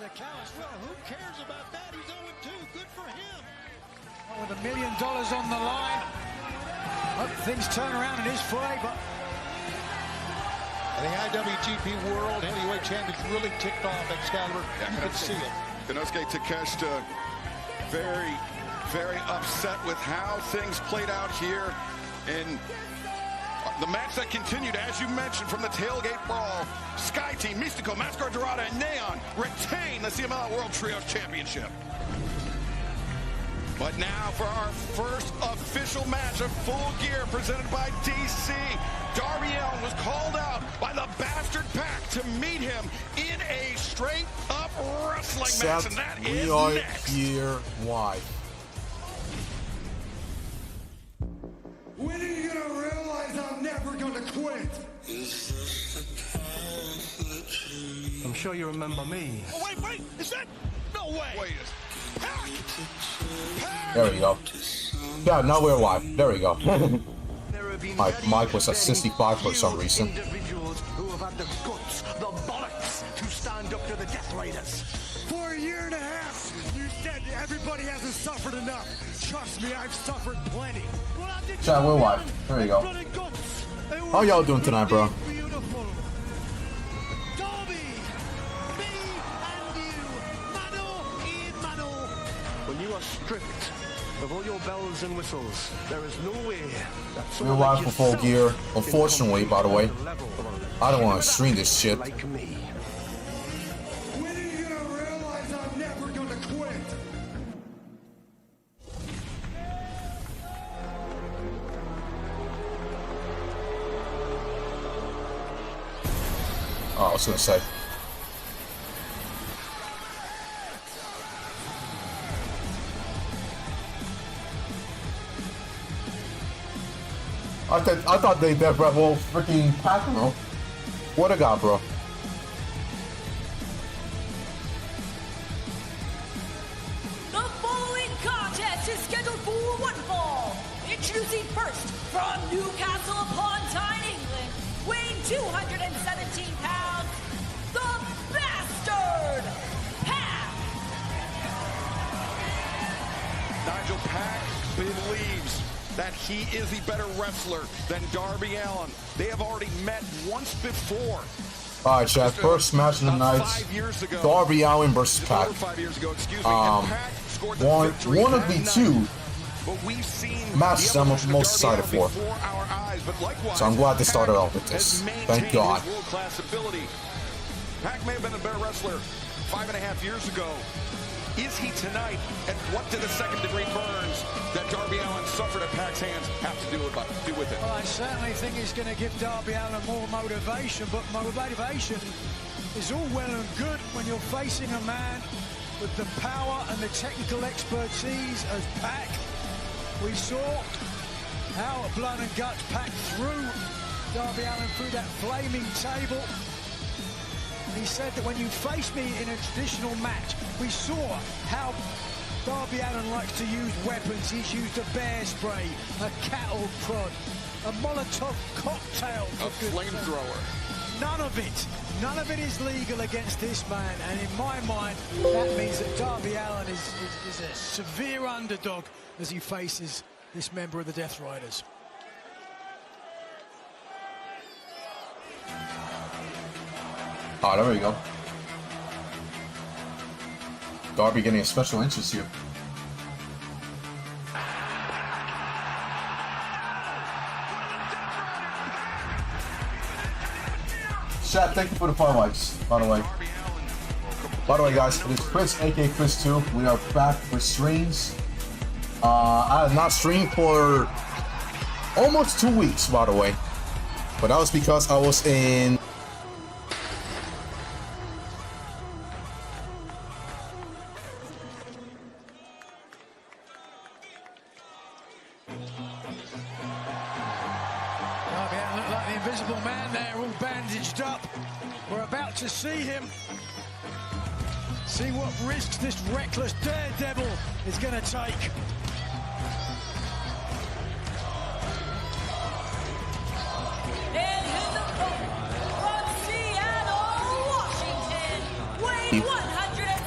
to Callis. Well, who cares about that? He's 0-2. Good for him. With $1 million on the line. Hope things turn around in his favor. And the IWGP World Heavyweight Championship really ticked off Excalibur. You could see it. Konosuke Takeshita very, very upset with how things played out here in the match that continued, as you mentioned, from the tailgate brawl. Sky Team, Mystico, Mascar Dorada, and Neon retain the CMLL World Trios Championship. But now for our first official match of Full Gear presented by DC. Darby Allin was called out by the Bastard Pack to meet him in a straight-up wrestling match, and that is next. Here, why? When are you gonna realize I'm never gonna quit? I'm sure you remember me. Oh, wait, is that? No way. Wait. There we go. Yeah, now we're live. There we go. My mic was at 65 for some reason. Individuals who have had the guts, the bollocks to stand up to the Death Raiders. For a year and a half, you said everybody hasn't suffered enough. Trust me, I've suffered plenty. Chat, we're live. There we go. How y'all doing tonight, bro? When you are stripped of all your bells and whistles, there is no way that We're live for Full Gear. Unfortunately, by the way, I don't want to stream this shit. like me. When are you gonna realize I'm never gonna quit? Oh, I was gonna say. I thought they did that whole freaking pack, bro. What a god, bro. The following contest is scheduled for one fall. Introducing first from Newcastle upon Tyne, England, weighing 217 pounds, the Bastard Pack. Nigel Pack believes that he is the better wrestler than Darby Allin. They have already met once before. Alright, chat. First match of the night. Darby Allin versus Pack. 5 years ago, excuse me. One of the two matches I'm most excited for. So I'm glad they started off with this. Thank God. Pack may have been a better wrestler 5.5 years ago. Is he tonight? And what did the second-degree burns that Darby Allin suffered at Pack's hands have to do with it? Well, I certainly think it's going to give Darby Allin more motivation, but motivation is all well and good when you're facing a man with the power and the technical expertise as Pack. We saw how Blood and Guts Pack threw Darby Allin through that flaming table. He said that when you face me in a traditional match, we saw how Darby Allin likes to use weapons. He's used a bear spray, a cattle prod, a Molotov cocktail, a flamethrower. None of it is legal against this man, and in my mind, that means that Darby Allin is a severe underdog as he faces this member of the Death Riders. Oh, there we go. Darby getting a special interest here. Chat, thank you for the 5 likes, by the way. By the way, guys, it is Kris, aka Kris2. We are back for streams. I have not streamed for almost 2 weeks, by the way. But that was because I was in... To see him, see what risks this reckless daredevil is going to take. And his opponent from Seattle, Washington, weighing 100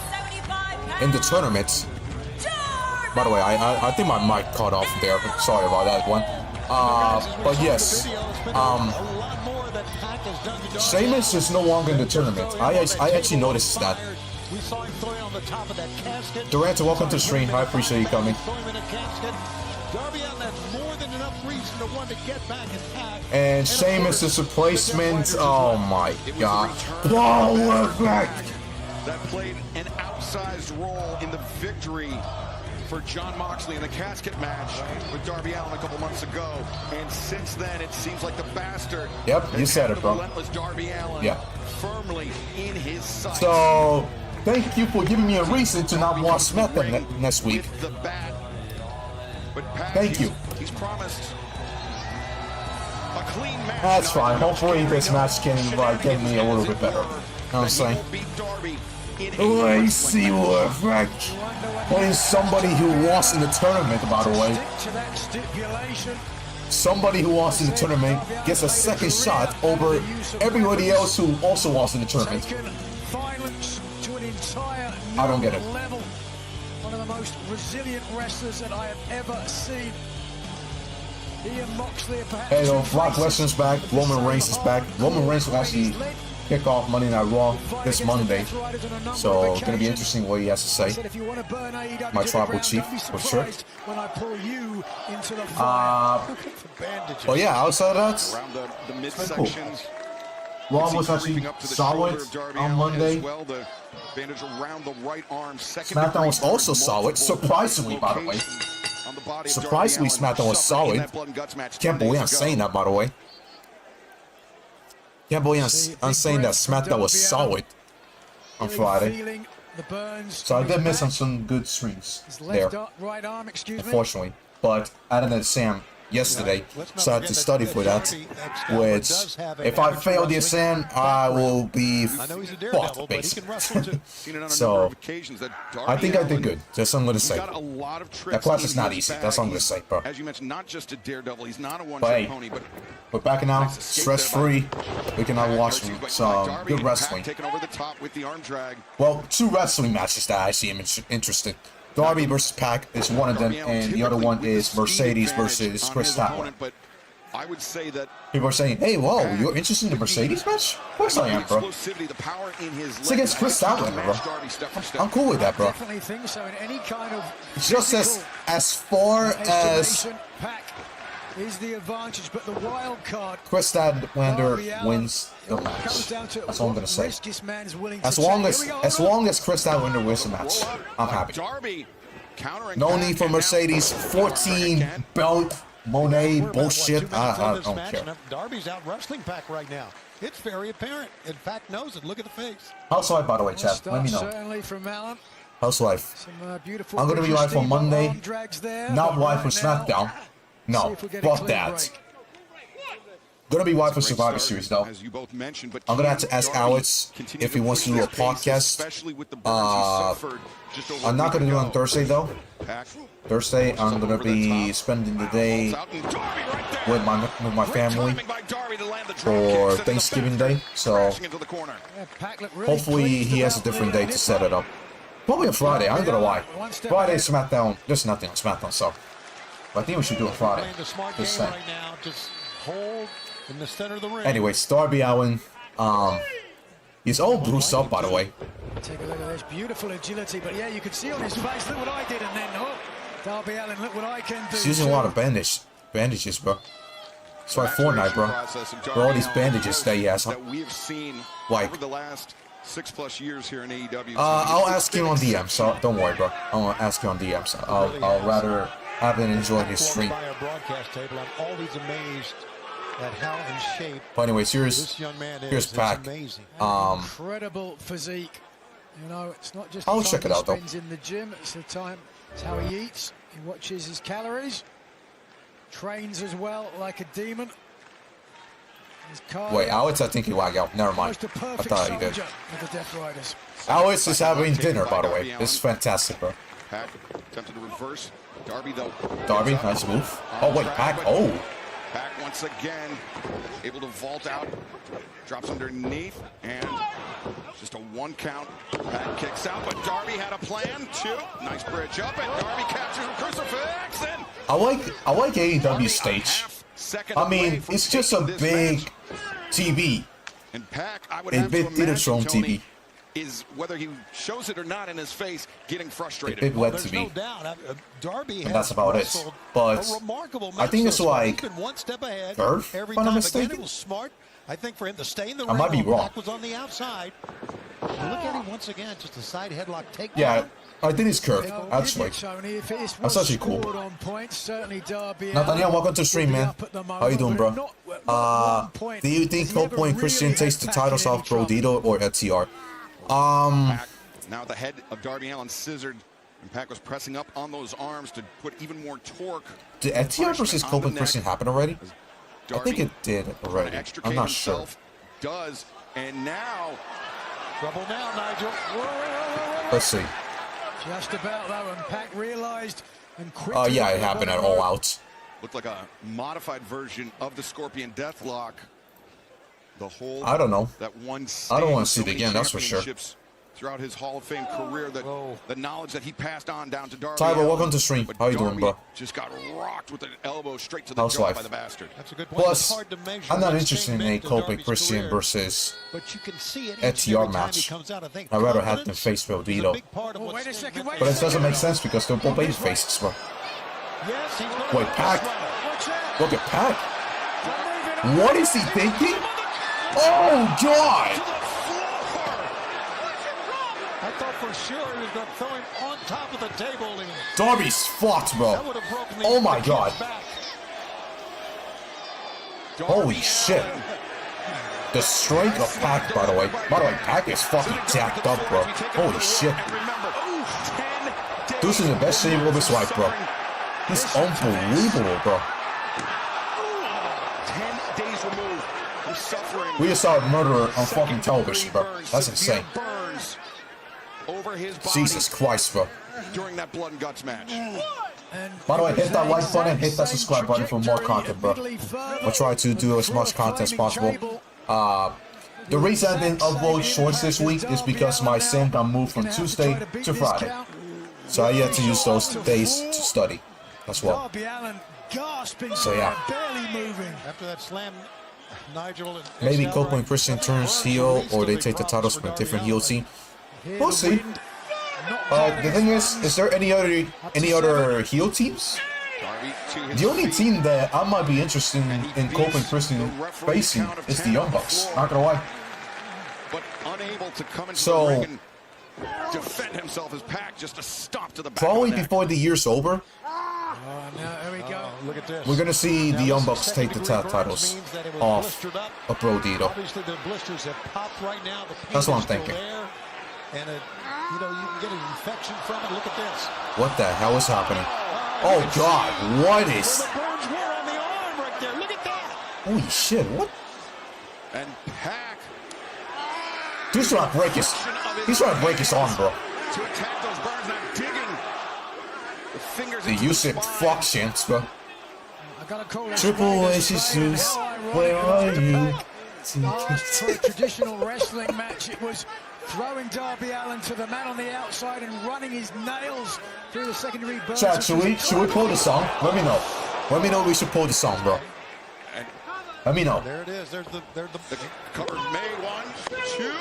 in the tournament. By the way, I think my mic cut off there. Sorry about that one. But yes, Sheamus is no longer in the tournament. I actually noticed that. Durant, welcome to the stream. I appreciate you coming. And Sheamus is replacement. Oh my god. Power effect! That played an outsized role in the victory for Jon Moxley in the casket match with Darby Allin a couple months ago. And since then, it seems like the bastard. Yep, you said it, bro. Relentless Darby Allin. Yeah. Firmly in his sights. So, thank you for giving me a reason to not watch SmackDown next week. Thank you. He's promised a clean match. That's fine. Hopefully this match can get me a little bit better. You know what I'm saying? Lacy effect. Playing somebody who lost in the tournament, by the way. Somebody who lost in the tournament gets a second shot over everybody else who also lost in the tournament. I don't get it. One of the most resilient wrestlers that I have ever seen. He and Moxley are perhaps. Hey, yo, Brock Lesnar's back. Roman Reigns is back. Roman Reigns will actually kick off Monday Night Raw this Monday. So, it's going to be interesting what he has to say. My tribal chief, for sure. But yeah, outside of that, it's pretty cool. Raw was actually solid on Monday. SmackDown was also solid, surprisingly, by the way. Surprisingly, SmackDown was solid. Can't believe I'm saying that, by the way. Can't believe I'm saying that SmackDown was solid on Friday. So I did miss on some good streams there, unfortunately. But I didn't exam yesterday, so I had to study for that, which, if I fail the exam, I will be fucked, basically. So, I think I did good, that's what I'm going to say. That class is not easy, that's what I'm going to say, bro. But hey, we're back now, stress-free, we can now watch some good wrestling. Well, 2 wrestling matches that I see am interested. Darby versus Pac is one of them, and the other one is Mercedes versus Kris Statlander. I would say that people are saying, "Hey, whoa, you're interested in the Mercedes match?" Of course I am, bro. It's against Kris Statlander, bro. I'm cool with that, bro. It's just as far as is the advantage, but the wild card. Kris Statlander wins the match. That's all I'm gonna say. As long as Kris Statlander wins the match, I'm happy. No need for Mercedes 14 belt Moné bullshit. I don't care. Darby's out wrestling Pac right now. It's very apparent. In fact, knows it. Look at the face. How's life, by the way, chat? Let me know. How's life? I'm gonna be live on Monday. Not live for SmackDown. No, fuck that. Gonna be live for Survivor Series though. I'm gonna have to ask Alex if he wants to do a podcast. I'm not gonna do it on Thursday though. Thursday I'm gonna be spending the day with my family for Thanksgiving Day. So hopefully he has a different day to set it up. Probably on Friday. I ain't gonna lie. Friday SmackDown. There's nothing on SmackDown, so. I think we should do it Friday. Just saying. Anyways, Darby Allin, he's all bruised up, by the way. Take a look at this beautiful agility, but yeah, you can see on his face. Look what I did, and then Darby Allin, look what I can do. He's using a lot of bandages, bro. That's why Fortnite, bro. For all these bandages that he has, like. Over the last 6+ years here in AEW. I'll ask you on DM, so don't worry, bro. I'll ask you on DM, so I'll rather. I've been enjoying his stream. But anyways, here's Pac. Incredible physique. You know, it's not just I'll check it out though. In the gym, it's the time. It's how he eats. He watches his calories. Trains as well, like a demon. Wait, Alex, I think he lagged out. Never mind. I thought he did. Alex is having dinner, by the way. This is fantastic, bro. Pac attempted to reverse. Darby, though. Darby, nice move. Oh, wait, Pac. Oh, Pack once again, able to vault out, drops underneath, and just a 1 count. Pack kicks out, but Darby had a plan too. Nice bridge up, and Darby captures a crucifix. And I like AEW stage. I mean, it's just a big TV. And Pack, I would A have big to theater imagine, show on Tony, TV. is whether he shows it or not in his face, getting A frustrated. big wet There's TV. no doubt. Darby And that's about it. wrestled But a remarkable I think it's match so far. like He's been one step ahead Earth, every if I'm not time. Again, mistaken. it was smart, I think, for him to stay in the I ring. might be wrong. Pac was on the outside. Look at him once again, just a side headlock takedown. Yeah, I think it's curved. I'll Actually, give you, Tony, if it is that's actually cool. scored on points, certainly Darby Nathaniel, Allin welcome to the stream, will be man. up at the How you doing, moment, bro? but not 1 point. Do you think Has he Cold ever Point Christian really takes the had titles Pac in off any trouble? Brodido or FTR? Pac, now the head of Darby Allin scissored, and Pac was pressing up on those arms to put even more torque. Did FTR versus Cold Point Christian happen already? I think it did already. I'm not sure. Does, and now Trouble now, Nigel. Let's see. Just about though, and Pac realized and quickly. Yeah, it happened at All Out. looked like a modified version of the Scorpion Deathlock. The whole I don't know. that one. I don't want to see it again. That's for sure. Throughout his Hall of Fame career, that the knowledge that he passed on down to Darby. Tyler, welcome to stream. How you doing, bro? Just got rocked with an elbow straight to the jaw Housewife. by the bastard. That's a good point. Plus, It's hard to measure I'm not that interested same in a bend to Cold Point Darby's Christian career, versus but you can see it each FTR and every time he match. comes out. I think I'd rather have them confidence face is a Brodido. big part of Oh, what's wait a second, staying wait But a it doesn't make sense because they're both baby faces, bro. Yes, he's gonna Wait, Pac. Watch out. Look at Pac. What is he thinking? Oh, God! I thought for sure he was going to throw him on top of the table. And Darby's fucked, bro. that would have broken the Oh, my the God. kid's back. Holy shit. The strength of Pac, by the way. By the way, Pac is fucking jacked up, bro. Holy shit. This is the best shape of his life, bro. He's unbelievable, bro. 10 days removed. He's suffering. We just saw a murderer on fucking television, bro. That's insane. Burns over his body Jesus Christ, bro. during that blood and guts match. By the way, hit that like button, hit that subscribe button for more content, bro. I'll try to do as much content as possible. The reason I didn't upload shorts this week is because my sim got moved from Tuesday to Friday. So I had to use those days to study as well. So yeah. After that slam, Nigel and Maybe Cold Point Christian turns heel or they take the titles from a different heel team. We'll see. The thing is there any other heel teams? The only team that I might be interested in Cold Point Christian facing is the Young Bucks. Not gonna lie. But unable to come into So, the ring and defend himself as Pac just a stop to the back probably of the neck. before the year's over, Here we go. look at this. we're gonna see the Young Bucks take the tag titles off of Brodido. Obviously, the blisters have popped right now. The pain That's what I'm is still thinking. there, and you know, you can get an infection from it. Look at this. What the hell is happening? Oh God, what is? The burns were on the arm right there. Look at that. Holy shit! What? And Pac He's trying to break his. He's trying to break his arm, bro. to attack those burns, not digging the fingers The into use the it spine. fuck chance, bro. I gotta call it Triple H Jesus, where are you? For a traditional wrestling match, it was throwing Darby Allin to the man on the outside and running his nails through the secondary burns. Chat, should we pull the song? Let me know. Let me know if we should pull the song, bro. Let me know. There it is. There's the Cover made 1, 2.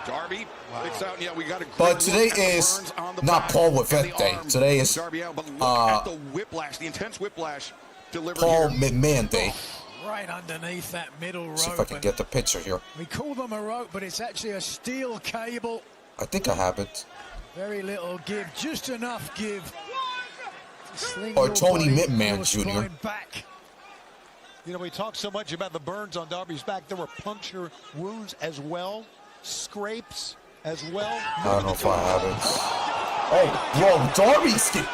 Darby picks out. Yeah, we got a But today is not Paul Whippet Day. Today is Darby Allin, but look at the whiplash, the intense whiplash delivered Paul here. McMahon Day. Right underneath that middle rope. See if I can get the picture here. We call them a rope, but it's actually a steel cable. I think I have it. Very little give, just enough give. to sling Or your Tony body Mitman your Jr. spine back. You know, we talk so much about the burns on Darby's back. There were puncture wounds as well, scrapes as well. I don't know if I have it. Oh, bro, Darby's getting.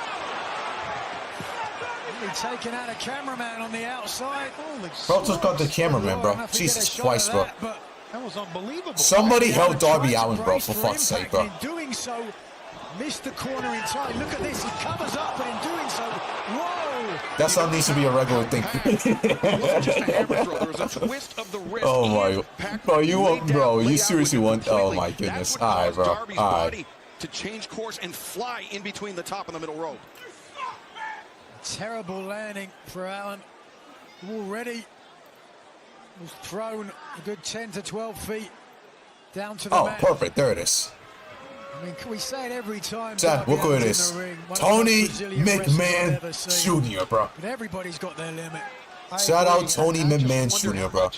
Really taking out a cameraman on the outside. Holy Bro, just got the cameraman, bro. enough to Jesus get a shot Christ, of bro. that, but That was unbelievable. Somebody held Trying Darby to Allin, bro, brace for fuck's sake, impact, bro. and in doing so, Missed the corner entirely. Look at this. He covers up, but in doing so, whoa! That sound needs to be a regular thing. Oh my. Bro, you seriously want. Oh my goodness. Alright, bro. Alright. To change course and fly in between the top and the middle rope. Terrible landing for Allin. Already was thrown a good 10 to 12 feet down to the mat. Oh, perfect. There it is. I mean, can we say it every time? Zach, look who it is. Toni McMahon Jr., bro. But everybody's got their limit. Shout out Toni McMahon Jr., bro.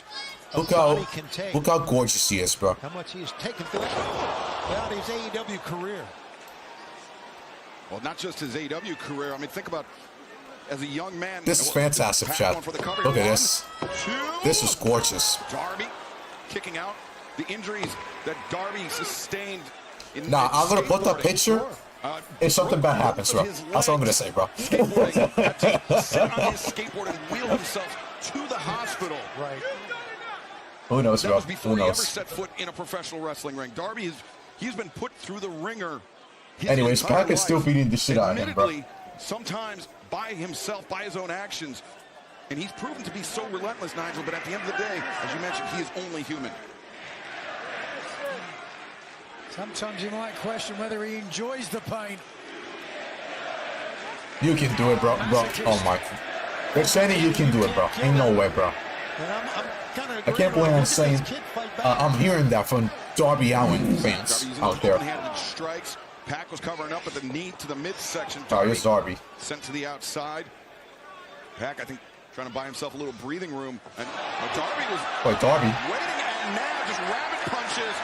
Look how gorgeous he is, bro. How much he's taken throughout his AEW career. Well, not just his AEW career. I mean, think about as a young man. This is fantastic, Chad. Look at this. This is gorgeous. Darby kicking out the injuries that Darby sustained. Nah, I'm gonna put the picture if something bad happens, bro. That's what I'm gonna say, bro. Sit on his skateboard and wheel himself to the hospital. Right. Who knows, That bro? was before Who he ever knows? set foot in a professional wrestling ring. Darby he's been put through the ringer. Anyways, Pac is still beating the shit out of him, bro. Admittedly, sometimes by himself, by his own actions. And he's proven to be so relentless, Nigel, but at the end of the day, as you mentioned, he is only human. Sometimes you might question whether he enjoys the pain. You can do it, bro. Oh my. They're saying you can do it, bro. Ain't no way, bro. I can't believe I'm saying. I'm hearing that from Darby Allin fans out there. Strikes. Pac was covering up at the knee to the midsection. Oh, here's Darby. Sent to the outside. Pac, I think, trying to buy himself a little breathing room. And Darby was Darby. waiting and now just rabbit punches.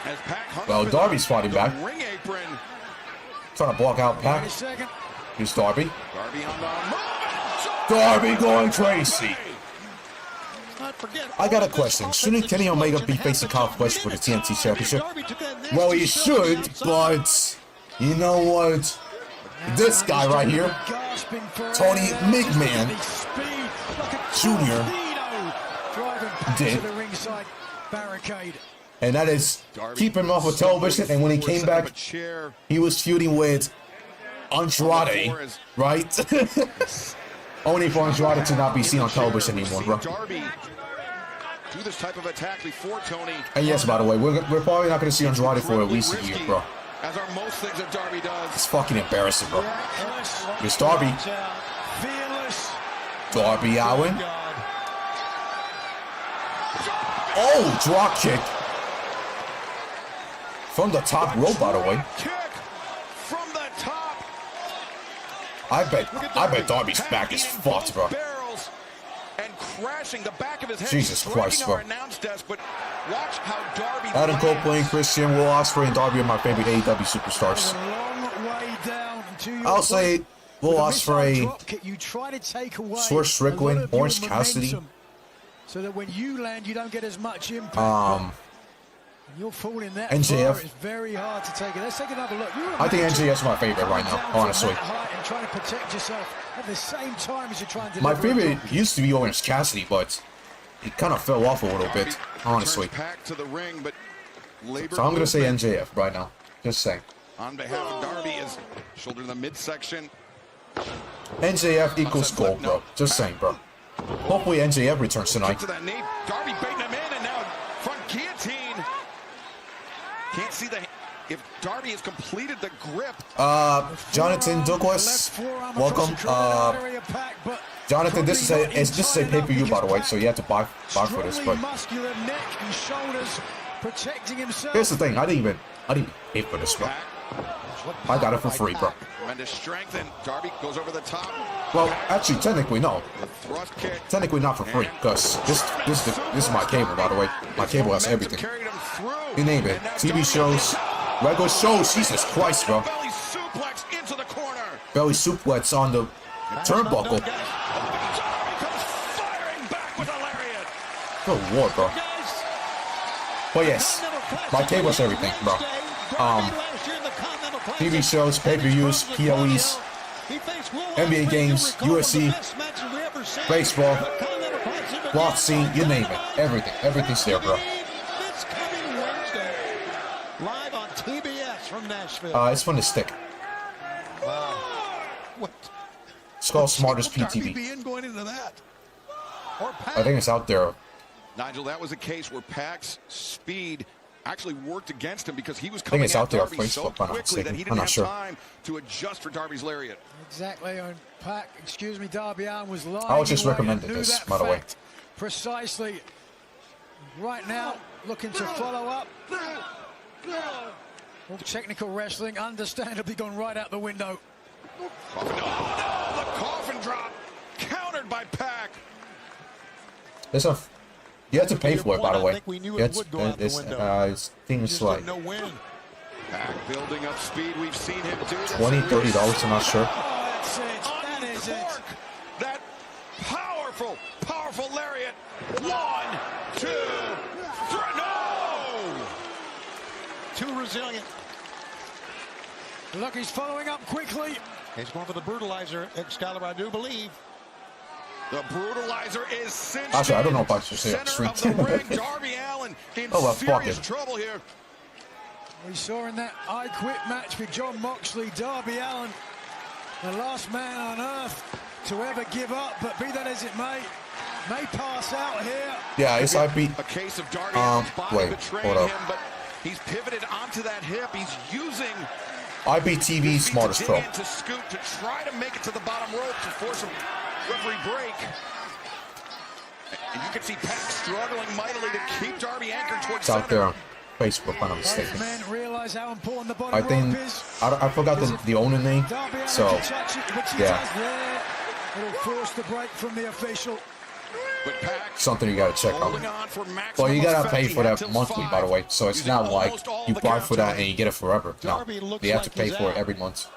As Pac Well, Darby's fighting back. Ring apron. Trying to block out Pac. Here's Darby. Darby on the Darby going crazy. I got a question. Shouldn't Kenny Omega be facing Kyle Fletcher for the TNT Championship? Well, he should, but you know what? This guy right here, Toni McMahon Jr. did. And that is keep him off of television. And when he came back, he was feuding with Andrade, right? Only for Andrade to not be seen on television anymore, bro. Do this type of attack before Toni. And yes, by the way, we're probably not going to see Andrade for at least a year, bro. As are most things that Darby does. It's fucking embarrassing, bro. Here's Darby. Darby Allin. Oh, drop kick. From the top rope, by the way. Kick from the top. I bet Darby's back is fucked, bro. And crashing the back of his head. Jesus Christ, bro. Desk, but watch how Darby Adam Cole playing Christian, Will Ospreay, and Darby are my favorite AEW superstars. I'll say Will Ospreay, Swerve Strickland, Orange Cassidy. So that when you land, you don't get as much impact. You're falling that NJF. It's very hard to take it. Let's take another look. I think NJF's my favorite right now, honestly. And trying to protect yourself at the same time as you're trying to. My favorite used to be Orange Cassidy, but he kind of fell off a little bit, honestly. So I'm gonna say NJF right now. Just saying. On behalf of Darby is shoulder to the midsection. NJF equals gold, bro. Just saying, bro. Hopefully NJF returns tonight. To that knee. Darby baiting him in, and now front guillotine. Can't see the if Darby has completed the grip. Jonathan Douglas, welcome. Jonathan, this is a pay-per-view, by the way, so you have to buy for this. But here's the thing, I didn't even pay for this, bro. I got it for free, bro. Tremendous strength, and Darby goes over the top. Well, actually, technically, no. Technically not for free, because this is my cable, by the way. My cable has everything. You name it. TV shows, regular shows. Jesus Christ, bro. Belly suplex into the corner. Belly suplex on the turnbuckle. Good lord, bro. But yes, my cable has everything, bro. TV shows, pay-per-views, PLEs, NBA games, UFC, baseball, boxing, you name it. Everything. Everything's there, bro. Live on TBS. Nashville. It's from the stick. Wow. What? It's called Smartest Darby PTV. Allin going into that. Or I think it's out there. Nigel, that was a case where Pac's speed actually worked against him because he was I think coming it's out at there on Darby so Facebook, but I'm not quickly that mistaken. he I'm didn't not have sure. time to adjust for Darby's lariat. Exactly, and Darby Allin was lying. I was just away recommending and knew this, that by the way. fact precisely. Right now, looking to follow up. Well, technical wrestling, understandably, gone right out the window. Coffin, oh no, the coffin drop, countered by Pac. There's a. You have to pay for it, by the I way. think we knew You it have would to- go out the it's, window. it's things Just like didn't know when. Pac building up speed. We've seen him do this. $20, $30. I'm not sure. Oh, that's it. That is it. Uncork that powerful, powerful lariat. 1, 2, 3. No! Too resilient. Look, he's following up quickly. He's going for the brutalizer, Excalibur, I do believe. The brutalizer is cinched. Actually, I don't know if I should say it. Center of the ring, Darby Allin in Oh, well, fuck serious it. trouble here. We saw in that I Quit match with John Moxley, Darby Allin, the last man on earth to ever give up, but be that as it may pass out here. Yeah, it's IB. A case of Darby Allin's body wait, betraying hold up. him, but he's pivoted onto that hip. He's using IBTV his feet Smartest to Pro. dig in, to scoot, to try to make it to the bottom rope to force a referee break. And you can see Pac struggling mightily to keep Darby anchored towards It's out there center. on Facebook, if I'm not Both mistaken. men realize how important the bottom I think rope is. I forgot the owner name, Darby Allin so can touch it, which he yeah. does there. It'll force the break from the official. But Pac something you gotta check holding out. on for Well, maximum you gotta effect. pay He for had that till monthly, 5, by the way. So it's using not like almost all you the buy for that counters. and you get it forever. No, Darby looks you have like to pay he's for out. it every month.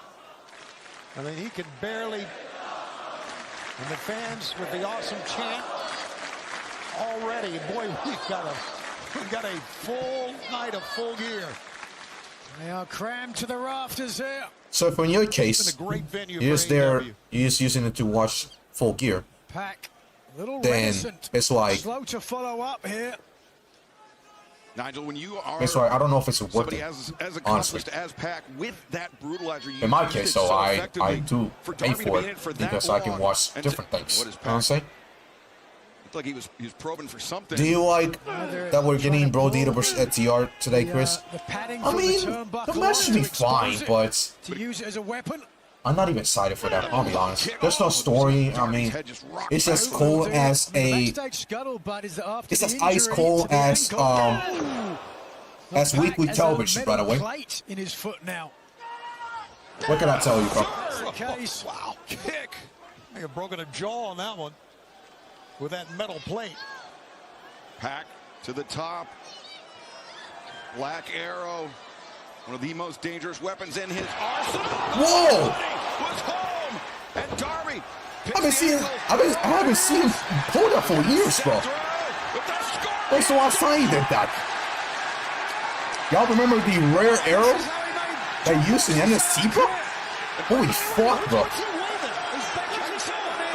I mean, he could barely. And the fans with the awesome chant already. Boy, we've got a full night of Full Gear. They are crammed to the rafters here. So if in your It's been case, a great venue you're for just there, AEW. you're just using it to watch Full Gear, Pac, a little then reticent. it's like, Slow to follow up here. Nigel, when you are it's like I don't know if it's worth somebody it. as honestly. accomplished as Pac with that brutalizer, you In my used it case, so though, I effectively do for pay Darby to for be in it for that because I can long. watch And different to- things. What You is know what I'm Pac? saying? Looked like he was probing for something. Do you like that we're getting Brodido versus TR today, Chris? The padding I from mean, the turnbuckle the match should be to expose fine, it, but to use it as a weapon. I'm not even excited for that. I'll be honest. There's no story. I mean, it's as cold as a. Backstage scuttlebutt is that after It's the as ice injury cold to the as ankle, as Pac weekly has a television, by the way. metal plate in his foot now. What can I tell you, bro? Case. Wow, kick. May have broken a jaw on that one with that metal plate. Pac to the top. Black Arrow. One of the most dangerous weapons in his arsenal. Whoa! Was home. And Darby. I haven't seen him pull that for years, bro. That's the last time he did that. Y'all remember the rare arrow that he used in NXT, bro? Holy fuck, bro.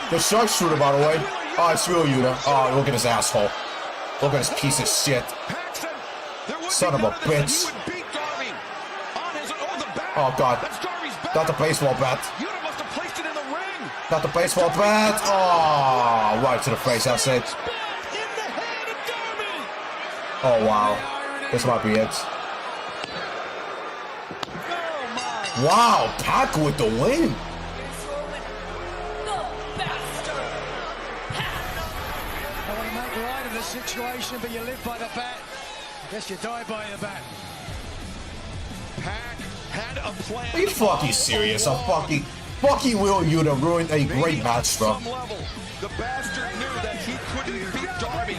The sharpshooter, by the way. Oh, it's real Yuta. Oh, look at his asshole. Look at this piece of shit. Son of a bitch. Oh, God. Not the baseball bat. Not the baseball bat. Oh, right to the face, that's it. Oh, wow. This might be it. Wow, Pac with the win. I want to make light of the situation, but you live by the bat. I guess you die by the bat. Pac had a plan. Are you fucking serious? I'm fucking Will Yuta ruined a great match, bro. Some level, the bastard knew that he couldn't beat Darby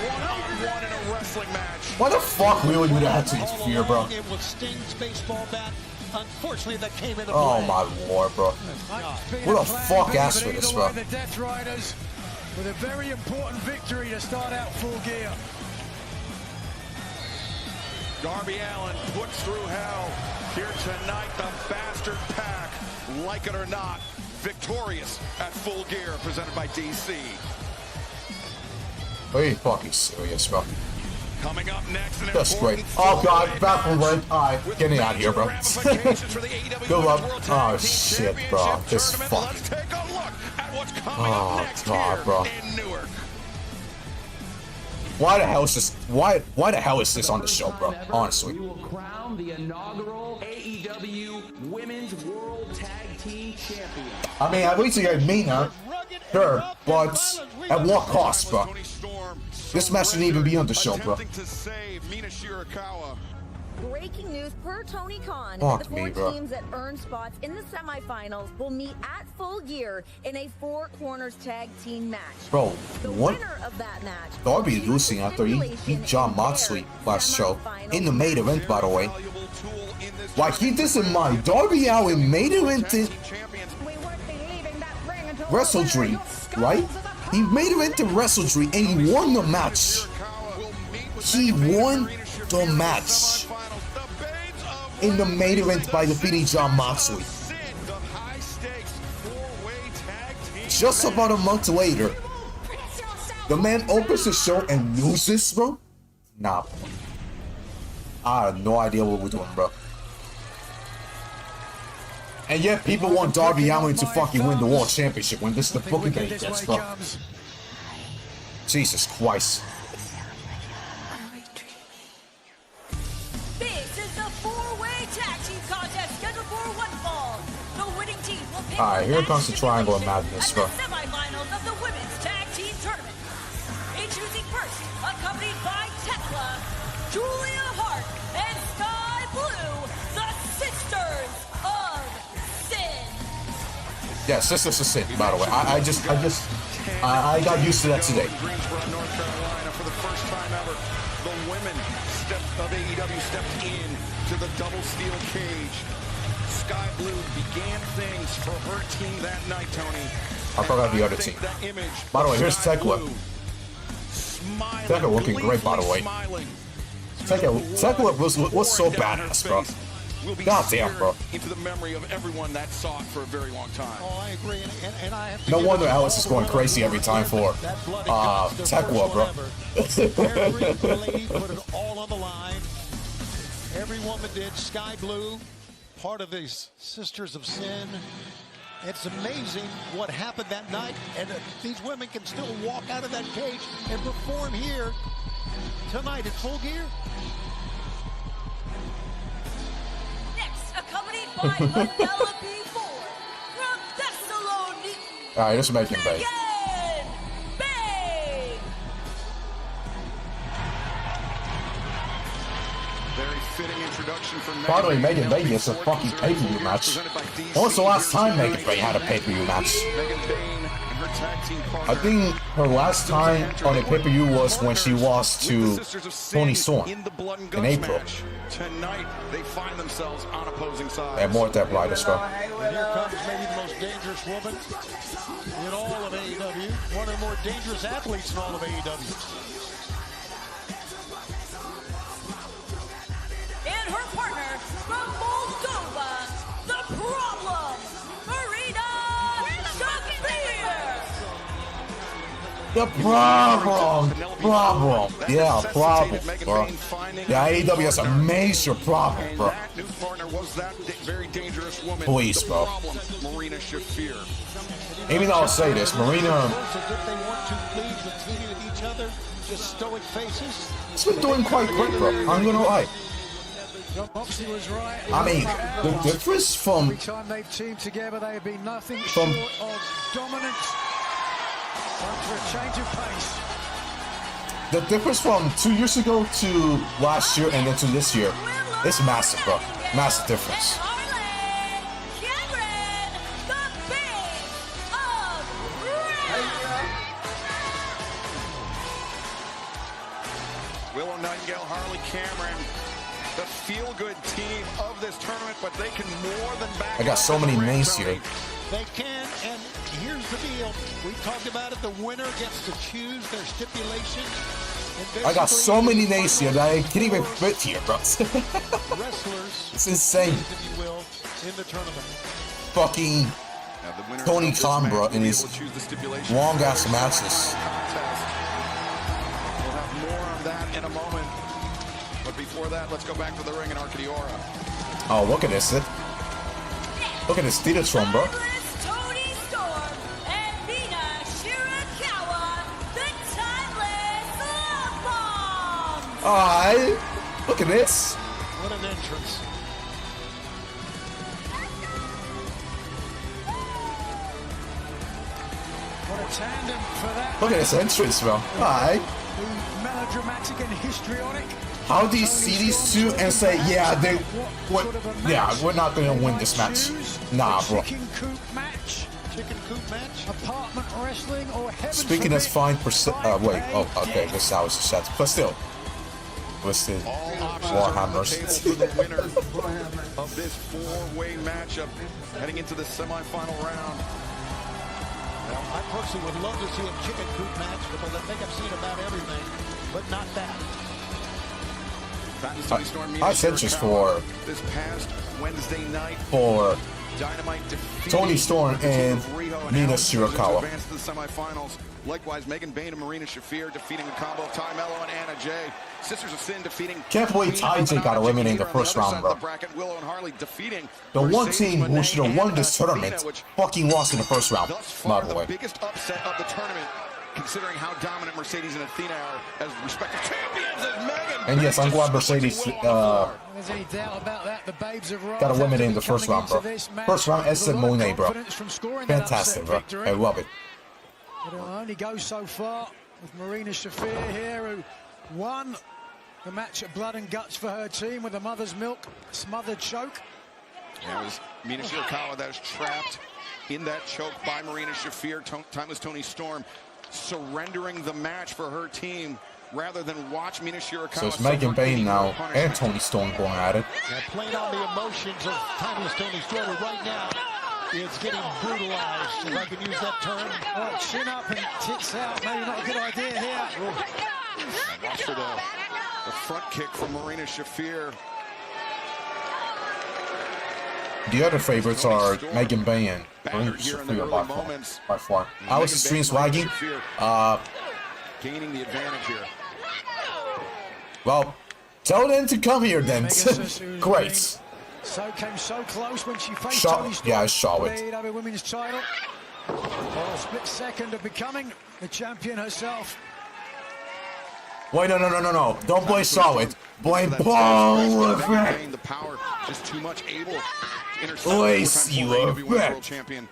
one-on-one in a wrestling match. Why the fuck Will Yuta had to interfere, bro? It was Sting's baseball bat. Unfortunately, that came into Oh play. my lord, bro. What the fuck asked for this, bro? The Death Riders with a very important victory to start out Full Gear. Darby Allin put through hell. Here tonight, the bastard Pac, like it or not, victorious at Full Gear, presented by DC. Are you fucking serious, bro? Coming up next, That's great. Oh god, back from break. Alright, get me out of here, bro. Go up. Oh shit, bro. This fuck. Oh god, bro. Why the hell is this? Why the hell is this on the show, bro? Honestly. We will crown the inaugural AEW Women's World Tag Team Champion. I mean, at least you get Mina, sure, but at what cost, bro? This match shouldn't even be on the show, bro. Mina Shirakawa. Breaking news per Tony Khan. Fuck The me, four bro. teams that earn spots in the semifinals will meet at Full Gear in a four corners tag team match. Bro, The what? winner of that match Darby losing after he beat John Moxley last show in the main event, by the way. Why he doesn't mind. Darby Allin made it into Wrestle Dream, right? He made it into Wrestle Dream and he won the match. He won the match in the main event by defeating John Moxley. Just about a month later, the man opens the show and loses, bro? Nah. I have no idea what we're doing, bro. And yet people want Darby Allin to fucking win the World Championship when this is the fucking game gets, bro. Jesus Christ. This is the four-way tag team contest scheduled for one fall. The winning team will pick Alright, here comes the Triangle of Madness, bro. the semifinals of the women's tag team tournament. Introducing first, accompanied by Tekla, Julia Hart, and Sky Blue, the Sisters of Sin. Yeah, Sisters of Sin, by the way. I got used to that today. Greensboro, North Carolina, for the first time ever, the women of AEW stepped in to the double steel cage. Sky Blue began things for her team that night, Tony. I forgot the other team. By the way, here's Tekla. Tekla looking great, by the way. Tekla was so badass, bro. God damn, bro. Into the memory of everyone that saw it for a very long time. Oh, I agree. And I have to No give wonder it Alice is going crazy every time for Tekla, bro. Every lady put it all on the line. Every woman did. Sky Blue, part of these Sisters of Sin. It's amazing what happened that night, and these women can still walk out of that cage and perform here tonight at Full Gear. Next, accompanied by Penelope Ford from Thessaloniki. Alright, let's make him big. Megan Bayne. Very fitting introduction for By the way, Megan Bayne gets a fucking pay-per-view match. When was the last time Megan Bayne had a pay-per-view match? Megan Bayne and her tag team partner. I think her last time on a pay-per-view was when she lost to Toni Storm in the blood and in guts April. match. Tonight, they find themselves on opposing sides. And more at that right as well. And here comes maybe the most dangerous woman in all of AEW. One of the more dangerous athletes in all of AEW. And her partner from Moldova, the Problem, Marina Shafir. The problem, yeah, problem, bro. Yeah, AEW has a major problem, bro. That new partner was that very dangerous woman. Please, the bro. Problem, Marina Shafir. Even though I'll say this, Marina, As if they want to please the team with each other, just stoic faces. it's been doing quite great, bro. I'm gonna lie. Moxley was right. I mean, the difference from Every time they've teamed together, they have been nothing From- short of dominance. Time for a change of pace. 2 years ago to last year and then to this year, it's massive, bro. Massive difference. Willow Nightingale, Harley Cameron, the feel-good team of this tournament, but they can more than back I got up so the many ring, names Tony. here. They can, and here's the deal. We talked about it. The winner gets to choose their stipulation. And I got so basically, many names here that I can't even fit here, bro. wrestlers, It's insane. if you will, in the tournament. Fucking Now, the winner Tony of this Khan, match bro, will in be his able to choose the stipulation long-ass for the matches. contest. We'll have more on that in a moment. before that, let's go back to the ring in Arcadiora. Oh, look at this. Look at this theater storm, bro. Toni Storm and Mina Shirakawa, the timeless love bombs. Alright. Look at this. What an entrance. What a tandem for that. Look at this entrance, bro. Alright. Melodramatic and histrionic. How do you see these two and say, yeah, we're not gonna win this match? Nah, bro. Chicken coop match. Chicken coop match. Apartment wrestling or heaven. Speaking as fine percent. Wait. Oh, okay. This hour is a set. But still. Twisted Warhammers. For the winner of this four-way matchup heading into the semifinal round. Well, I personally would love to see a chicken coop match because I think I've seen about everything, but not that. I said just for this past Wednesday night for Dynamite Toni Storm and Mina Shirakawa. Advanced to the semifinals. Likewise, Megan Bayne and Marina Shafir defeating a combo of Ty Mello and Anna Jay. Sisters of Sin defeating. Can't believe Ty J got eliminated in the first round, bro. Willow and Harley defeating the one team who should have won this tournament fucking lost in the first round. By the way, the biggest upset of the tournament, considering how dominant Mercedes and Athena are as respective champions as Megan. And yes, I'm glad Mercedes There's any doubt about that. The babes of got eliminated in the first round, bro. First round, S and Moné, bro. Fantastic, bro. I love it. But it'll only go so far with Marina Shafir here, who won the match at Blood and Guts for her team with a mother's milk smothered choke. It was Mina Shirakawa that was trapped in that choke by Marina Shafir. Timeless Toni Storm surrendering the match for her team rather than watch Mina Shirakawa. So it's Megan Bayne now and Toni Storm going at it. Now playing on the emotions of Timeless Toni Storm right now. It's getting brutalized, if I can use that term. Oh, chin up and tits out. Maybe not a good idea here. Watch for the front kick from Marina Shafir. The other favorites are Megan Bayne and Marina Shafir by far. I was stream swagging. Gaining the advantage here. Well, tell them to come here then. Great. So came so close when she faced Toni Storm. Yeah, I saw it. AEW Women's title. A split second of becoming the champion herself. Wait, no. Don't blame Solid. Blame Paul. The power just too much able to intercept the world champion.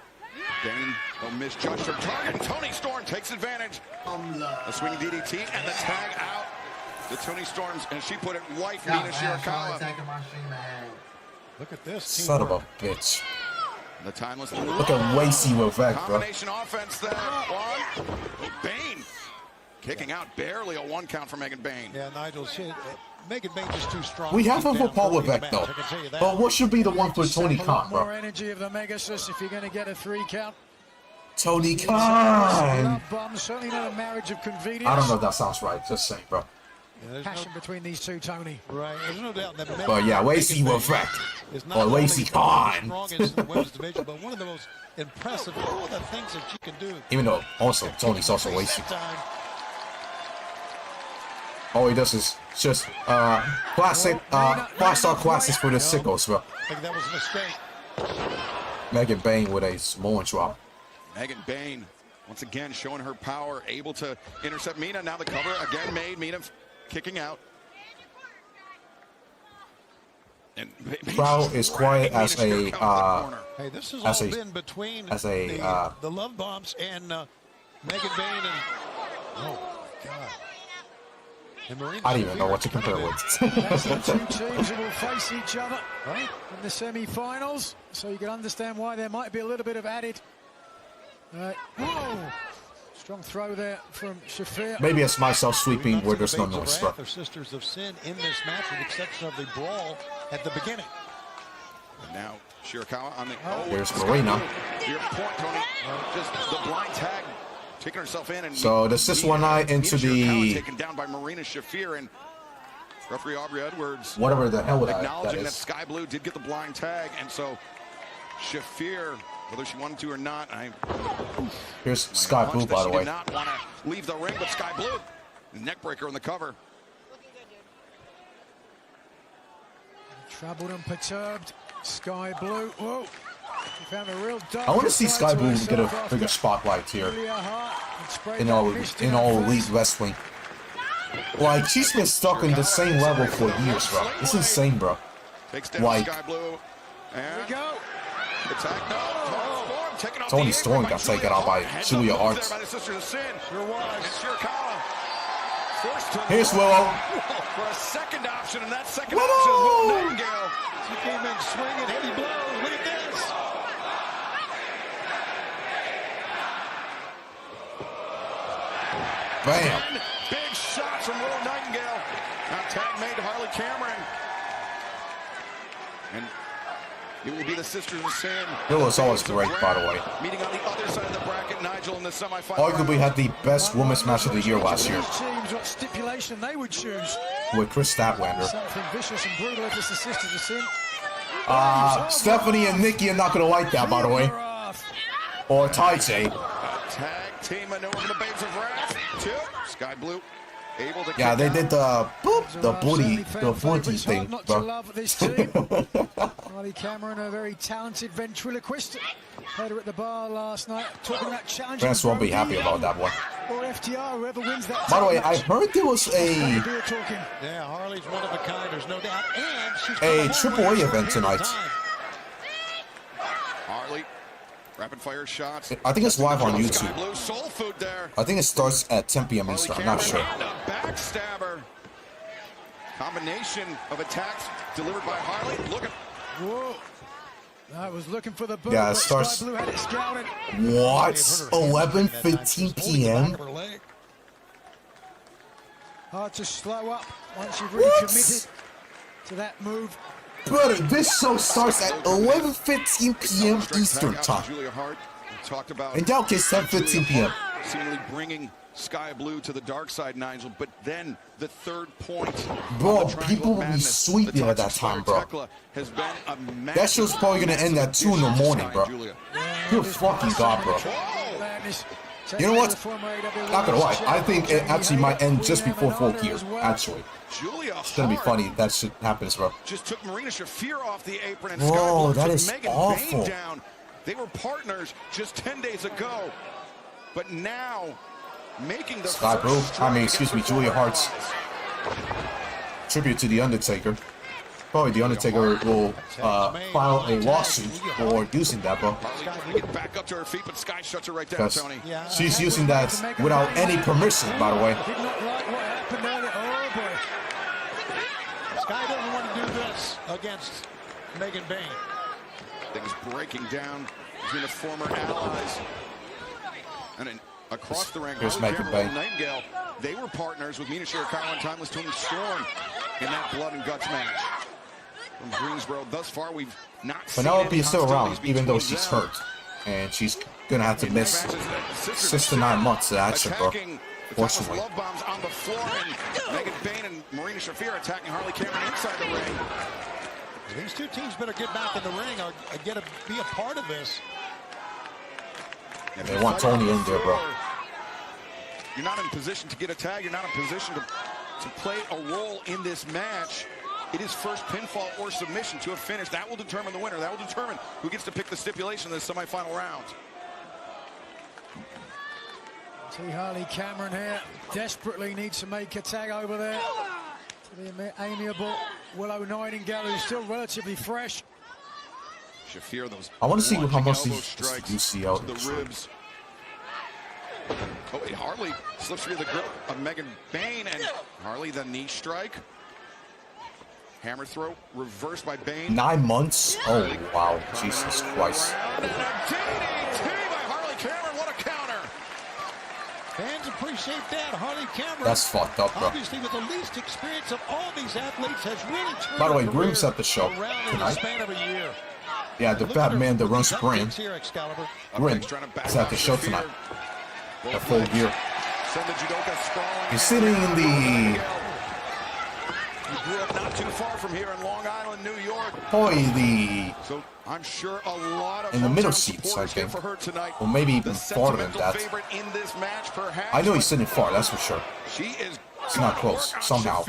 Bayne misjudged her target. Toni Storm takes advantage. A swinging DDT and the tag out. The Toni Storms, and she put it wife Mina Shirakawa. Look at this. Son of a bitch. The timeless. Look at Lacey with that, bro. Combination offense there. Bayne kicking out barely a one count for Megan Bayne. Yeah, Nigel, Megan Bayne is too strong. We have a Paul Levesque though. But what should be the one for Tony Khan, bro? More energy of the Megasus if you're going to get a 3 count. Tony Khan. Certainly not a marriage of convenience. I don't know if that sounds right. Just saying, bro. Passion between these two, Tony. Right, there's no doubt that. But yeah, Lacey Levesque or Lacey Khan. Strongest in the women's division, but one of the most impressive. All of the things that she can do. Even though also Tony's also Lacey. All he does is just classic, 5-star classics for the SICKOS, bro. I think that was a mistake. Megan Bayne with a Samoan drop. Megan Bayne once again showing her power, able to intercept Mina. Now the cover again made. Mina kicking out. And crowd is quiet as a hey, this has all been between the love bombs and Megan Bayne and oh god. I don't even know what to compare with. That's the two teams who will face each other in the semi-finals, so you can understand why there might be a little bit of added. Strong throw there from Shafir. Maybe it's myself sweeping where there's no noise. They're Sisters of Sin in this match, with the exception of the brawl at the beginning. And now Shirakawa on the. Here's Marina. Your point, Tony. Just the blind tag. Taking herself in, and so this is one eye into the taken down by Marina Shafir, and referee Aubrey Edwards whatever the hell that acknowledging is. that Sky Blue did get the blind tag, and so Shafir, whether she wanted to or not, here's Sky Blue, by the way. Did not want to leave the ring, but Sky Blue, neck breaker in the cover. Troubled and perturbed. Sky Blue. Whoa. He found a real I want to see Sky Blue get a bigger spotlight here in all Elite Wrestling. Like, she's been stuck in the same level for years, bro. It's insane, bro. Like, Toni Storm got taken out by Julia Hart. Here's Willow. For a second option, and that second option is Will Nightingale. She came in swinging heavy blows. Look at this. Bam. Big shots from Will Nightingale. Now tag made to Harley Cameron. And it will be the Sisters of Sin. It was always great, by the way. Meeting on the other side of the bracket, Nigel in the semifinal. Arguably had the best women's match of the year last year. Teams, what stipulation they would choose. With Kris Statlander. Something vicious and brutal if it's the Sisters of Sin. Stephanie and Nikki are not going to like that, by the way. Or Taiji. Tag team maneuver from the Babes of Wrath. Two. Sky Blue. Able to yeah, they did the booty thing, bro. Harley Cameron, a very talented ventriloquist. Had her at the bar last night, talking about challenging. Fans won't be happy about that one. Or FTR, whoever wins that. By the way, I heard there was Yeah, Harley's one of a kind. There's no doubt. And she's a AAA event tonight. Harley. Rapid fire shots. I think it's live on YouTube. Soul food there. I think it starts at 10 p.m. Eastern. I'm not sure. Backstabber. Combination of attacks delivered by Harley. Look at. Whoa. I was looking for the boot. Yeah, it starts. Blue had it scouted. What? 11:15 p.m. Hard to slow up once you've really committed to that move. Brother, this show starts at 11:15 p.m. Eastern time. In that case, 10:15 p.m. Seemingly bringing Sky Blue to the dark side, Nigel, but then the third point. Bro, people will be sleeping at that time, bro. That show's probably gonna end at 2 in the morning, bro. Good fucking god, bro. You know what? Not gonna lie, I think it actually might end just before Full Gear, actually. It's gonna be funny if that shit happens, bro. Just took Marina Shafir off the apron and Bro, Sky that is awful. Bayne down. They were partners just 10 days ago, but now making the Sky Blue, Julia Hart's tribute to The Undertaker. Probably The Undertaker will file a lawsuit for using that, bro. Back up to her feet, but Sky shuts her right down, Tony. She's using that without any permission, by the way. Sky doesn't want to do this against Megan Bayne. Things breaking down between the former allies. And across the ring, here's Megan Bayne. Nightingale, they were partners with Mina Shirakawa and Timeless Toni Storm in that blood and guts match. From Greensboro, thus far we've not seen. Penelope is still around, even though she's hurt, and she's gonna have to miss 6 to 9 months of action, bro. Fortunately. Love bombs on the floor, and Megan Bayne and Marina Shafir attacking Harley Cameron inside the ring. These two teams better get back in the ring or be a part of this. And they want Toni in there, bro. You're not in position to get a tag. You're not in position to play a role in this match. It is first pinfall or submission to a finish. That will determine the winner. That will determine who gets to pick the stipulation in the semifinal round. See Harley Cameron here. Desperately needs to make a tag over there. To the amiable Willow Nightingale, who's still relatively fresh. Shafir, those I want to see how much these UCL the ribs. Oh, hey, Harley slips through the grip of Megan Bayne, and Harley the knee strike. Hammer throw reversed by Bayne. 9 months? Oh wow, Jesus Christ. And a DDT by Harley Cameron. What a counter! Fans appreciate that. Harley Cameron. That's fucked up, bro. Obviously, with the least experience of all these athletes, has really turned. By the way, Grimm's at the show tonight. Yeah, the fat man that runs Grimm. Grimm is at the show tonight. At Full Gear. He's sitting in the. He grew up not too far from here in Long Island, New York. So I'm sure a lot of in the middle seats, I think. Or maybe even farther than that. I know he's sitting far, that's for sure. It's not close, somehow.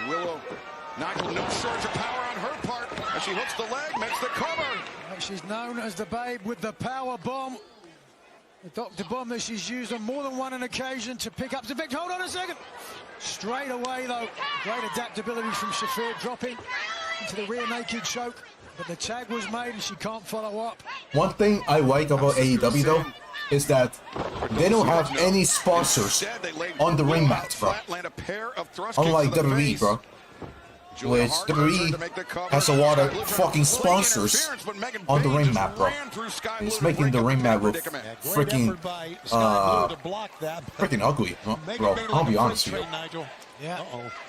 Willow, Nigel, no shortage of power on her part as she hooks the leg, makes the cover. She's known as the Babe with the power bomb. The Dr. Bomb that she's used on more than one occasion to pick up the victory. Hold on a second. Straight away, though, great adaptability from Shafir, dropping into the rear naked choke. But the tag was made and she can't follow up. One thing I like about AEW, though, is that they don't have any sponsors on the ring mat, bro. Unlike WWE, bro. Which WWE has a lot of fucking sponsors on the ring mat, bro. It's making the ring mat look freaking ugly, bro. I'll be honest with you. Yeah,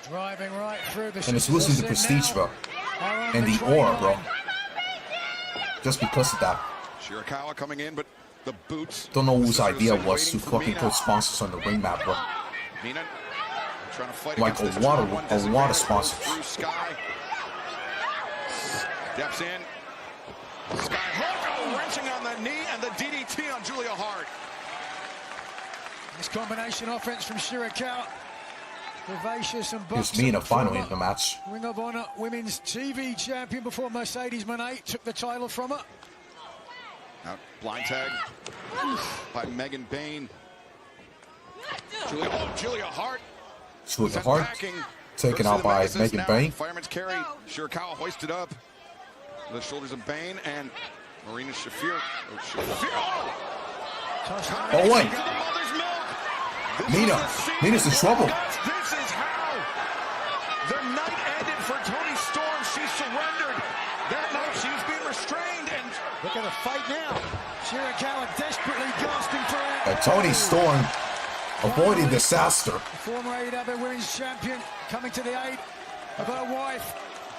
driving right through the. And it's losing the prestige, bro, and the aura, bro. Just because of that. Shirakawa coming in, but the boots. Don't know whose idea was to fucking put sponsors on the ring mat, bro. Mina trying to fight like a lot of sponsors. Steps in. Sky hook, wrenching on the knee, and the DDT on Julia Hart. This combination offense from Shirakawa. Vivacious and It's Mina finally in the match. Ring of Honor Women's TV Champion before Mercedes Moné took the title from her. Now, blind tag by Megan Bayne. Julia Hart. Julia Hart taken out by Megan Bayne. Fireman's carry. Shirakawa hoisted up. The shoulders of Bayne and Marina Shafir. Oh wait. Mina's in trouble. This is how the night ended for Toni Storm. She surrendered. That night she's being restrained, and look at the fight now. Shirakawa desperately gasping for air. And Toni Storm avoiding disaster. Former AEW Women's Champion coming to the aid of her wife.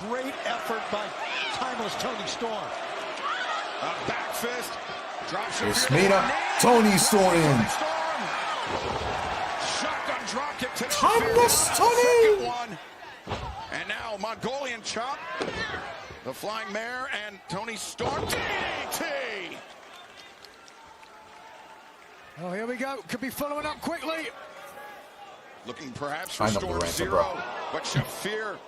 Great effort by timeless Toni Storm. A back fist. It's Mina. Toni Storm in. Shotgun drop kick to timeless Toni. And now Mongolian chop. The flying mare and Toni Storm. DDT. Oh, here we go. Could be following up quickly. Looking perhaps for Storm Zero, but Shafir.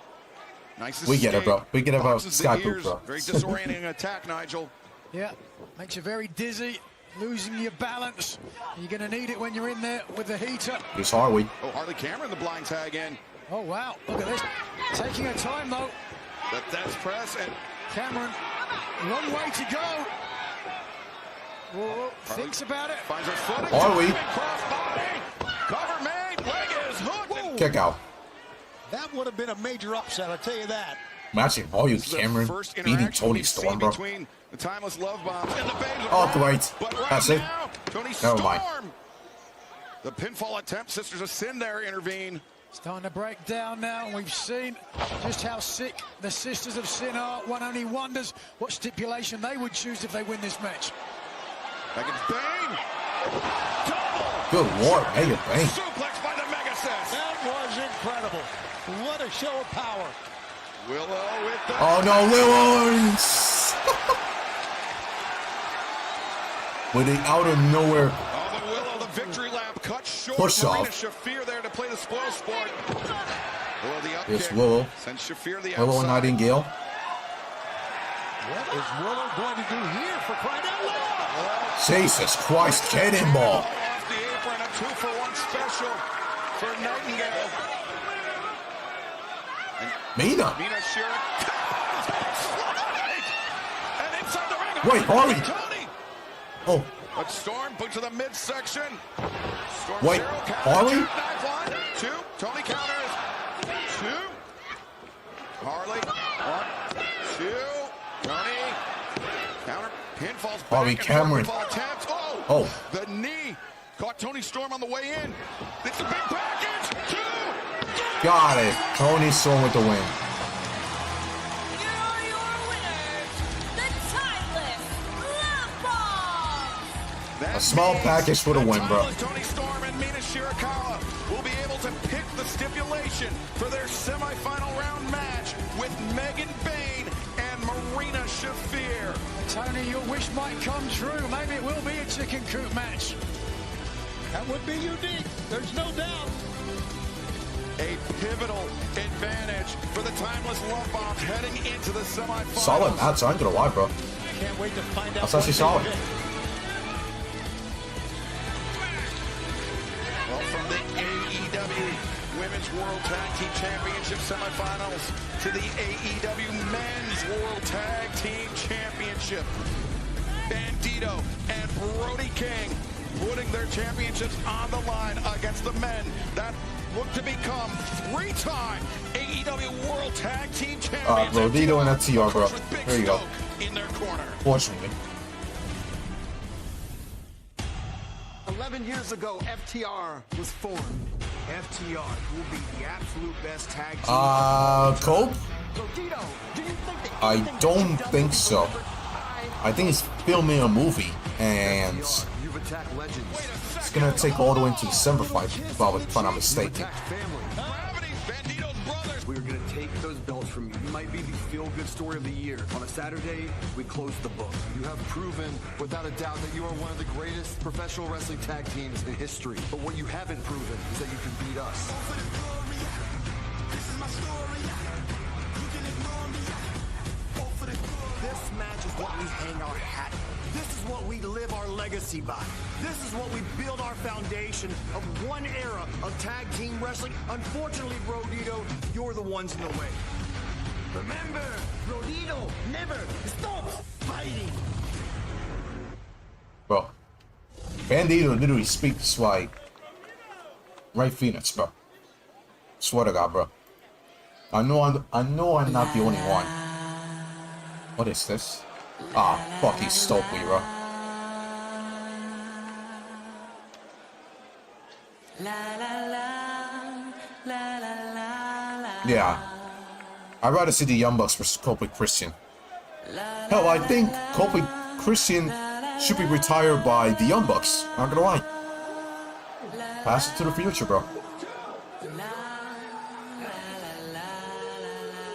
Nice. We get it, bro. We get it about Skyboot, bro. Very disorienting attack, Nigel. Yeah, makes you very dizzy, losing your balance. You're going to need it when you're in there with the heater. Here's Harley. Oh, Harley Cameron, the blind tag in. Oh, wow. Look at this. Taking her time, though. But that's press and Cameron, long way to go. Whoa, thinks about it. Finds her foot. Harley. Cover made. Leg is hooked. Kick out. That would have been a major upset, I'll tell you that. Matching Harley Cameron beating Toni Storm, bro. The timeless love bombs and the oh, great. That's it. Never mind. The pinfall attempt. Sisters of Sin there intervene. Starting to break down now. We've seen just how sick the Sisters of Sin are. One only wonders what stipulation they would choose if they win this match. Megan Bayne. Good Lord, Megan Bayne. Suplex by the Megasess. That was incredible. What a show of power. Willow with the... Oh, no, Willow. With it out of nowhere. Oh, but Willow, the victory lap cut short. Push Marina off. Shafir there to play the spoil sport. Willow the up Here's kick. Willow. Sends Shafir the Willow outside. Nightingale. What is Willow going to do here for crying out loud? Jesus Christ, cannonball. Off the apron, a 2-for-1 special for Nightingale. Mina. Mina and inside the ring. Wait, Harley. Toni. Oh. But Storm put to the midsection. Storm Wait, zero, Harley? 2. Toni counters. 2. Harley. 1, 2. Toni. Counter. Pinfalls back. Harley Cameron. Oh. The knee. Caught Toni Storm on the way in. It's a big package. 2. Got it. Toni Storm with the win. Here are your winners, the timeless Love Bombs. A small package for the win, bro. Toni Storm and Mina Shirakawa will be able to pick the stipulation for their semifinal round match with Megan Bayne and Marina Shafir. Toni, your wish might come true. Maybe it will be a chicken coop match. That would be unique. There's no doubt. a pivotal advantage for the timeless love bombs heading into the semifinals. Solid match, I ain't gonna lie, bro. Can't wait to find out. That's actually solid. Well, from the AEW Women's World Tag Team Championship semifinals to the AEW Men's World Tag Team Championship, Brodido and Brody King putting their championships on the line against the men that look to become three-time AEW World Tag Team Champions. Brodido and FTR, bro. There you go. In their corner. Fortunately. 11 years ago, FTR was formed. FTR will be the absolute best tag team. Cope? Brodido, do you think I don't think so. I think he's filming a movie, and you've attacked legends. it's gonna take all the way into December fight, if I'm not mistaken. We're gonna take those belts from you. You might be the feel-good story of the year. On a Saturday, we close the book. You have proven, without a doubt, that you are one of the greatest professional wrestling tag teams in history. But what you haven't proven is that you can beat us. This match is what we hang our hat on. This is what we live our legacy by. This is what we build our foundation of one era of tag team wrestling. Unfortunately, Brodido, you're the ones in the way. Remember, Brodido never stops fighting. Bro, Bandito literally speaks like Ray Phoenix, bro. Swear to God, bro. I know I'm not the only one. What is this? Ah, fuck, he's Stokely, bro. Yeah. I'd rather see the Young Bucks versus Kofi Christian. Hell, I think Kofi Christian should be retired by the Young Bucks. Not gonna lie. Pass it to the future, bro.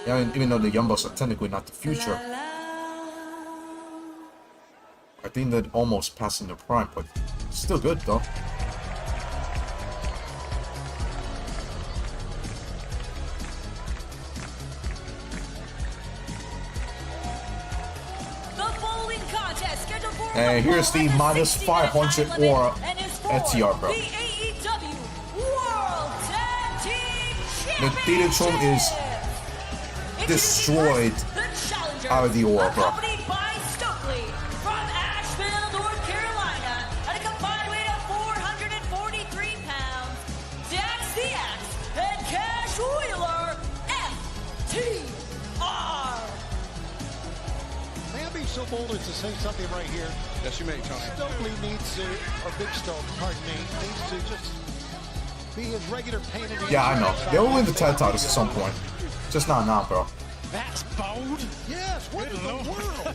Yeah, even though the Young Bucks are technically not the future, I think they're almost passing their prime, but still good though. And here's the minus 500 or FTR, bro. The Data Tron is destroyed out of the aura, bro. So bold as to say something right here. Yes, you may, Tony. Stokely needs to, or Big Stoke, pardon me, needs to just be his regular pain in the Yeah, I know. They will win the tag titles at some point. Just not now, bro. That's bold. Yes, what in the world?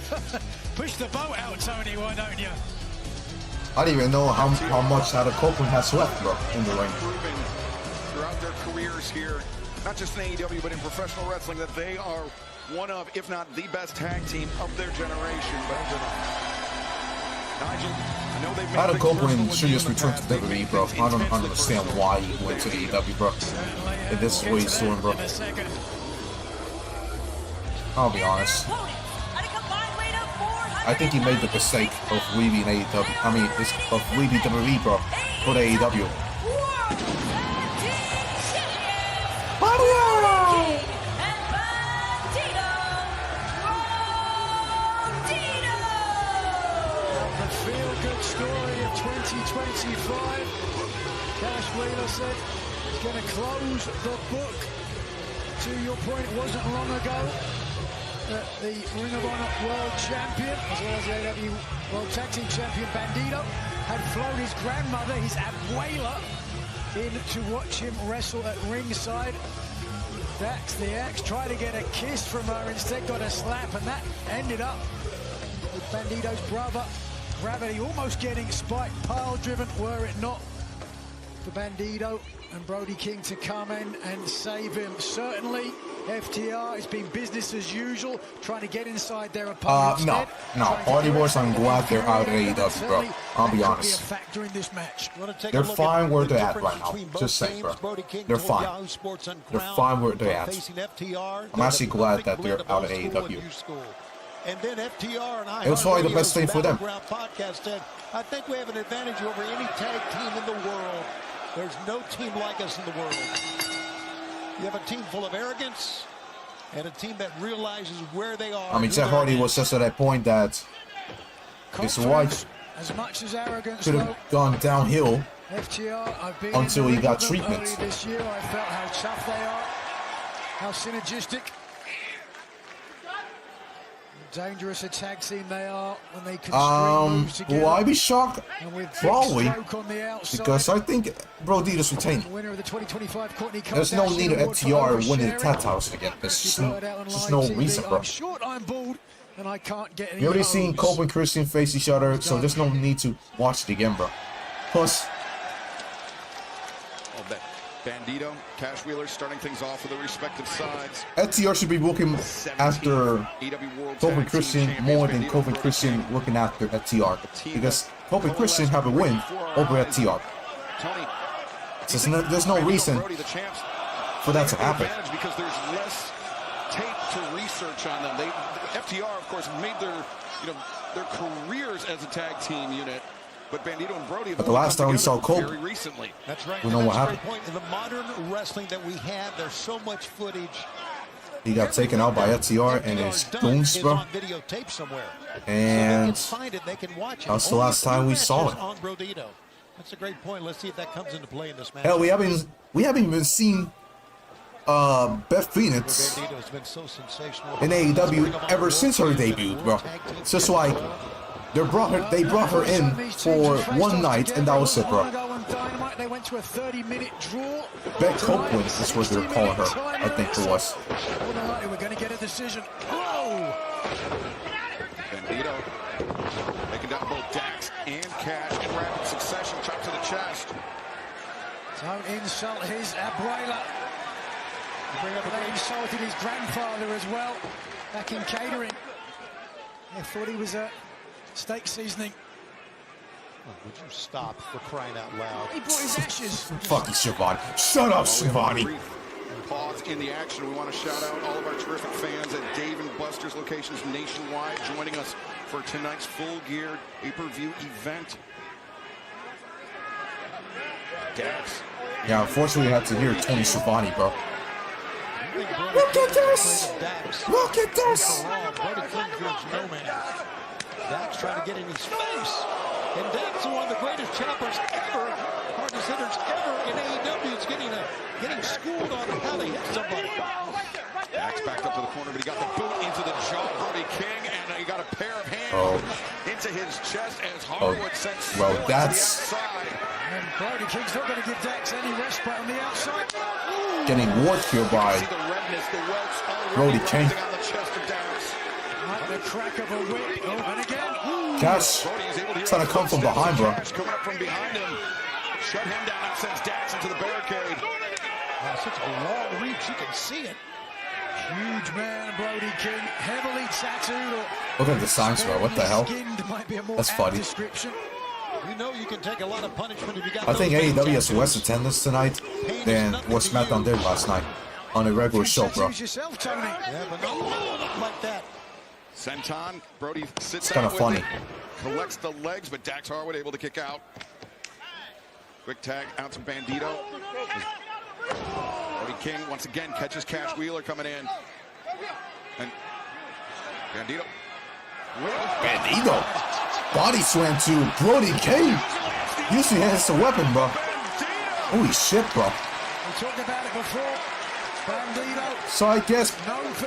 Push the boat out, Tony, why don't you? I don't even know how much Adam Copeland has left, bro, in the ring. Throughout their careers here, not just in AEW, but in professional wrestling, that they are one of, if not the best tag team of their generation. But Nigel, I know they've made Adam Copeland should just return to WWE, bro. I don't understand why he went to the AEW, bro. And this is what he's doing, bro. I'll be honest. I think he made the mistake of leaving AEW. I mean, of leaving WWE, bro, for the AEW. Story of 2025. Cash Wheeler said he's going to close the book. To your point, it wasn't long ago that the Ring of Honor World Champion, as well as the AEW World Tag Team Champion Brodido, had flown his grandmother, his abuela, in to watch him wrestle at ringside. Dax the Axe tried to get a kiss from her, instead got a slap, and that ended up with Bandido's brother. Gravity almost getting Spike pile driven were it not for Bandido and Brody King to come in and save him. Certainly, FTR, it's been business as usual, trying to get inside their opponent's no, Hardy Boys, I'm glad they're out of AEW, bro. I'll be honest. They're fine where they're at right now. Just saying, bro. They're fine. They're fine where they're at. I'm actually glad that they're out of AEW. And then FTR and I, it was probably the best thing for them. Podcast said, I think we have an advantage over any tag team in the world. There's no team like us in the world. You have a team full of arrogance and a team that realizes where they are. I mean, Jeff Hardy was just at that point that his wife could have gone downhill until he got treatment. This year, I felt how tough they are, how synergistic. Dangerous a tag team they are when they can string moves together. Will I be shocked? Probably, because I think Brodido's retaining. There's no need of FTR winning the tag titles again. There's no reason, bro. We already seen Cole and Christian face each other, so there's no need to watch it again, bro. Plus, Bandido, Cash Wheeler starting things off for the respective sides. FTR should be looking after Cole and Christian more than Cole and Christian looking after FTR, because Cole and Christian have a win over FTR. There's no reason for that to happen. Because there's less tape to research on them. FTR, of course, made their careers as a tag team unit. But Bandido and Brody, but the last time we saw Cole, that's right. We know what happened. In the modern wrestling that we have, there's so much footage. He got taken out by FTR and his goons, bro. And that's the last time we saw it. That's a great point. Let's see if that comes into play in this match. Hell, we haven't even seen Beth Phoenix in AEW ever since her debut, bro. It's just like they brought her in for one night, and that was it, bro. They went to a 30-minute draw. Beck Copeland is what they were calling her, I think it was. We're going to get a decision. Oh! Bandido taking down both Dax and Cash in rapid succession, chop to the chest. Don't insult his abuela. They insulted his grandfather as well, back in catering. I thought he was a steak seasoning. Oh, would you stop, for crying out loud? He brought his ashes. Fuck you, Shivani. Shut up, Shivani. Pause in the action. We want to shout out all of our terrific fans at Dave & Buster's locations nationwide joining us for tonight's Full Gear pay-per-view event. Dax. Yeah, unfortunately, I had to hear Tony Schiavone, bro. Look at this! Look at this! Dax trying to get in his face. And Dax is one of the greatest choppers ever, hardest hitters ever in AEW. It's getting schooled on how to hit somebody. Dax backed up to the corner, but he got the boot into the jaw of Brody King, and he got a pair of hands into his chest as Harwood sent well, that's and Brody King's not going to give Dax any respite on the outside. Getting worked here by Brody King. Like the crack of a whip. And again. Cash trying to come from behind, bro. Coming up from behind him. Shut him down and sends Dax into the barricade. Such a long reach, you can see it. Huge man, Brody King, heavily tattooed. Look at the signs, bro. What the hell? That's funny. You know you can take a lot of punishment if you got. I think AEW has less attendance tonight than what SmackDown did last night on a regular show, bro. Yourself, Tony. Yeah, but not like that. Senton, Brody sits it's kind of funny. Collects the legs, but Dax Harwood able to kick out. Quick tag out to Bandido. Brody King once again catches Cash Wheeler coming in. And Bandido. Body slam to Brody King. Usually has a weapon, bro. Holy shit, bro. We talked about it before. Bandido. So I guess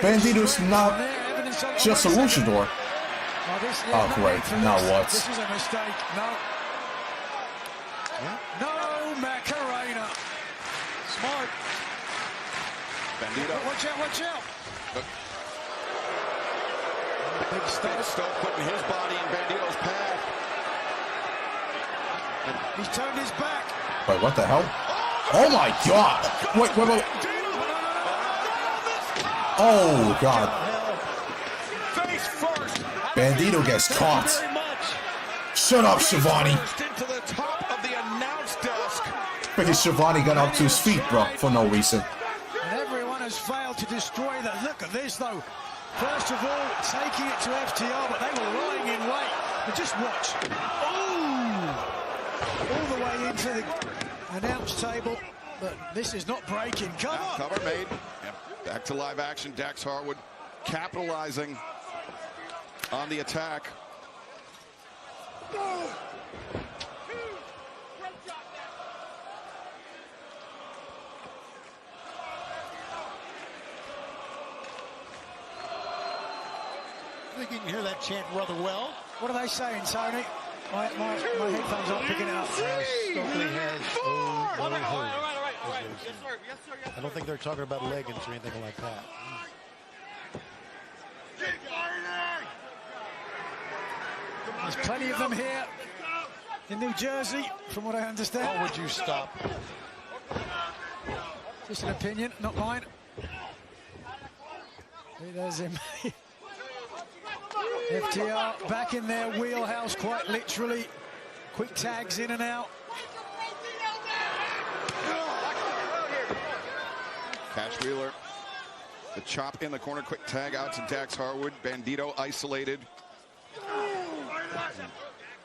Bandido's not just a luchador. Oh, great. Now what? This is a mistake. No. No, Macarena. Smart. Bandido. Watch out, watch out. Big Stoke putting his body in Bandido's path. He's turned his back. Wait, what the hell? Oh my god! Wait. Oh god. Face first. Bandito gets caught. Shut up, Shivani. Into the top of the announce desk. Freaking Shivani got up to his feet, bro, for no reason. And everyone has failed to destroy that. Look at this, though. First of all, taking it to FTR, but they were lying in wait. But just watch. All the way into the announce table. But this is not breaking. Come on. Cover made. Yep. Back to live action. Dax Harwood capitalizing on the attack. I think you can hear that chant rather well. What are they saying, Tony? My headphones aren't picking it up. Stokely has I don't think they're talking about leggings or anything like that. There's plenty of them here in New Jersey, from what I understand. Oh, would you stop? Just an opinion, not mine. There's him. FTR back in their wheelhouse, quite literally. Quick tags in and out. Cash Wheeler. The chop in the corner. Quick tag out to Dax Harwood. Bandito isolated.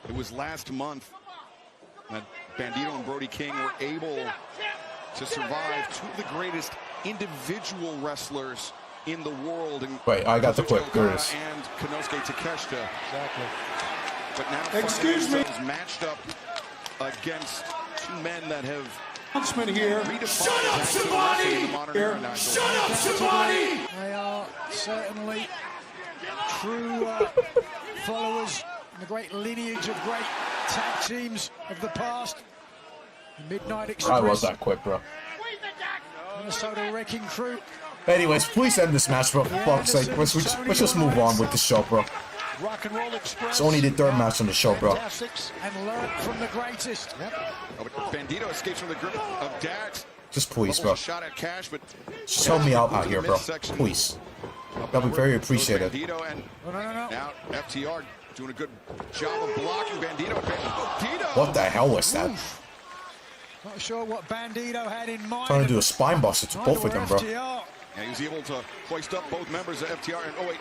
It was last month that Bandito and Brody King were able to survive two of the greatest individual wrestlers in the world. Wait, I got the clip. There it is. And Konosuke Takeshita. Exactly. But now Excuse me. matched up against two men that have Announcement here. Shut up, somebody! Shut up, somebody! They are certainly true followers in the great lineage of great tag teams of the past. The Midnight Express. I love that quick, bro. Minnesota Wrecking Crew. Anyways, please end this match, bro. For fuck's sake. Let's just move on with the show, bro. Rock and Roll Express. It's only the third match on the show, bro. And learn from the greatest. Oh, but Bandito escapes from the grip of Dax. Just please, bro. Shot at Cash, but just help me out here, bro. Please. That'll be very appreciated. Bandito and no. Now FTR doing a good job of blocking Bandito. What the hell was that? Not sure what Bandito had in mind. Trying to do a spine buster to both of them, bro. And he was able to hoist up both members of FTR. And oh wait,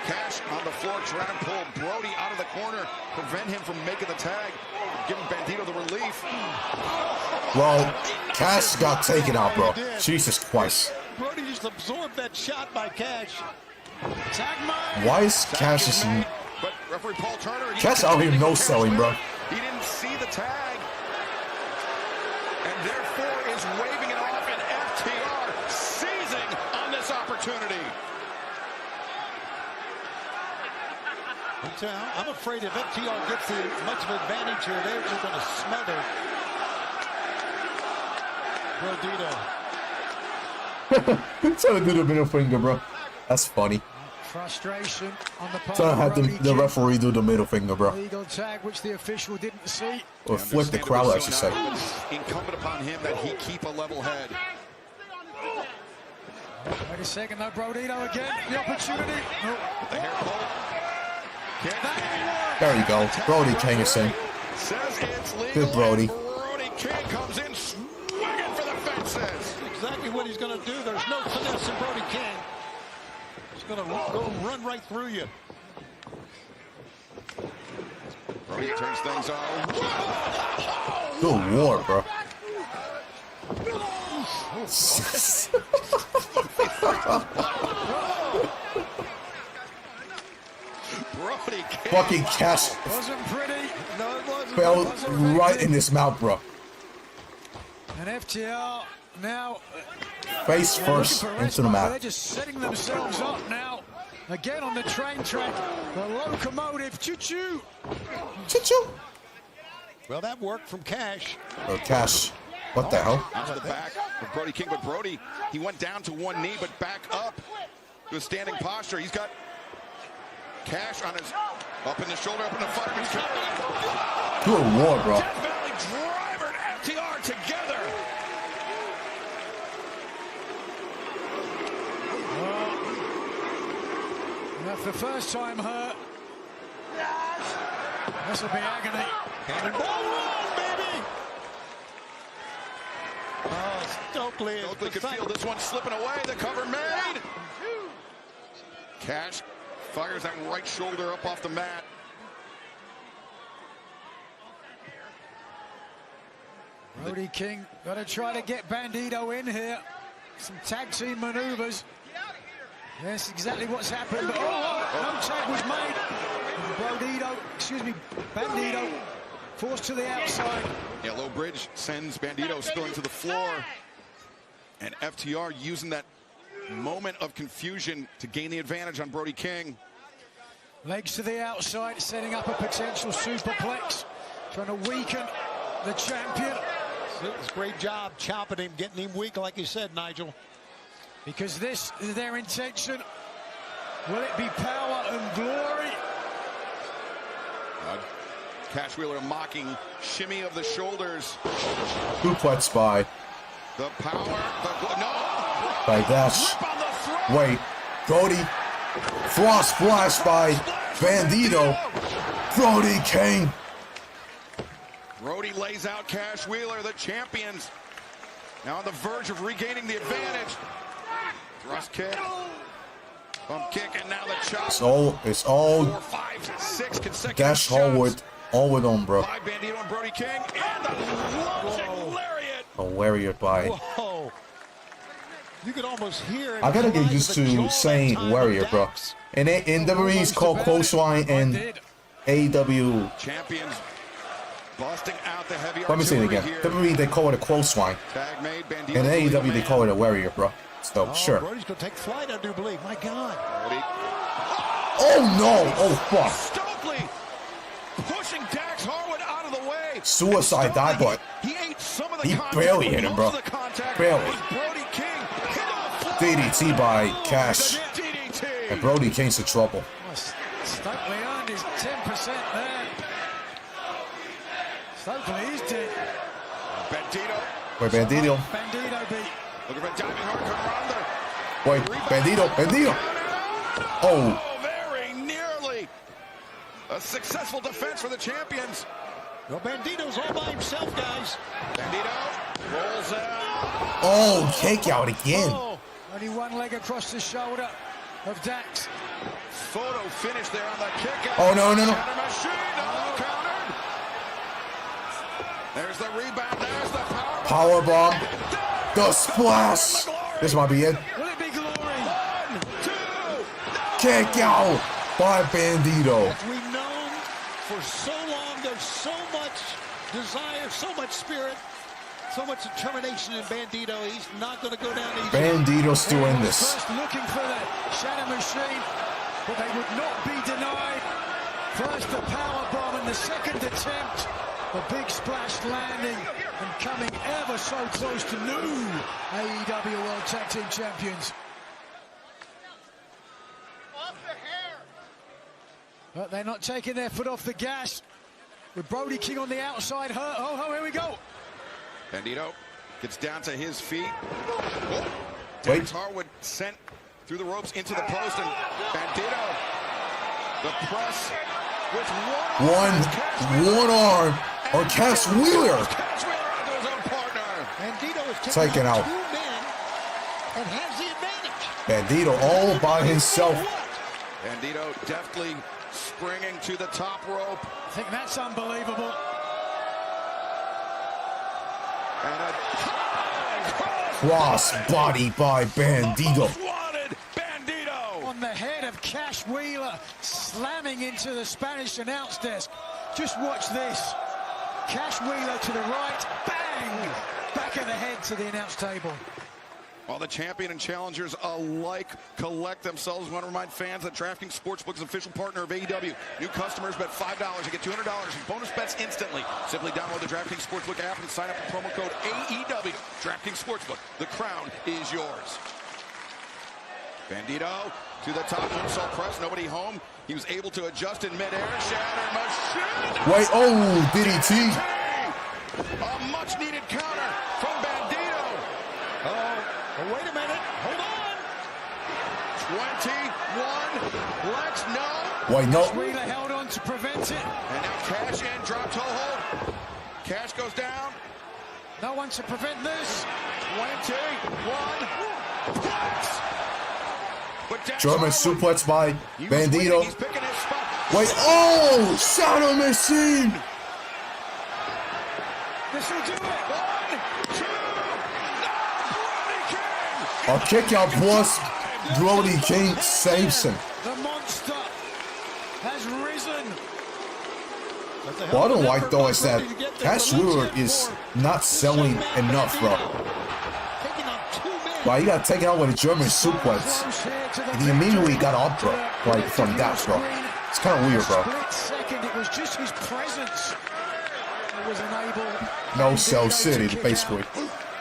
Cash on the floor trying to pull Brody out of the corner, prevent him from making the tag, giving Bandito the relief. Well, Cash got taken out, bro. Jesus Christ. Brody just absorbed that shot by Cash. Why is Cash just... But referee Paul Turner, Cash out here no-selling, bro. He didn't see the tag, and therefore is waving it off, and FTR seizing on this opportunity. I'm afraid if FTR gets much of advantage here, they're just going to smother Brodido. Trying to do the middle finger, bro. That's funny. Frustration on the part Trying to of have Brody the referee do the middle finger, bro. Legal tag, which the official didn't see. Or flip the crowd, I should say. Incumbent upon him that he keep a level head. Wait a second, though. Brodido again. The opportunity. No. The hair pull. There you go. Brody King is in. Good Brody. Brody King comes in swinging for the fences. Exactly what he's going to do. There's no finesse in Brody King. He's going to run right through you. Brody turns things on. Good war, bro. Fucking Cash fell right in his mouth, bro. And FTR now face first into the mat. They're just setting themselves up now. Again on the train track. The locomotive. Choo-choo. Choo-choo. Well, that worked from Cash. Oh, Cash. What the hell? Out to the back of Brody King, but Brody, he went down to one knee, but back up to a standing posture. He's got Cash on his, up in the shoulder, up in the fireman's cup. Good war, bro. Death Valley driver, FTR Now, if the first time hurt, this will be agony. Cannonball run, baby! Oh, Stokely could feel this one slipping away. The cover made. Cash fires that right shoulder up off the mat. Brody King got to try to get Bandito in here. Some tag team maneuvers. That's exactly what's happened. But no tag was made. Bandito forced to the outside. Yeah, low bridge sends Bandito spilling to the floor. And FTR using that moment of confusion to gain the advantage on Brody King. Legs to the outside, setting up a potential superplex. Trying to weaken the champion. It's a great job chopping him, getting him weak, like you said, Nigel. Because this is their intention. Will it be power and glory? Cash Wheeler mocking shimmy of the shoulders. Suplex by. The power. No. By Dash. Wait. Brody. Frost splash by Bandito. Brody King. Brody lays out Cash Wheeler, the champions. Now on the verge of regaining the advantage. Thrust kick. Bump kick, and now the chop. It's all 4, 5, 6 consecutive Dash Hallwood. Hallwood on, bro. By Bandito and Brody King, and the launching lariat. A lariat by. Whoa. You could almost hear it. I gotta get used to saying warrior, bro. And in WWE, it's called clothesline, and AEW. Champions busting out the heavy. Let me say it again. WWE, they call it a clothesline. Tag made, Bandito. In AEW, they call it a warrior, bro. So, sure. Brody's gonna take flight, I do believe. My God. Brody. Oh no! Oh fuck! Stokely pushing Dax Harwood out of the way. Suicide dive, but he ate some of the he contact, barely hit him, bro. Barely. Brody King hit on the floor. DDT by Cash. DDT. And Brody King's in trouble. Stokely earned his 10% there. Stokely is dead. Bandito. Wait, Bandito. Bandito beat. Looking for diving hard come under. Wait, Bandito. Oh. Very nearly. A successful defense for the champions. Well, Bandito's all by himself, guys. Bandito rolls out. Oh, kick out again. Oh, only one leg across the shoulder of Dax. Photo finish there on the kick out. Oh, no. Shatter machine. Oh, countered. There's the rebound. There's the power. Power bomb. The splash. This might be it. Will it be glory? 1, 2. Kick out by Bandito. As we've known for so long, there's so much desire, so much spirit, so much determination in Bandito. He's not going to go down easy. Bandito's still in this. First looking for the shatter machine, but they would not be denied. First the power bomb and the second attempt. A big splash landing and coming ever so close to new AEW World Tag Team Champions. But they're not taking their foot off the gas. With Brody King on the outside. Oh, here we go. Bandito gets down to his feet. Wait. Dax Harwood sent through the ropes into the post, and Bandito, the press with One arm on Cash Wheeler. Cash Wheeler onto his own partner. Bandito is Taken out. 2 men and has the advantage. Bandito all by himself. Bandito deftly springing to the top rope. I think that's unbelievable. And a Cross body by Bandito. wanted Bandito. On the head of Cash Wheeler, slamming into the Spanish announce desk. Just watch this. Cash Wheeler to the right, bang! Back of the head to the announce table. While the champion and challengers alike collect themselves, I want to remind fans that DraftKings Sportsbook is official partner of AEW. New customers bet $5 and get $200 in bonus bets instantly. Simply download the DraftKings Sportsbook app and sign up with promo code AEW. DraftKings Sportsbook, the crown is yours. Bandito to the top, moonsault press, nobody home. He was able to adjust in midair, shatter machine. Wait, oh, DDT. A much needed counter from Bandito. Oh, wait a minute. Hold on. 21. Let's know. Wait, no. Wheeler held on to prevent it. And now Cash in, drop toe hold. Cash goes down. No one to prevent this. 21. German suplex by Bandito. He's picking his spot. Wait, oh! Shadow Machine! This will do it. 1, 2. A kick out plus Brody King saves him. The monster has risen. What I don't like though is that Cash Wheeler is not selling enough, bro. Right, you got taken out with a German suplex. And he immediately got up, bro. Like from that, bro. It's kind of weird, bro. Second, it was just his presence that was unable. No Cell City, basically.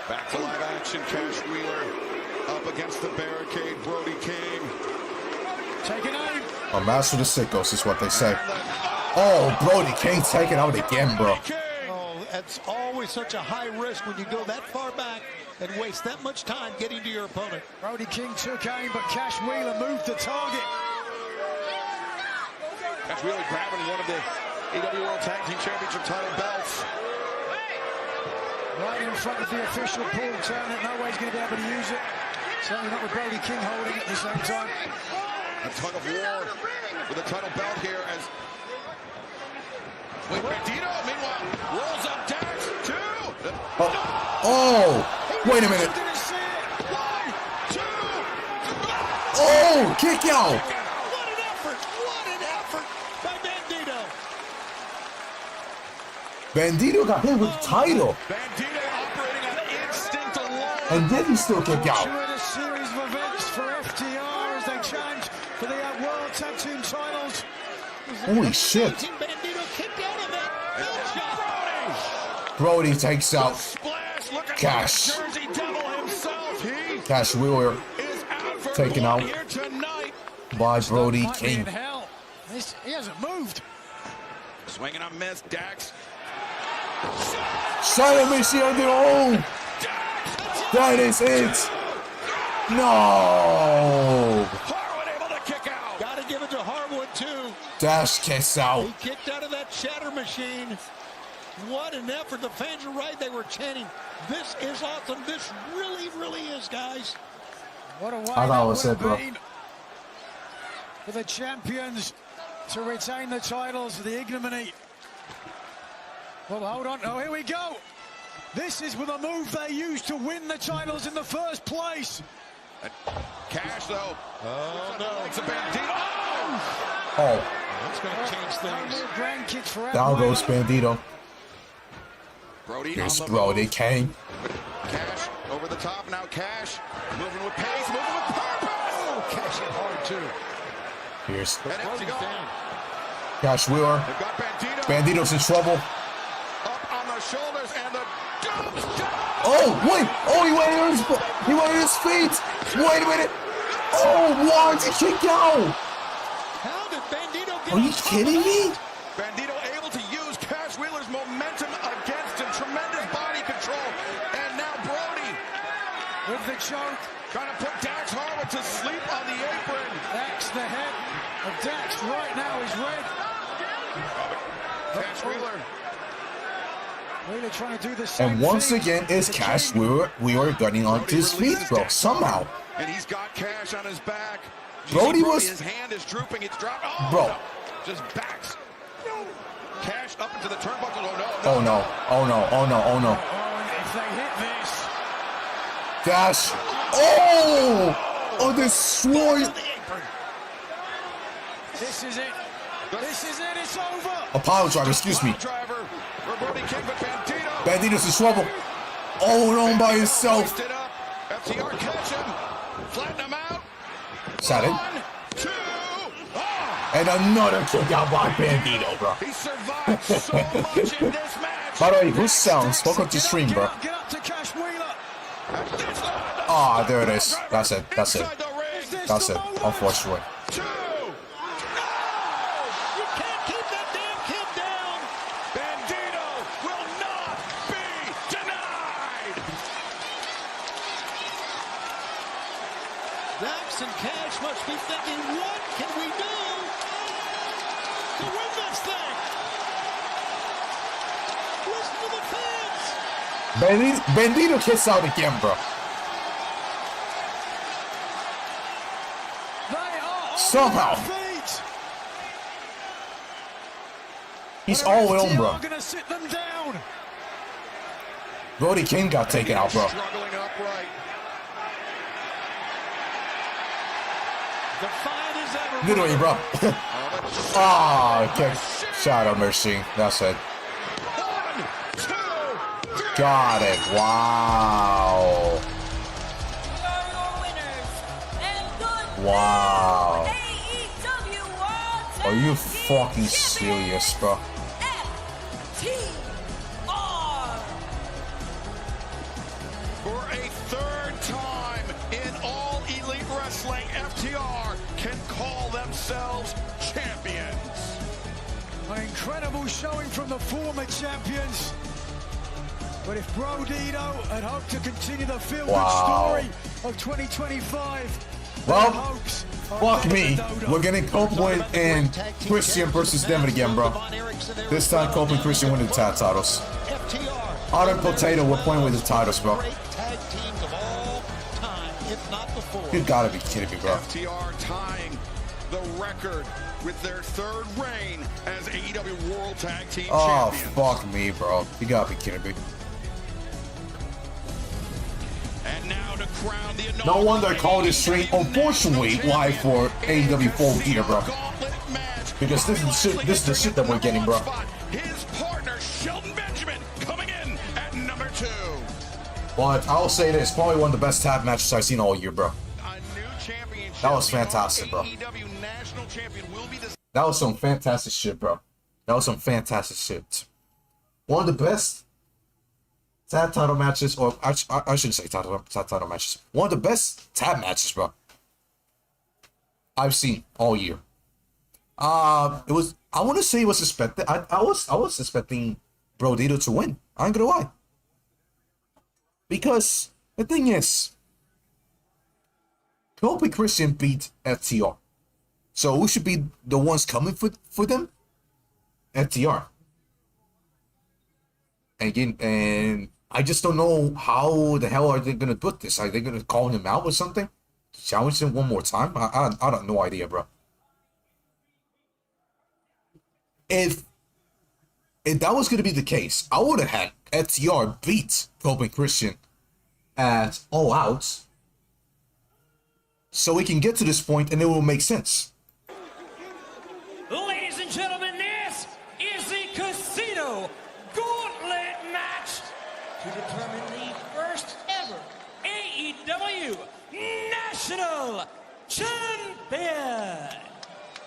Back to live action. Cash Wheeler up against the barricade. Brody King. Taking aim. A master of the sickos is what they say. Oh, Brody King taken out again, bro. Oh, that's always such a high risk when you go that far back and waste that much time getting to your opponent. Brody King took aim, but Cash Wheeler moved the target. Cash Wheeler grabbing one of the AEW World Tag Team Championship title belts. Right in front of the official Paul Turner. No way he's going to be able to use it. Certainly not with Brody King holding it at the same time. A tug of war with a title belt here as Brodido, meanwhile, rolls up Dax, 2. Oh, wait a minute. 1, 2. Oh, kick out. What an effort! What an effort by Bandito! Bandito got hit with the title. Bandito operating on instinct alone. And then he still kick out. A series of events for FTR as they challenge for the World Tag Team titles. Holy shit. Bandito kicked out of that. Brody takes out Splash, look at Cash. Jersey Devil himself. He Cash Wheeler is out for taken blood out here tonight. by Brody Might be in King. hell. He hasn't moved. Swinging on miss, Dax. Shadow Machine on their own. That is it. No. Harwood able to kick out. Got to give it to Harwood too. Dash kicks out. He kicked out of that shatter machine. What an effort. The fans are right. They were chanting, "This is awesome. This really, really is, guys." What a way I thought it was that it, bro. would have been for the champions to retain the titles, the ignominy. Well, hold on. Oh, here we go. This is with a move they used to win the titles in the first place. Cash, though. Oh, no. It's a Bandito. Oh, That's going to change things. Grandkids forever. down goes Bandito. Brody Here's on the Brody move. King. Cash over the top. Now Cash moving with pace, moving with purpose. Oh, Cash hit hard too. Here's And empty goal. Down. Cash Wheeler. They've got Bandito Bandito's in trouble. up on the shoulders and the dumpster. Oh, wait. Oh, he went on his feet. Wait a minute. Oh, why did he kick out? How did Bandito get Are you on top kidding of that? me? Bandito able to use Cash Wheeler's momentum against him. Tremendous body control. And now Brody With the choke. trying to put Dax Harwood to sleep on the apron. Dax, the head of Dax right now is red. Cash Wheeler. Really trying to do the same And once thing. again, is Cash Wheeler getting onto his feet, bro, somehow. And he's got Cash on his back. Brody was- His hand is drooping. It's dropped. Oh, Bro. no. Just backs. Cash up into the turnbuckle. Oh, no. Oh, no. Oh, no. Oh, no. Oh, no. Oh, and if they hit this, Dash. Oh! Oh, destroy. this is it. This is it. It's over. A power driver, excuse me. Driver for Brody King, but Bandito. Bandito's in trouble. All alone by himself. Hoisted up. FTR catch him. Flatten him out. Is that it? 1, 2. Oh, And another kick out by Bandito, bro. he survived so much in this match. By the way, who's sounds? Welcome to stream, bro. Get up to Cash Wheeler. Ah, there it is. That's it. That's it. Inside the ring. That's it. Unfortunately. 2. You can't keep that damn kid down. Bandito will not be denied. Dax and Cash must be thinking, what can we do to win this thing? Listen to the fans. Brodido kicks out again, bro. Somehow. He's all in, bro. Brody King got taken out, bro. Literally, bro. Ah, okay. Shot of mercy. That's it. Got it. Wow. Wow. Are you fucking serious, bro? For a third time in all Elite Wrestling, FTR can call themselves champions. An incredible showing from the former champions. But if Brodido had hoped to continue the feel-good story of 2025, well, fuck me. We're getting Copeland and Christian versus them again, bro. This time, Copeland and Christian win the tag titles. Hot and Potato, we're playing with the titles, bro. You gotta be kidding me, bro. FTR tying the record with their third reign as AEW World Tag Team Champions. Oh, fuck me, bro. You gotta be kidding me. And now to crown the no wonder I call this stream, unfortunately, live for AEW Full Gear, bro. Because this is the shit that we're getting, bro. His partner, Shelton Benjamin, coming in at number 2. But I'll say this, probably one of the best tag matches I've seen all year, bro. That was fantastic, bro. That was some fantastic shit, bro. That was some fantastic shit. One of the best tag title matches, or I shouldn't say tag title matches. One of the best tag matches, bro, I've seen all year. It was. I want to say it was expected. I was expecting Brodido to win. I ain't gonna lie. Because the thing is, Kobe Christian beat FTR, so who should be the ones coming for them? FTR. And I just don't know how the hell are they gonna put this. Are they gonna call him out or something? Challenge him one more time? I don't no idea, bro. If that was gonna be the case, I would have had FTR beat Kobe Christian at All Out, so we can get to this point and it will make sense. Ladies and gentlemen, this is the Casino Gauntlet match to determine the first ever AEW National Champion.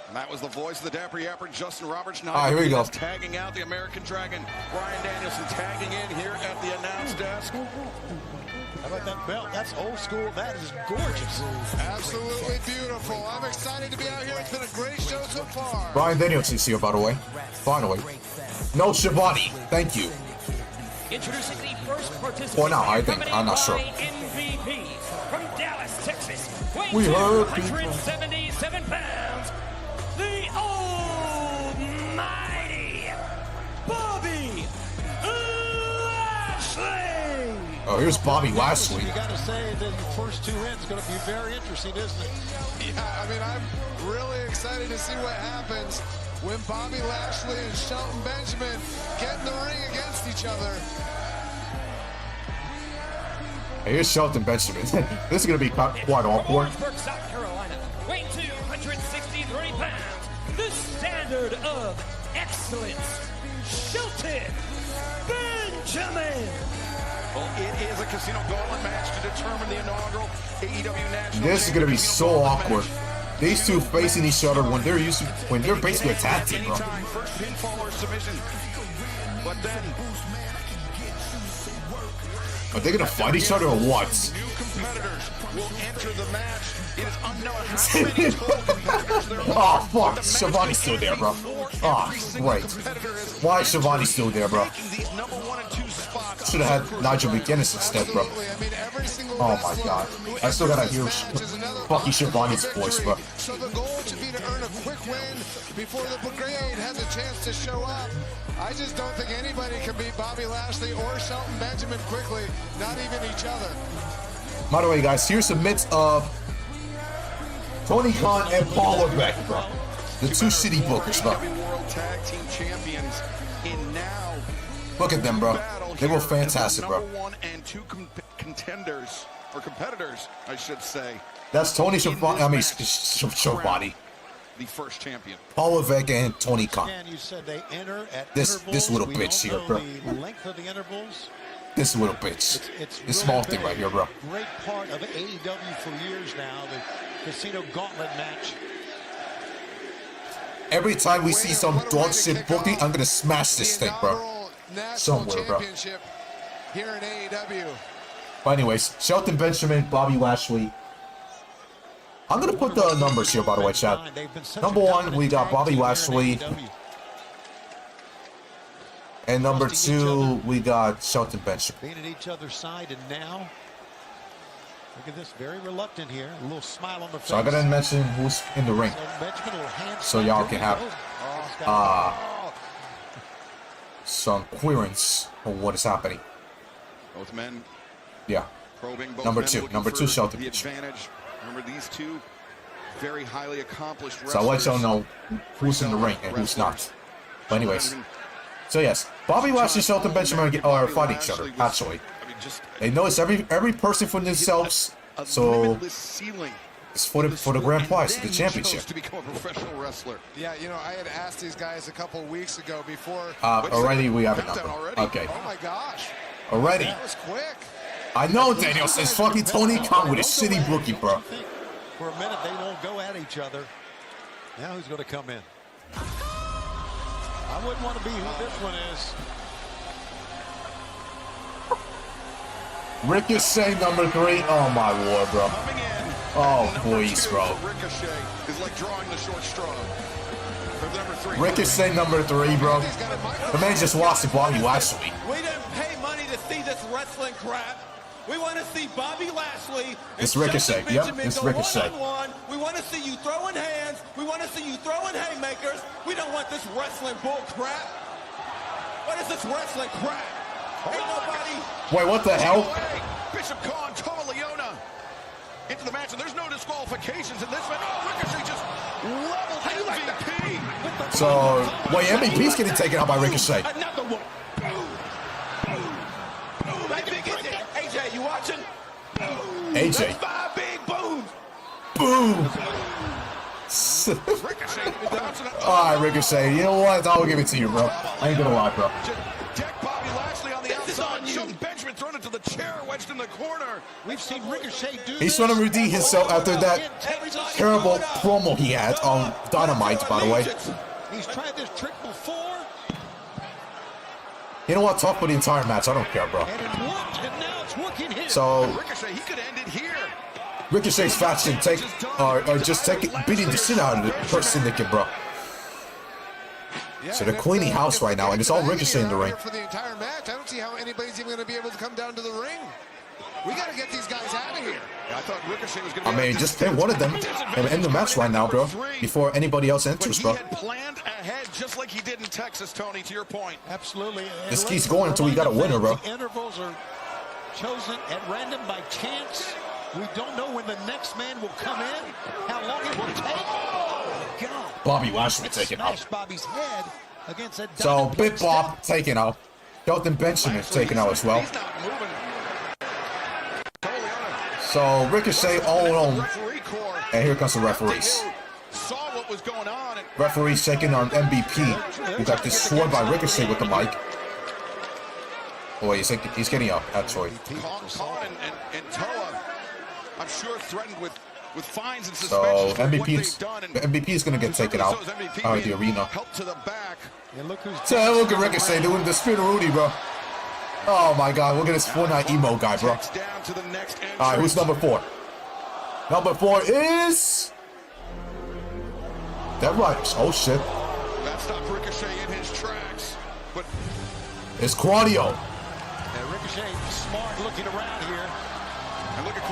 And that was the voice of the Dapper Yapper, Justin Roberts. Here we go. Tagging out the American Dragon, Bryan Danielson, tagging in here at the announce desk. How about that belt? That's old school. That is gorgeous. Absolutely beautiful. I'm excited to be out here. It's been a great show so far. Bryan Danielson's here, by the way. Finally. No Shivani. Thank you. Introducing the first participant. For now, I think. I'm not sure. MVP from Dallas, Texas. We heard 177 pounds. The almighty Bobby Lashley. Oh, here's Bobby Lashley. You got to say that the first two ends going to be very interesting, isn't it? Yeah, I mean, I'm really excited to see what happens when Bobby Lashley and Shelton Benjamin get in the ring against each other. Hey, here's Shelton Benjamin. This is going to be quite awkward. South Carolina, weighing 263 pounds. The standard of excellence, Shelton Benjamin. Well, it is a Casino Gauntlet match to determine the inaugural AEW National. This is going to be so awkward. These two facing each other when they're basically a tag team, bro. First pinfall or submission. But then are they gonna fight each other or what? New competitors will enter the match. It is unknown how many total competitors there are. Oh fuck, Shivani's still there, bro. Oh, great. Why is Shivani still there, bro? These number 1 and 2 spots should have had Nigel McGuinness instead, bro. Oh my god. I still gotta hear fucking Shivani's voice, bro. So the goal should be to earn a quick win before the brigade has a chance to show up. I just don't think anybody can beat Bobby Lashley or Shelton Benjamin quickly, not even each other. By the way, guys, here's a mix of Tony Khan and Paul Levesque, bro. The two city bookers, bro. World Tag Team Champions in now. Look at them, bro. They were fantastic, bro. Number 1 and 2 contenders, or competitors, I should say. That's Tony Schiavone. I mean, Schiavone. The first champion. Paul Levesque and Tony Khan. And you said they enter at This little bitch here, bro. the length of the intervals. This little bitch. It's This small thing right here, bro. Great part of AEW for years now. The Casino Gauntlet match. Every time we see some dog shit booking, I'm gonna smash this thing, bro. Somewhere, bro. Here in AEW. But anyways, Shelton Benjamin, Bobby Lashley. I'm gonna put the numbers here, by the way, chat. Number 1, we got Bobby Lashley. And number 2, we got Shelton Benjamin. Being at each other's side, and now, look at this, very reluctant here. A little smile on the face. So I gotta mention who's in the ring, so y'all can have some clearance on what is happening. Both men. Yeah. Probing both Number men, 2, looking number for 2, Shelton. The advantage. Remember, these two very highly accomplished wrestlers. So I'll let y'all know who's in the ring and who's not. But anyways, so yes, Bobby Lashley and Shelton Benjamin are fighting each other, actually. They know it's every person for themselves, so it's for the grand prize, the championship. To become a professional wrestler. Yeah, you know, I had asked these guys a couple weeks ago before. Already we have a number. Okay. Oh my gosh. Already. That was quick. I know, Daniel says fucking Tony Khan with his shitty booking, bro. For a minute, they won't go at each other. Now who's going to come in? I wouldn't want to be who this one is. Ricochet number 3. Oh my lord, bro. Oh please, bro. Ricochet is like drawing the short straw. Ricochet number 3, bro. The man just lost to Bobby Lashley. We didn't pay money to see this wrestling crap. We want to see Bobby Lashley. It's Ricochet. Yep, it's Ricochet. One-on-one. We want to see you throwing hands. We want to see you throwing haymakers. We don't want this wrestling bull crap. What is this wrestling crap? Ain't nobody. Wait, what the hell? Bishop Khan, Toma Leona into the match, and there's no disqualifications in this one. Oh, Ricochet just leveled MVP. So, wait, MVP's getting taken out by Ricochet. Another one. AJ, you watching? AJ. 5 big booms. Boom. Alright, Ricochet. You know what? I'll give it to you, bro. I ain't gonna lie, bro. Deck Bobby Lashley on the outside. Shelton Benjamin thrown into the chair, wedged in the corner. We've seen Ricochet do He's trying to redeem himself after that terrible promo he had on Dynamite, by the way. He's tried this trick before. You know what? Talk for the entire match. I don't care, bro. And it worked, and now it's working here. So, Ricochet, he could end it here. Ricochet's faction beating the shit out of the first syndicate, bro. So they're cleaning house right now, and it's all Ricochet in the ring. For the entire match, I don't see how anybody's even going to be able to come down to the ring. We got to get these guys out of here. I thought Ricochet was going to I mean, just pin one of them and end the match right now, bro. Before anybody else enters, bro. He had planned ahead just like he did in Texas, Tony, to your point. Absolutely. This keeps going until we got a winner, bro. The intervals are chosen at random by chance. We don't know when the next man will come in, how long it will take. Oh, God. Bobby Lashley taken out. Bobby's head against that. So, Big Bob taken out. Shelton Benjamin taken out as well. So, Ricochet all alone. And here comes the referees. Referees checking on MVP, who got destroyed by Ricochet with the mic. Oh, he's getting up, actually. Khan and Toa, I'm sure, threatened with fines and So suspensions. MVP is going to get taken out of the arena. Help to the back. So look at Ricochet doing the spin Rudy, bro. Oh my God, look at this Fortnite emo guy, bro. All right, who's number 4? Number 4 is that right? Oh shit! That stopped Ricochet in his tracks. But it's Claudio. Ricochet smart looking around here. And look at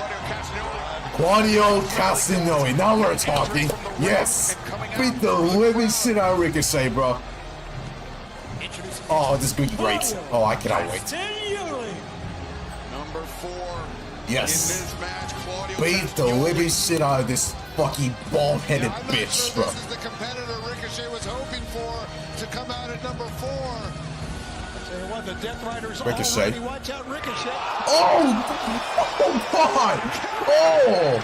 Claudio Castagnoli. Now we're talking. Yes. Beat the living shit out of Ricochet, bro. Oh, this is going to be great. Oh, I cannot wait. Number 4. Yes. Beat the living shit out of this fucking bald-headed bitch, bro. This is the competitor Ricochet was hoping for to come out at number 4. The Death Riders Ricochet. already. Watch out, Ricochet. Oh God! Oh!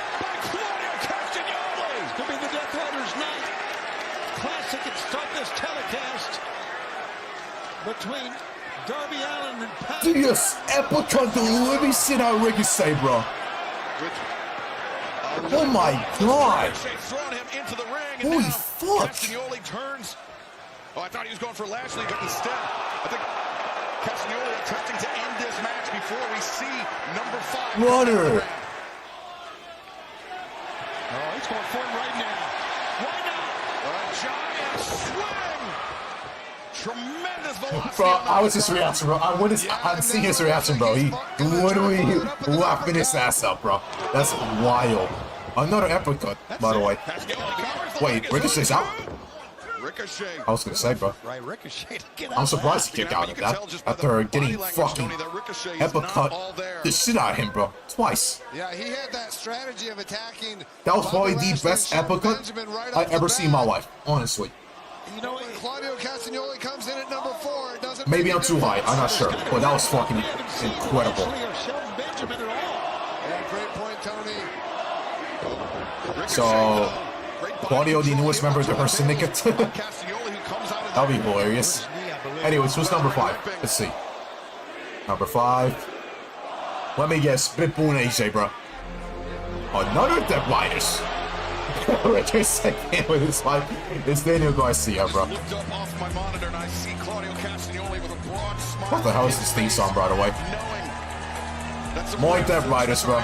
This could be the Death Riders night. Classic and start this telecast between Darby Allin and Pat. Yes, uppercut the living shit out of Ricochet, bro. Oh my God! Holy fuck! Turns. Oh, I thought he was going for Lashley, but instead, I think Castagnoli attempting to end this match before we see number 5. Runner. Oh, he's going for him right now. Why not? A giant swing. Tremendous velocity. Bro, I was just reacting, bro. I'm seeing his reaction, bro. He literally laughing his ass up, bro. That's wild. Another uppercut, by the way. Wait, Ricochet's out? Ricochet. I was gonna say, bro. Right, Ricochet. I'm surprised he kicked out of that after getting fucking uppercut the shit out of him, bro. Twice. Yeah, he had that strategy of attacking. That was probably the best uppercut I've ever seen in my life, honestly. You know, when Claudio Castagnoli comes in at number 4, it doesn't. Maybe I'm too high. I'm not sure, but that was fucking incredible. Yeah, great point, Tony. So, Claudio, the newest member of the Her Syndicate. That'll be hilarious. Anyways, who's number 5? Let's see. Number 5. Let me guess. Bitbull and AJ, bro. Another Death Riders. Richard second with his like. It's Daniel Garcia, bro. What the hell is this theme song, by the way? More Death Riders, bro.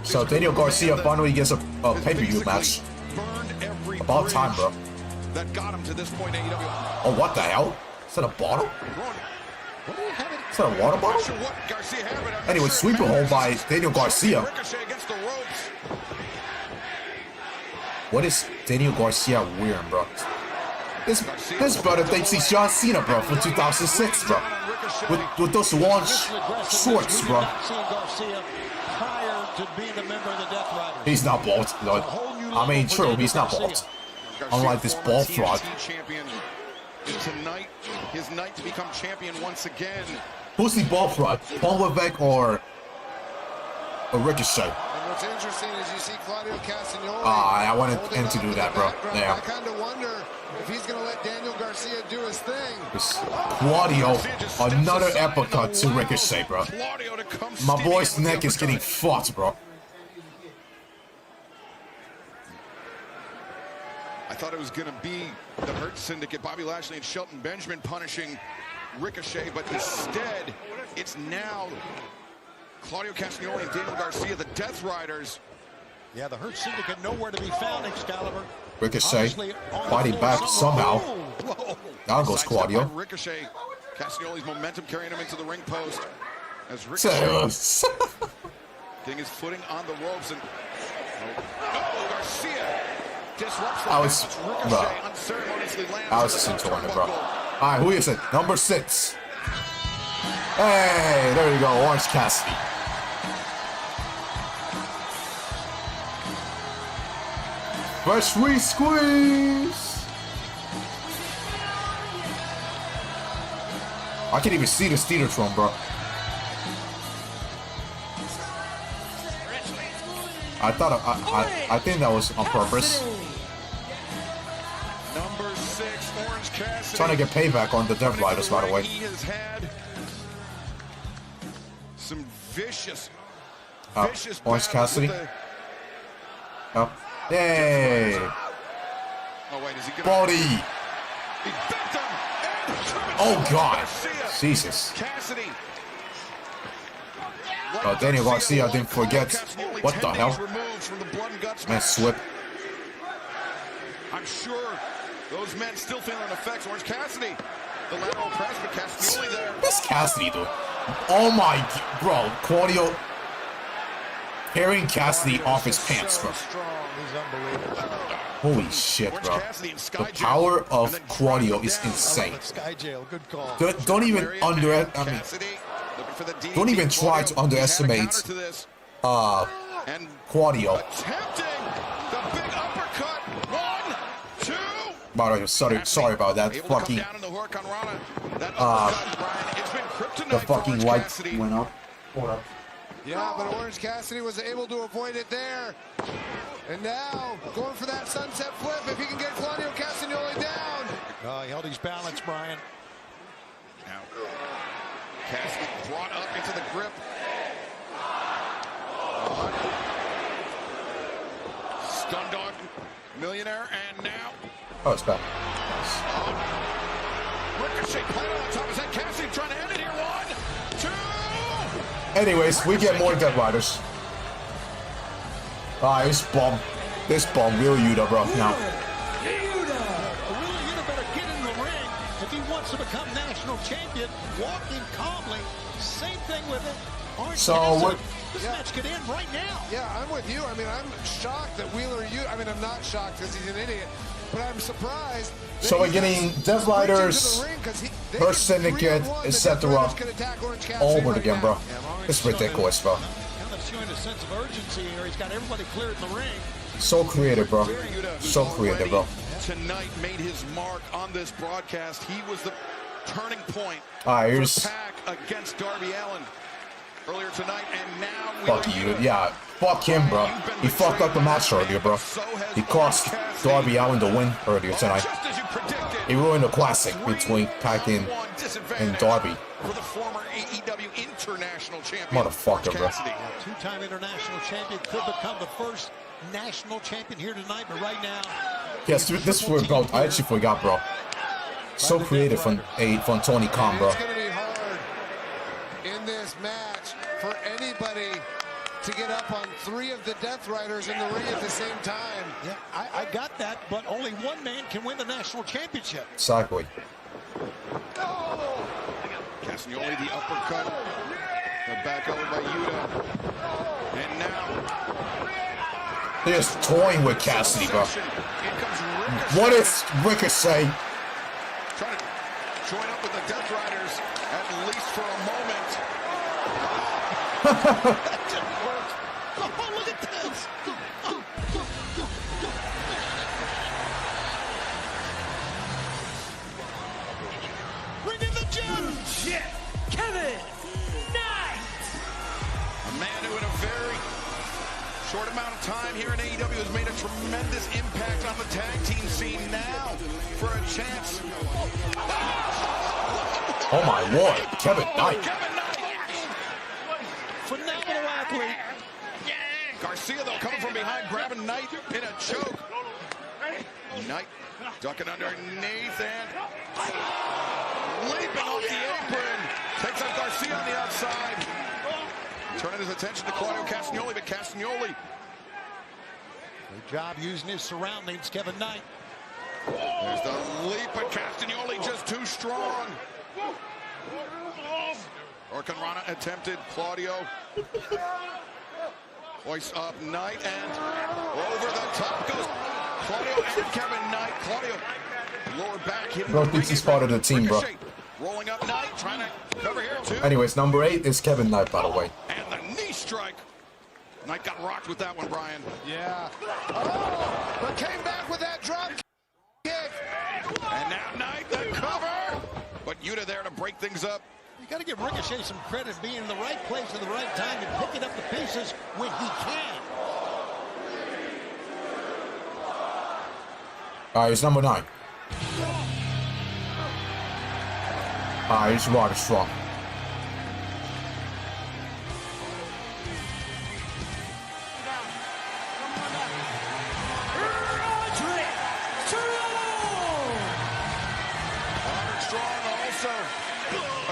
So Daniel Garcia finally gets a pay-per-view match. About time, bro. That got him to this point, AEW. Oh, what the hell? Is that a bottle? Is that a water bottle? Anyway, sweeper hold by Daniel Garcia. What is Daniel Garcia wearing, bro? His brother thinks he's John Cena, bro, from 2006, bro. With those launch shorts, bro. He's not bald, though. I mean, true, he's not bald. Unlike this bald fraud. Tonight, his night to become champion once again. Who's the bald fraud? Paul Levesque or Ricochet? And what's interesting is you see Claudio Castagnoli. I wanted him to do that, bro. Yeah. I kind of wonder if he's going to let Daniel Garcia do his thing. Claudio, another uppercut to Ricochet, bro. My boy's neck is getting fucked, bro. I thought it was going to be the Hurt Syndicate, Bobby Lashley and Shelton Benjamin punishing Ricochet, but instead, it's now Claudio Castagnoli and Daniel Garcia, the Death Riders. Yeah, the Hurt Syndicate nowhere to be found, Excalibur. Ricochet fighting back somehow. Down goes Claudio. Ricochet, Castagnoli's momentum carrying him into the ring post. As Ricochet getting his footing on the ropes, and Garcia disrupts the I was just into it, bro. Alright, who is it? Number 6. Hey, there you go, Orange Cassidy. Fresh squeeze. I can't even see the Steeler Throne, bro. I thought I think that was on purpose. Number 6, Orange Cassidy. Trying to get payback on the Death Riders, by the way. He has had some vicious Orange Cassidy. Oh. Yay! Oh, wait, is he gonna... Body! He bent him, oh, God! Jesus. Cassidy. Daniel Garcia didn't forget. What the hell? Man, slip. I'm sure those men still feeling effects. Orange Cassidy, the lateral press, but Cassidy there. This Cassidy, dude. Oh my, bro. Claudio carrying Cassidy off his pants, bro. Holy shit, bro. The power of Claudio is insane. Don't even don't even try to underestimate Claudio. By the way, sorry about that. Fucking the fucking light went up. Hold up. Yeah, but Orange Cassidy was able to avoid it there. And now, going for that sunset flip. If he can get Claudio Castagnoli down. He held his balance, Brian. Now, Cassidy brought up into the grip. Stun dog millionaire, and now. Oh, it's back. Ricochet played on top. Is that Cassidy trying to end it here? 1, 2. Anyways, we get more Death Riders. This bomb really Yuta, bro. Now. Yuta better get in the ring if he wants to become national champion. Walking calmly. Same thing with it. This match could end right now. Yeah, I'm with you. I mean, I'm shocked that Wheeler Yuta. I mean, I'm not shocked because he's an idiot, but I'm surprised. So we're getting Death Riders, her syndicate, etc. Over again, bro. It's ridiculous, bro. Kind of showing a sense of urgency here. He's got everybody cleared in the ring. So creative, bro. So creative, bro. Tonight made his mark on this broadcast. He was the turning point. Here's Attack against Darby Allin earlier tonight, and now fuck you. Yeah, fuck him, bro. He fucked up the match earlier, bro. He cost Darby Allin the win earlier tonight. He ruined the classic between Pac and Darby. For the former AEW International Champion. Motherfucker, bro. Two-time international champion, could become the first national champion here tonight, but right now. Yes, this is about. I actually forgot, bro. So creative from Tony Khan, bro. It's going to be hard in this match for anybody to get up on 3 of the Death Riders in the ring at the same time. Yeah, I got that, but only one man can win the national championship. Exactly. Castagnoli, the uppercut. The back over by Yuta. And now. They're just toying with Cassidy, bro. What is Ricochet? Trying to join up with the Death Riders, at least for a moment. That didn't work. Oh, look at this. Bring in the gem. Kevin Knight. A man who in a very short amount of time here in AEW has made a tremendous impact on the tag team scene. Now for a chance. Oh my lord, Kevin Knight. Phenomenal athlete. Garcia, though, coming from behind, grabbing Knight in a choke. Knight ducking underneath and leaping off the apron. Takes out Garcia on the outside. Turning his attention to Claudio Castagnoli, but Castagnoli. Good job using his surroundings, Kevin Knight. There's the leap, but Castagnoli just too strong. Orkanrana attempted. Claudio. Hoist up Knight, and over the top goes Claudio and Kevin Knight. Claudio lower back. Bro thinks he's part of the team, bro. Rolling up Knight, trying to cover here too. Anyways, number 8 is Kevin Knight, by the way. And the knee strike. Knight got rocked with that one, Brian. Yeah. Oh, but came back with that drop kick. And now Knight, the cover. But Yuta there to break things up. You got to give Ricochet some credit being in the right place at the right time and picking up the pieces when he can. He's number 9. He's rather strong.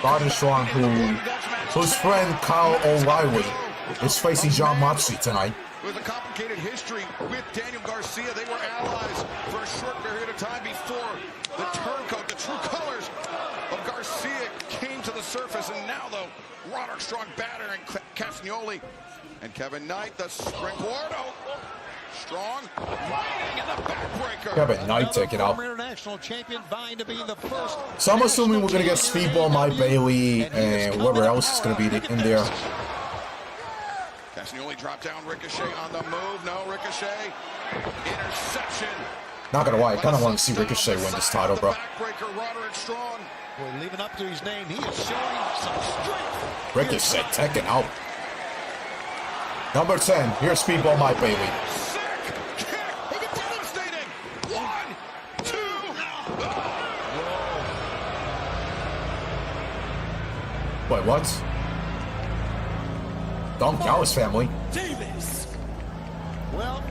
Roderick Strong, who whose friend Kyle O'Reilly is facing John Moxley tonight. With a complicated history with Daniel Garcia, they were allies for a short period of time before the turncoat, the true colors of Garcia came to the surface. And now, though, Roderick Strong battering Castagnoli and Kevin Knight, the Springboardo. Strong fighting in the backbreaker. Kevin Knight taking out. International champion vying to be the first. So I'm assuming we're gonna get Speedball, Mike Bailey, and whoever else is gonna be in there. Castagnoli dropped down. Ricochet on the move. No, Ricochet. Interception. Not gonna lie, I kind of want to see Ricochet win this title, bro. Backbreaker, Roderick Strong. Boy, leaving up to his name, he is showing some strength. Ricochet taking out. Number 10, here's Speedball, Mike Bailey. Wait, what? Don Callis family. Davis. Well,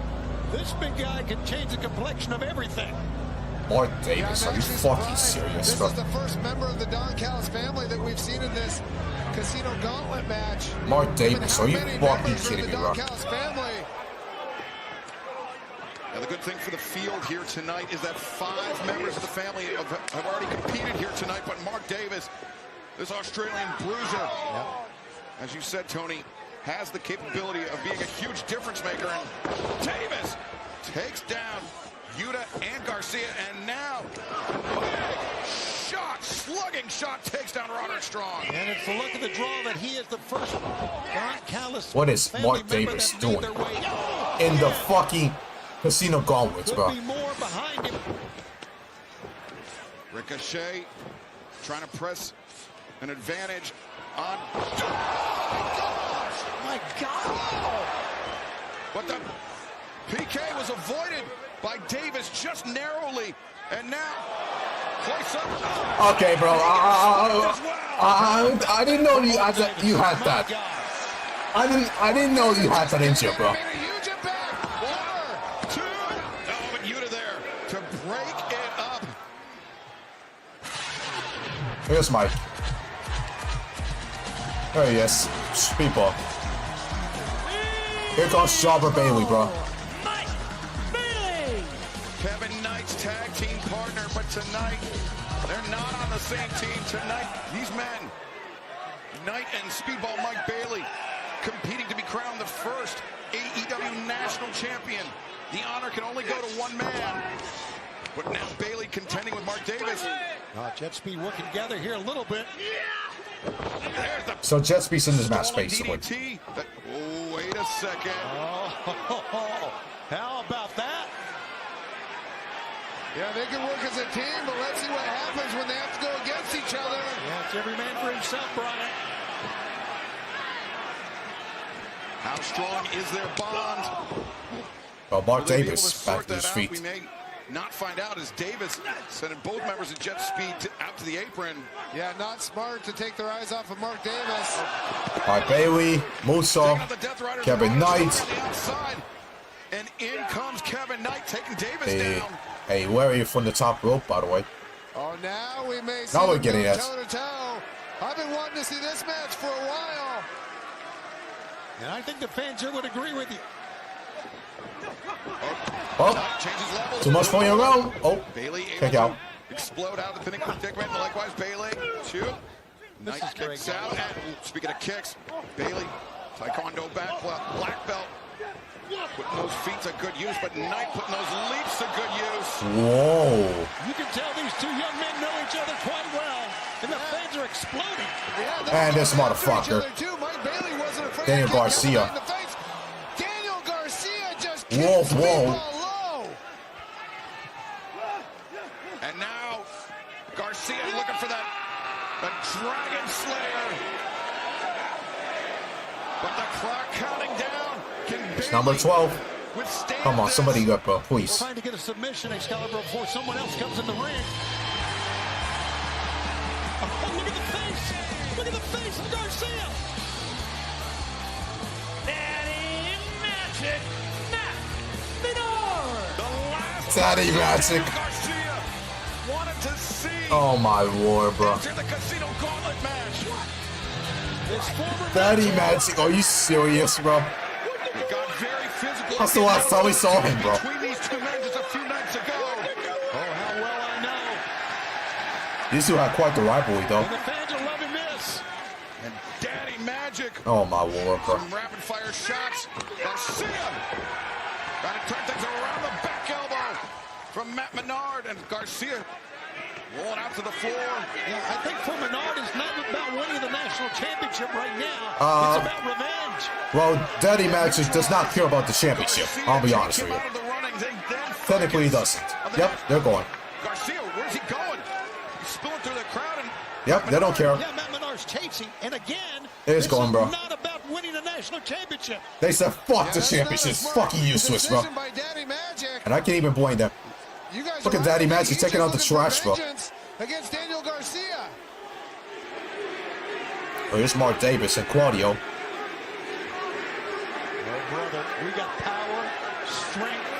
this big guy can change the complexion of everything. Mark Davis, are you fucking serious, This bro? is the first member of the Don Callis family that we've seen in this Casino Gauntlet match. Mark Davis, are you fucking kidding me, bro? Now, the good thing for the field here tonight is that 5 members of the family have already competed here tonight, but Mark Davis, this Australian bruiser, as you said, Tony, has the capability of being a huge difference maker. And Davis takes down Yuta and Garcia, and now slugging shot takes down Roderick Strong. And it's the look of the draw that he is the first Don Callis. What is Mark Davis doing in the fucking Casino Gauntlets, bro? Could be more behind him. Ricochet trying to press an advantage on. My God! But the PK was avoided by Davis just narrowly, and now close up. Okay, bro. I didn't know you had that. You had that. I didn't know you had that in you, bro. Here's Mike. There he is. Speedball. Here comes Jobber Bailey, bro. Kevin Knight's tag team partner, but tonight they're not on the same team. Tonight, these men, Knight and Speedball Mike Bailey, competing to be crowned the first AEW National Champion. The honor can only go to one man. But now Bailey contending with Mark Davis. Jet Speed working together here a little bit. So Jet Speed's in this match, basically. Oh, wait a second. Oh, how about that? Yeah, they can work as a team, but let's see what happens when they have to go against each other. Yeah, it's every man for himself, Brian. How strong is their bond? Well, Mark Davis back to his feet. We may not find out as Davis sending both members of Jet Speed out to the apron. Yeah, not smart to take their eyes off of Mark Davis. All right, Bailey, Musa, Kevin Knight. And in comes Kevin Knight taking Davis down. Hey, where are you from the top rope, by the way? Oh, now we may see now we're getting it. toe-to-toe. I've been wanting to see this match for a while. And I think the fans here would agree with you. Oh, too much going around. Oh, Bailey kick out. Explode out of the pinning predicament. Likewise, Bailey. Knight kicks out. And speaking of kicks, Bailey, Taekwondo black belt. Putting those feet to good use, but Knight putting those leaps to good use. Whoa. You can tell these two young men know each other quite well, and the fans are exploding. And this motherfucker, Daniel Garcia. Daniel Garcia just whoa. And now Garcia looking for that Dragon Slayer. But the clock counting down. It's number 12. Come on, somebody up, please. Trying to get a submission, Excalibur, before someone else comes in the ring. Oh, look at the face! Look at the face of Garcia! Daddy Magic Matt Menard! The last Daddy Magic. Garcia wanted to see. Oh my lord, bro. Into the Casino Gauntlet match. Daddy Magic, are you serious, bro? That's the last time we saw him, bro. These two had quite the rivalry, though. And Daddy Magic. Oh my lord, bro. Some rapid fire shots. Garcia. Trying to turn things around the back elbow from Matt Menard, and Garcia rolling out to the floor. Yeah, I think for Menard, it's not about winning the national championship right now. It's about revenge. Well, Daddy Magic does not care about the championship. I'll be honest with you. Technically, he doesn't. Yep, they're going. Garcia, where's he going? He's spilling through the crowd. And yep, they don't care. Yeah, Matt Menard's chasing, and again, it's going, bro. Not about winning the national championship. They said, "Fuck the championship. It's fucking useless, bro." And I can't even blame them. Look at Daddy Magic taking out the trash, bro. Against Daniel Garcia. Oh, here's Mark Davis and Claudio. Oh, brother, we got power, strength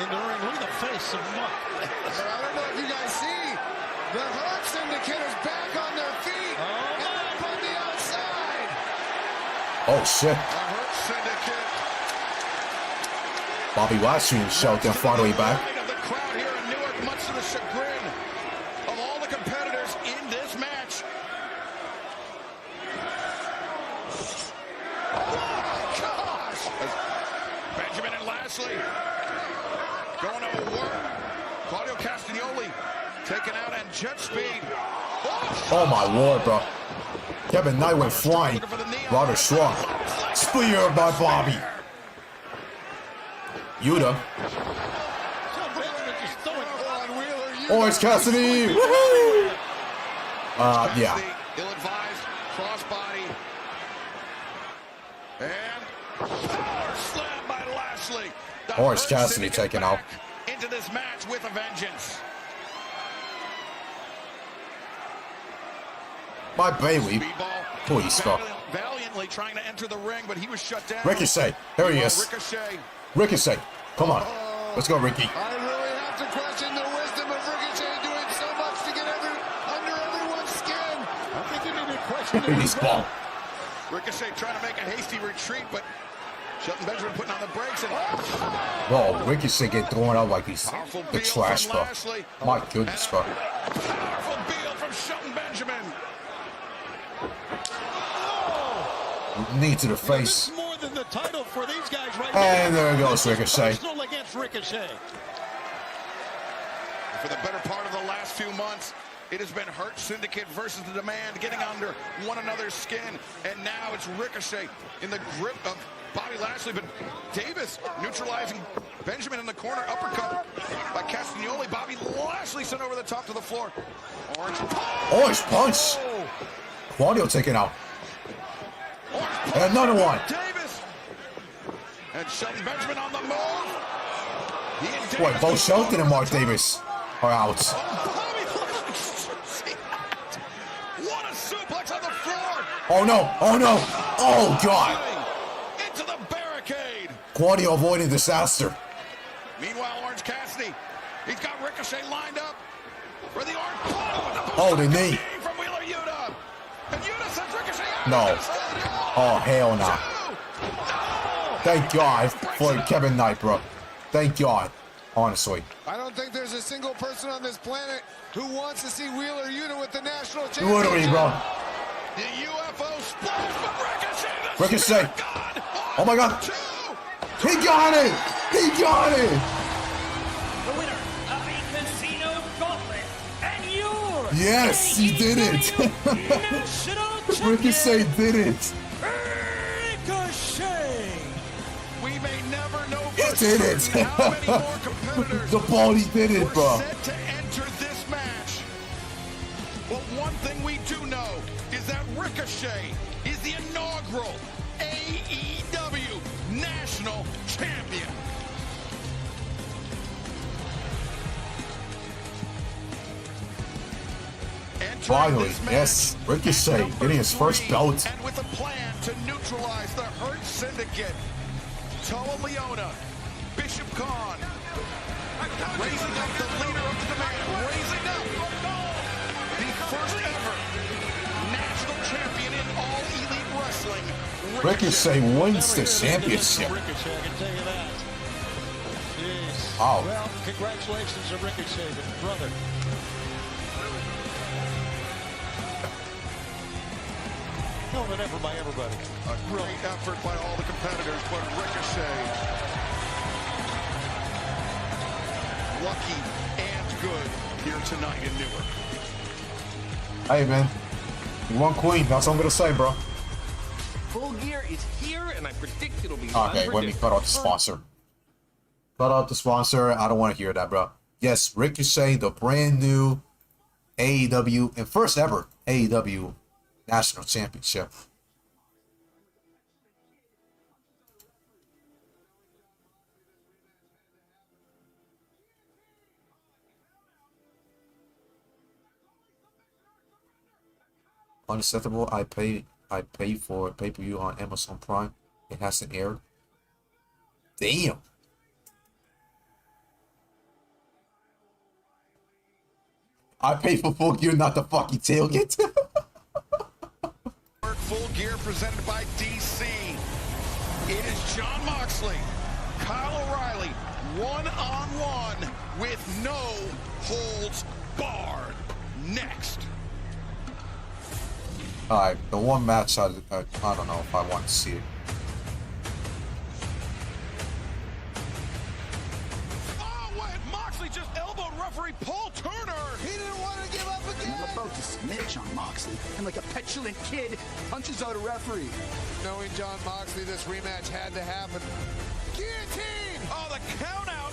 in the ring. Look at the face of Mark. I don't know if you guys see, the Hurt Syndicate is back on their feet and up on the outside. Oh shit! The Hurt Syndicate. Bobby Lashley and Shelton finally back. The crowd here in Newark, much to the chagrin of all the competitors in this match. Oh gosh! Benjamin and Lashley going to work. Claudio Castagnoli taken out and jet speed. Oh my lord, bro. Kevin Knight went flying. Rather strong. Spear by Bobby. Yuta. Orange Cassidy. Woohoo! Yeah. Ill-advised crossbody. And power slam by Lashley. Orange Cassidy taken out. Into this match with a vengeance. By Bailey. Please, bro. Valiantly trying to enter the ring, but he was shut down. Ricochet. There he is. Ricochet. Ricochet. Come on. Let's go, Ricky. I really have to question the wisdom of Ricochet doing so much to get under everyone's skin. I think you need to question He's ball. Ricochet trying to make a hasty retreat, but Shelton Benjamin putting on the brakes. And Whoa, Ricochet get thrown out like he's the trash, bro. My goodness, bro. Powerful Beal from Shelton Benjamin. Knee to the face. More than the title for these guys right And now. there goes Ricochet. Personal against Ricochet. For the better part of the last few months, it has been Hurt Syndicate versus the Demand, getting under one another's skin. And now it's Ricochet in the grip of Bobby Lashley, but Davis neutralizing Benjamin in the corner. Uppercut by Castagnoli. Bobby Lashley sent over the top to the floor. Orange punch. Orange punch. Claudio taken out. And another one. Davis. And Shelton Benjamin on the move. Boy, both Shelton and Mark Davis are out. What a suplex on the floor. Oh no, oh no, oh god. Into the barricade. Claudio avoiding disaster. Meanwhile, Orange Cassidy, he's got Ricochet lined up for the orange punch. Oh, the knee. From Wheeler Yuta. And Yuta sends Ricochet out. No. Oh, hell no. Thank God for Kevin Knight, bro. Thank God. Honestly. I don't think there's a single person on this planet who wants to see Wheeler Yuta with the national championship. Literally, bro. The UFO splash from Ricochet. Ricochet. Oh my God. He got it. He got it. The winner of the Casino Gauntlet and your Yes, he did it. Ricochet did it. Ricochet. We may never know He did it. how many more competitors The body did it, bro. set to enter this match. But one thing we do know is that Ricochet is the inaugural AEW National Champion. Finally, yes, Ricochet getting his first belt. And with a plan to neutralize the Hurt Syndicate, Toa Leona, Bishop Khan, raising up the leader of the Demand, raising up the first ever national champion in all Ricochet wins the championship. Wow. Well, congratulations to Ricochet, brother. No, but never by everybody. A great effort by all the competitors, but Ricochet, lucky and good here tonight in Newark. Hey, man. You won Queen. That's what I'm going to say, bro. Full Gear is here, and I predict it'll be Okay, let me cut out the sponsor. Cut out the sponsor. I don't want to hear that, bro. Yes, Ricochet, the brand new AEW and first ever AEW National Championship. Unacceptable. I pay for pay-per-view on Amazon Prime. It hasn't aired. Damn. I pay for Full Gear, not the fucking tailgate. Full Gear presented by DC. It is Jon Moxley, Kyle O'Reilly, one-on-one with no holds barred. Next. Alright, the one match I don't know if I want to see it. Oh, wait, Moxley just elbowed referee Paul Turner. He didn't want to give up again. I'm about to snitch on Moxley, and like a petulant kid, punches out a referee. Knowing Jon Moxley, this rematch had to happen. Guillotine! Oh, the count out.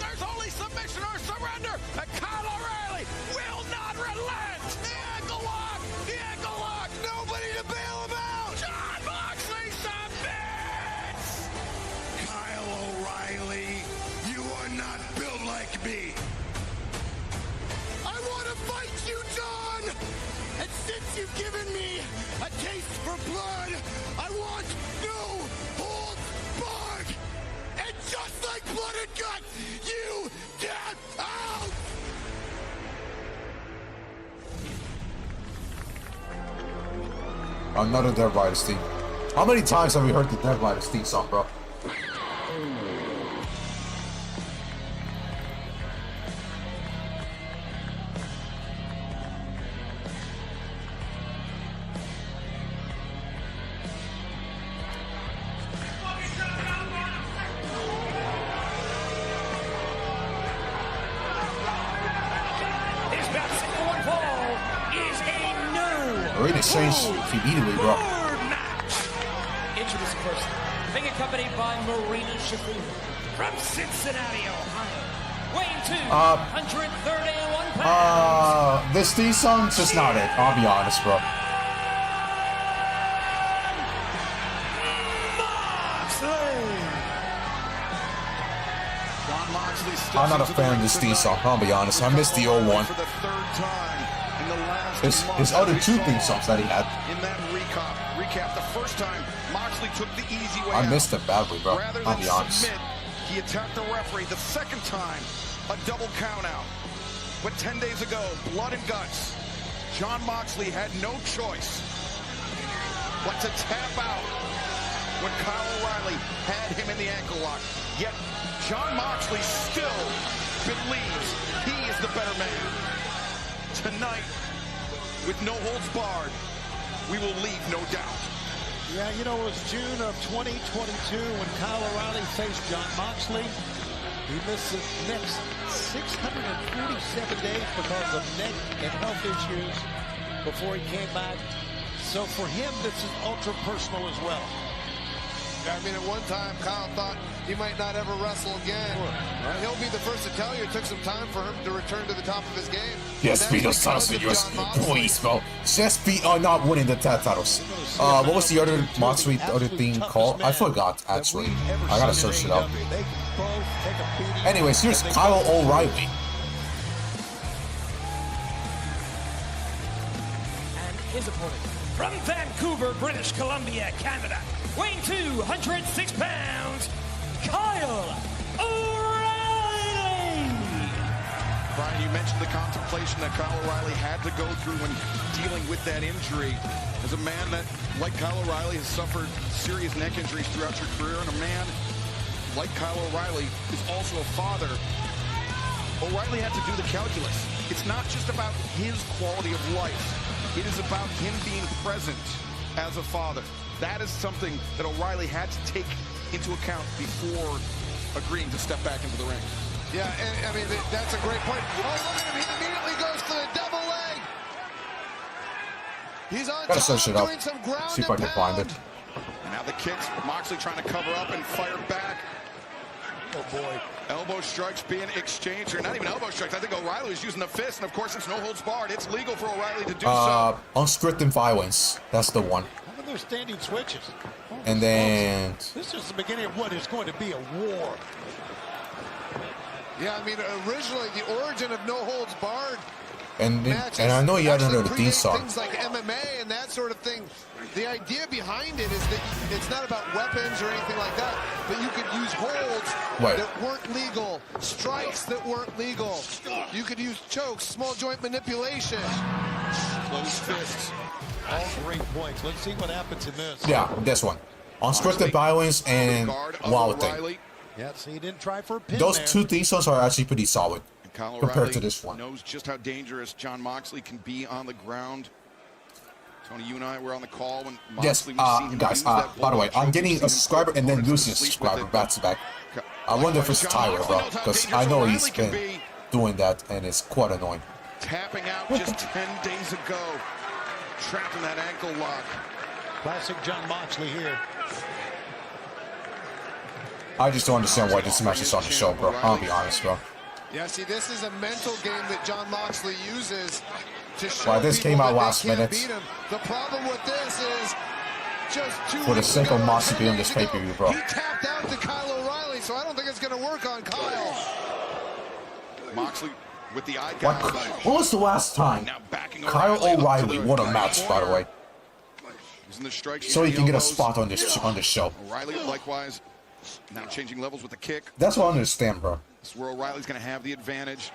There's only submission or surrender. And Kyle O'Reilly will not relent. The ankle lock. The ankle lock. Nobody to bail him out. Jon Moxley submits. Kyle O'Reilly, you are not built like me. I want to fight you, Jon. And since you've given me a taste for blood, I want no holds barred. And just like blood and guts, you tap out. Another Dead Riders theme. How many times have we heard the Dead Riders theme song, bro? Ready to change immediately, bro. Introducing first, being accompanied by Marina Shafir from Cincinnati, Ohio. Weighing 231 pounds. This theme song's just not it. I'll be honest, bro. I'm not a fan of this theme song. I'll be honest. I missed the old one. His other two theme songs that he had. In that recap, the first time Moxley took the easy way I missed it badly, bro. I'll be honest. Submit, he attacked the referee. The second time, a double count out. But 10 days ago, blood and guts, Jon Moxley had no choice but to tap out when Kyle O'Reilly had him in the ankle lock. Yet Jon Moxley still believes he is the better man. Tonight, with no holds barred, we will leave no doubt. Yeah, you know, it was June of 2022 when Kyle O'Reilly faced Jon Moxley. He missed the next 647 days because of neck and health issues before he came back. So for him, this is ultra personal as well. I mean, at one time, Kyle thought he might not ever wrestle again. Right. He'll be the first to tell you it took some time for him to return to the top of his game. Yes, beat those titles for US. Please, bro. Just beat not winning the tag titles. What was the other Moxley other thing called? I forgot, actually. I gotta search it up. Anyways, here's Kyle O'Reilly. And his opponent from Vancouver, British Columbia, Canada, weighing 206 pounds, Kyle O'Reilly. Brian, you mentioned the contemplation that Kyle O'Reilly had to go through when dealing with that injury. As a man that, like Kyle O'Reilly, has suffered serious neck injuries throughout your career, and a man like Kyle O'Reilly is also a father, O'Reilly had to do the calculus. It's not just about his quality of life. It is about him being present as a father. That is something that O'Reilly had to take into account before agreeing to step back into the ring. Yeah, and I mean, that's a great point. Oh, look at him. He immediately goes for the double leg. He's on Gotta top, search it up. doing some ground See if I can find it. And now the kicks. Moxley trying to cover up and fire back. Oh, boy. Elbow strikes being exchanged, or not even elbow strikes. I think O'Reilly was using the fist, and of course it's no holds barred. It's legal for O'Reilly to do so. Unscripted violence. That's the one. How about those standing switches? Oh, and then... This is the beginning of what is going to be a war. Yeah, I mean, originally the origin of no holds barred. And I know you had another theme song. Things like MMA and that sort of thing. The idea behind it is that it's not about weapons or anything like that, but you could use holds that weren't legal, strikes that weren't legal. You could use chokes, small joint manipulation. Closed fists. All great points. Let's see what happens in this. Yeah, this one. Unscripted violence and Wild Thing. Yeah, see, he didn't try for a pin Those there. two theme songs are actually pretty solid compared to this one. Knows just how dangerous Jon Moxley can be on the ground. Tony, you and I were on the call when Moxley guys, by the way, I'm getting a subscriber and then losing a subscriber back to back. I wonder if it's Tyler, bro, because I know he's been doing that and it's quite annoying. Tapping out just 10 days ago. Trapped in that ankle lock. Classic Jon Moxley here. I just don't understand why this match is on the show, bro. I'll be honest, bro. Yeah, see, this is a mental game that Jon Moxley uses to show Why this came out last minute. The problem with this is just for the sake of Moxley being on this pay-per-view, bro. He tapped out to Kyle O'Reilly, so I don't think it's going to work on Kyle. Moxley with the eye What was the last time Kyle O'Reilly won a match, by the way? So he can get a spot on this show. O'Reilly likewise now changing levels with the kick. That's what I understand, bro. This is where O'Reilly's going to have the advantage.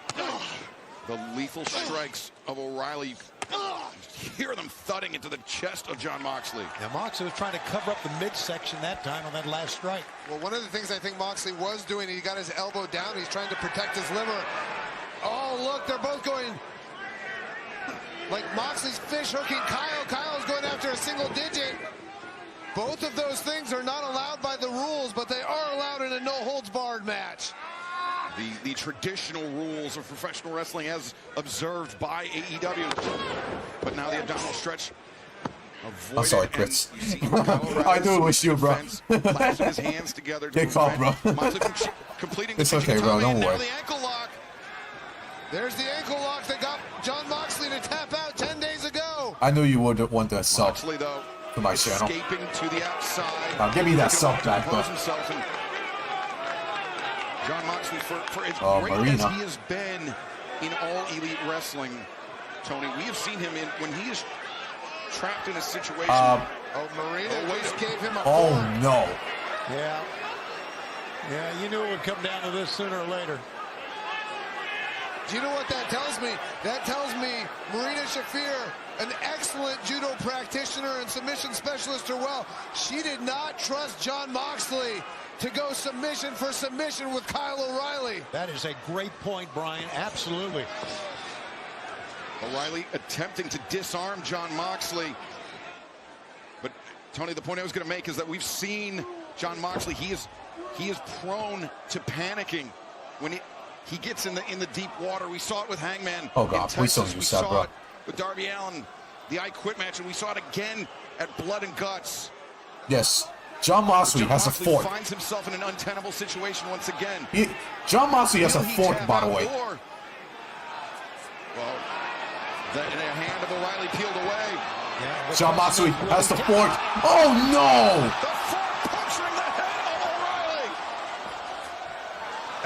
The lethal strikes of O'Reilly. You hear them thudding into the chest of Jon Moxley. Now Moxley was trying to cover up the midsection that time on that last strike. Well, one of the things I think Moxley was doing, he got his elbow down. He's trying to protect his liver. Oh, look, they're both going like Moxley's fish hooking Kyle. Kyle's going after a single digit. Both of those things are not allowed by the rules, but they are allowed in a no-holds-barred match. The traditional rules of professional wrestling as observed by AEW. But now the abdominal stretch. I'm sorry, Kris. I do wish you, bro. Clashing his hands together. Good call, bro. It's okay, bro. Don't worry. There's the ankle lock that got Jon Moxley to tap out 10 days ago. I knew you would want that sub Moxley, though, to my channel. escaping to the outside. Now give me that sub back, bro. Jon Moxley, for as great Marina. as he has been in all elite wrestling, Tony, we have seen him in when he is trapped in a situation. Marina just gave him a Oh, fork. no. Yeah. Yeah, you knew it would come down to this sooner or later. Do you know what that tells me? That tells me Marina Shafir, an excellent judo practitioner and submission specialist as well, she did not trust Jon Moxley to go submission for submission with Kyle O'Reilly. That is a great point, Brian. Absolutely. O'Reilly attempting to disarm Jon Moxley. But, Tony, the point I was going to make is that we've seen Jon Moxley. He is prone to panicking when he gets in the deep water. We saw it with Hangman. Oh, God. Please don't use that, bro. It with Darby Allin, the I Quit match, and we saw it again at Blood and Guts. Yes. Jon Moxley has a fork. Finds himself in an untenable situation once again. Jon Moxley has a fork, by the way. Well, the hand of O'Reilly peeled away. Yeah, Jon Moxley has the fork. Oh, no! The fork puncturing the head of O'Reilly.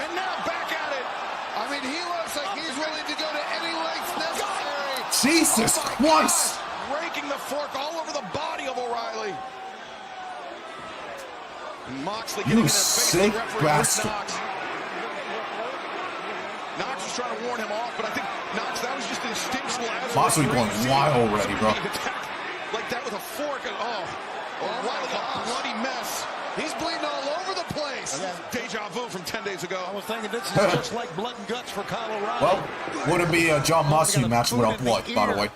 And now back at it. I mean, he looks like he's willing to go to any lengths necessary. Jesus Christ! Raking the fork all over the body of O'Reilly. Moxley You sick bastard. Knox was trying to warn him off, but I think Knox, that was just instinctual. Moxley going wild already, bro. Like that with a fork, and O'Reilly a bloody mess. He's bleeding all over the place. Deja vu from 10 days ago. I was thinking this is just like blood and guts for Kyle O'Reilly. Well, wouldn't be a John Moxley match without blood, by the way.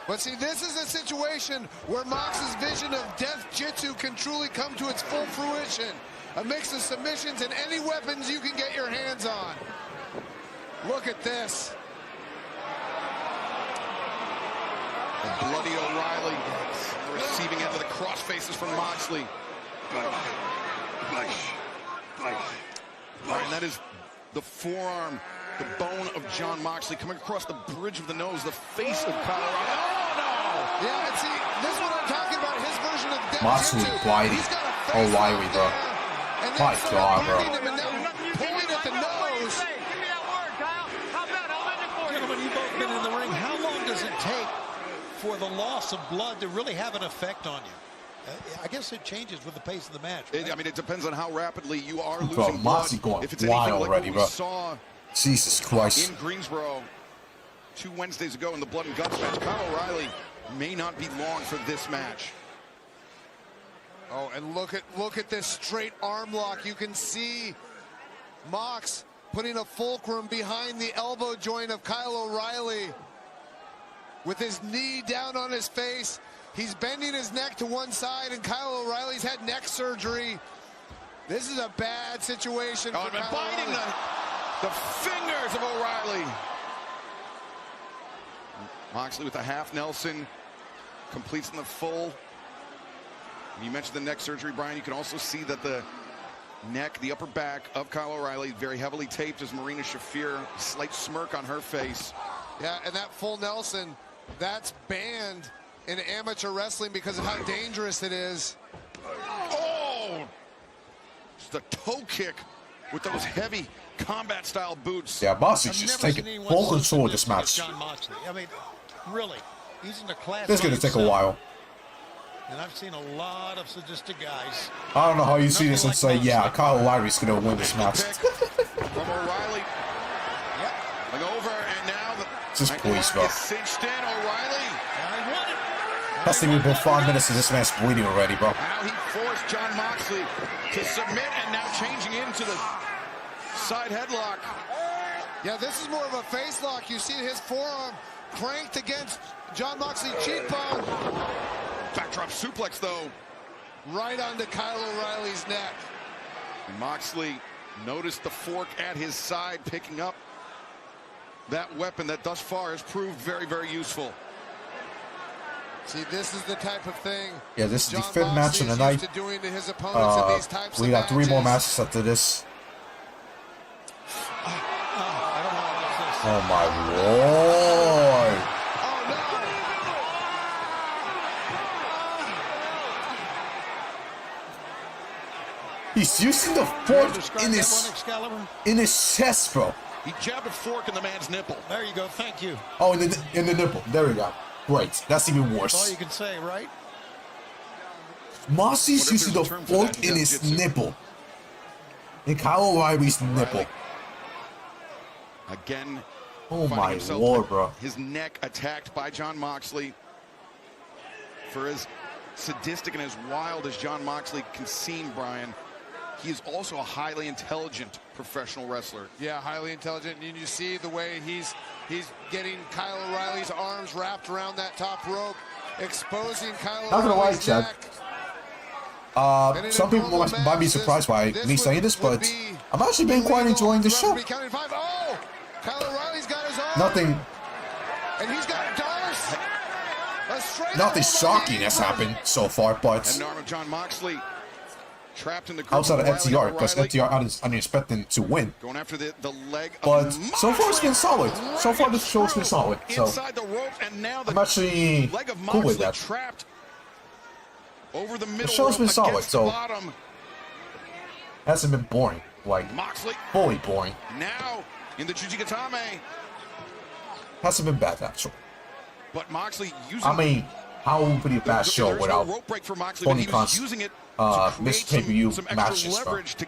But see, this is a situation where Mox's vision of death jitsu can truly come to its full fruition. A mix of submissions and any weapons you can get your hands on. Look at this. The bloody O'Reilly receiving end of the cross faces from Moxley. Right, and that is the forearm, the bone of John Moxley coming across the bridge of the nose, the face of Kyle O'Reilly. Oh, no! Yeah, and see, this is what I'm talking about, his version of death Moxley jitsu. biting O'Reilly, bro. My God, bro. Pulling at the nose. Gentlemen, you've both been in the ring. How long does it take for the loss of blood to really have an effect on you? I guess it changes with the pace of the match. Right? I mean, it depends on how rapidly you are losing Bro, blood. Moxley going if it's wild anything like already, what bro. we saw Jesus Christ. in Greensboro 2 Wednesdays ago in the Blood and Guts match, Kyle O'Reilly may not be long for this match. Oh, and look at this straight arm lock. You can see Mox putting a fulcrum behind the elbow joint of Kyle O'Reilly with his knee down on his face. He's bending his neck to one side, and Kyle O'Reilly's had neck surgery. This is a bad situation for Kyle biting O'Reilly. the fingers of O'Reilly. Moxley with a half Nelson, completes in the full. You mentioned the neck surgery, Brian. You can also see that the neck, the upper back of Kyle O'Reilly, very heavily taped as Marina Shafir, slight smirk on her face. Yeah, and that full Nelson, that's banned in amateur wrestling because of how dangerous it is. Oh! Just a toe kick with those heavy combat-style boots. Yeah, Moxley's just taking full control of this match. John Moxley. I mean, really, he's in the class. This is going to take a while. And I've seen a lot of sadistic guys. I don't know how you see this and say, yeah, Kyle O'Reilly's going to win this match. From O'Reilly. Yep. Over, and now the Just please, bro. cinched in. O'Reilly. That's the we've been 5 minutes of this match bleeding already, bro. Now he forced John Moxley to submit, and now changing into the side headlock. Yeah, this is more of a face lock. You see his forearm cranked against John Moxley's cheekbone. Backdrop suplex, though. Right onto Kyle O'Reilly's neck. Moxley noticed the fork at his side, picking up that weapon that thus far has proved very, very useful. See, this is the type of thing. Yeah, this is the John 5th match of the night. to doing to his opponents in these types We of got 3 more matches. matches after this. I don't know what this is. Oh my lord! He's using the fork in his chest, bro. He jabbed a fork in the man's nipple. There you go. Thank you. Oh, in the nipple. There we go. Great. That's even That's all worse. you can say, right? Moxley's using the fork in his nipple. In Kyle O'Reilly's nipple. Again. Oh my lord, bro. His neck attacked by John Moxley. For as sadistic and as wild as John Moxley can seem, Brian, he is also a highly intelligent professional wrestler. Yeah, highly intelligent. And you see the way he's getting Kyle O'Reilly's arms wrapped around that top rope, exposing Kyle Not gonna lie, O'Reilly's Chad. neck. Some people might be surprised by me saying this, but I'm actually been quite enjoying the show. Oh, Kyle O'Reilly's got his arm. Nothing And he's got a Darce. A straight Nothing shocking has happened so far, but And arm of John Moxley trapped in the grip outside of O'Reilly. FTR, because FTR I'm expecting to win. Going after the leg But of so far it's been solid. So far the show's been solid. So inside the rope, and now the I'm actually leg of cool with Moxley that. trapped over the middle The show's rope been solid, against so the bottom. hasn't been boring. Like Moxley fully boring. now in the Jujigatame, Hasn't been bad actually. but Moxley using I mean, how would be a bad show there's without no rope break for Moxley, but Tony he was Khan's using it missed pay-per-view some extra matches, bro. leverage to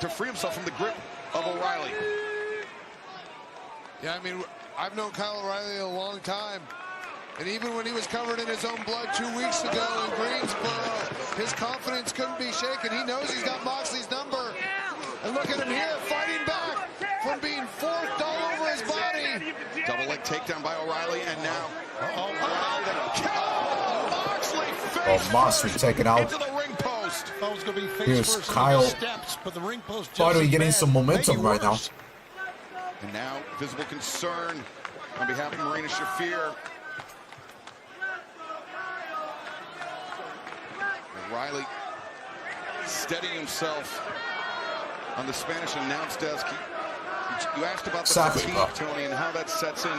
free himself from the grip of O'Reilly. Yeah, I mean, I've known Kyle O'Reilly a long time. And even when he was covered in his own blood 2 weeks ago in Greensboro, his confidence couldn't be shaken. He knows he's got Moxley's number. And look at him here, fighting back from being forked all over his body. Double leg takedown by O'Reilly, and now Moxley taken out. into the ring post. Here's Kyle. Finally getting some momentum right now. And now visible concern on behalf of Marina Shafir. O'Reilly steadying himself on the Spanish announce desk. You asked about the fatigue, Tony, and how that sets in.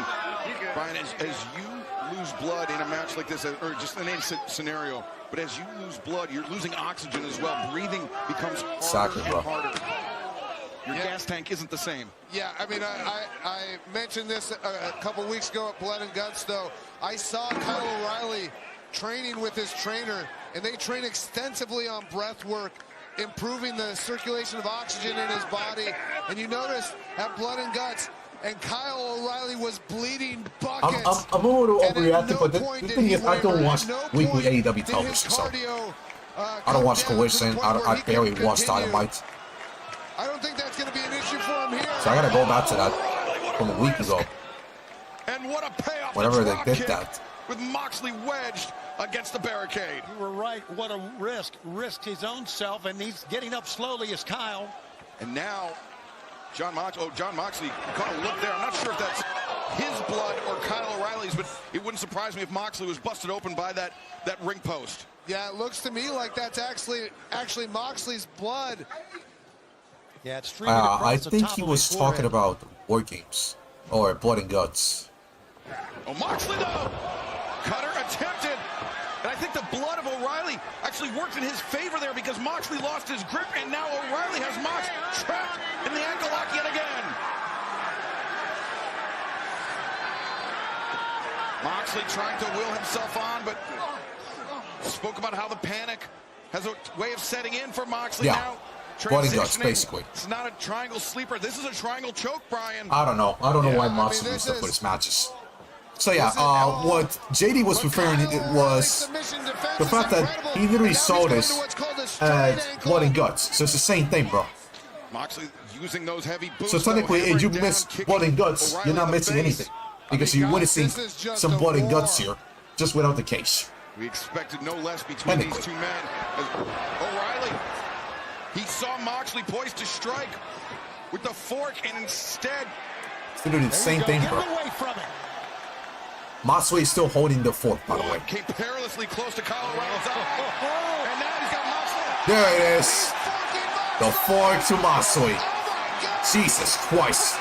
Brian, as you lose blood in a match like this, or just in any scenario, but as you lose blood, you're losing oxygen as well. Breathing becomes harder and harder. Your gas tank isn't the same. Yeah, I mean, I mentioned this a couple weeks ago at Blood and Guts, though. I saw Kyle O'Reilly training with his trainer, and they train extensively on breath work, improving the circulation of oxygen in his body. And you notice at Blood and Guts, and Kyle O'Reilly was bleeding buckets. I'm a little overreacting, but the thing is, I don't watch weekly AEW television, so I don't watch Collision. I barely watch Dynamite. I don't think that's going to be an issue for him here. So I gotta go back to that from a week ago. And what a payoff! Whenever they did that. With Moxley wedged against the barricade. You were right. What a risk. Risked his own self, and he's getting up slowly as Kyle. And now, John Moxley caught a look there. I'm not sure if that's his blood or Kyle O'Reilly's, but it wouldn't surprise me if Moxley was busted open by that ring post. Yeah, it looks to me like that's actually Moxley's blood. Yeah, it's I think he was talking about War Games or Blood and Guts. Oh, Moxley though! Cutter attempted. And I think the blood of O'Reilly actually worked in his favor there because Moxley lost his grip, and now O'Reilly has Mox trapped in the ankle lock yet again. Moxley trying to will himself on, but spoke about how the panic has a way of setting in for Moxley now. Blood and Guts, basically. It's not a triangle sleeper. This is a triangle choke, Brian. I don't know. I don't know why Moxley used to put his matches. So yeah, what JD was referring to was the fact that he literally saw this at Blood and Guts. So it's the same thing, bro. Moxley using those heavy boots. So technically, if you miss Blood and Guts, you're not missing anything because you witnessing some Blood and Guts here, just without the case. We expected no less between these two men. O'Reilly, he saw Moxley poised to strike with the fork, and instead, it's literally the same thing, bro. Moxley is still holding the fork, by the way. Came perilously close to Kyle O'Reilly's eye. And now he's got Moxley. There it is. The fork to Moxley. Jesus Christ.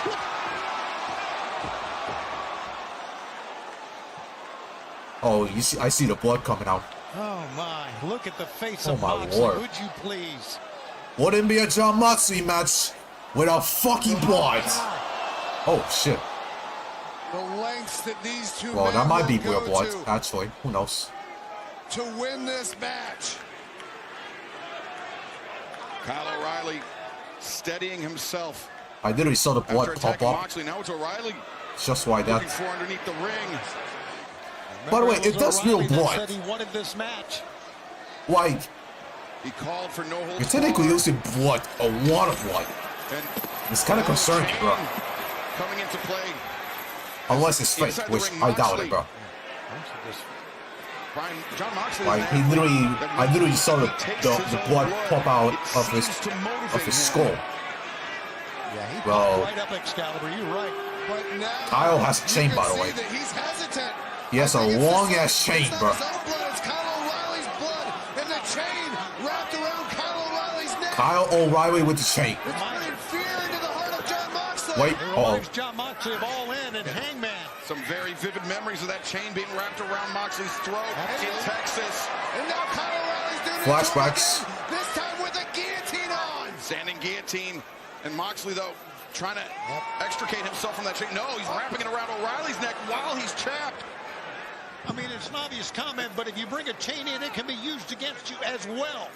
Oh, you see, I see the blood coming out. Oh my, look at the face of my Moxley, Lord. would you please? Wouldn't be a John Moxley match without fucking blood. Oh shit. The lengths that these two Well, that might be real go blood, to actually. Who knows? to win this match. Kyle O'Reilly steadying himself. I literally saw the blood After pop attacking up. Moxley, now it's O'Reilly. Just like Looking that. for underneath the ring. By the way, if that's real blood, Said he wanted this match. like, He called for no holds you're technically barred. using blood, a lot of blood. And It's kind of concerning, bro. coming into play. Unless it's fake, Inside the which ring, I doubt Moxley. it, bro. Brian, John Moxley. Like, he literally, I literally saw the blood pop out of his skull. Yeah, he Bro. right up Excalibur, you're right. But now Kyle has a chain, by the way. he's hesitant. He has a long-ass chain, bro. It's not his own blood, it's Kyle O'Reilly's blood, and the chain wrapped around Kyle O'Reilly's neck. Kyle O'Reilly with the chain. It's putting fear into the heart of John Moxley. Wait, It reminds John Moxley of All In and Hangman. Some very vivid memories of that chain being wrapped around Moxley's throat in Texas. And now Kyle O'Reilly's doing it Flashbacks. again, this time with a guillotine on. Standing guillotine. And Moxley, though, trying to extricate himself from that chain. No, he's wrapping it around O'Reilly's neck while he's chapped. I mean, it's an obvious comment, but if you bring a chain in, it can be used against you as well.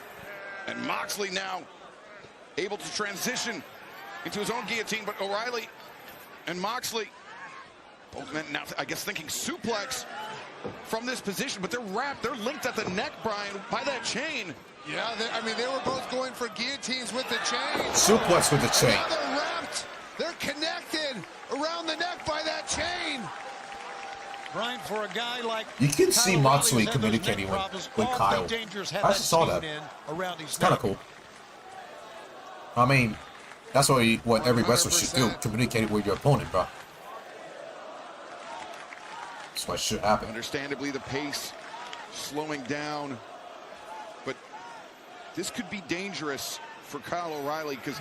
And Moxley now able to transition into his own guillotine, but O'Reilly and Moxley Both men now, I guess, thinking suplex from this position, but they're wrapped. They're linked at the neck, Brian, by that chain. Yeah, I mean, they were both going for guillotines with the chain. Suplex with the chain. Now they're wrapped. They're connected around the neck by that chain. Brian, for a guy like you can see Kyle Moxley Riley's communicating with Kyle. I just saw that. It's kind of cool. I mean, that's what every wrestler should do. Communicate with your opponent, bro. That's what should happen. Understandably, the pace slowing down, but this could be dangerous for Kyle O'Reilly because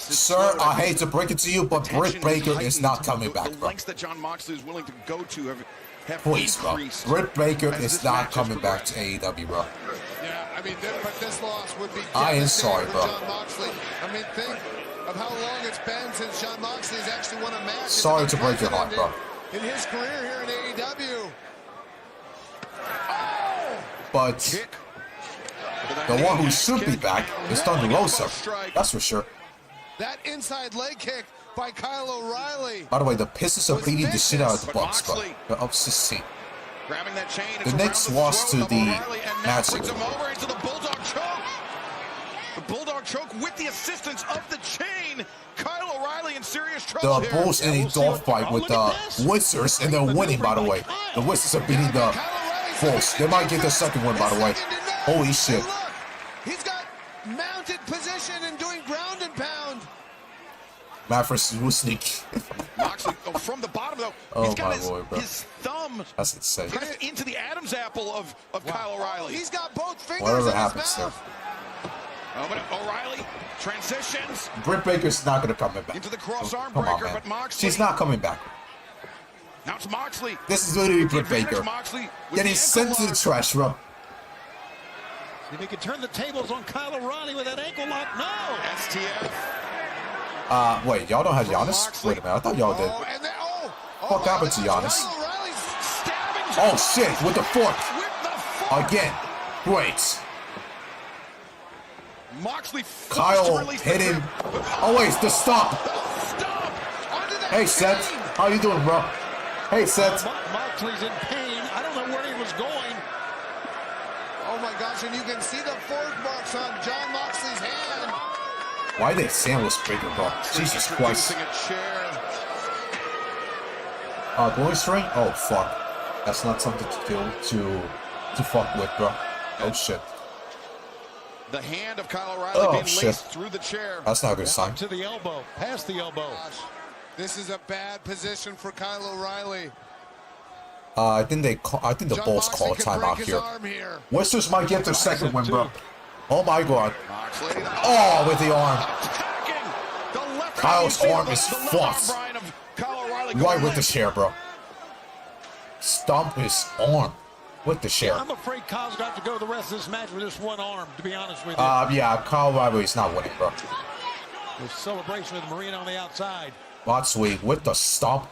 sir, I hate to break it to you, but Britt Baker is not coming back, bro. The lengths that Jon Moxley is willing to go to have please, bro. Britt Baker is not coming back to AEW, bro. Yeah, I mean, but this loss would be I am sorry, bro. Jon Moxley. I mean, think of how long it's been since Jon Moxley has actually won a match. Sorry to break your heart, bro. In his career here in AEW. But the one who should be back is Thunder Rosa. That's for sure. That inside leg kick by Kyle O'Reilly. By the way, the Pistons are beating the shit out of the Bucks, bro. They're up 16. The Knicks lost to the Magic. The Bulldog choke with the assistance of the chain. Kyle O'Reilly in serious trouble. The Bulls in a dogfight with the Wizards, and they're winning, by the way. The Wizards are beating the Bulls. They might get the second one, by the way. Holy shit. He's got mounted position and doing ground and pound. Mavericks was sneaky. Moxley from the bottom, though. Oh, he's got his thumb. That's insane. Into the Adam's apple of Kyle O'Reilly. He's got both fingers Whatever in happens, his mouth. Oh, but O'Reilly transitions. Britt Baker's not going to come back. Into the cross arm Come on, breaker, man. but Moxley. She's not coming back. Now it's Moxley. This is literally Britt Baker. Getting sent to the trash, bro. If he could turn the tables on Kyle O'Reilly with that ankle lock, no. STF. Wait, y'all don't have Giannis? Wait a minute, I thought y'all did. What happened to Giannis? Oh shit, with the fork. Again. Great. Moxley Kyle hit him. Oh wait, the stop. Hey Seth, how you doing, bro? Hey Seth. Moxley's in pain. I don't know where he was going. Oh my gosh, and you can see the fork marks on Jon Moxley's hand. Why they sandwich breaker, bro? Jesus Christ. Going string? Oh fuck. That's not something to do to fuck with, bro. Oh shit. The hand of Kyle O'Reilly being laced through the chair. That's not a good sign. To the elbow, past the elbow. Gosh, this is a bad position for Kyle O'Reilly. I think the Bulls call a timeout here. Wizards might get their second win, bro. Oh my god. Oh, with the arm. Kyle's arm is fucked. Right with the chair, bro. Stomp his arm with the chair. I'm afraid Kyle's got to go the rest of this match with just one arm, to be honest with you. Yeah, Kyle O'Reilly's not winning, bro. The celebration with Marina on the outside. Moxley with the stomp.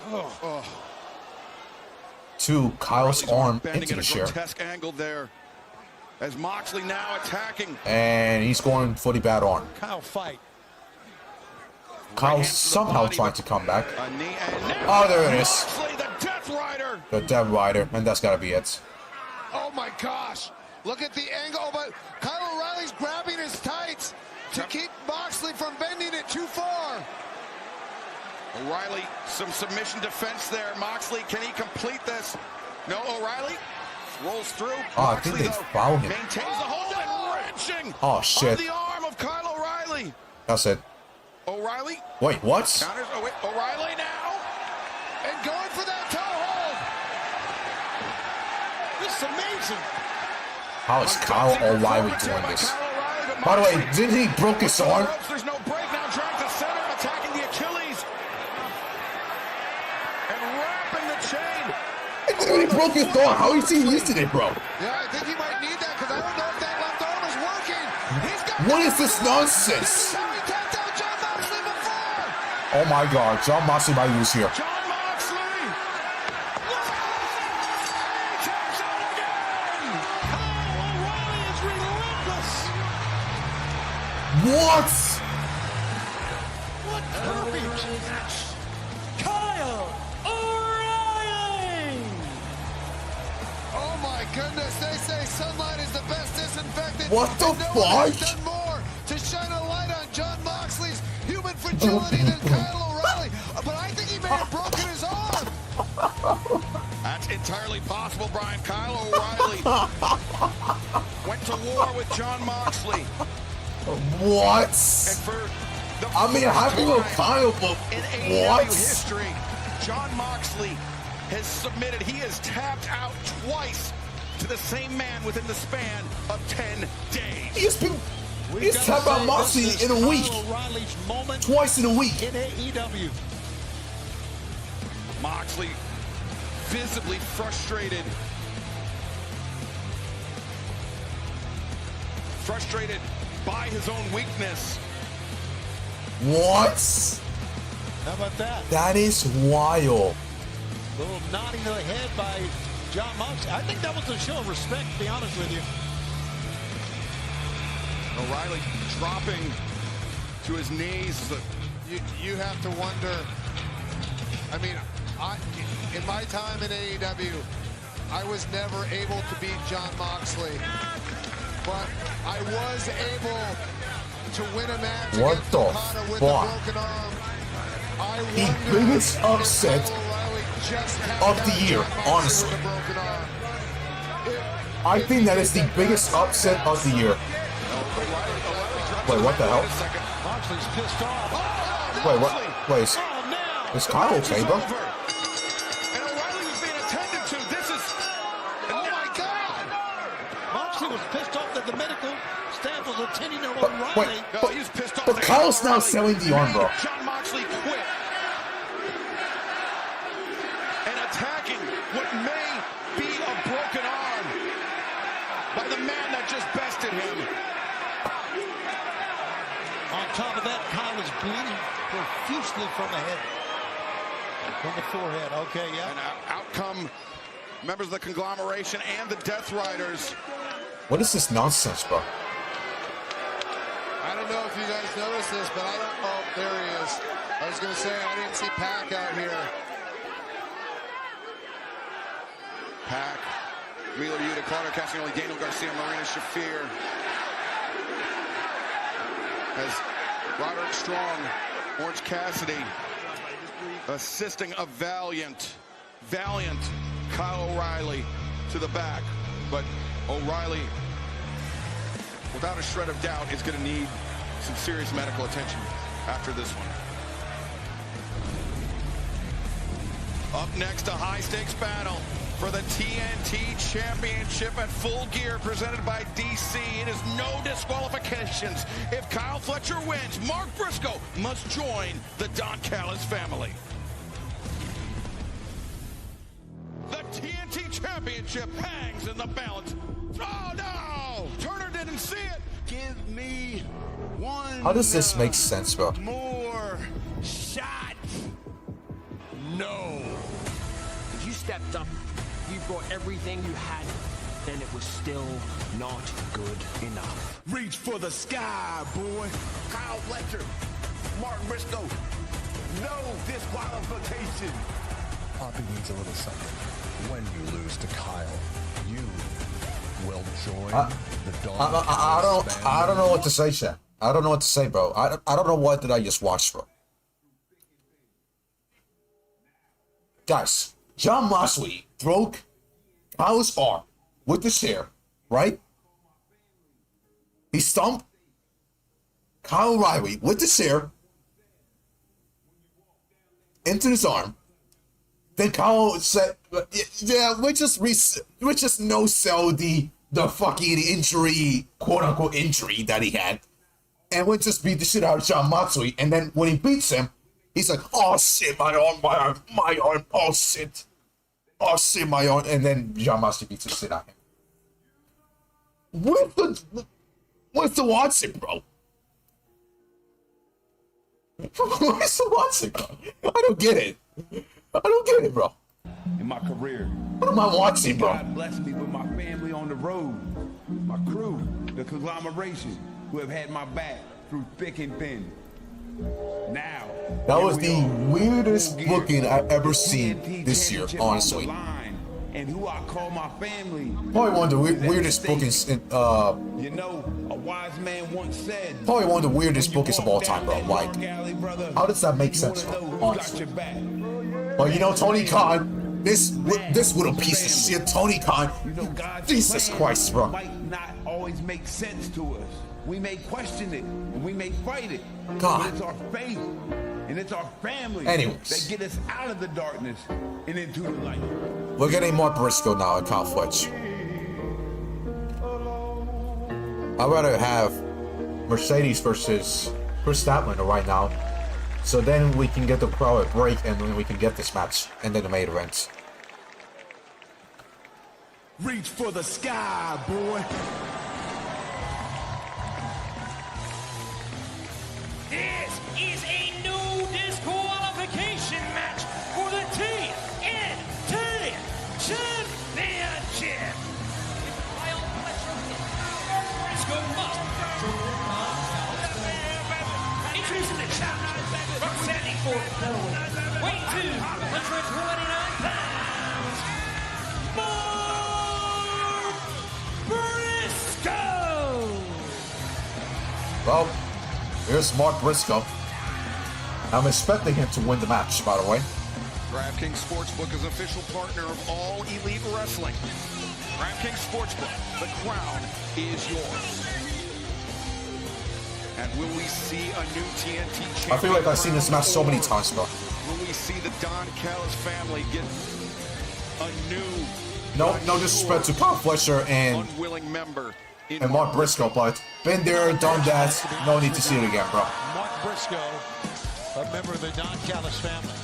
To Kyle's arm into the chair. Angle there. As Moxley now attacking. And he's going for the bad arm. Kyle fight. Kyle's somehow trying to come back. Oh, there it is. The Death Rider, and that's gotta be it. Oh my gosh! Look at the angle, but Kyle O'Reilly's grabbing his tights to keep Moxley from bending it too far. O'Reilly, some submission defense there. Moxley, can he complete this? No, O'Reilly rolls through. Oh, I think they fouled him. Maintains the hold and wrenching. Oh shit! On the arm of Kyle O'Reilly. That's it. O'Reilly. Wait, what? Counters. Oh wait, O'Reilly now. And going for that toe hold. This is amazing. How is Kyle O'Reilly doing this? By the way, didn't he broke his arm? There's no break now. Trying to center, attacking the Achilles, and wrapping the chain. He broke his arm. How is he using it, bro? Yeah, I think he might need that because I don't know if that left arm is working. He's got what is this nonsense? Oh my god, Jon Moxley might lose here. Jon Moxley! Taps out again! Kyle O'Reilly is relentless! What? What courage! Kyle O'Reilly! What the fuck? Done more to shine a light on Jon Moxley's human fragility than Kyle O'Reilly. But I think he may have broken his arm. That's entirely possible, Brian. Kyle O'Reilly went to war with Jon Moxley. What? And for the I mean, happy with Kyle, but in AEW what? history, Jon Moxley has submitted. He has tapped out twice to the same man within the span of 10 days. He's tapped out Moxley in a week. Twice in a week. In AEW. Moxley visibly frustrated. Frustrated by his own weakness. What? How about that? That is wild. A little nodding to the head by Jon Moxley. I think that was a show of respect, to be honest with you. O'Reilly dropping to his knees. You have to wonder. I mean, in my time in AEW, I was never able to beat Jon Moxley, but I was able to win a match against Okada with a broken arm. The biggest upset of the year, honestly. I think that is the biggest upset of the year. Wait, what the hell? Moxley's pissed off. Wait, what? Wait, is Kyle okay, bro? And O'Reilly was being attended to. This is... Oh, my God! Moxley was pissed off that the medical staff was attending to O'Reilly. Wait, he was pissed off. but Kyle's now selling the arm, bro. Jon Moxley quit. And attacking what may be a broken arm by the man that just bested him. On top of that, Kyle is bleeding profusely from the head. From the forehead. Okay, yeah. And out come members of the conglomeration and the Death Riders. What is this nonsense, bro? I don't know if you guys noticed this, but I don't. Oh, there he is. I was going to say, I didn't see Pac out here. Pac, Wheeler Yuta, Carter Castagnoli, Daniel Garcia, Marina, Shafir. As Roderick Strong, Orange Cassidy, assisting a valiant Kyle O'Reilly to the back. But O'Reilly, without a shred of doubt, is going to need some serious medical attention after this one. Up next, a high-stakes battle for the TNT Championship at Full Gear, presented by DC. It is no disqualifications. If Kyle Fletcher wins, Mark Briscoe must join the Don Callis family. The TNT Championship hangs in the balance. Oh, no! Turner didn't see it. Give me one. How does this make sense, bro? More shot. No. You stepped up. You brought everything you had, and it was still not good enough. Reach for the sky, boy. Kyle Fletcher, Mark Briscoe, no disqualification. Poppy needs a little something. When you lose to Kyle, you will join the Dawn. I don't know what to say, Shan. I don't know what to say, bro. I don't know what did I just watch, bro. Guys, Jon Moxley broke Kyle's arm with the chair, right? He stomped Kyle O'Reilly with the chair into his arm. Then Kyle said, "Yeah, we just no sell the fucking injury, quote unquote injury that he had, and we just beat the shit out of Jon Moxley." And then when he beats him, he's like, "Oh shit, my arm, oh shit, my arm," and then Jon Moxley beats the shit out of him. Where's the Watson, bro? Where's the Watson, bro? I don't get it. I don't get it, bro. In my career, what am I watching, bro? God bless me with my family on the road, my crew, the conglomeration, who have had my back through thick and thin. Now, that was the weirdest booking I've ever seen this year, honestly. and who I call my family. Probably one of the weirdest bookings in, You know, a wise man once said, probably one of the weirdest bookings of all time, bro. Like, how does that make sense, bro? Honestly. But you know, Tony Khan, this little piece of shit, Tony Khan, Jesus Christ, bro. Might not always make sense to us. We may question it, and we may fight it. God. But it's our faith, and it's our family Anyways. that get us out of the darkness and into the light. We're getting more Briscoe now at Kyle Fletcher. I'd rather have Mercedes versus Kris Statlander right now. So then we can get the crowd a break and then we can get this match and then the main event. Reach for the sky, boy. This is a no disqualification match for the TNT Championship. Kyle Fletcher Briscoe must introducing the champion from Sandy Fort, Delaware, weighing 229 pounds, Briscoe. Well, here's Mark Briscoe. I'm expecting him to win the match, by the way. DraftKings Sportsbook is official partner of All Elite Wrestling. DraftKings Sportsbook, the crown is yours. And will we see a new TNT champion? I feel like I've seen this match so many times, bro. Will we see the Don Callis family get a new... No disrespect to Kyle Fletcher and Mark Briscoe, but been there, done that. No need to see it again, bro. Mark Briscoe, a member of the Don Callis family.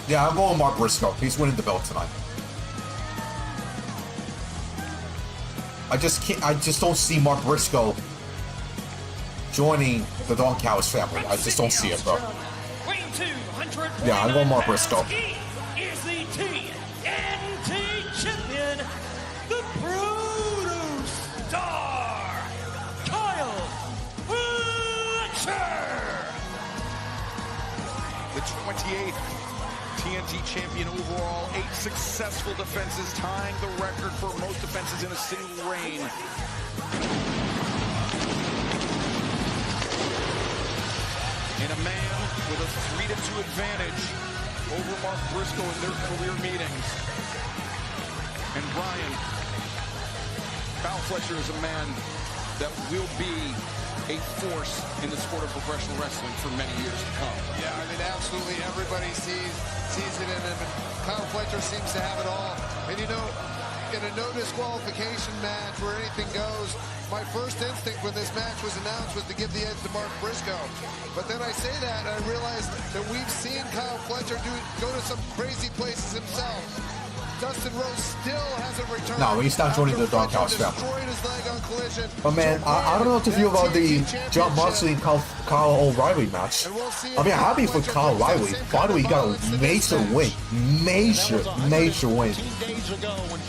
Yeah, I'm going Mark Briscoe. He's winning the belt tonight. I just don't see Mark Briscoe joining the Don Callis family. I just don't see it, bro. Yeah, I'm going Mark Briscoe. He is the TNT champion, the Brodido star, Kyle Fletcher. The 28th TNT champion overall, 8 successful defenses, tying the record for most defenses in a single reign. And a man with a 3-2 advantage over Mark Briscoe in their career meetings. And Brian, Kyle Fletcher is a man that will be a force in the sport of professional wrestling for many years to come. Yeah, I mean, absolutely everybody sees it in him, and Kyle Fletcher seems to have it all. And you know, in a no disqualification match where anything goes, my first instinct when this match was announced was to give the edge to Mark Briscoe. But then I say that, and I realize that we've seen Kyle Fletcher go to some crazy places himself. Dustin Rose still hasn't returned. No, he's not joining the Don Callis family. His leg on collision. But man, I don't know what to feel about the John Moxley and Kyle O'Reilly match. I mean, I'm happy for Kyle O'Reilly. Finally, he got a major win. Major win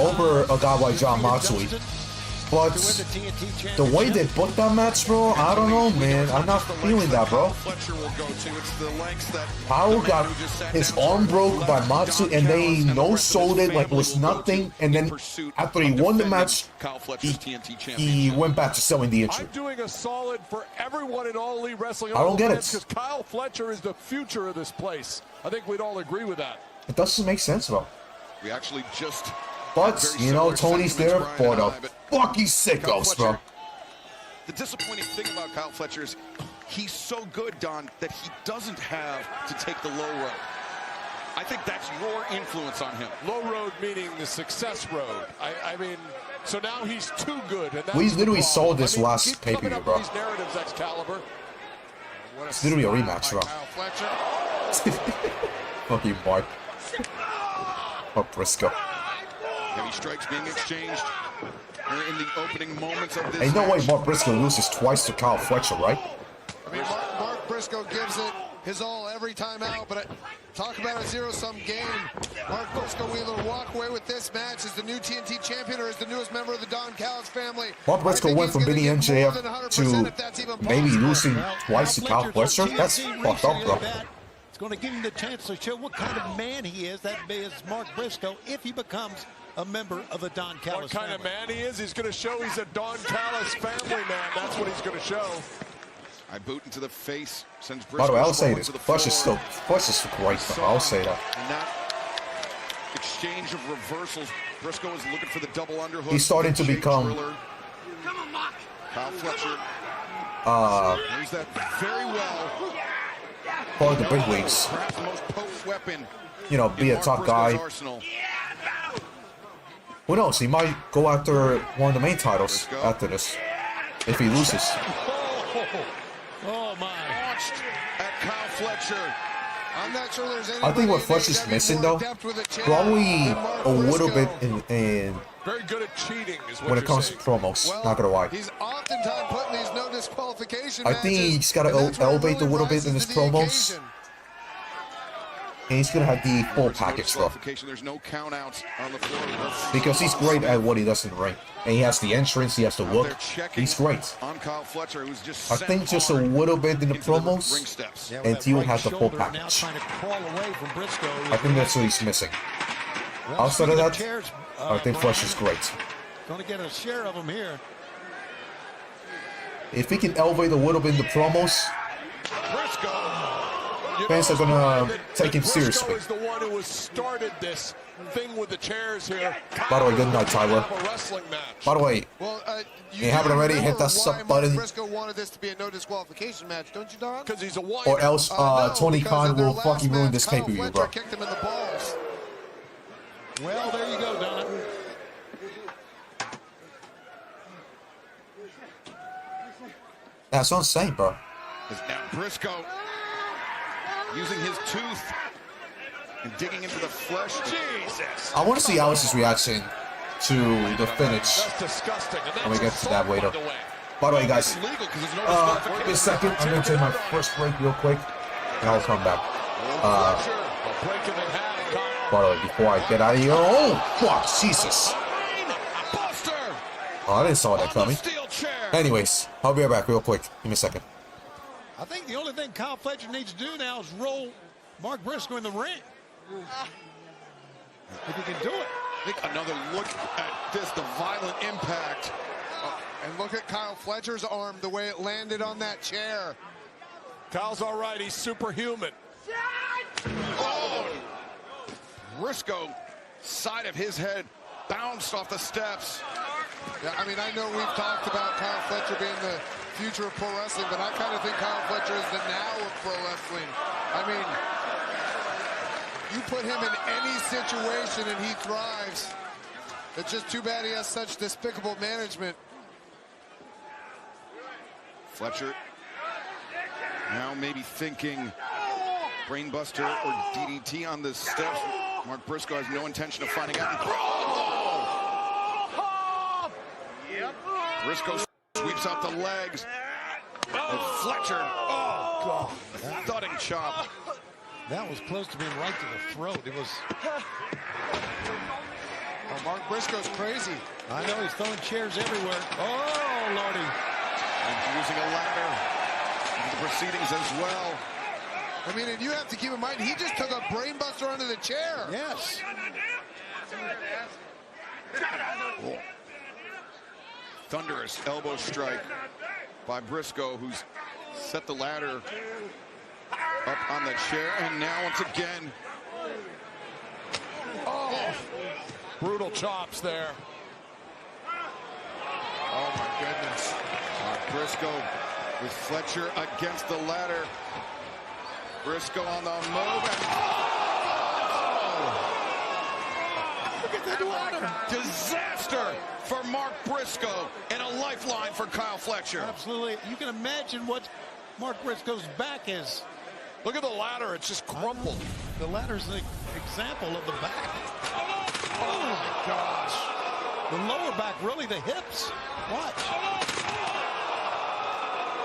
over a guy like John Moxley. But the way they booked that match, bro, I don't know, man. I'm not feeling that, bro. Kyle got his arm broke by Moxley, and they no-sold it like it was nothing. And then after he won the match, he went back to selling the injury. I'm doing a solid for everyone in All Elite Wrestling. I don't get it. Because Kyle Fletcher is the future of this place. I think we'd all agree with that. It doesn't make sense, bro. We actually just... But, you know, Tony's there for the fucking sickos, bro. The disappointing thing about Kyle Fletcher is he's so good, Don, that he doesn't have to take the low road. I think that's your influence on him. Low road meaning the success road. I mean, so now he's too good. And We literally saw this last pay-per-view, bro. These narratives, Excalibur. It's literally a rematch, bro. Fuck you, Mark. Or Briscoe. Heavy strikes being exchanged in the opening moments of this Ain't no way match. Mark Briscoe loses twice to Kyle Fletcher, right? I mean, Mark Briscoe gives it his all every time out, but talk about a zero-sum game. Mark Briscoe will either walk away with this match as the new TNT champion or as the newest member of the Don Callis family. Mark Briscoe went from beating MJF to maybe losing twice to Kyle Fletcher? That's fucked up, bro. It's going to give him the chance to show what kind of man he is. That is Mark Briscoe if he becomes a member of the Don Callis What kind family. of man he is? He's going to show he's a Don Callis family man. That's what he's going to show. I boot into the face. Sends By the way, I'll say Briscoe this. to the Fletch is great, though. I'll say that. That exchange of reversals. Briscoe is looking for the double underhook. He's starting to become Kyle Fletcher. Knows that very well. Part of the big leagues. Perhaps the most potent weapon. You know, be a top guy. Who knows? He might go after one of the main titles after this, if he loses. Oh my! Launched at Kyle Fletcher. I'm not sure there's any. I think what Fletch is missing, though, probably a little bit in very good at cheating is what when it comes to promos. Not gonna lie. He's oftentimes putting these no disqualification I think he's got to elevate a little bit in his promos. And he's going to have the full package, though. There's no count outs on the floor. Because he's great at what he does in the ring. And he has the entrance, he has the look. He's great. On Kyle Fletcher, who's just I think just a little bit in the promos, and he'll have the full package. I think that's what he's missing. Outside of that, I think Fletch is great. Going to get a share of him here. If he can elevate a little bit in the promos, fans are gonna take him seriously. Is the one who has started this thing with the chairs here. By the way, good night, Tyler. By the way, you haven't already hit that sub button, Briscoe wanted this to be a no disqualification match, don't you, Don? Because he's a white. or else Tony Khan will fucking ruin this pay-per-view, bro. Kicked him in the balls. Well, there you go, Don. That's what I'm saying, bro. Now Briscoe using his tooth and digging into the flesh. Jesus! I want to see Alice's reaction to the finish. That's disgusting. When we get to that later. By the way, guys, give me a second. I'm going to take my first break real quick, and I'll come back. By the way, before I get out of here, oh, fuck, Jesus. Oh, I didn't saw that coming. Anyways, I'll be right back real quick. Give me a second. I think the only thing Kyle Fletcher needs to do now is roll Mark Briscoe in the ring. If he can do it. I think another look at this, the violent impact. And look at Kyle Fletcher's arm, the way it landed on that chair. Kyle's all right. He's superhuman. Oh! Briscoe, side of his head, bounced off the steps. Yeah, I mean, I know we've talked about Kyle Fletcher being the future of pro wrestling, but I kind of think Kyle Fletcher is the now of pro wrestling. I mean, you put him in any situation and he thrives. It's just too bad he has such despicable management. Fletcher now maybe thinking brainbuster or DDT on the steps. Mark Briscoe has no intention of finding out. Briscoe sweeps out the legs. And Fletcher, oh, God, a thudding chop. That was close to being right to the throat. It was. Oh, Mark Briscoe's crazy. I know, he's throwing chairs everywhere. Oh, Lordy. And using a ladder in the proceedings as well. I mean, and you have to keep in mind, he just took a brainbuster under the chair. Yes. Oh. Thunderous elbow strike by Briscoe, who's set the ladder up on the chair, and now once again. Oh, brutal chops there. Oh my goodness. Briscoe with Fletcher against the ladder. Briscoe on the move. And look at that ladder. Disaster for Mark Briscoe and a lifeline for Kyle Fletcher. Absolutely. You can imagine what Mark Briscoe's back is. Look at the ladder. It's just crumpled. The ladder's an example of the back. Oh, my gosh. The lower back, really, the hips. Watch.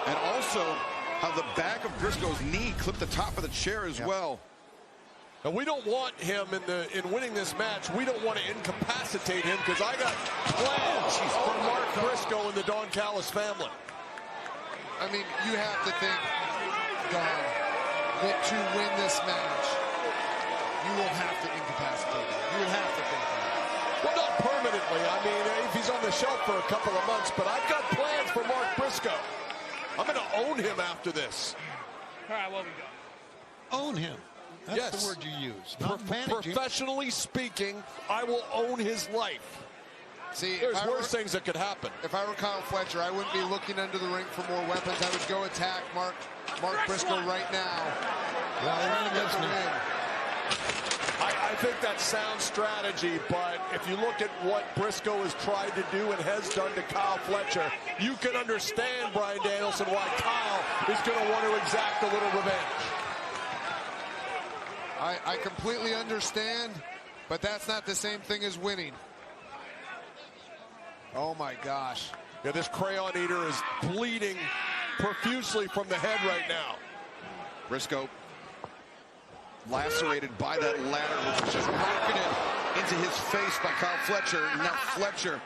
And also how the back of Briscoe's knee clipped the top of the chair as well. And we don't want him in winning this match. We don't want to incapacitate him because I got plans for Mark Briscoe and the Don Callis family. I mean, you have to think, Don, that to win this match, you will have to incapacitate him. You will have to think that. Well, not permanently. I mean, if he's on the shelf for a couple of months, but I've got plans for Mark Briscoe. I'm going to own him after this. All right, what we got? Own him. That's Yes. the word you use. Not managing. Professionally speaking, I will own his life. See, There's worse things that could happen. If I were Kyle Fletcher, I wouldn't be looking under the ring for more weapons. I would go attack Mark Briscoe right now. I think that's sound strategy, but if you look at what Briscoe has tried to do and has done to Kyle Fletcher, you can understand, Bryan Danielson, why Kyle is going to want to exact a little revenge. I completely understand, but that's not the same thing as winning. Oh my gosh. Yeah, this crayon eater is bleeding profusely from the head right now. Briscoe lacerated by that ladder, which was just rocketed into his face by Kyle Fletcher. And now Fletcher,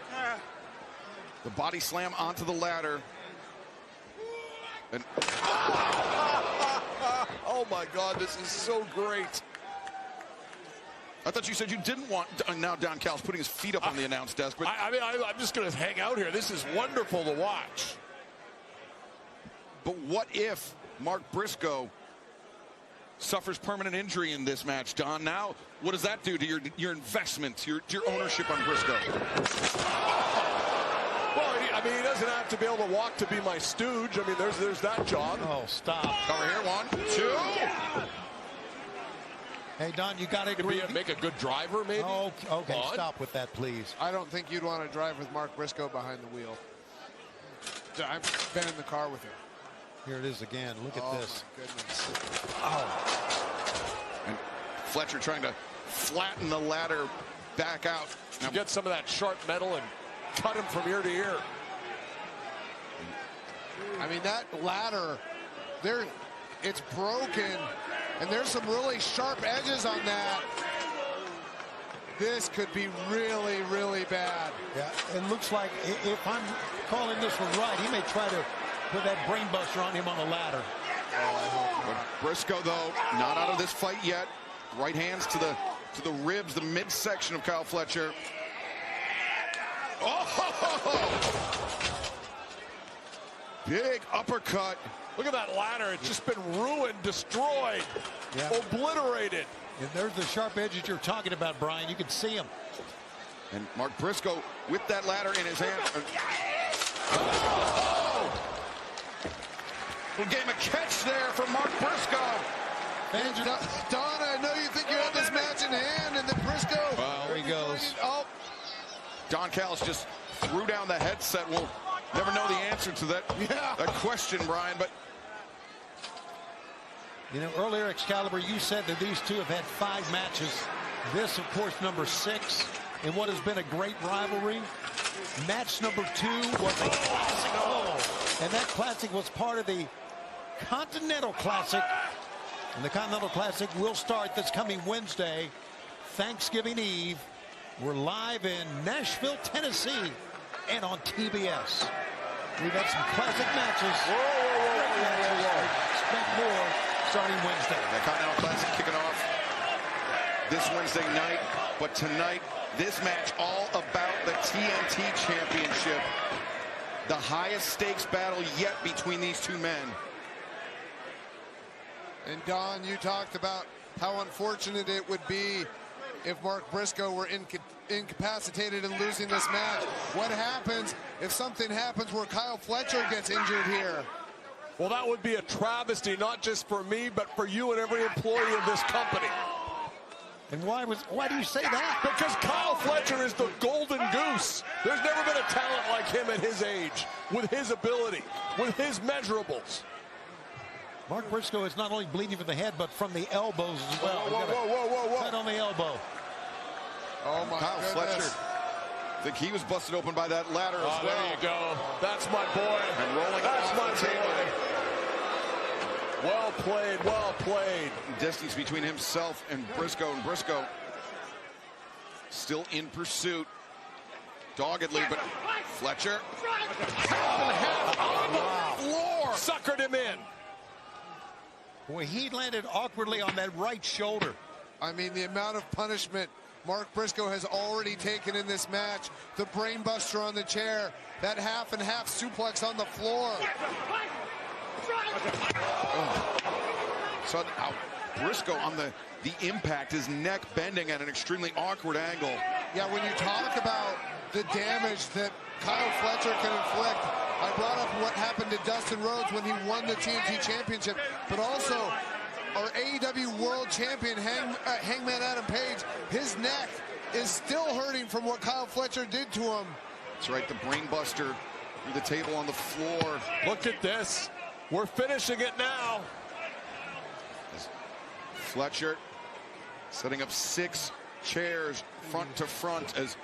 the body slam onto the ladder. And oh my God, this is so great. I thought you said you didn't want, now Don Callis putting his feet up on the announce desk. But I mean, I'm just going to hang out here. This is wonderful to watch. But what if Mark Briscoe suffers permanent injury in this match, Don? Now, what does that do to your investment, your ownership on Briscoe? Well, I mean, he doesn't have to be able to walk to be my stooge. I mean, there's that job. Oh, stop. Over here, 1, 2. Hey, Don, you got to make a good driver, maybe? Oh, okay, stop with that, please. I don't think you'd want to drive with Mark Briscoe behind the wheel. I've been in the car with him. Here it is again. Look at this. My goodness. Oh. And Fletcher trying to flatten the ladder back out. Now get some of that sharp metal and cut him from ear to ear. I mean, that ladder, it's broken, and there's some really sharp edges on that. This could be really, really bad. Yeah, it looks like, if I'm calling this one right, he may try to put that brain buster on him on the ladder. But Briscoe, though, not out of this fight yet. Right hands to the ribs, the midsection of Kyle Fletcher. Oh! Big uppercut. Look at that ladder. It's just been ruined, destroyed, obliterated. And there's the sharp edges you're talking about, Brian. You can see them. And Mark Briscoe with that ladder in his hand. Good game of catch there from Mark Briscoe. Don, I know you think you have this match in hand, and then Briscoe. Well, there he goes. Oh. Don Callis just threw down the headset. We'll never know the answer to that question, Brian, but you know, earlier, Excalibur, you said that these two have had 5 matches. This, of course, number 6 in what has been a great rivalry. Match number 2 was a classic. Oh. And that classic was part of the Continental Classic. And the Continental Classic will start this coming Wednesday, Thanksgiving Eve. We're live in Nashville, Tennessee, and on TBS. We've had some classic matches. Expect more starting Wednesday. The Continental Classic kicking off this Wednesday night. But tonight, this match all about the TNT Championship. The highest stakes battle yet between these two men. And Don, you talked about how unfortunate it would be if Mark Briscoe were incapacitated and losing this match. What happens if something happens where Kyle Fletcher gets injured here? Well, that would be a travesty, not just for me, but for you and every employee of this company. And why do you say that? Because Kyle Fletcher is the golden goose. There's never been a talent like him at his age, with his ability, with his measurables. Mark Briscoe is not only bleeding from the head, but from the elbows as well. Whoa. Cut on the elbow. Oh, my Kyle goodness. Fletcher. I think he was busted open by that ladder as well. There you go. That's my boy. And rolling That's off my the table. boy. Well played, well played. Distance between himself and Briscoe still in pursuit. Doggedly, but Fletcher on the floor. Suckered him in. Boy, he landed awkwardly on that right shoulder. I mean, the amount of punishment Mark Briscoe has already taken in this match. The brainbuster on the chair, that half and half suplex on the floor. So Briscoe on the impact, his neck bending at an extremely awkward angle. Yeah, when you talk about the damage that Kyle Fletcher can inflict, I brought up what happened to Dustin Rhodes when he won the TNT Championship, but also our AEW World Champion, Hangman Adam Page, his neck is still hurting from what Kyle Fletcher did to him. That's right, the brainbuster through the table on the floor. Look at this. We're finishing it now. Fletcher setting up 6 chairs front to front as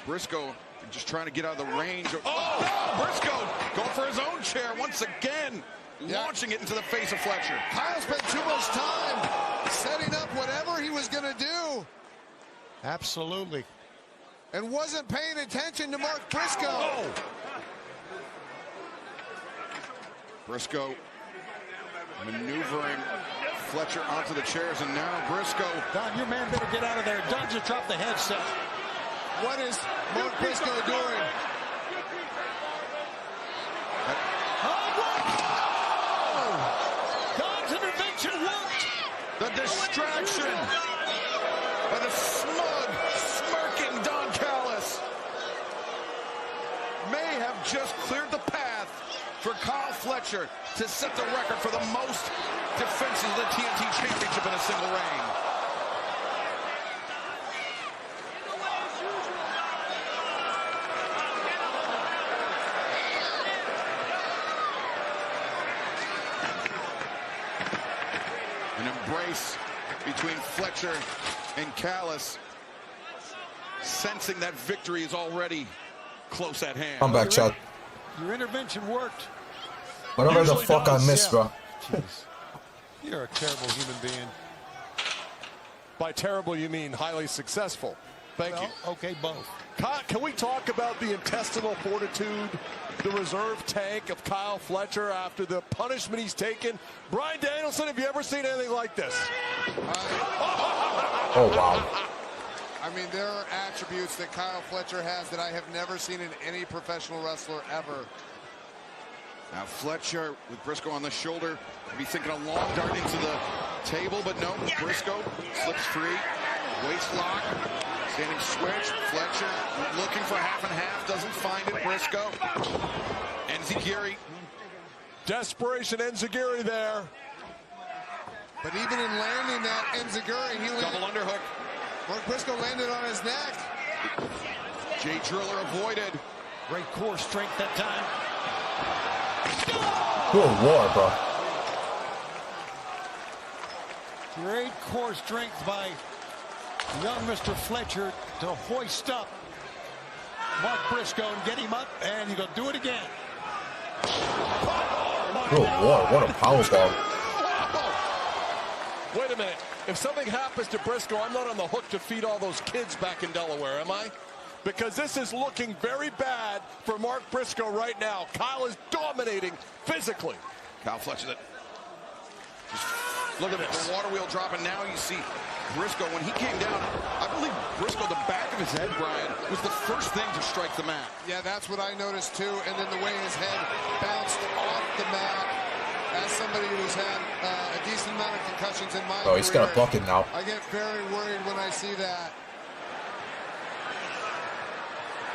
Briscoe just trying to get out of the range. Briscoe going for his own chair once again, launching it into the face of Fletcher. Kyle spent too much time setting up whatever he was going to do. Absolutely. And wasn't paying attention to Mark Briscoe. Briscoe maneuvering Fletcher onto the chairs, and now Briscoe. Don, your man better get out of there. Don just dropped the headset. What is Mark Briscoe doing? Don's intervention worked. The distraction by the smug, smirking Don Callis may have just cleared the path for Kyle Fletcher to set the record for the most defenses of the TNT Championship in a single reign. An embrace between Fletcher and Callis, sensing that victory is already close at hand. Come back, Chad. Your intervention worked. Whatever the fuck I missed, bro. Jeez. You're a terrible human being. By terrible, you mean highly successful. Thank you. Okay, both. Can we talk about the intestinal fortitude, the reserve tank of Kyle Fletcher after the punishment he's taken? Bryan Danielson, have you ever seen anything like this? Oh, wow. I mean, there are attributes that Kyle Fletcher has that I have never seen in any professional wrestler ever. Now Fletcher with Briscoe on the shoulder, maybe thinking a long dart into the table, but no, Briscoe slips free, waist lock, standing switch. Fletcher looking for half and half, doesn't find it. Briscoe, Enziguri. Desperation Enziguri there. But even in landing that Enziguri, he double underhook. Mark Briscoe landed on his neck. Jay Driller avoided. Great core strength that time. Good lord, bro. Great core strength by young Mr. Fletcher to hoist up Mark Briscoe and get him up, and he's going to do it again. Good lord, what a powerbomb. Wait a minute. If something happens to Briscoe, I'm not on the hook to feed all those kids back in Delaware, am I? Because this is looking very bad for Mark Briscoe right now. Kyle is dominating physically. Kyle Fletcher, look at this. The water wheel dropping. Now you see Briscoe, when he came down, I believe Briscoe, the back of his head, Brian, was the first thing to strike the mat. Yeah, that's what I noticed too. And then the way his head bounced off the mat. As somebody who's had a decent amount of concussions in my Oh, he's got a bucket now. I get very worried when I see that.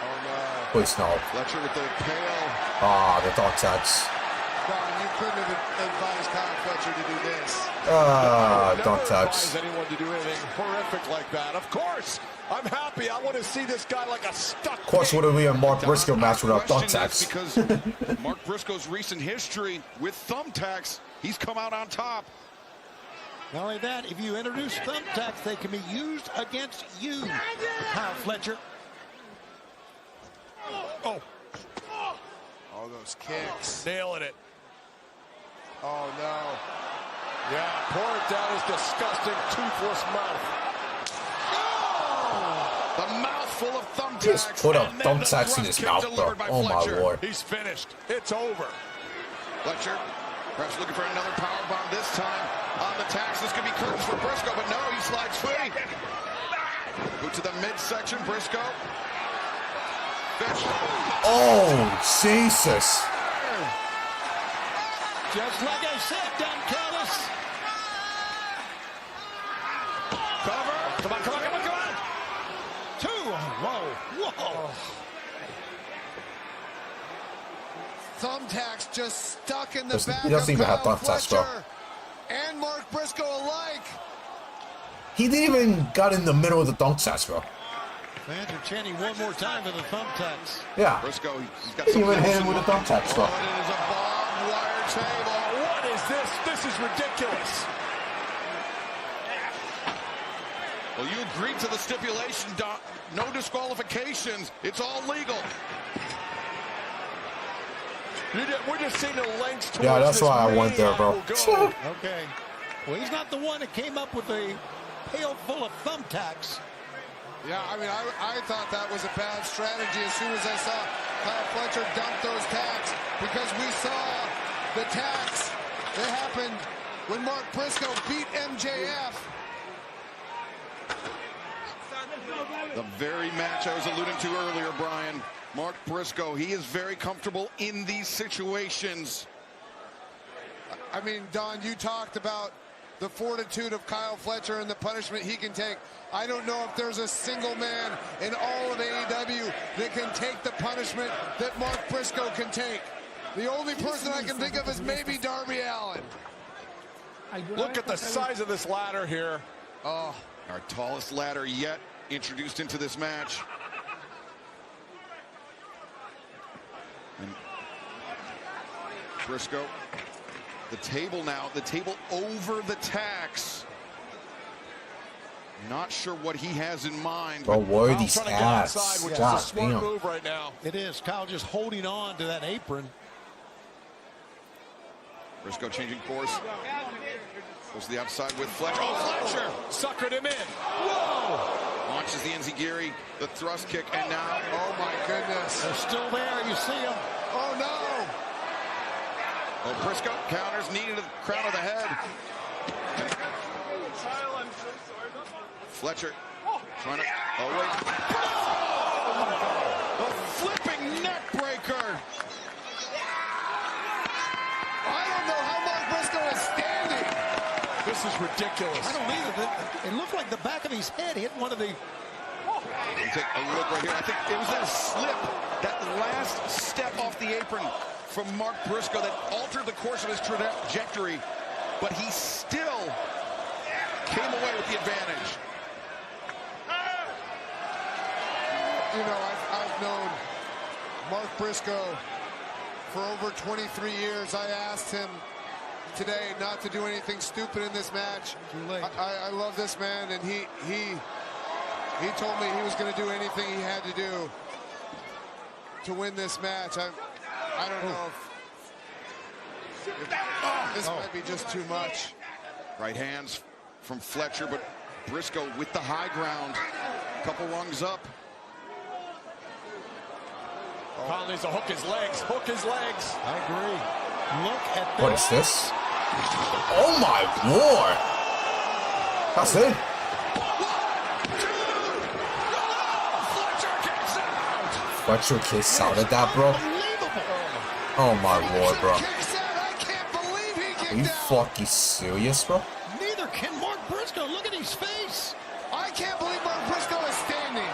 Oh no. Please no. Fletcher with the pail. Ah, the dog tags. Don, you couldn't have advised Kyle Fletcher to do this. Dog tags. Anyone to do anything horrific like that. Of course, I'm happy. I want to see this guy like a stuck. Of course, would it be a Mark Briscoe match without thumbtacks? Because Mark Briscoe's recent history with thumbtacks, he's come out on top. Not only that, if you introduce thumbtacks, they can be used against you, Kyle Fletcher. Oh. All those kicks. Nailing it. Oh, no. Yeah, pour it down his disgusting toothless mouth. The mouth full of thumbtacks. Just put up thumbtacks in his mouth, bro. Oh, my lord. He's finished. It's over. Fletcher Perhaps looking for another powerbomb this time on the tax. This could be curtains for Briscoe, but no, he slides free. Go to the midsection, Briscoe. Oh, Jesus. Just like I said, Don Callis. Cover. Come on, come on, come on, come on. 2. Whoa, whoa. Thumbtacks just stuck in the back He doesn't of even have Kyle thumbtacks, bro. Fletcher and Mark Briscoe alike. He didn't even got in the middle of the thumbtacks, bro. Fans are chanting one more time for the thumbtacks. Yeah. Briscoe, he's got He some even hit him with the thumbtacks, bro. Oh, it is a barbed wire table. What is this? This is ridiculous. Well, you agreed to the stipulation, Doc. No disqualifications. It's all legal. We're just seeing the lengths towards Yeah, that's this why I went there, bro. Okay. Well, he's not the one that came up with a pail full of thumbtacks. Yeah, I mean, I thought that was a bad strategy as soon as I saw Kyle Fletcher dump those tacks, because we saw the tacks that happened when Mark Briscoe beat MJF. The very match I was alluding to earlier, Brian. Mark Briscoe, he is very comfortable in these situations. I mean, Don, you talked about the fortitude of Kyle Fletcher and the punishment he can take. I don't know if there's a single man in all of AEW that can take the punishment that Mark Briscoe can take. The only person I can think of is maybe Darby Allin. Look at the size of this ladder here. Oh, our tallest ladder yet introduced into this match. And Briscoe, the table now, the table over the tacks. Not sure what he has in mind. Bro, where are these ads? Outside, which God is a smart damn. move right now. It is. Kyle just holding on to that apron. Briscoe changing course. Goes to the outside with Fletcher. Oh, Fletcher! Suckered him in. Whoa! Launches the Enziguri, the thrust kick, and now... Oh, my goodness. They're still there. You see them. Oh, no! Oh, Briscoe counters, needed the crown of the head. Fletcher trying to... Oh, wait. Oh, a flipping neck breaker. I don't know how Mark Briscoe is standing. This is ridiculous. I don't either. It looked like the back of his head hit one of the... Take a look right here. I think it was that slip, that last step off the apron from Mark Briscoe that altered the course of his trajectory, but he still came away with the advantage. You know, I've known Mark Briscoe for over 23 years. I asked him today not to do anything stupid in this match. Too late. I love this man, and he told me he was going to do anything he had to do to win this match. I don't know if this might be just too much. Right hands from Fletcher, but Briscoe with the high ground. Couple rungs up. Kyle needs to hook his legs. Hook his legs. I agree. Look at this. What is this? Oh my lord! That's it. Fletcher kicks out at that, bro. Oh my lord, bro. Are you fucking serious, bro? Neither can Mark Briscoe. Look at his face. I can't believe Mark Briscoe is standing.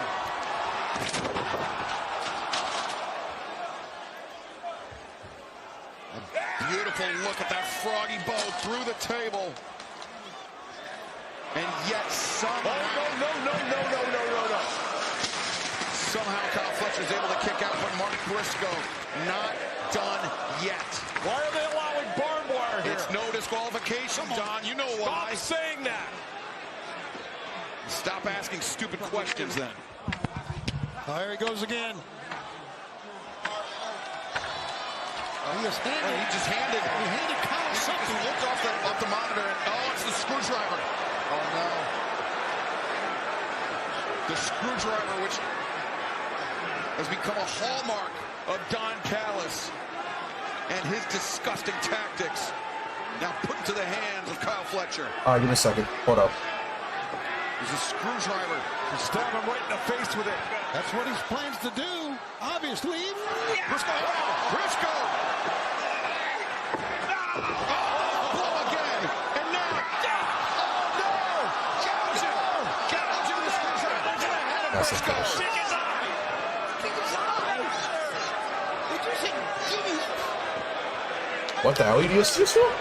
Beautiful look at that froggy bow through the table. And yet somehow... No. Somehow Kyle Fletcher's able to kick out from Mark Briscoe. Not done yet. Why are they allowing barbed wire here? It's no disqualification, Don. You know why. Stop saying that. Stop asking stupid questions then. Oh, here he goes again. He just handed Kyle something. He looked off the monitor and it's the screwdriver. Oh no. The screwdriver, which has become a hallmark of Don Callis and his disgusting tactics. Now put into the hands of Kyle Fletcher. All right, give me a second. Hold up. There's a screwdriver. Stab him right in the face with it. That's what he plans to do, obviously. Briscoe. Briscoe. Oh, blow again. And now. Oh, no. Gouging. Gouging the screwdriver to the head of That's a Briscoe. finish. What the hell are you just for?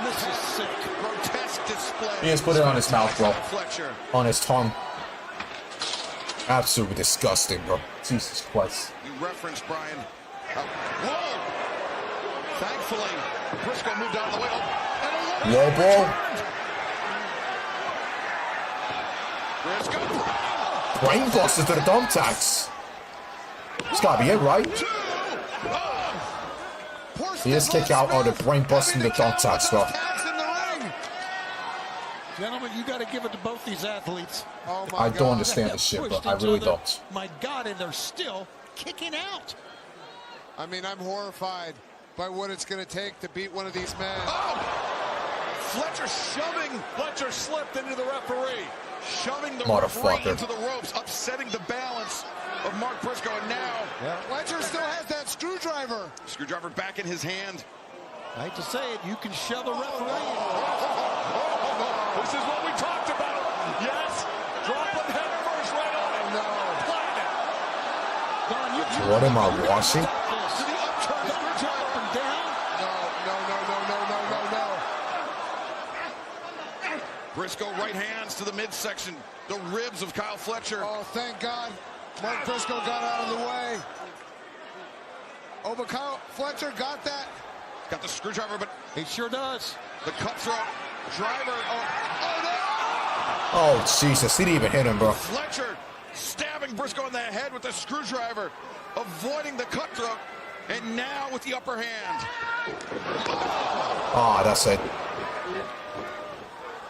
This is sick. Grotesque display. He just put it on his mouth, bro. Fletcher. On his tongue. Absolutely disgusting, bro. Jesus Christ. You referenced, Brian. Whoa! Thankfully, Briscoe moved out of the way. Whoa, bro. Briscoe. Brain buster to the thumbtacks. It's gotta be it, right? He just kick out on the brain busting the thumbtacks, bro. Gentlemen, you got to give it to both these athletes. Oh my I God. don't understand this shit, bro. I really don't. My God, and they're still kicking out. I mean, I'm horrified by what it's going to take to beat one of these men. Oh! Fletcher shoving. Fletcher slipped into the referee. Shoving the referee into the ropes, upsetting the balance of Mark Briscoe. And now, Fletcher still has that screwdriver. Screwdriver back in his hand. I hate to say it, you can shove a referee. This is what we talked about. Yes. Dropping head first right on it. No. What am I watching? Briscoe right hands to the midsection, the ribs of Kyle Fletcher. Oh, thank God. Mark Briscoe got out of the way. Oh, but Kyle Fletcher got that. Got the screwdriver, but he sure does. The cutthroat driver. Oh, Jesus. He didn't even hit him, bro. Fletcher stabbing Briscoe in the head with the screwdriver, avoiding the cutthroat, and now with the upper hand. Ah, that's it.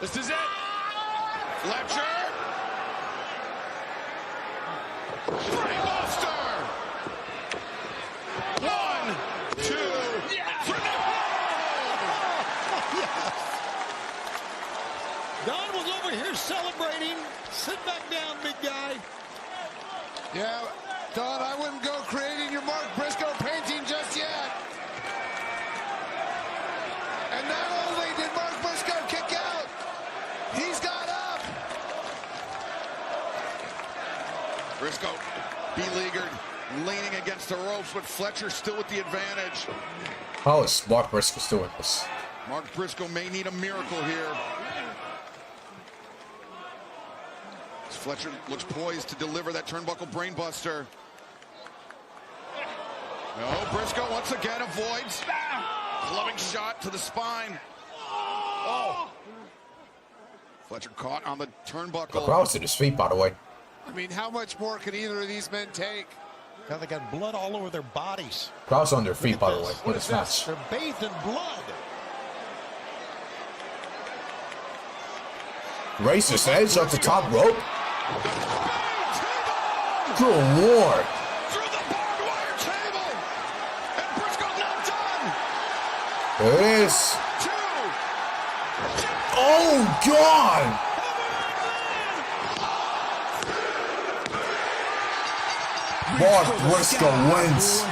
This is it. Fletcher. Brainbuster. 1, 2, 3. Don was over here celebrating. Sit back down, big guy. Yeah, Don, I wouldn't go creating your Mark Briscoe painting just yet. And not only did Mark Briscoe kick out, he's got up. Briscoe beleaguered, leaning against the ropes, but Fletcher still with the advantage. How is Mark Briscoe doing this? Mark Briscoe may need a miracle here. As Fletcher looks poised to deliver that turnbuckle brainbuster. No, Briscoe once again avoids. Clubbing shot to the spine. Oh! Fletcher caught on the turnbuckle. The crowd's at his feet, by the way. I mean, how much more can either of these men take? Now they got blood all over their bodies. Crowd's on their feet, by the way, with this match. They're bathed in blood. Raises edge up the top rope. Good lord. Through the barbed wire table. And Briscoe's not done. There it is. Oh, God. Mark Briscoe wins.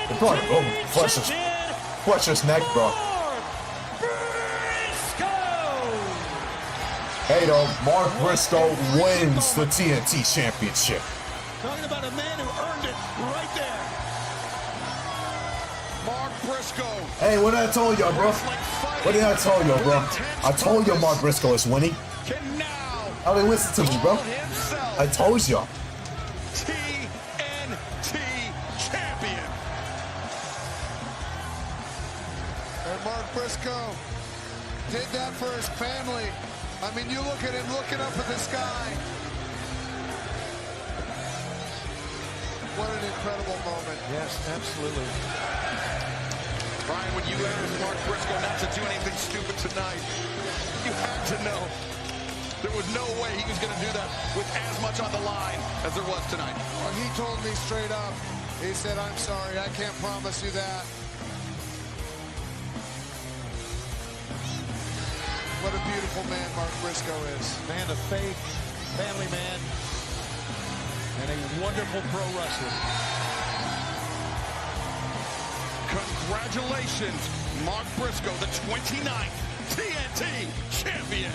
They brought him over Fletcher's neck, bro. Hey, though, Mark Briscoe wins the TNT Championship. Talking about a man who earned it right there. Mark Briscoe. Hey, what did I tell y'all, bro? What did I tell y'all, bro? I told you Mark Briscoe is winning. I mean, listen to me, bro. I told y'all. TNT champion. And Mark Briscoe did that for his family. I mean, you look at him looking up at the sky. What an incredible moment. Yes, absolutely. Brian, when you asked Mark Briscoe not to do anything stupid tonight, you had to know there was no way he was going to do that with as much on the line as there was tonight. Well, he told me straight up, he said, I'm sorry, I can't promise you that. What a beautiful man Mark Briscoe is. Man of faith, family man, and a wonderful pro wrestler. Congratulations, Mark Briscoe, the 29th TNT champion.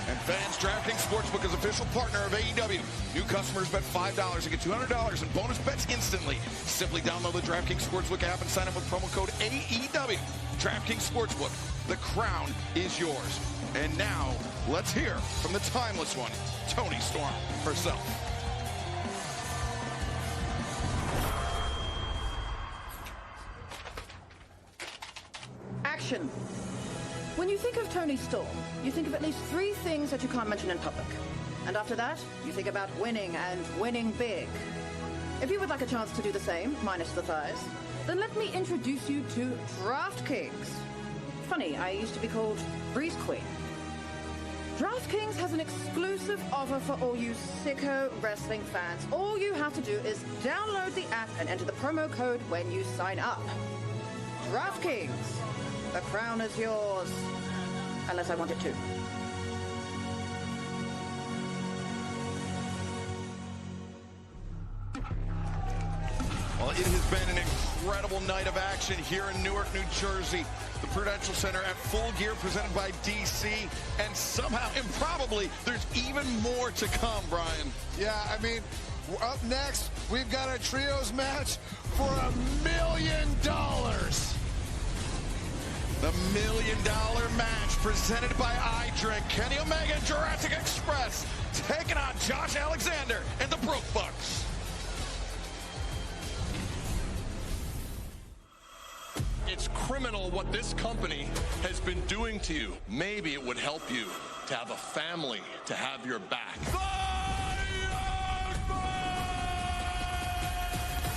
And fans, DraftKings Sportsbook is official partner of AEW. New customers bet $5 and get $200 in bonus bets instantly. Simply download the DraftKings Sportsbook app and sign up with promo code AEW. DraftKings Sportsbook, the crown is yours. And now, let's hear from the timeless one, Toni Storm herself. Action. When you think of Toni Storm, you think of at least 3 things that you can't mention in public. And after that, you think about winning and winning big. If you would like a chance to do the same, minus the thighs, then let me introduce you to DraftKings. Funny, I used to be called Breeze Queen. DraftKings has an exclusive offer for all you sicko wrestling fans. All you have to do is download the app and enter the promo code when you sign up. DraftKings. The crown is yours. Unless I want it to. Well, it has been an incredible night of action here in Newark, New Jersey. The Prudential Center at Full Gear presented by DC. And somehow, improbably, there's even more to come, Brian. Yeah, I mean, up next, we've got a trios match for $1 million. The $1 million match presented by iDrink. Kenny Omega and Jurassic Express taking on Josh Alexander and the Broke Bucks. It's criminal what this company has been doing to you. Maybe it would help you to have a family to have your back.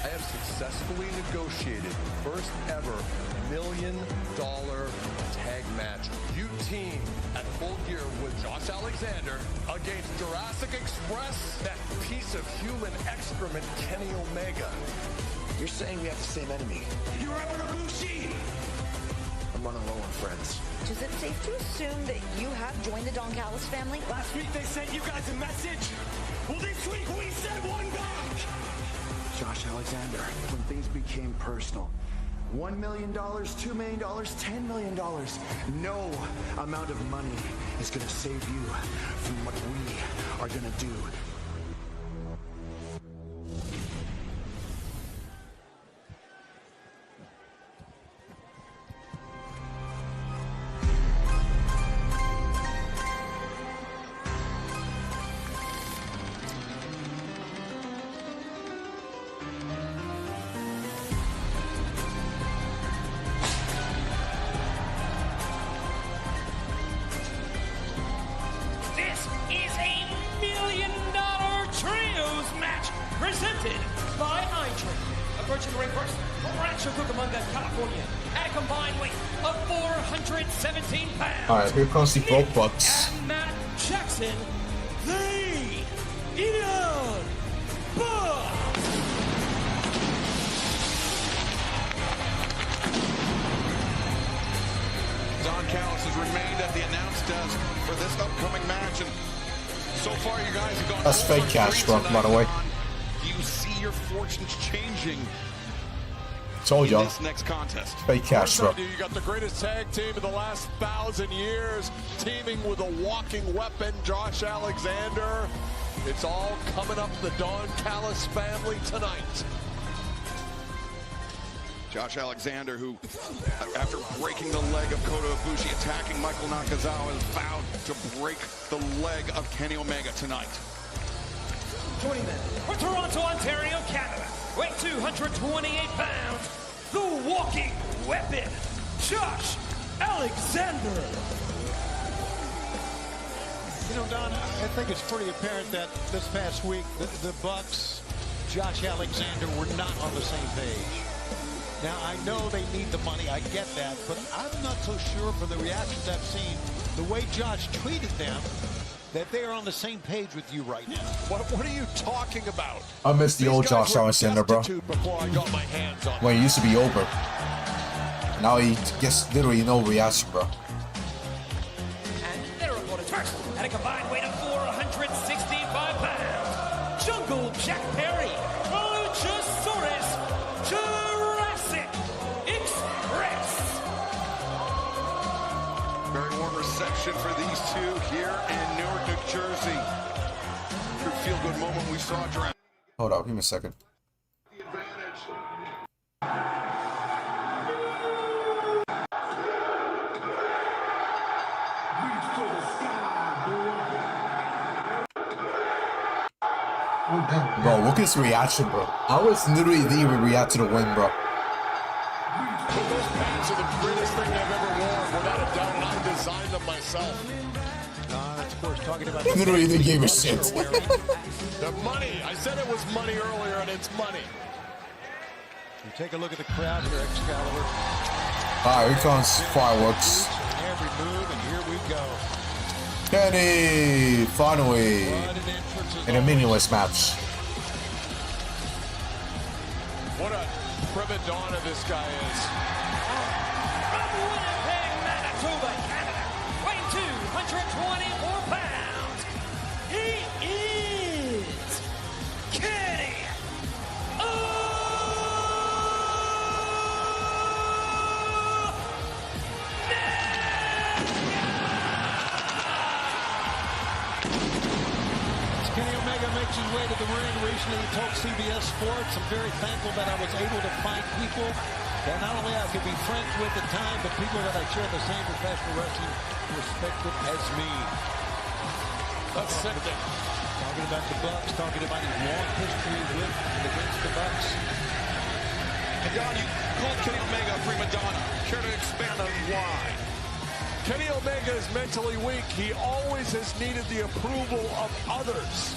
I have successfully negotiated the first ever $1 million tag match. You team at Full Gear with Josh Alexander against Jurassic Express, that piece of human excrement, Kenny Omega. You're saying we have the same enemy. You're Ibushi! I'm running low on friends. Is it safe to assume that you have joined the Don Callis family? Last week they sent you guys a message. Well, this week we sent one back. Josh Alexander, when things became personal, $1 million, $2 million, $10 million. No amount of money is going to save you from what we are going to do. Presented by iDrink, approaching the ring first from Rancho Cucamonga, California, at a combined weight of 417 pounds. Alright, here comes the Broke Bucks. And Matt Jackson, the Eden Buck. Don Callis has remained at the announce desk for this upcoming match, and so far you guys have gone. That's fake cash drop, by the way. You see your fortunes changing. Told y'all. This next contest. Fake cash drop. You got the greatest tag team of the last 1,000 years, teaming with a walking weapon, Josh Alexander. It's all coming up the Don Callis family tonight. Josh Alexander, who, after breaking the leg of Kota Ibushi, attacking Michael Nakazawa, has vowed to break the leg of Kenny Omega tonight. Joining them from Toronto, Ontario, Canada, weight 228 pounds, the walking weapon, Josh Alexander. You know, Don, I think it's pretty apparent that this past week, the Bucks, Josh Alexander, were not on the same page. Now, I know they need the money. I get that, but I'm not so sure from the reactions I've seen, the way Josh treated them, that they are on the same page with you right now. What are you talking about? I miss the old Josh Alexander, bro. Before I got my hands on when he used to be over. Now he gets literally no reaction, bro. And their opponents first, at a combined weight of 465 pounds, Jungle Jack Perry, Luchasaurus, Jurassic Express. Very warm reception for these two here in Newark, New Jersey. True feel-good moment we saw Jurassic. Hold up, give me a second. Bro, look at his reaction, bro. How is literally they even react to the win, bro? Those pants are the greatest thing I've ever worn, without a doubt, and I designed them myself. That's of course talking about literally they gave a shit. The money. I said it was money earlier, and it's money. You take a look at the crowd here, Excalibur. Alright, here comes fireworks. Every move, and here we go. Kenny, finally, in a meaningless match. What a prima donna this guy is. From Winnipeg, Manitoba, Canada, weighing 224 pounds, he is Kenny makes his way to the ring. Recently he told CBS Sports, I'm very thankful that I was able to find people that not only I could be friends with at the time, but people that I share the same professional wrestling perspective as me. That's sickening. Talking about the Bucks, talking about his long history with and against the Bucks. And Don, you called Kenny Omega a prima donna. Care to expand on why? Kenny Omega is mentally weak. He always has needed the approval of others.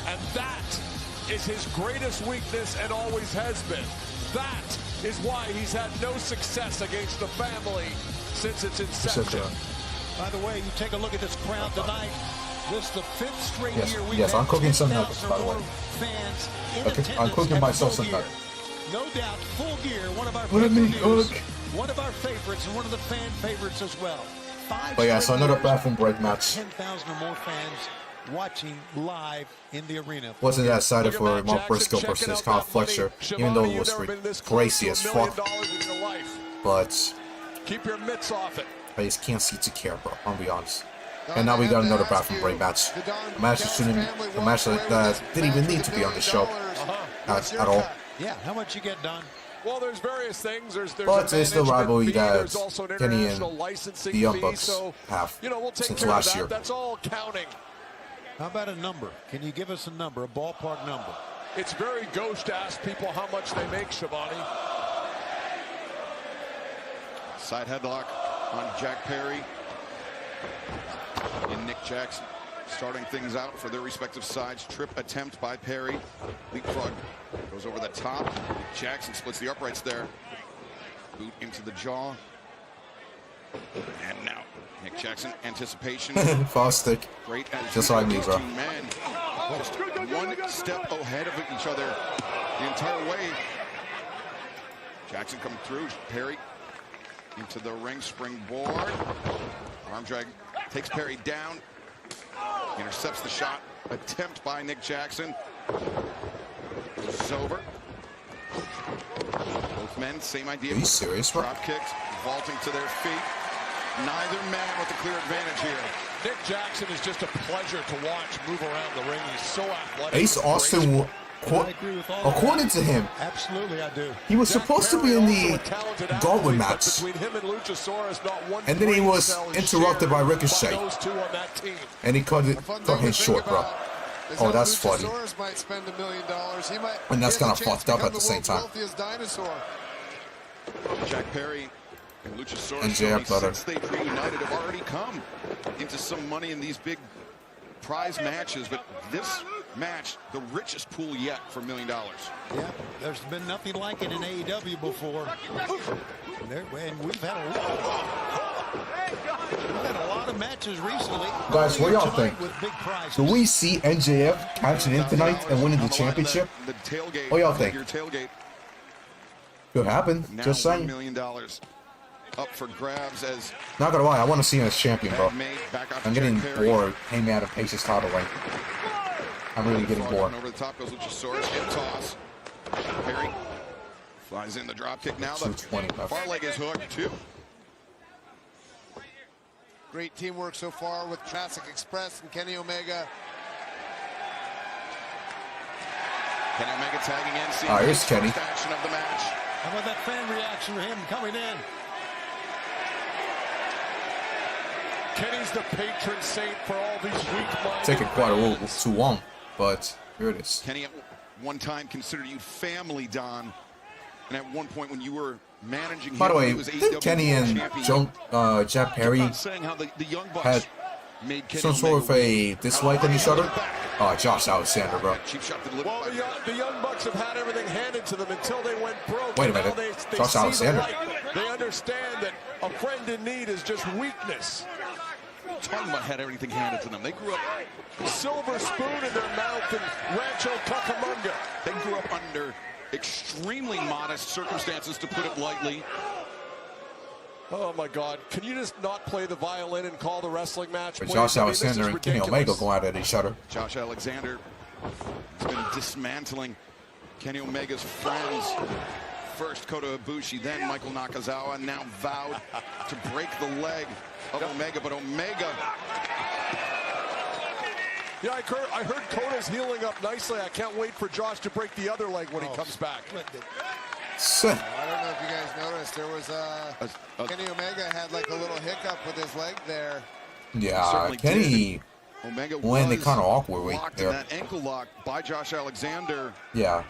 And that is his greatest weakness and always has been. That is why he's had no success against the family since its inception. By the way, you take a look at this crowd tonight. This is the 5th straight year we've yes, I'm cooking some nuggets, by the way. Fans in okay, I'm cooking myself some nuggets. No doubt, Full Gear, one of our one of our favorites and one of the fan favorites as well. But yeah, so another bathroom break match. 10,000 or more fans watching live in the arena. Wasn't that excited for Mark Briscoe versus Fletcher, even though it was crazy as fuck. But keep your mitts off it. I just can't see to care, bro. I'll be honest. And now we got another bathroom break match. A match that didn't even need to be on the show at all. Yeah, how much you get done? Well, there's various things. There's but it's the rivalry that an Kenny and the Young Bucks have since last year. That's all counting. How about a number? Can you give us a number, a ballpark number? It's very gauche to ask people how much they make, Shivani. Side headlock on Jack Perry and Nick Jackson. Starting things out for their respective sides. Trip attempt by Perry. Leapfrog goes over the top. Jackson splits the uprights there. Boot into the jaw. And now Nick Jackson, anticipation. Fast stick. Great. Just like me, bro. Men just one step ahead of each other the entire way. Jackson coming through. Perry into the ring, springboard. Arm drag takes Perry down. Intercepts the shot. Attempt by Nick Jackson. It's over. Both men, same idea. Are you serious, bro? Drop kicks, vaulting to their feet. Neither man with a clear advantage here. Nick Jackson is just a pleasure to watch move around the ring. He's so athletic. Ace Austin, according to him, absolutely I do. He was supposed to be in the Gauntlet match, and then he was interrupted by Ricochet, and he cut him short, bro. Oh, that's funny. And that's kind of fucked up at the same time. Jack Perry and Luchasaurus, and JF brother. Since they've reunited, have already come into some money in these big prize matches, but this match, the richest pool yet for $1 million. Yeah, there's been nothing like it in AEW before. And we've had a lot of matches recently. Guys, what y'all think? Do we see NJF catching in tonight and winning the championship? What y'all think? Could happen. Now Just saying. $1 million up for grabs as Not gonna lie, I want to see him as champion, bro. I'm getting bored. Hangman takes his title away. I'm really getting bored. Over the top goes Luchasaurus, hip toss. Perry flies in the drop kick. Now the far leg is hooked too. Great teamwork so far with Jurassic Express and Kenny Omega. Kenny Omega tagging in. Ah, here's Kenny. Action of the match. How about that fan reaction to him coming in? Kenny's the patron saint for all these weak-minded. Taking quite a little too long, but here it is. Kenny at one time considered you family, Don. And at one point when you were managing him, By the way, he was didn't AEW Kenny and Jack Perry had some sort of a dislike on each other? Oh, Josh Alexander, bro. Well, the Young Bucks have had everything handed to them until they went broke. Wait a minute. They Josh see Alexander. the light. They understand that a friend in need is just weakness. Talking about had everything handed to them. They grew up silver spoon in their mouth in Rancho Cucamonga. They grew up under extremely modest circumstances, to put it lightly. Oh my God! Can you just not play the violin and call the wrestling match? But Josh Alexander and Kenny Omega go out at each other. Josh Alexander has been dismantling Kenny Omega's friends. First Kota Ibushi, then Michael Nakazawa, now vowed to break the leg of Omega, but Omega. Yeah, I heard Kota's healing up nicely. I can't wait for Josh to break the other leg when he comes back. I don't know if you guys noticed, there was Kenny Omega had like a little hiccup with his leg there. Yeah, Kenny Omega landed kind of awkward right locked in there. that ankle lock by Josh Alexander. Yeah.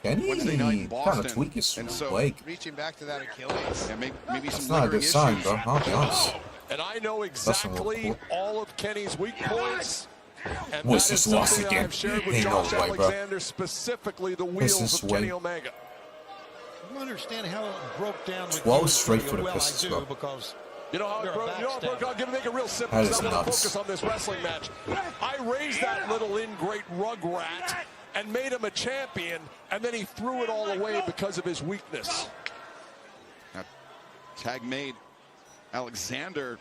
Kenny Wednesday night in kind Boston. of tweaked his And so leg. Reaching back to that Achilles. Yeah, maybe That's some not a good lingering sign, issues. bro. I'll be honest. And I know exactly all of Kenny's weak points. And What's that is this loss something that again? I've shared with Ain't no Josh way, bro. Alexander, specifically the wheels of Kenny Omega. I don't understand how it broke down with 12 you straight pretty for the well, Pistons, I do, bro. because You know how it broke? You know how it broke? I'll make it real simple. That because is I want to nuts. focus on this wrestling match. I raised that little ingrate rugrat and made him a champion, and then he threw it all away because of his weakness. Now, tag made. Alexander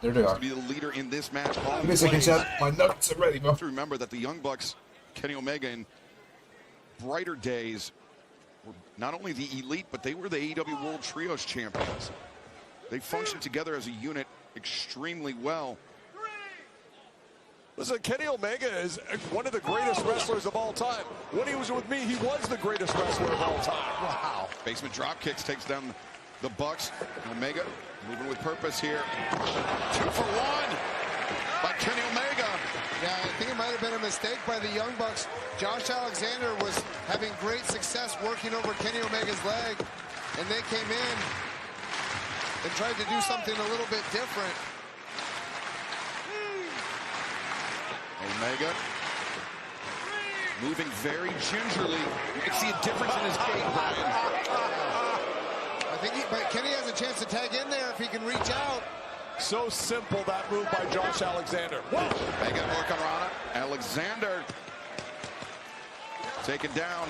There they are. to be the leader in this match. Give me a second, chat. My nuts are ready, bro. You have to remember that the Young Bucks, Kenny Omega, in brighter days, were not only the elite, but they were the AEW World Trios champions. They functioned together as a unit extremely well. Listen, Kenny Omega is one of the greatest wrestlers of all time. When he was with me, he was the greatest wrestler of all time. Wow. Basement drop kicks takes down the Bucks. Omega moving with purpose here. 2 for 1 by Kenny Omega. Yeah, I think it might have been a mistake by the Young Bucks. Josh Alexander was having great success working over Kenny Omega's leg, and they came in and tried to do something a little bit different. Omega moving very gingerly. You can see a difference in his gait, Brian. I think but Kenny has a chance to tag in there if he can reach out. So simple, that move by Josh Alexander. Omega Hurricanrana. Alexander taken down.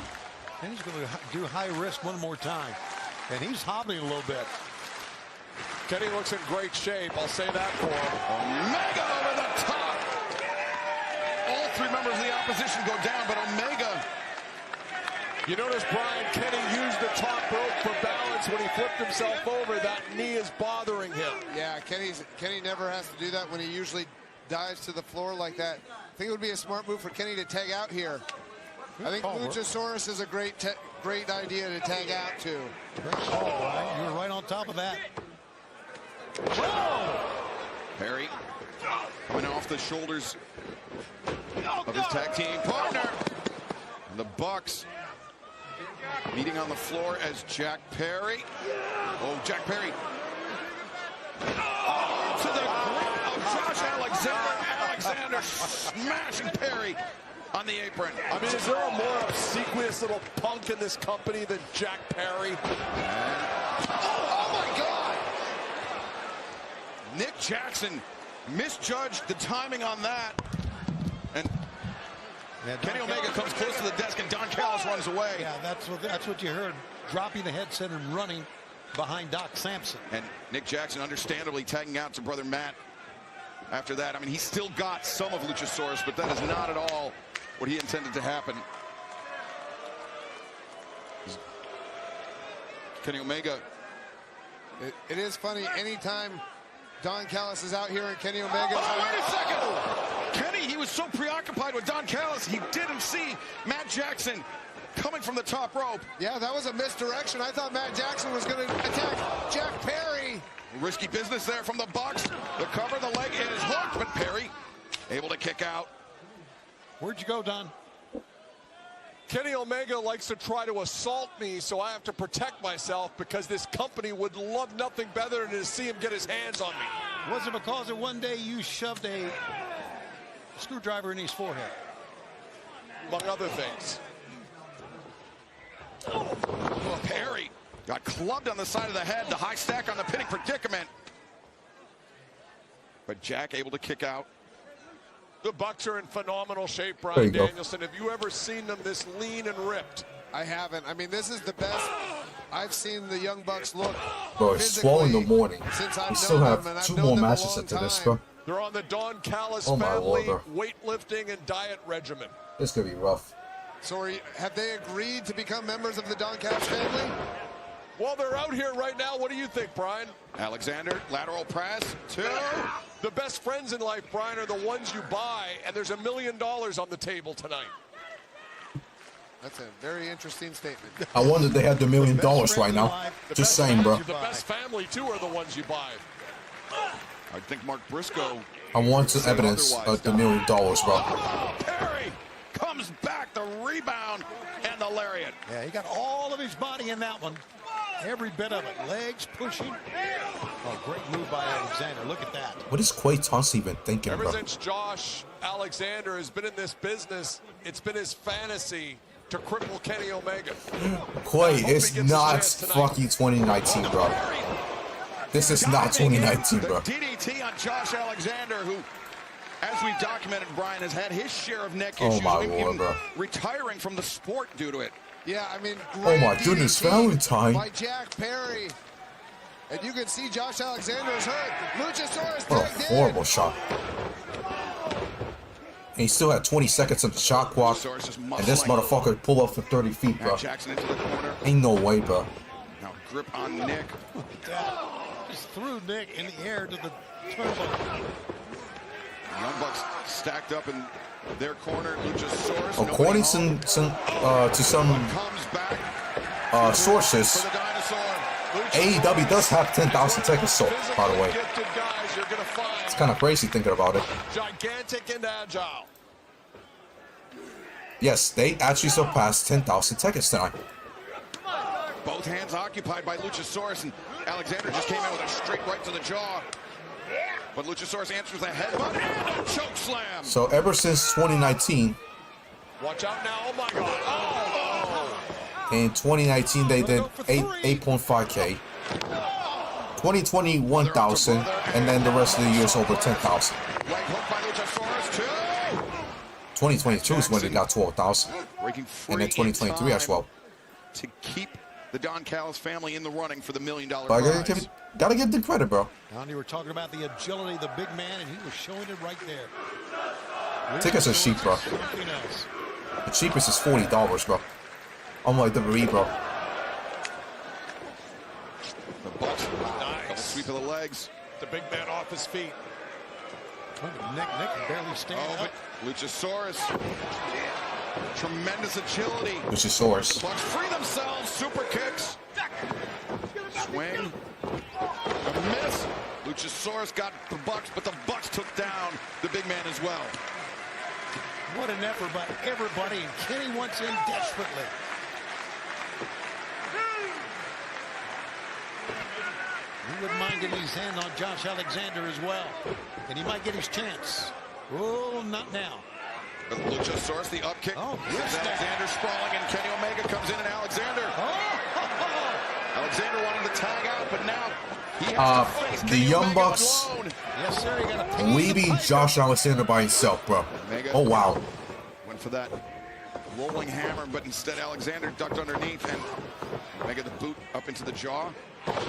And he's going to do high risk one more time. And he's hobbling a little bit. Kenny looks in great shape. I'll say that for him. Omega over the top. All 3 members of the opposition go down, but Omega. You notice, Brian, Kenny used the top rope for balance when he flipped himself over. That knee is bothering him. Yeah, Kenny never has to do that when he usually dives to the floor like that. I think it would be a smart move for Kenny to tag out here. I think Luchasaurus is a great idea to tag out to. Great call, Brian. You were right on top of that. Perry coming off the shoulders of his tag team partner. And the Bucks meeting on the floor as Jack Perry. Oh, Jack Perry. Oh, to the grip of Josh Alexander. Alexander smashing Perry on the apron. I mean, is there a more obsequious little punk in this company than Jack Perry? Oh my God! Nick Jackson misjudged the timing on that. And Kenny Omega comes close to the desk, and Don Callis runs away. Yeah, that's what you heard. Dropping the headset and running behind Doc Sampson. And Nick Jackson understandably tagging out to brother Matt after that. I mean, he still got some of Luchasaurus, but that is not at all what he intended to happen. Kenny Omega. It is funny, anytime Don Callis is out here and Kenny Omega. Oh, wait a second! Kenny, he was so preoccupied with Don Callis, he didn't see Matt Jackson coming from the top rope. Yeah, that was a misdirection. I thought Matt Jackson was going to attack Jack Perry. Risky business there from the Bucks. The cover, the leg is hooked, but Perry able to kick out. Where'd you go, Don? Kenny Omega likes to try to assault me, so I have to protect myself because this company would love nothing better than to see him get his hands on me. Was it because of one day you shoved a screwdriver in his forehead? Among other things. Oh, Perry got clubbed on the side of the head, the high stack on the pinning predicament. But Jack able to kick out. The Bucks are in phenomenal shape, Bryan Danielson. Have you ever seen them this lean and ripped? I haven't. I mean, this is the best I've seen the Young Bucks look. Bro, it's 12 in the morning. We still have 2 more matches after this, bro. They're on the Don Callis family weightlifting and diet regimen. This could be rough. So have they agreed to become members of the Don Callis family? Well, they're out here right now. What do you think, Bryan? Alexander, lateral press, 2. The best friends in life, Bryan, are the ones you buy, and there's $1 million on the table tonight. That's a very interesting statement. I wonder if they had the $1 million right now. Just saying, bro. The best family, too, are the ones you buy. I think Mark Briscoe. I want some evidence of the $1 million, bro. Perry comes back, the rebound, and the lariat. Yeah, he got all of his body in that one. Every bit of it. Legs pushing. Oh, great move by Alexander. Look at that. What is Quay Thompson even thinking, Ever bro? since Josh Alexander has been in this business, it's been his fantasy to cripple Kenny Omega. Quay, it's not fucking 2019, bro. This is not 2019, bro. DDT on Josh Alexander, who, as we documented, Bryan, has had his share of neck Oh issues. my even lord, bro. Retiring from the sport due to it. Yeah, I mean, Oh my goodness, Valentine. by Jack Perry. And you can see Josh Alexander is hurt. Luchasaurus What a tagged in. horrible shot. And he still had 20 seconds of the shot clock. And this motherfucker pulled up for 30 feet, bro. Jackson into the corner. Ain't no way, bro. Now grip on Nick. Just threw Nick in the air to the turnbuckle. Young Bucks stacked up in their corner. Luchasaurus. According to some sources, AEW does have 10,000 tickets sold, by the way. It's kind of crazy thinking about it. Gigantic and agile. Yes, they actually surpassed 10,000 tickets tonight. Both hands occupied by Luchasaurus, and Alexander just came in with a straight right to the jaw. But Luchasaurus answers a headbutt and a choke slam. So ever since 2019, Watch out now. Oh my God. Oh. in 2019 they did 8.5K. 2020 1,000, and then the rest of the year is over 10,000. 2022 is when they got 12,000, and then 2023 as well. To keep the Don Callis family in the running for the $1 million But I gotta give the credit, bro. Now you were talking about the agility of the big man, and he was showing it right there. Tickets are cheap, bro. The cheapest is $40, bro. Unlike WWE, bro. The Bucks, nice sweep of the legs. The big man off his feet. Nick can barely stand up. Luchasaurus. Tremendous agility. Luchasaurus. The Bucks free themselves. Super kicks. Swing. A miss. Luchasaurus got the Bucks, but the Bucks took down the big man as well. What an effort by everybody, and Kenny wants in desperately. He wouldn't mind getting his hand on Josh Alexander as well. And he might get his chance. Oh, not now. Luchasaurus, the up kick. Alexander sprawling, and Kenny Omega comes in, and Alexander. Alexander wanting to tag out, but now he has to face the Kenny Young Omega Bucks alone. Yes, sir. You got to leaving Josh Alexander by himself, bro. Omega Oh, wow. went for that rolling hammer, but instead Alexander ducked underneath, and Omega the boot up into the jaw. Grabbing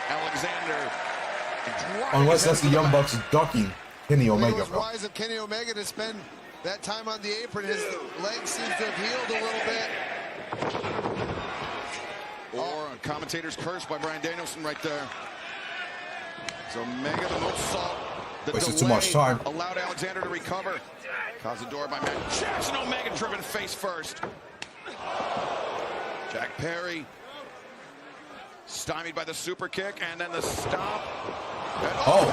Alexander. Unless that's the Young Bucks ducking Kenny Omega, It was bro. wise of Kenny Omega to spend that time on the apron. His leg seems to have healed a little bit. Or a commentator's curse by Bryan Danielson right there. So Omega the moonsault. The Wasted too much time. Allowed Alexander to recover. Caused the door by Matt Jackson. Omega driven face first. Jack Perry stymied by the super kick, and then the stomp. Oh.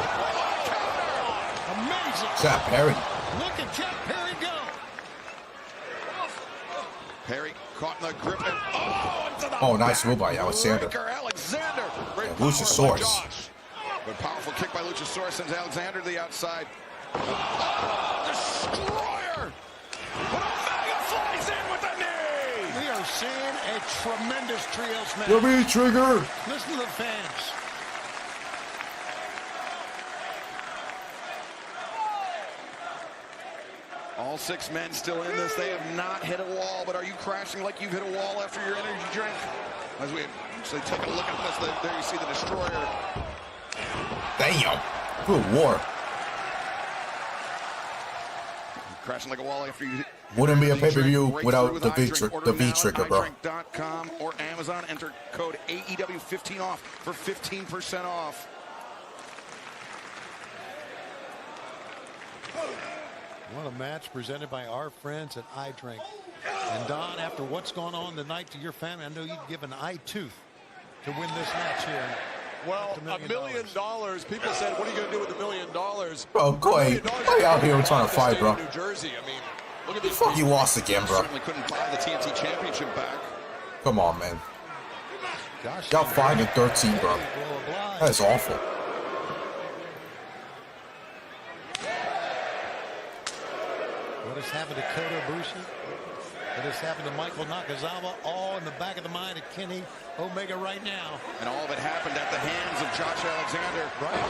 Amazing. Jack Perry. Look at Jack Perry go. Perry caught in the grip and into the Oh, nice move by Alexander. Alexander. Yeah, Luchasaurus. But powerful kick by Luchasaurus sends Alexander to the outside. Destroyer. But Omega flies in with the knee. We are seeing a tremendous trios match. The V trigger. Listen to the fans. All 6 men still in this. They have not hit a wall, but are you crashing like you've hit a wall after your energy drink? As we actually take a look at this, there you see the Destroyer. Damn. Good war. Crashing like a wall after you. Wouldn't be a pay-per-view without the V trigger, bro. iDrink.com or Amazon. Enter code AEW15 off for 15% off. What a match presented by our friends at iDrink. And Don, after what's gone on tonight to your family, I know you'd give an eye tooth to win this match here. Well, $1 million. People said, "What are you going to do with $1 million?" Bro, go ahead. Why out here trying to fight, bro? New Jersey. I mean, look at You these. fucking lost again, bro. Certainly couldn't buy the TNT Championship back. Come on, man. Got 5 and 13, bro. That is awful. What has happened to Kota Ibushi? What has happened to Michael Nakazawa? All in the back of the mind of Kenny Omega right now. And all of it happened at the hands of Josh Alexander. Right.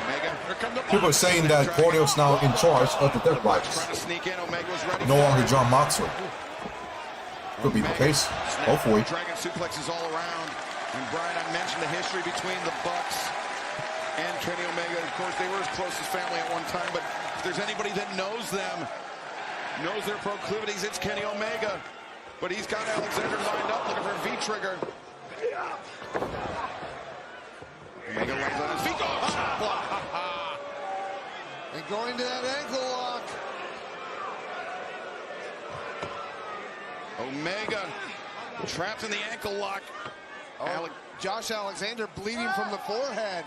Omega. Here come the People are saying that Claudio's now in charge of the Death Riders. Trying to sneak in. Omega was ready. No longer John Moxley. Could be the case. Hopefully. Dragon suplexes all around. And Brian, I mentioned the history between the Bucks and Kenny Omega. Of course, they were as close as family at one time, but if there's anybody that knows them, knows their proclivities, it's Kenny Omega. But he's got Alexander lined up looking for a V-trigger. Omega lands on his feet. And going to that ankle lock. Omega trapped in the ankle lock. Oh, Josh Alexander bleeding from the forehead.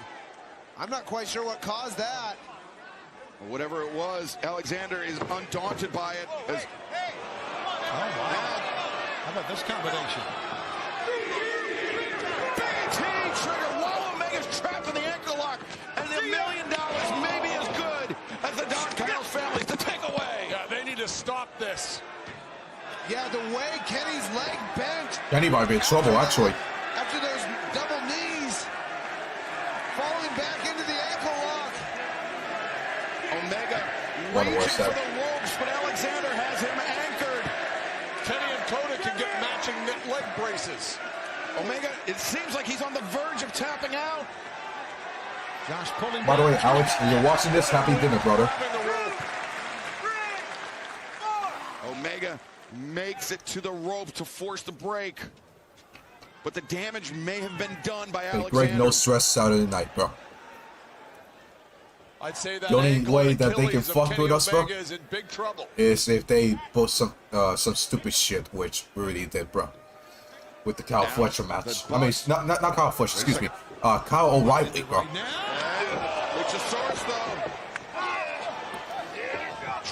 I'm not quite sure what caused that. Whatever it was, Alexander is undaunted by it. As Oh, wow. How about this combination? BT trigger while Omega's trapped in the ankle lock. And $1 million may be as good as the Don Callis families to take away. Yeah, they need to stop this. Yeah, the way Kenny's leg bent. Kenny might be in trouble, actually. After those double knees. Falling back into the ankle lock. Omega What a reaching worse for step. the ropes, but Alexander has him anchored. Kenny and Kota can get matching leg braces. Omega, it seems like he's on the verge of tapping out. Josh pulling By the way, back. Alex, when you're watching this, happy dinner, brother. Omega makes it to the rope to force the break. But the damage may have been done by Hey, Alexander. great no stress Saturday night, bro. I'd say that The only ankle way and that they can Achilles of fuck Kenny with us, bro, Omega is in big trouble. is if they post some stupid shit, which we really did, bro. With the Kyle Fletcher match. I mean, not Kyle Fletcher, excuse me. Kyle O'Reilly, bro. Luchasaurus, though.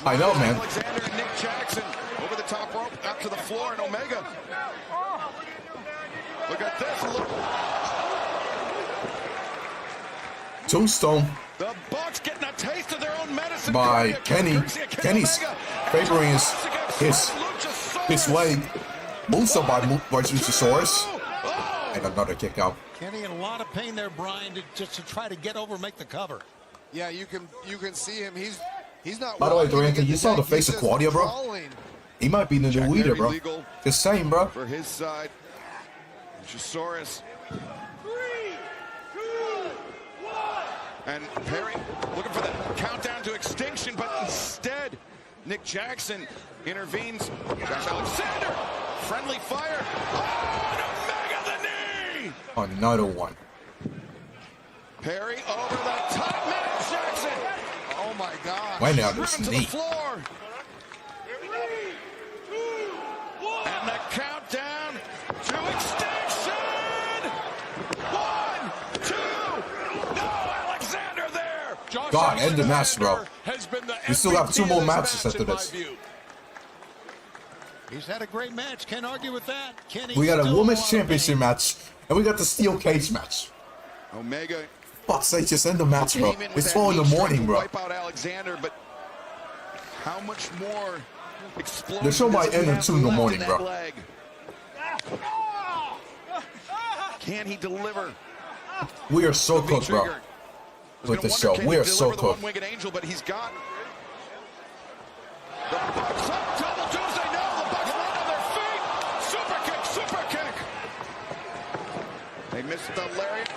I know, man. Alexander and Nick Jackson over the top rope, up to the floor, and Omega. Look at this. Look. Tombstone. The Bucks getting a taste of their own medicine. by Kenny. Kenny's favoring his way. Moonsault by Luchasaurus. And another kick out. Kenny in a lot of pain there, Brian, just to try to get over and make the cover. Yeah, you can see him. He's not. By the way, Durante, you saw the face of Claudia, bro? He might be the new leader, bro. Just saying, bro. For his side, Luchasaurus. And Perry looking for the countdown to extinction, but instead, Nick Jackson intervenes. Josh Alexander, friendly fire. Oh, and Omega the knee! Another one. Perry over the top, Nick Jackson. Oh my God! Right now, this Driven to knee. the floor. And the countdown to extinction. 1, 2. No, Alexander there. God, end the match, bro. We still have 2 more matches after this. He's had a great match. Can't argue with that. Kenny We got a still women's lot of championship match, and we got the steel cage match. Omega. Fuck's sake, just end the match, bro. It's 4 in the morning, bro. Wipe out Alexander, but how much more explosion? The show might end at 2 in the morning, bro. Leg? Can he deliver? We are so cooked, bro. With the show, we are so cooked. One-winged angel, but he's got the Bucks up. Double Tuesday. No, the Bucks land on their feet. Super kick, super kick. They missed the lariat.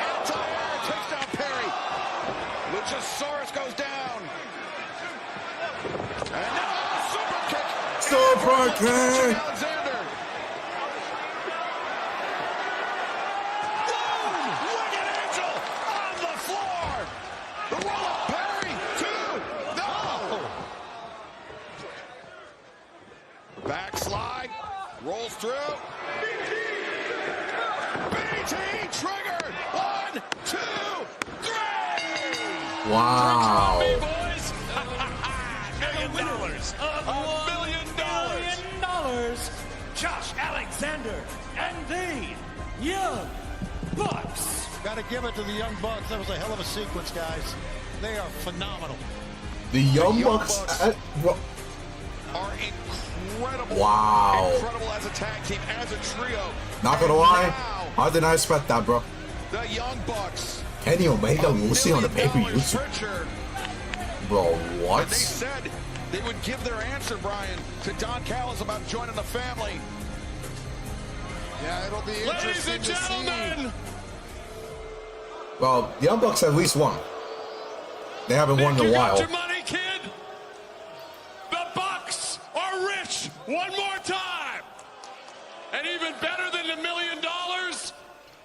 Anti-air takes down Perry. Luchasaurus goes down. And now super kick. Super kick. Alexander. Boom! Wicked angel on the floor. The roll-up Perry. 2. No. Backslide. Rolls through. BT trigger. 1, 2, 3. Wow. $1 million. Josh Alexander and the Young Bucks. Got to give it to the Young Bucks. That was a hell of a sequence, guys. They are phenomenal. The Young Bucks are incredible. Wow. Incredible as a tag team, as a trio. Not gonna lie, I did not expect that, bro. The Young Bucks. Kenny Omega losing on the pay-per-view. Bro, what? And they said they would give their answer, Brian, to Don Callis about joining the family. Yeah, it'll be Ladies interesting and to gentlemen. Well, the Young Bucks at least won. They haven't won in a while. You got your money, kid? The Bucks are rich one more time. And even better than $1 million,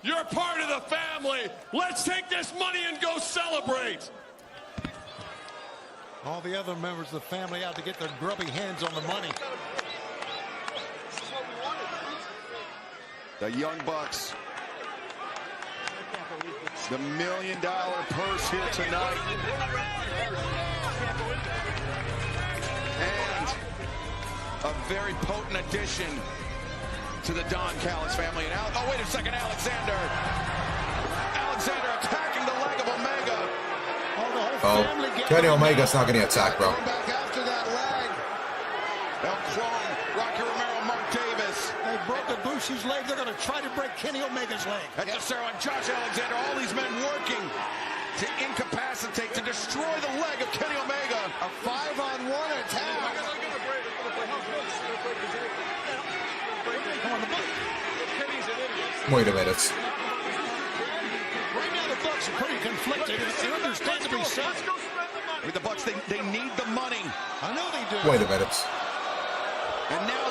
you're part of the family. Let's take this money and go celebrate. All the other members of the family out to get their grubby hands on the money. The Young Bucks. The $1 million purse here tonight. And a very potent addition to the Don Callis family. And oh, wait a second, Alexander. Alexander attacking the leg of Omega. Oh, Kenny Omega's not getting attacked, bro. Back after that leg. El Clone, Rocky Romero, Mark Davis. They broke Ibushi's leg. They're going to try to break Kenny Omega's leg. And Cesaro and Josh Alexander, all these men working to incapacitate, to destroy the leg of Kenny Omega. A 5-on-1 attack. Wait a minute. Right now the Bucks are pretty conflicted. It's understandably so. With the Bucks, they need the money. I know they do. Wait a minute. And now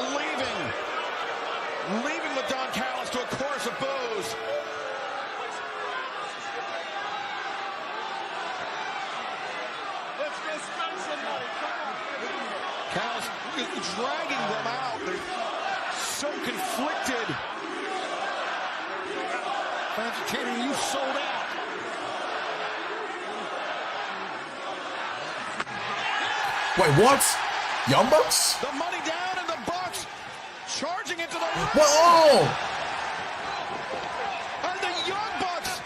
leaving with Don Callis to a chorus of boos. Let's go spend some money. Callis dragging them out. They're so conflicted. Fans are chanting, you sold out. Wait, what? Young Bucks? The money down and the Bucks charging into the... Whoa! And the Young Bucks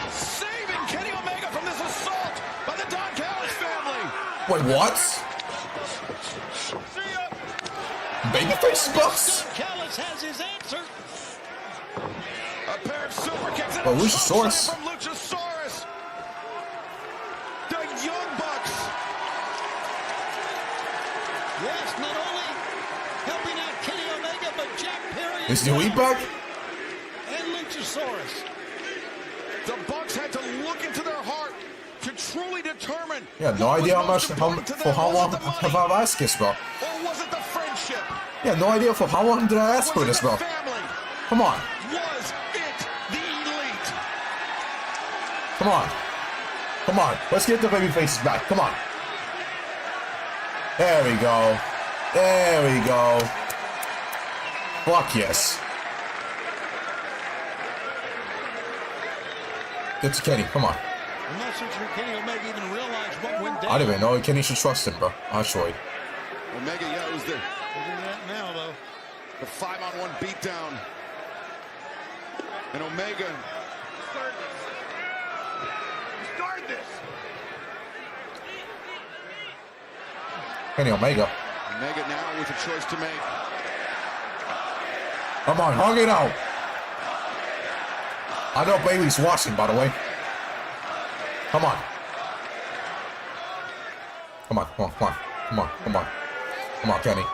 saving Kenny Omega from this assault by the Don Callis Wait, what? Babyface Bucks? Callis has his answer. A pair of super kicks and Oh, a Luchasaurus. from Luchasaurus. The Young Bucks. Yes, not only helping out Kenny Omega, but Jack Perry. Is the Elite back? And Luchasaurus. The Bucks had to look into their heart to truly determine. Yeah, no idea how long have I asked this, bro. Or was it the friendship? Yeah, no idea for how long did I ask for this, bro. Come on. Was it the Elite? Come on. Come on. Let's get the baby faces back. Come on. There we go. There we go. Fuck yes. Get to Kenny. Come on. I'm not so sure Kenny Omega even realized what went down. I didn't even know Kenny should trust him, bro. I sure. Omega, yeah, it was the now though. The 5-on-1 beatdown. And Omega started this. Kenny Omega. Omega now with a choice to make. Come on, hug it out. I know Bailey's watching, by the way. Come on. Come on, come on, come on. Come on, come on. Come on, Kenny.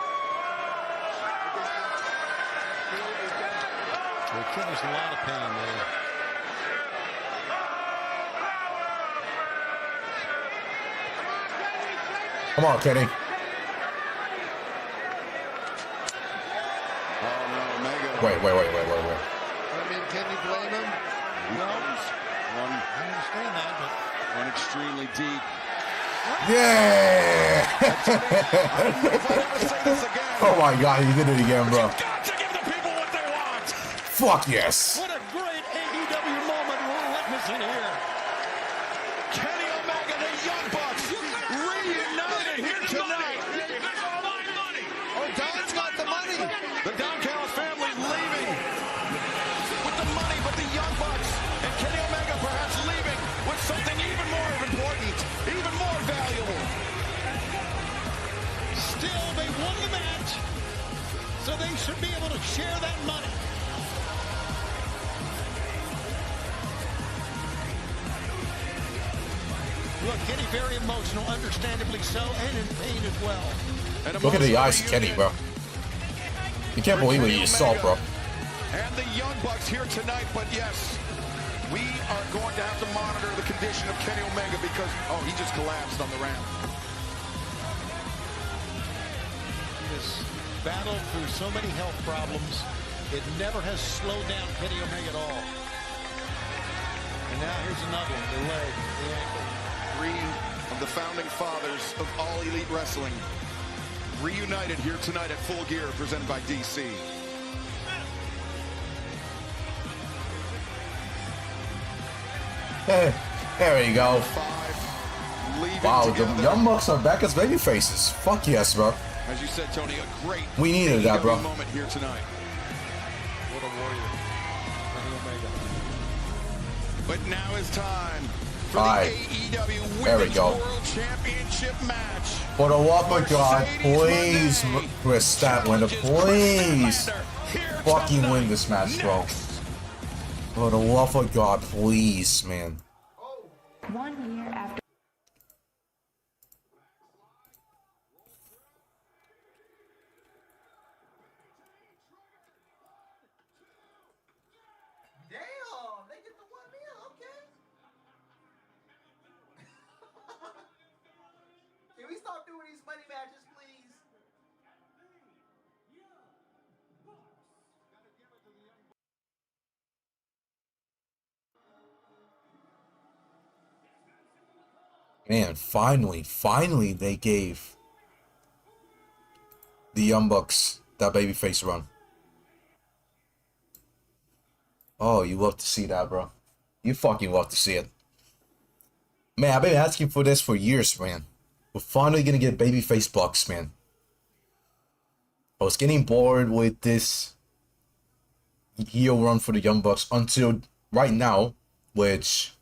Well, Kenny's in a lot of pain there. Come on, Kenny. Oh no, Omega. Wait. I mean, can you blame him? No. One, I understand that, but one extremely deep. Yeah! Oh my god, he did it again, bro. Got to give the people what they want. Fuck yes. what a great AEW moment we're witnessing here. Kenny Omega, the Young Bucks, reunited here tonight. Oh, Don's got the money. The Don Callis family leaving with the money, but the Young Bucks and Kenny Omega perhaps leaving with something even more important, even more valuable. Still, they won the match, so they should be able to share that money. Look, Kenny very emotional, understandably so, and in pain as well. Look at the eyes of Kenny, bro. You can't believe what you just saw, bro. And the Young Bucks here tonight, but yes, we are going to have to monitor the condition of Kenny Omega because, oh, he just collapsed on the ramp. This battle through so many health problems, it never has slowed down Kenny Omega at all. And now here's another one, the leg, the ankle. Three of the founding fathers of All Elite Wrestling reunited here tonight at Full Gear, presented by DC. Hey, there you go. Wow, the Young Bucks are back as baby faces. Fuck yes, bro. As you said, Tony, a great We needed that, bro. moment here tonight. What a warrior, Kenny Omega. But now is time for Alright. the AEW There we Women's go. World Championship match. For the love of God, please, Kris Statlander, please fucking win this match, bro. For the love of God, please, man. 1 year after. Damn, they get the 1 mil, okay. Can we stop doing these money matches, please? Man, finally they gave the Young Bucks that babyface run. Oh, you love to see that, bro. You fucking love to see it. Man, I've been asking for this for years, man. We're finally gonna get babyface Bucks, man. I was getting bored with this heel run for the Young Bucks until right now, which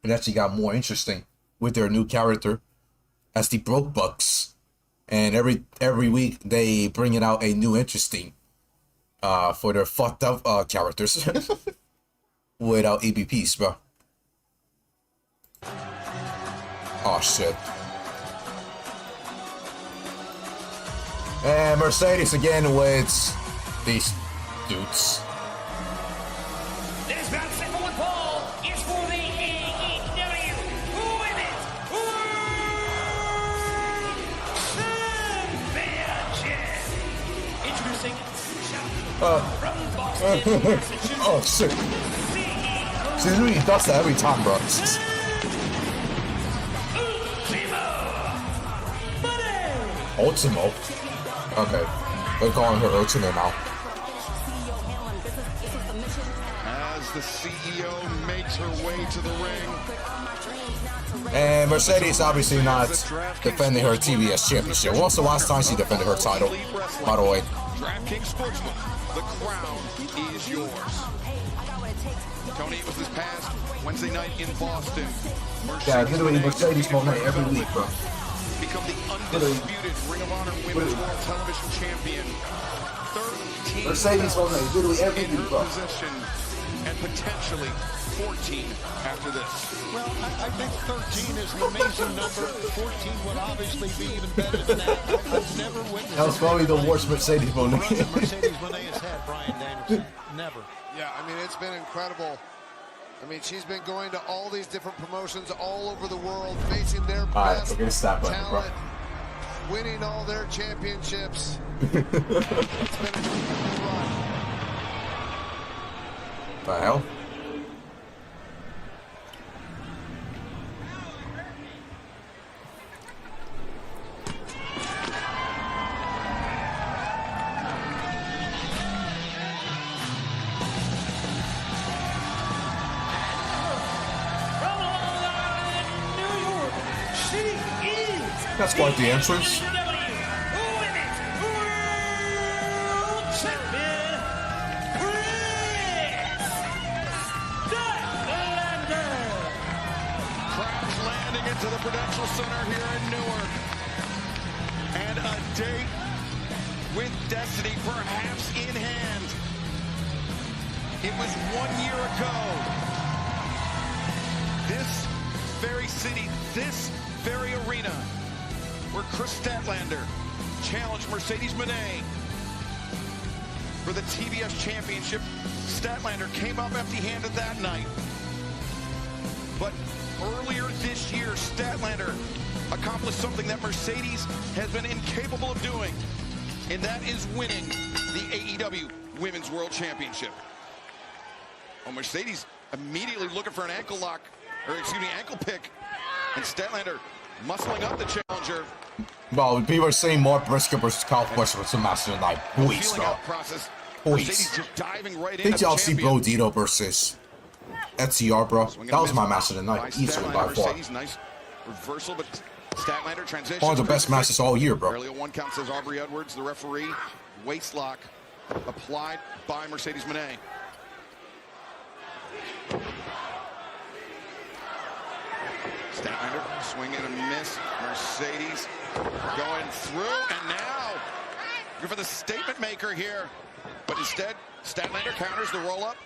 it actually got more interesting with their new character, as the Broke Bucks, and every week they bring it out a new interesting for their fucked up characters without EBPs, bro. Oh shit. And Mercedes again with these dudes. This bout set for one fall is for the AEW Women's World Championship. Introducing from Boston, Massachusetts. Oh shit. She really does that every time, bro. Ultimo? Okay. We're calling her Ultimo now. As the CEO makes her way to the ring. And Mercedes obviously not defending her TBS championship. When was the last time she defended her title, by the way? DraftKings Sportsbook, the crown is yours. Tony, it was this past Wednesday night in Boston. Yeah, literally Mercedes Moné every week, bro. Become the undisputed Ring of Honor Women's World Television Champion. 13 Mercedes Moné, literally every week, bro. Position, and potentially 14 after this. Well, I think 13 is an amazing number. 14 would obviously be even better than that. I've never witnessed. That was probably the worst Mercedes Moné. Mercedes Moné has had, Brian Danielson. Never. Yeah, I mean, it's been incredible. I mean, she's been going to all these different promotions all over the world, facing their best talent, winning all their championships. It's been a incredible run. The hell? That's quite the entrance. Crowds landing into the Prudential Center here in Newark. And a date with destiny perhaps in hand. It was 1 year ago. This very city, this very arena, where Kris Statlander challenged Mercedes Moné for the TBS Championship. Statlander came up empty-handed that night. But earlier this year, Statlander accomplished something that Mercedes has been incapable of doing, and that is winning the AEW Women's World Championship. Oh, Mercedes immediately looking for an ankle lock, or excuse me, ankle pick. And Statlander muscling up the challenger. Well, people are saying more Briscoe versus Fletcher was a master of the night. Boys, bro. Boys. Think y'all see Brodido versus FTR, bro? That was my match of the night, easily by far. Nice reversal, but Statlander transition. One of the best matches all year, bro. Early one count, says Aubrey Edwards, the referee. Waist lock applied by Mercedes Moné. Statlander swing and a miss. Mercedes going through, and now for the statement maker here. But instead, Statlander counters the roll-up.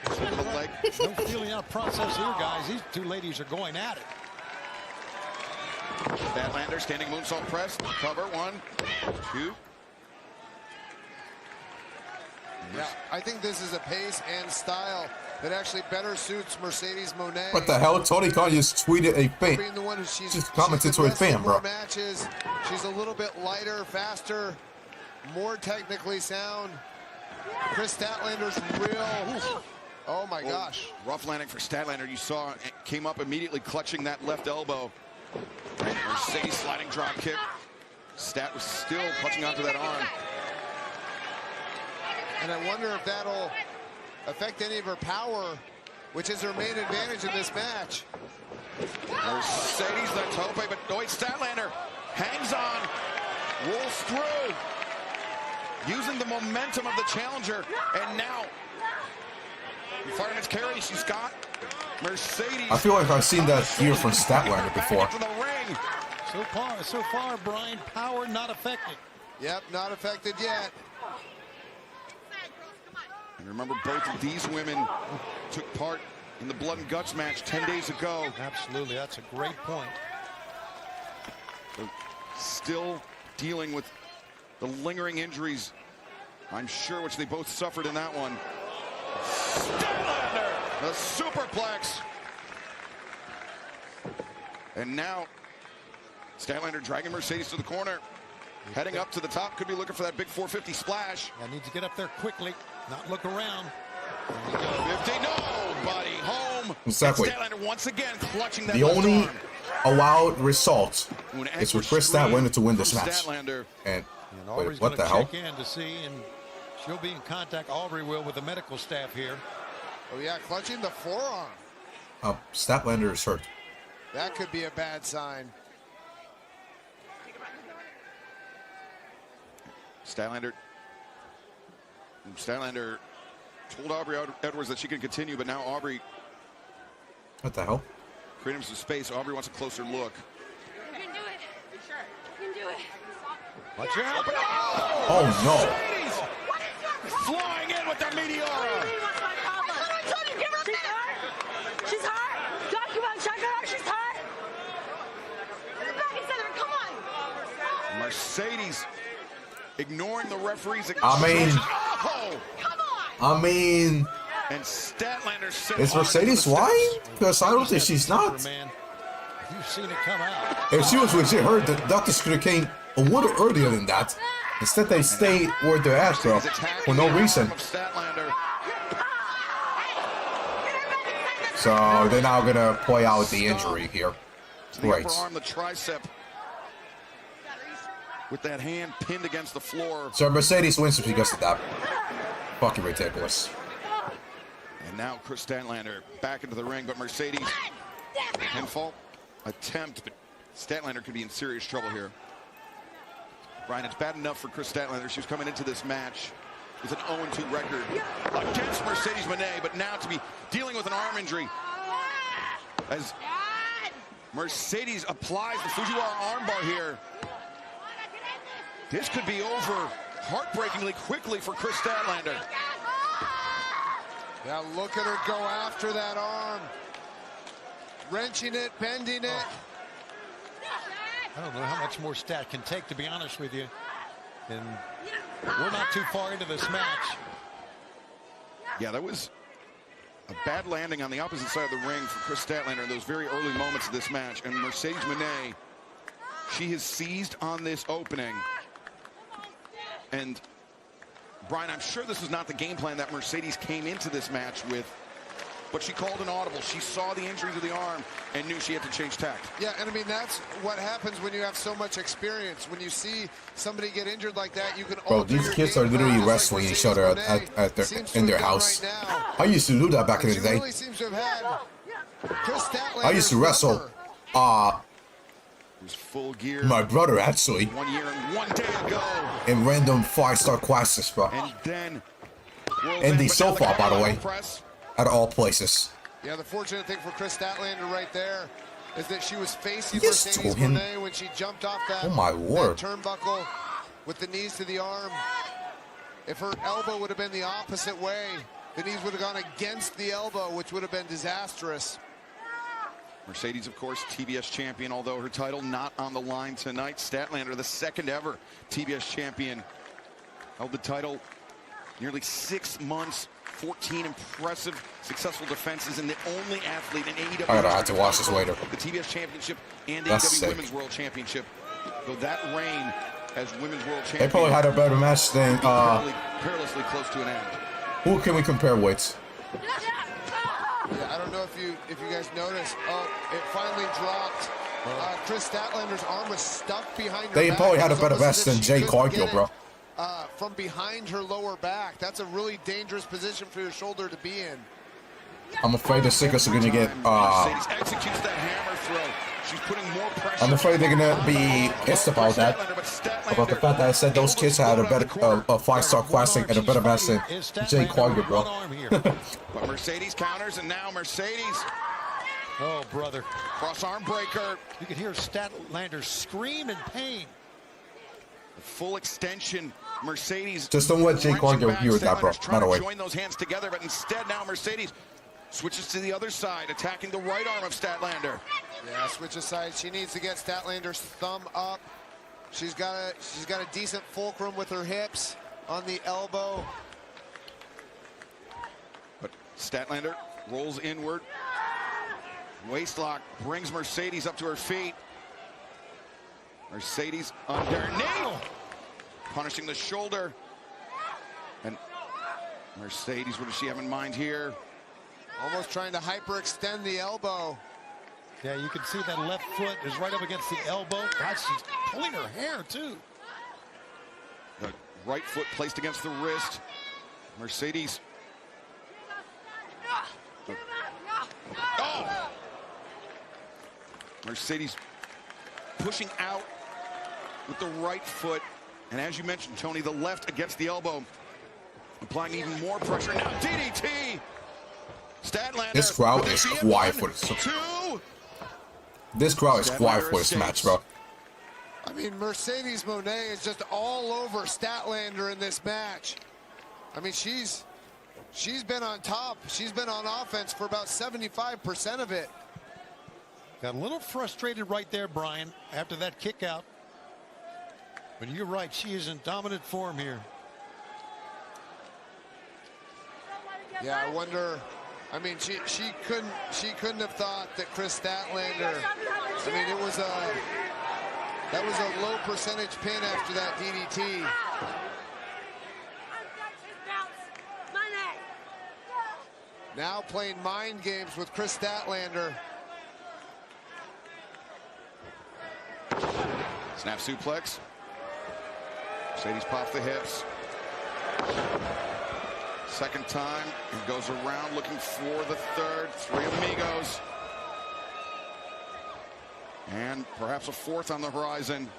Over the leg. No feeling out process here, guys. These two ladies are going at it. Statlander standing moonsault press. Cover, 1, 2. Yeah, I think this is a pace and style that actually better suits Mercedes Moné. What the hell? Toni Khan just tweeted a fan. Just commented to a fan, bro. Matches. She's a little bit lighter, faster, more technically sound. Kris Statlander's real. Oh my gosh. Rough landing for Statlander. You saw it came up immediately clutching that left elbow. Mercedes sliding drop kick. Stat was still clutching onto that arm. And I wonder if that'll affect any of her power, which is her main advantage in this match. Mercedes, let's hope, but wait, Statlander hangs on, rolls through, using the momentum of the challenger, and now fireman's carry, she's got Mercedes. I feel like I've seen that here from Statlander before. So far, Brian, power not affected. Yep, not affected yet. And remember, both of these women took part in the Blood and Guts match 10 days ago. Absolutely, that's a great point. They're still dealing with the lingering injuries, I'm sure, which they both suffered in that one. Statlander, the superplex. And now, Statlander dragging Mercedes to the corner. Heading up to the top, could be looking for that big 450 splash. I need to get up there quickly, not look around. 50, nobody home. Exactly. And Statlander once again clutching that The left only arm. allowed result is for Kris Statlander to win this match. Statlander. And Aubrey's wait, what the hell? check in to see, and she'll be in contact. Aubrey will with the medical staff here. Oh yeah, clutching the forearm. Statlander is hurt. That could be a bad sign. Statlander told Aubrey Edwards that she can continue, but now Aubrey. What the hell? Creating some space. Aubrey wants a closer look. You can do it. You sure? You can do it. Watch out. Oh no. Flying in with the Meteora. She's hurt. Doc, come on, check her out. She's hurt. In the back and center. Come on. Mercedes ignoring the referee's. I mean, and Statlander is Mercedes lying? Because I don't think she's not. You've seen it come out. If she was legit hurt, the doctors could have came a little earlier than that. Instead, they stayed where they're at, bro, for no reason. So they're now gonna play out the injury here. Great. Arm, the tricep, with that hand pinned against the floor. So Mercedes wins because of that. Fucking ridiculous. And now Kris Statlander back into the ring, but Mercedes pinfall attempt, but Statlander could be in serious trouble here. Brian, it's bad enough for Kris Statlander. She was coming into this match with an 0-2 record against Mercedes Moné, but now to be dealing with an arm injury as Mercedes applies the Fujiwara armbar here. This could be over heartbreakingly quickly for Kris Statlander. Yeah, look at her go after that arm. Wrenching it, bending it. I don't know how much more Stat can take, to be honest with you. And we're not too far into this match. Yeah, that was a bad landing on the opposite side of the ring for Kris Statlander in those very early moments of this match. And Mercedes Moné, she has seized on this opening. And Brian, I'm sure this is not the game plan that Mercedes came into this match with, but she called an audible. She saw the injury to the arm and knew she had to change tack. Yeah, and I mean, that's what happens when you have so much experience. When you see somebody get injured like that, you can Bro, these kids are literally wrestling each other in their house. I used to do that back in the day. I used to wrestle. Full Gear. My brother, actually. 1 year and 1 day ago. In random 5-star classes, bro. And then. And the sofa, by the way. At all places. Yeah, the fortunate thing for Kris Statlander right there is that she was facing Mercedes Moné when she jumped off that, that turnbuckle with the knees to the arm. If her elbow would have been the opposite way, the knees would have gone against the elbow, which would have been disastrous. Mercedes, of course, TBS champion, although her title not on the line tonight. Statlander, the second ever TBS champion, held the title nearly 6 months, 14 impressive, successful defenses, and the only athlete in AEW. I have to watch this later. The TBS championship and That's AEW sick. Women's World Championship. Though that reign as Women's World Champion. They probably had a better match than. Perilously close to an end. Who can we compare with? Yeah, I don't know if you guys noticed. Oh, it finally dropped. Kris Statlander's arm was stuck behind her They back. probably had a better match than Jay Cargill, bro. From behind her lower back. That's a really dangerous position for your shoulder to be in. I'm afraid the SICKOS are gonna get. Mercedes executes that hammer throw. She's putting more pressure. I'm afraid they're gonna be pissed about that. About the fact that I said those kids had a better 5-star classic and a better match than Jay Cargill, bro. But Mercedes counters, and now Mercedes Oh, brother. Cross arm breaker. You can hear Statlander scream in pain. Full extension. Mercedes. Just don't let Jake argue with that, bro. By the way. Join those hands together, but instead now Mercedes switches to the other side, attacking the right arm of Statlander. Yeah, switches sides. She needs to get Statlander's thumb up. She's got a decent fulcrum with her hips on the elbow. But Statlander rolls inward. Waistlock brings Mercedes up to her feet. Mercedes underneath. Punishing the shoulder. And Mercedes, what does she have in mind here? Almost trying to hyperextend the elbow. Yeah, you can see that left foot is right up against the elbow. God, she's pulling her hair, too. The right foot placed against the wrist. Mercedes. Oh! Mercedes pushing out with the right foot. And as you mentioned, Tony, the left against the elbow. Applying even more pressure. Now DDT! Statlander. This crowd is quiet for this. This crowd is quiet for this match, bro. I mean, Mercedes Moné is just all over Statlander in this match. I mean, she's been on top. She's been on offense for about 75% of it. Got a little frustrated right there, Brian, after that kick out. But you're right, she is in dominant form here. Yeah, I wonder. I mean, she couldn't have thought that Kris Statlander. I mean, that was a low percentage pin after that DDT. Now playing mind games with Kris Statlander. Snap suplex. Mercedes pops the hips. Second time, and goes around looking for the third. Three amigos. And perhaps a fourth on the horizon.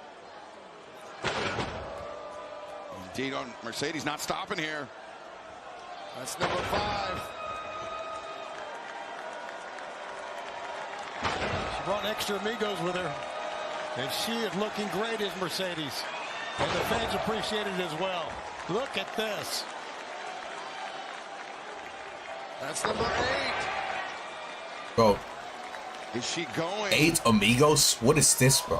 Indeed, on Mercedes not stopping here. That's number 5. She brought extra amigos with her. And she is looking great as Mercedes. And the fans appreciate it as well. Look at this. That's number 8. Bro. Is she going? 8 amigos? What is this, bro?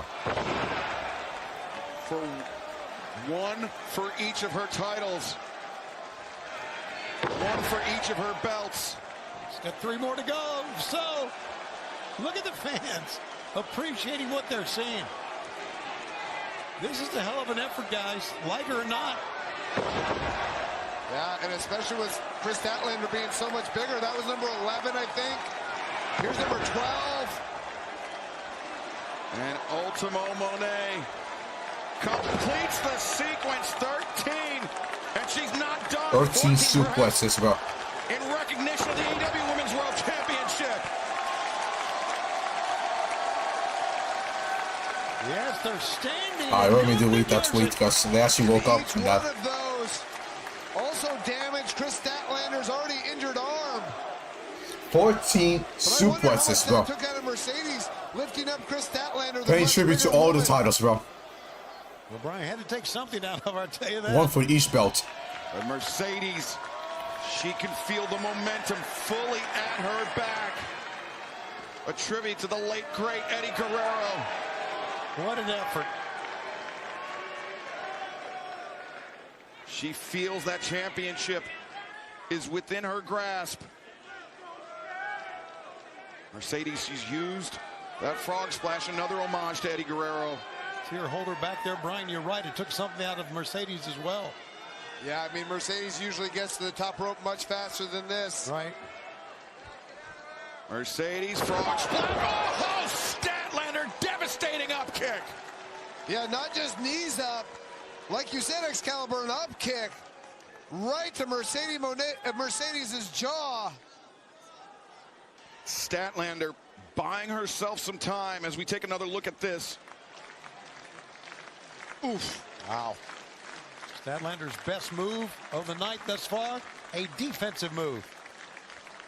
For one for each of her titles. One for each of her belts. She's got 3 more to go. So, look at the fans appreciating what they're seeing. This is a hell of an effort, guys. Like her or not. Yeah, and especially with Kris Statlander being so much bigger. That was number 11, I think. Here's number 12. And Ultimo Moné completes the sequence. 13. And she's not done. 13 suplexes, bro. In recognition of the AEW Women's World Championship. Yes, they're standing. Alright, let me delete that tweet because they actually woke up from that. One of those also damaged Kris Statlander's already injured arm. 14 suplexes, bro. Took out of Mercedes, lifting up Kris Statlander. Paying tribute to all the titles, bro. Well, Brian had to take something out of her, I'll tell you that. 1 for each belt. But Mercedes, she can feel the momentum fully at her back. A tribute to the late, great Eddie Guerrero. What an effort. She feels that championship is within her grasp. Mercedes, she's used that frog splash, another homage to Eddie Guerrero. See her hold her back there, Brian. You're right. It took something out of Mercedes as well. Yeah, I mean, Mercedes usually gets to the top rope much faster than this. Right. Mercedes, frog splash. Oh, Statlander, devastating up kick. Yeah, not just knees up. Like you said, Excalibur, an up kick right to Mercedes' jaw. Statlander buying herself some time as we take another look at this. Oof. Wow. Statlander's best move of the night thus far, a defensive move.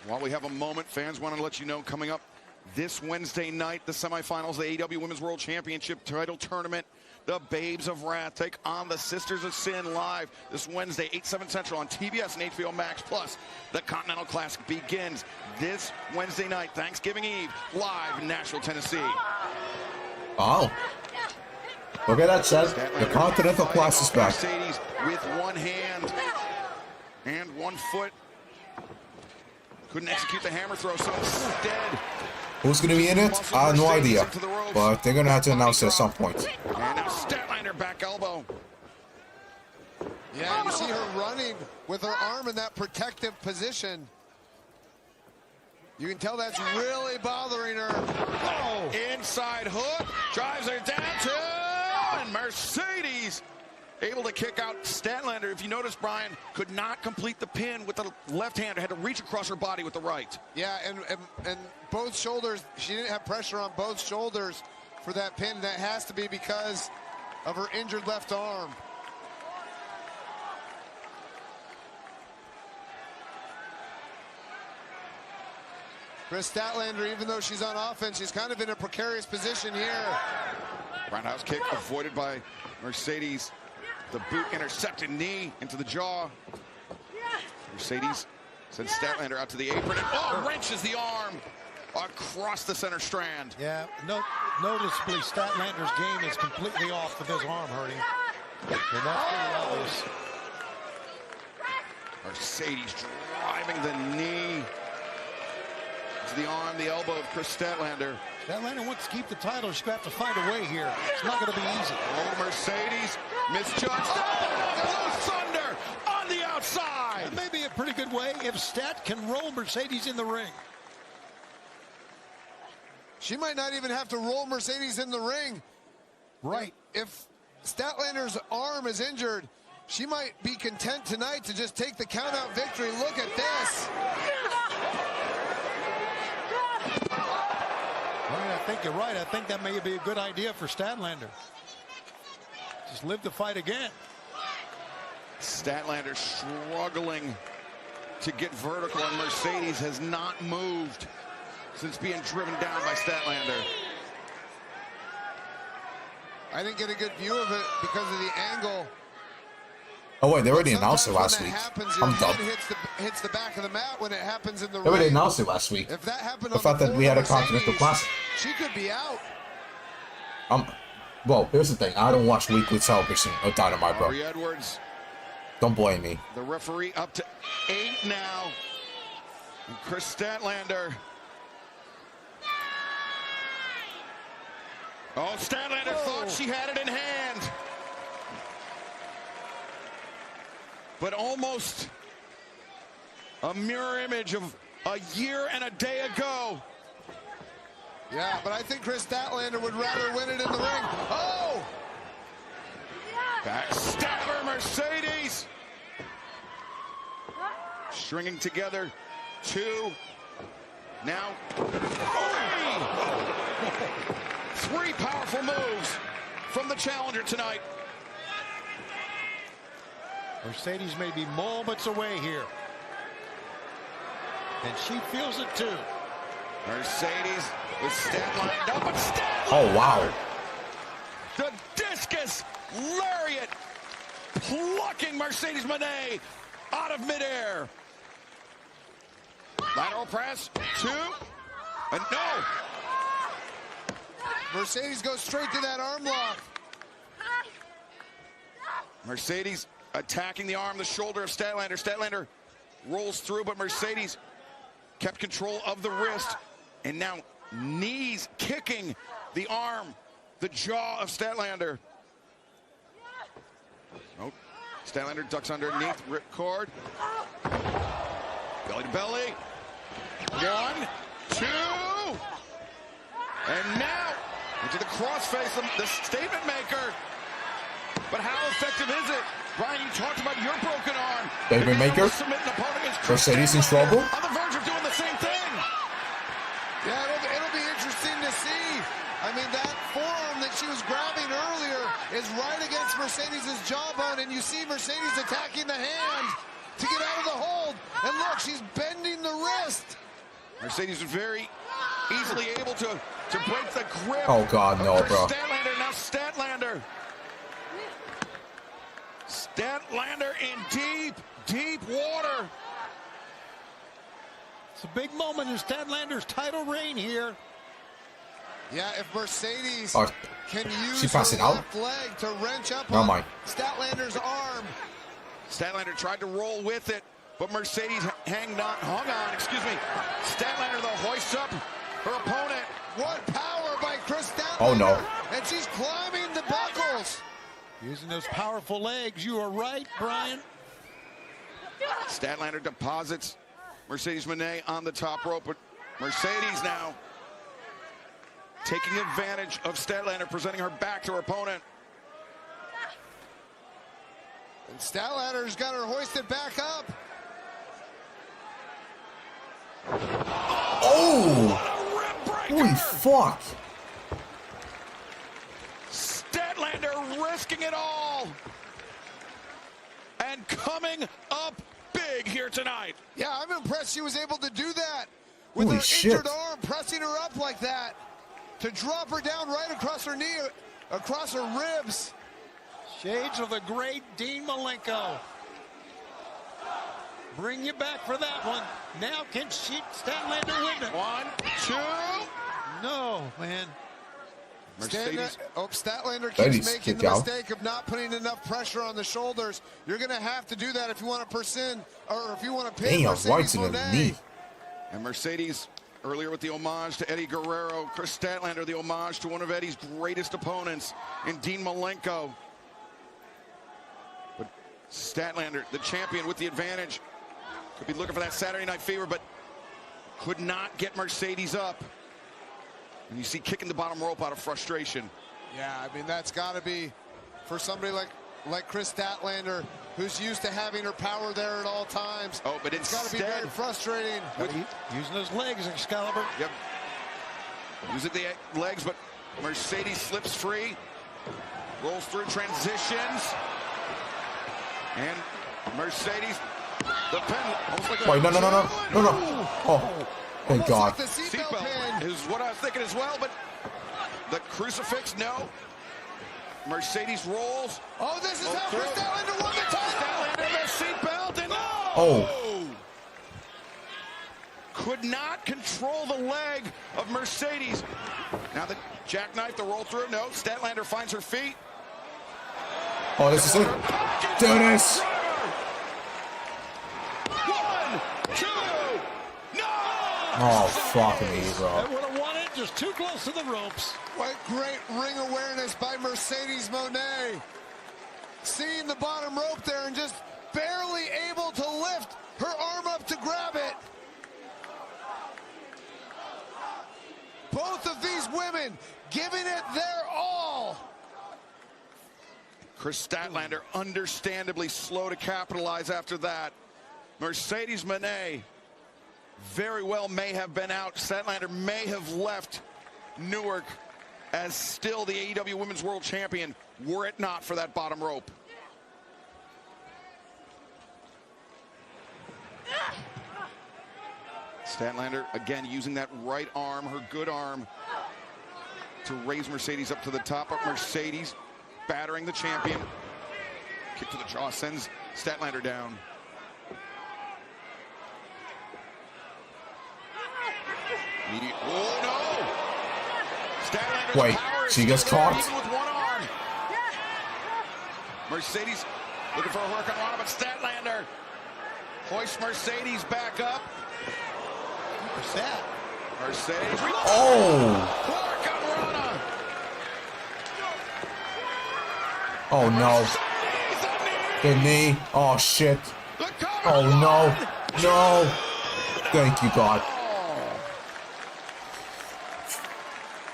While we have a moment, fans want to let you know coming up this Wednesday night, the semifinals of the AEW Women's World Championship title tournament. The Babes of Wrath take on the Sisters of Sin live this Wednesday, 8/7 Central on TBS and HBO Max. Plus, the Continental Classic begins this Wednesday night, Thanksgiving Eve, live in Nashville, Tennessee. Oh. Look at that, Seth. The Continental Classic is back. Mercedes with one hand and one foot. Couldn't execute the hammer throw, so instead... Who's going to be in it? I have no idea. But they're going to have to announce it at some point. And now Statlander back elbow. Yeah, you see her running with her arm in that protective position. You can tell that's really bothering her. Oh, inside hook, drives her down to, and Mercedes able to kick out Statlander. If you notice, Brian could not complete the pin with the left hand. Had to reach across her body with the right. Yeah, and both shoulders, she didn't have pressure on both shoulders for that pin. That has to be because of her injured left arm. Kris Statlander, even though she's on offense, she's kind of in a precarious position here. Roundhouse kick avoided by Mercedes. The boot intercepted knee into the jaw. Mercedes sends Statlander out to the apron and wrenches the arm across the center strand. Yeah, noticeably Statlander's game is completely off with his arm hurting. And that's pretty obvious. Mercedes driving the knee to the arm, the elbow of Kris Statlander. Statlander wants to keep the title. She's going to have to find a way here. It's not going to be easy. Oh, Mercedes misjudged. Oh, thunder on the outside. That may be a pretty good way if Stat can roll Mercedes in the ring. She might not even have to roll Mercedes in the ring. Right. If Statlander's arm is injured, she might be content tonight to just take the count-out victory. Look at this. I think you're right. I think that may be a good idea for Statlander. Just live the fight again. Statlander struggling to get vertical, and Mercedes has not moved since being driven down by Statlander. I didn't get a good view of it because of the angle. Oh wait, they already announced it last week. I'm done. Hits the back of the mat when it happens in the ring. They already announced it last week. If that happened, the fact that we had a Continental Classic. She could be out. Well, here's the thing. I don't watch weekly television or Dynamite, bro. Edwards. Don't blame me. The referee up to 8 now. And Kris Statlander. Oh, Statlander thought she had it in hand. But almost a mirror image of a year and a day ago. Yeah, but I think Kris Statlander would rather win it in the ring. Oh! Backstabber Mercedes. Stringing together 2. Now 3 powerful moves from the challenger tonight. Mercedes may be moments away here. And she feels it too. Mercedes with Stat lined up, but Stat. Oh, wow. The discus lariat plucking Mercedes Moné out of midair. Lateral press, 2, and no. Mercedes goes straight to that arm lock. Mercedes attacking the arm, the shoulder of Statlander. Statlander rolls through, but Mercedes kept control of the wrist. And now knees kicking the arm, the jaw of Statlander. Oh, Statlander ducks underneath, ripcord. Belly to belly. 1, 2. And now into the crossface of the statement maker. But how effective is it? Brian, you talked about your broken arm. Statement maker? Mercedes in trouble? On the verge of doing the same thing. Yeah, it'll be interesting to see. I mean, that forearm that she was grabbing earlier is right against Mercedes' jawbone, and you see Mercedes attacking the hand to get out of the hold. And look, she's bending the wrist. Mercedes was very easily able to break the grip. Oh, God, no, bro. Statlander, now Statlander. Statlander in deep, deep water. It's a big moment in Statlander's title reign here. Yeah, if Mercedes can use she passed her it out? left leg to wrench up No, on Mike. Statlander's arm. Statlander tried to roll with it, but Mercedes hung on, excuse me. Statlander, though, hoists up her opponent. What power by Kris Statlander. Oh, no. And she's climbing the buckles. Using those powerful legs. You are right, Brian. Statlander deposits Mercedes Moné on the top rope, but Mercedes now taking advantage of Statlander, presenting her back to her opponent. And Statlander's got her hoisted back up. Oh! Holy fuck! Statlander risking it all and coming up big here tonight. Yeah, I'm impressed she was able to do that with Holy her shit. injured arm, pressing her up like that to drop her down right across her knee, across her ribs. Shades of the great Dean Malenko. Bring you back for that one. Now can Statlander win it? 1, 2. No, man. Statlander keeps Ladies, making kick the out. mistake of not putting enough pressure on the shoulders. You're going to have to do that if you want to pin Damn, Mercedes right to the Moné. knee. And Mercedes earlier with the homage to Eddie Guerrero. Kris Statlander, the homage to one of Eddie's greatest opponents in Dean Malenko. But Statlander, the champion with the advantage, could be looking for that Saturday Night Fever, but could not get Mercedes up. And you see kicking the bottom rope out of frustration. Yeah, I mean, that's got to be for somebody like Kris Statlander, who's used to having her power there at all times. Oh, but it's got to be instead, very frustrating. Using those legs, Excalibur. Yep. Using the legs, but Mercedes slips free, rolls through transitions, and Mercedes, the pin. Wait, no. Oh, thank God. Like the seatbelt pin. Is what I was thinking as well, but the crucifix, no. Mercedes rolls. Oh, this is how Kris Statlander won the title. Statlander, the seatbelt, and oh. Could not control the leg of Mercedes. Now the jackknife, the roll through, no. Statlander finds her feet. Oh, this is it. Do this. 1, 2, no! Oh, fucking me, bro. That would have won it, just too close to the ropes. What great ring awareness by Mercedes Moné. Seeing the bottom rope there and just barely able to lift her arm up to grab it. Both of these women giving it their all. Kris Statlander understandably slow to capitalize after that. Mercedes Moné very well may have been out. Statlander may have left Newark as still the AEW Women's World Champion were it not for that bottom rope. Statlander again using that right arm, her good arm, to raise Mercedes up to the top. But Mercedes battering the champion. Kick to the jaw sends Statlander down. Oh no! Statlander's Wait, power she gets still there, caught? even with one arm. Mercedes looking for a hurricanrana, but Statlander hoists Mercedes back up. What's that? Mercedes. Oh! Oh no. The knee. Oh shit. Oh no. No. Thank you, God.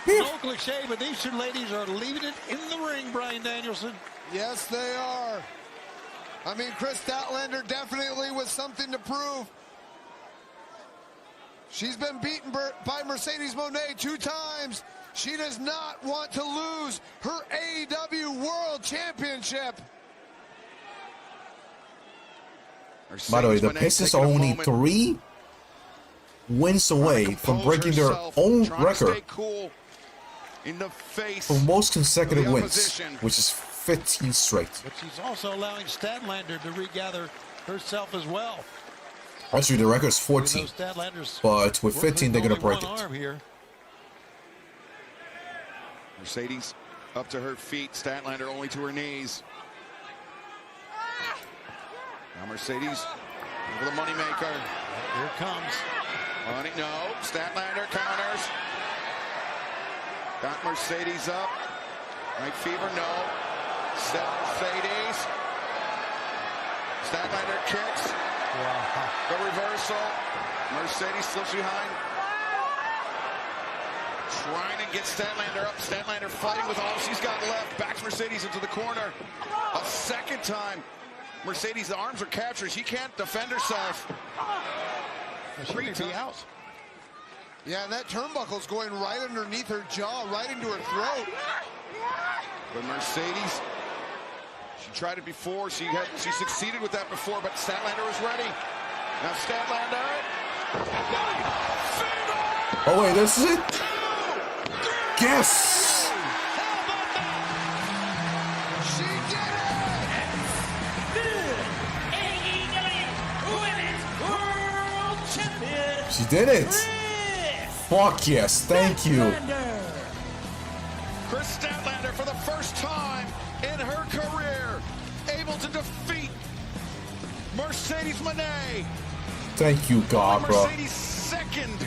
No cliche, but these two ladies are leaving it in the ring, Brian Danielson. Yes, they are. I mean, Kris Statlander definitely was something to prove. She's been beaten by Mercedes Moné 2 times. She does not want to lose her AEW World Championship. By the way, the piss is only 3. wins away from breaking their own record cool in the face for most consecutive wins, opposition. which is 15 straight. But she's also allowing Statlander to regather herself as well. Actually, the record is 14, but with 15, they're going to break it. Here. Mercedes up to her feet. Statlander only to her knees. Now Mercedes over the moneymaker. Here comes. Money, no. Statlander counters. Got Mercedes up. Night Fever, no. Set Mercedes. Statlander kicks. Wow. The reversal. Mercedes slips behind. Trying to get Statlander up. Statlander fighting with all she's got left. Backs Mercedes into the corner. A second time. Mercedes' arms are captured. She can't defend herself. She may be out. Yeah, and that turnbuckle's going right underneath her jaw, right into her throat. But Mercedes, she tried it before. She succeeded with that before, but Statlander is ready. Now Statlander. Oh wait, this is it? Yes! She did AEW Women's World Champion. She did it! Fuck yes, thank you. Kris Statlander for the first time in her career able to defeat Mercedes Moné. Thank you, God, bro. Mercedes' second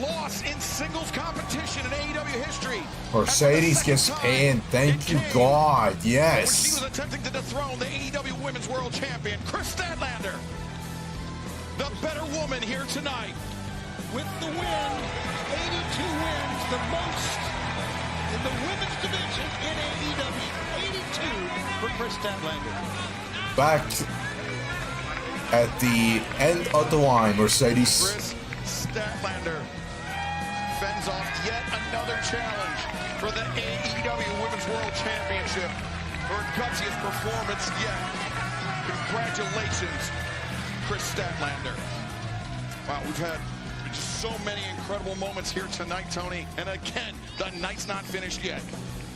loss in singles competition in AEW history. Mercedes gets pinned. Thank you, God. When she Yes. was attempting to dethrone the AEW Women's World Champion, Kris Statlander, the better woman here tonight. With the win, 82 wins, the most in the women's division in AEW. 82 for Kris Statlander. Back at the end of the line, Mercedes. Kris Statlander fends off yet another challenge for the AEW Women's World Championship. Her gutsiest performance yet. Congratulations, Kris Statlander. Wow, we've had just so many incredible moments here tonight, Tony. And again, the night's not finished yet.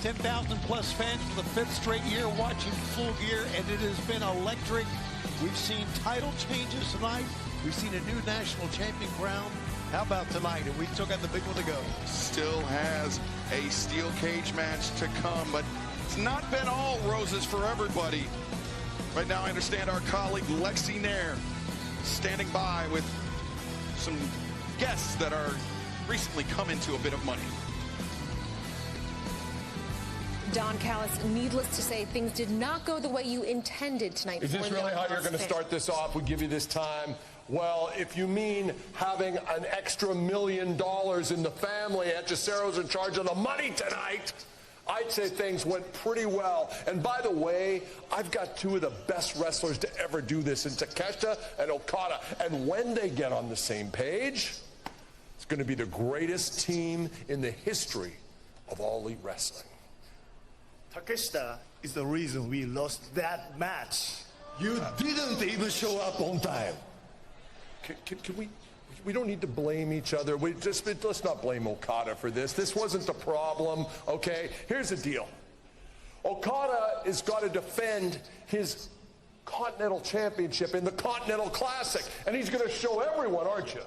10,000 plus fans for the 5th straight year watching Full Gear, and it has been electric. We've seen title changes tonight. We've seen a new national champion crown. How about tonight? And we still got the big one to go. Still has a steel cage match to come, but it's not been all roses for everybody. Right now, I understand our colleague Lexi Nair standing by with some guests that are recently come into a bit of money. Don Callis, needless to say, things did not go the way you intended tonight. Is this really how you're going to start this off? We give you this time. Well, if you mean having an extra $1 million in the family, Aunt Jacero's in charge of the money tonight, I'd say things went pretty well. And by the way, I've got two of the best wrestlers to ever do this in Takeshita and Okada. And when they get on the same page, it's going to be the greatest team in the history of All Elite Wrestling. Takeshita is the reason we lost that match. You didn't even show up on time. Can we don't need to blame each other. Let's not blame Okada for this. This wasn't the problem, okay? Here's the deal. Okada has got to defend his Continental Championship in the Continental Classic, and he's going to show everyone, aren't you,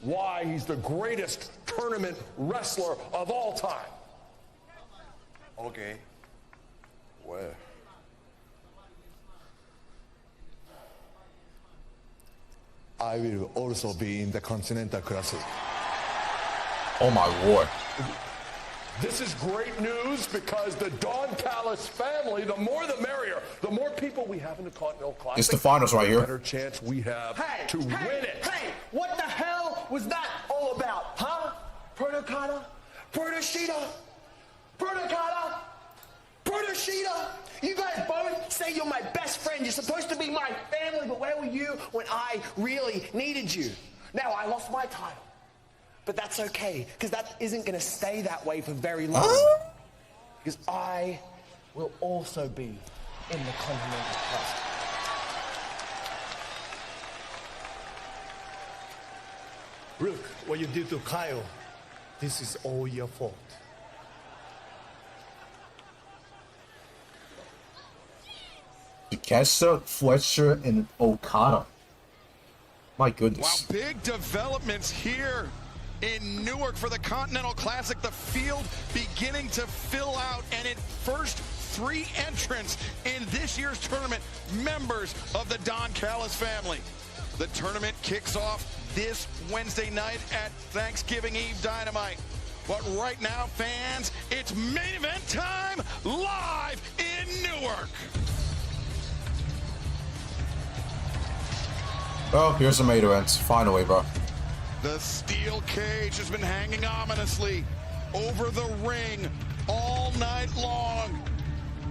why he's the greatest tournament wrestler of all time. Okay. Where? I will also be in the Continental Classic. Oh my lord. This is great news because the Don Callis family, the more the merrier. The more people we have in the Continental Classic, It's the finals right here. the better chance we have to win it. Hey, what the hell was that all about, huh? Perdocata? Perdocita? Perdocata? Perdocita? You guys both say you're my best friend. You're supposed to be my family, but where were you when I really needed you? Now, I lost my title. But that's okay, because that isn't going to stay that way for very long. Because I will also be in the Continental Classic. Look what you did to Kyle. This is all your fault. Kessa, Fletcher, and Okada. My goodness. Wow, big developments here in Newark for the Continental Classic. The field beginning to fill out, and in first 3 entrants in this year's tournament, members of the Don Callis family. The tournament kicks off this Wednesday night at Thanksgiving Eve Dynamite. But right now, fans, it's main event time live in Newark. Oh, here's the main event. Finally, bro. The steel cage has been hanging ominously over the ring all night long.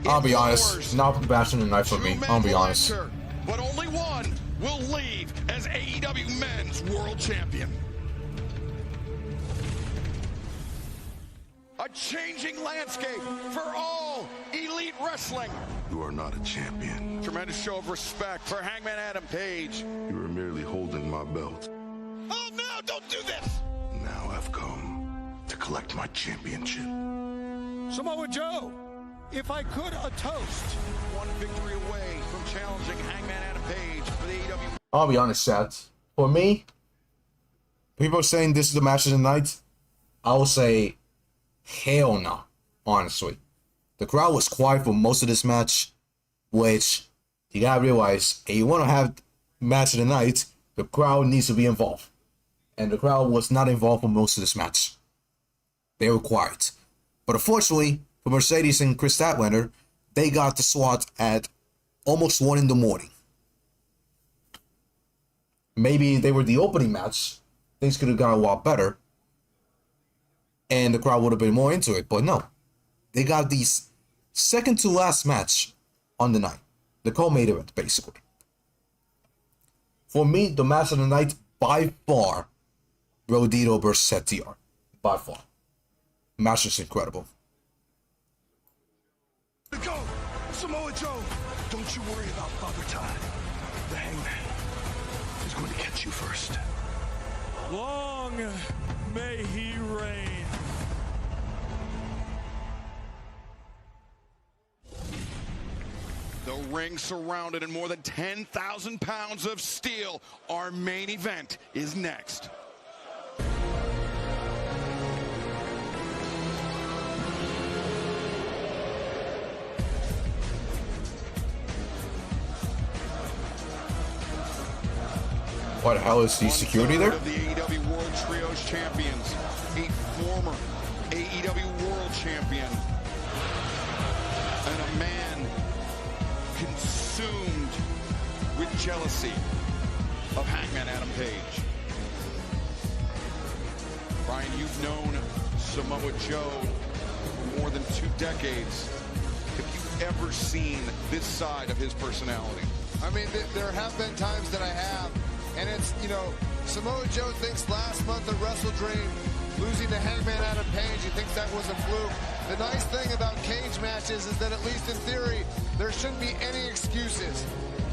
I'll be honest, not bashing the knife for me. I'll be honest. But only one will leave as AEW Men's World Champion. A changing landscape for all elite wrestling. You are not a champion. Tremendous show of respect for Hangman Adam Page. You are merely holding my belt. Oh no, don't do this! Now I've come to collect my championship. Samoa Joe, if I could, a toast. One victory away from challenging Hangman Adam Page for the AEW. I'll be honest, chat. For me, people are saying this is the match of the night. I will say, hell no, honestly. The crowd was quiet for most of this match, which you gotta realize, if you want to have match of the night, the crowd needs to be involved. And the crowd was not involved for most of this match. They were quiet. But unfortunately, for Mercedes and Kris Statlander, they got the slot at almost 1 in the morning. Maybe they were the opening match. Things could have gone a lot better. And the crowd would have been more into it. But no. They got the second to last match on the night. The co-main event, basically. For me, the match of the night, by far, Brodido versus TR. By far. Match is incredible. Go! Samoa Joe! Don't you worry about Father Time. The Hangman is going to catch you first. Long may he reign. The ring surrounded in more than 10,000 pounds of steel. Our main event is next. What the hell is the security there? Of the AEW World Trios Champions, a former AEW World Champion, and a man consumed with jealousy of Hangman Adam Page. Brian, you've known Samoa Joe for more than 2 decades. Have you ever seen this side of his personality? I mean, there have been times that I have. And it's, you know, Samoa Joe thinks last month at Wrestle Dream, losing to Hangman Adam Page, he thinks that was a fluke. The nice thing about cage matches is that at least in theory, there shouldn't be any excuses.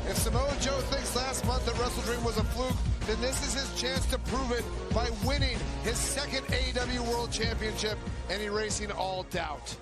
If Samoa Joe thinks last month at Wrestle Dream was a fluke, then this is his chance to prove it by winning his 2nd AEW World Championship and erasing all doubt.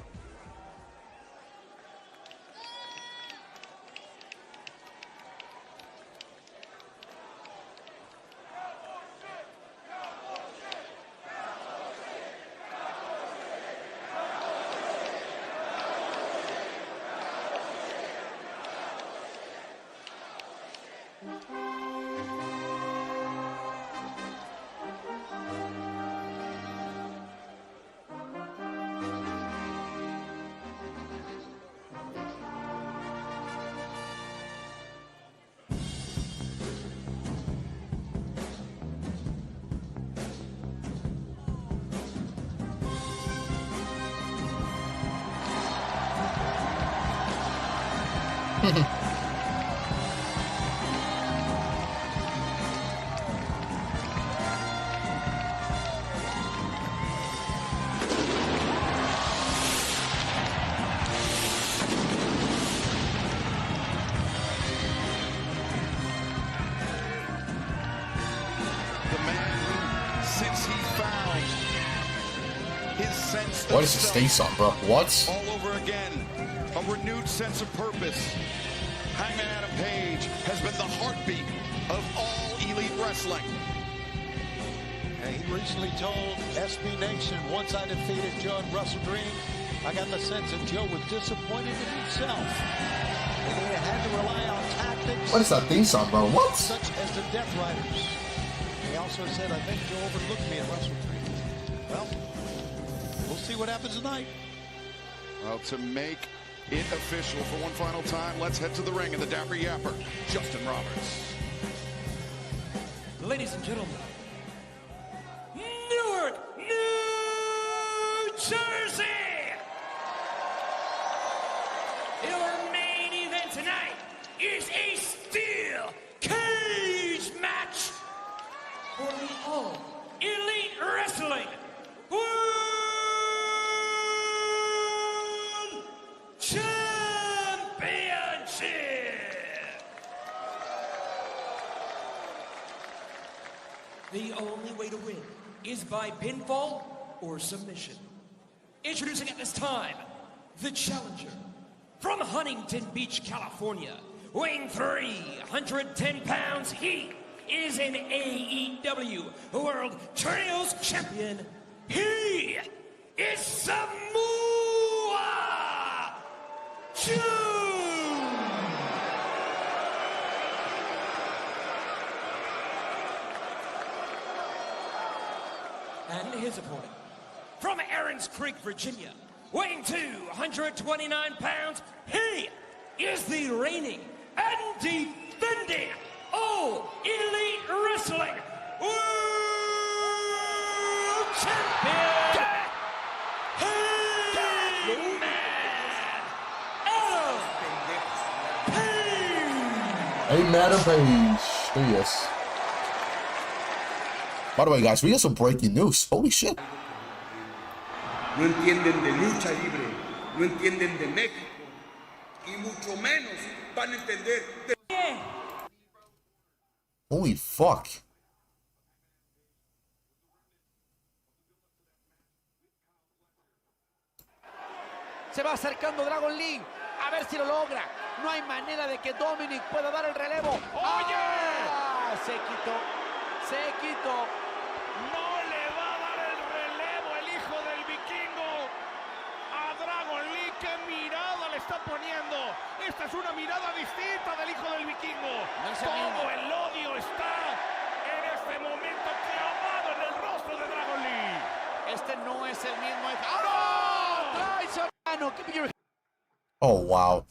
since he found his sense What of is this self. face on, bro? What? All over again, a renewed sense of purpose. Hangman Adam Page has been the heartbeat of all elite wrestling. And he recently told SB Nation, once I defeated Joe and Wrestle Dream, I got the sense that Joe was disappointed in himself. And he had to rely on tactics. What is that theme song, bro? What? Such as the Death Riders. He also said, I think Joe overlooked me at Wrestle Dream. Well, we'll see what happens tonight. Well, to make it official for one final time, let's head to the ring in the Dapper Yapper, Justin Roberts. Ladies and gentlemen, Newark, New Jersey! Your main event tonight is a steel cage match for the All Elite Wrestling World Championship! The only way to win is by pinfall or submission. Introducing at this time, the challenger from Huntington Beach, California, weighing 310 pounds, he is an AEW World Trios Champion. He is Samoa Joe! And his opponent, from Aaron's Creek, Virginia, weighing 229 pounds, he is the reigning and defending All Elite Wrestling World Champion, Hangman Adam Page. Hey, Madam Page. There he is. By the way, guys, we got some breaking news. Holy shit. No entienden de lucha libre, no entienden de México, y mucho menos van a entender de... Holy fuck. Se va acercando Dragon Lee. A ver si lo logra. No hay manera de que Dominic pueda dar el relevo. ¡Oye! ¡Ah! Se quitó. Se quitó. No le va a dar el relevo el hijo del vikingo a Dragon Lee. ¡Qué mirada le está poniendo! Esta es una mirada distinta del hijo del vikingo. Todo el odio está en este momento clavado en el rostro de Dragon Lee. Este no es el mismo. ¡Oh! ¡Traicionero! Oh, wow.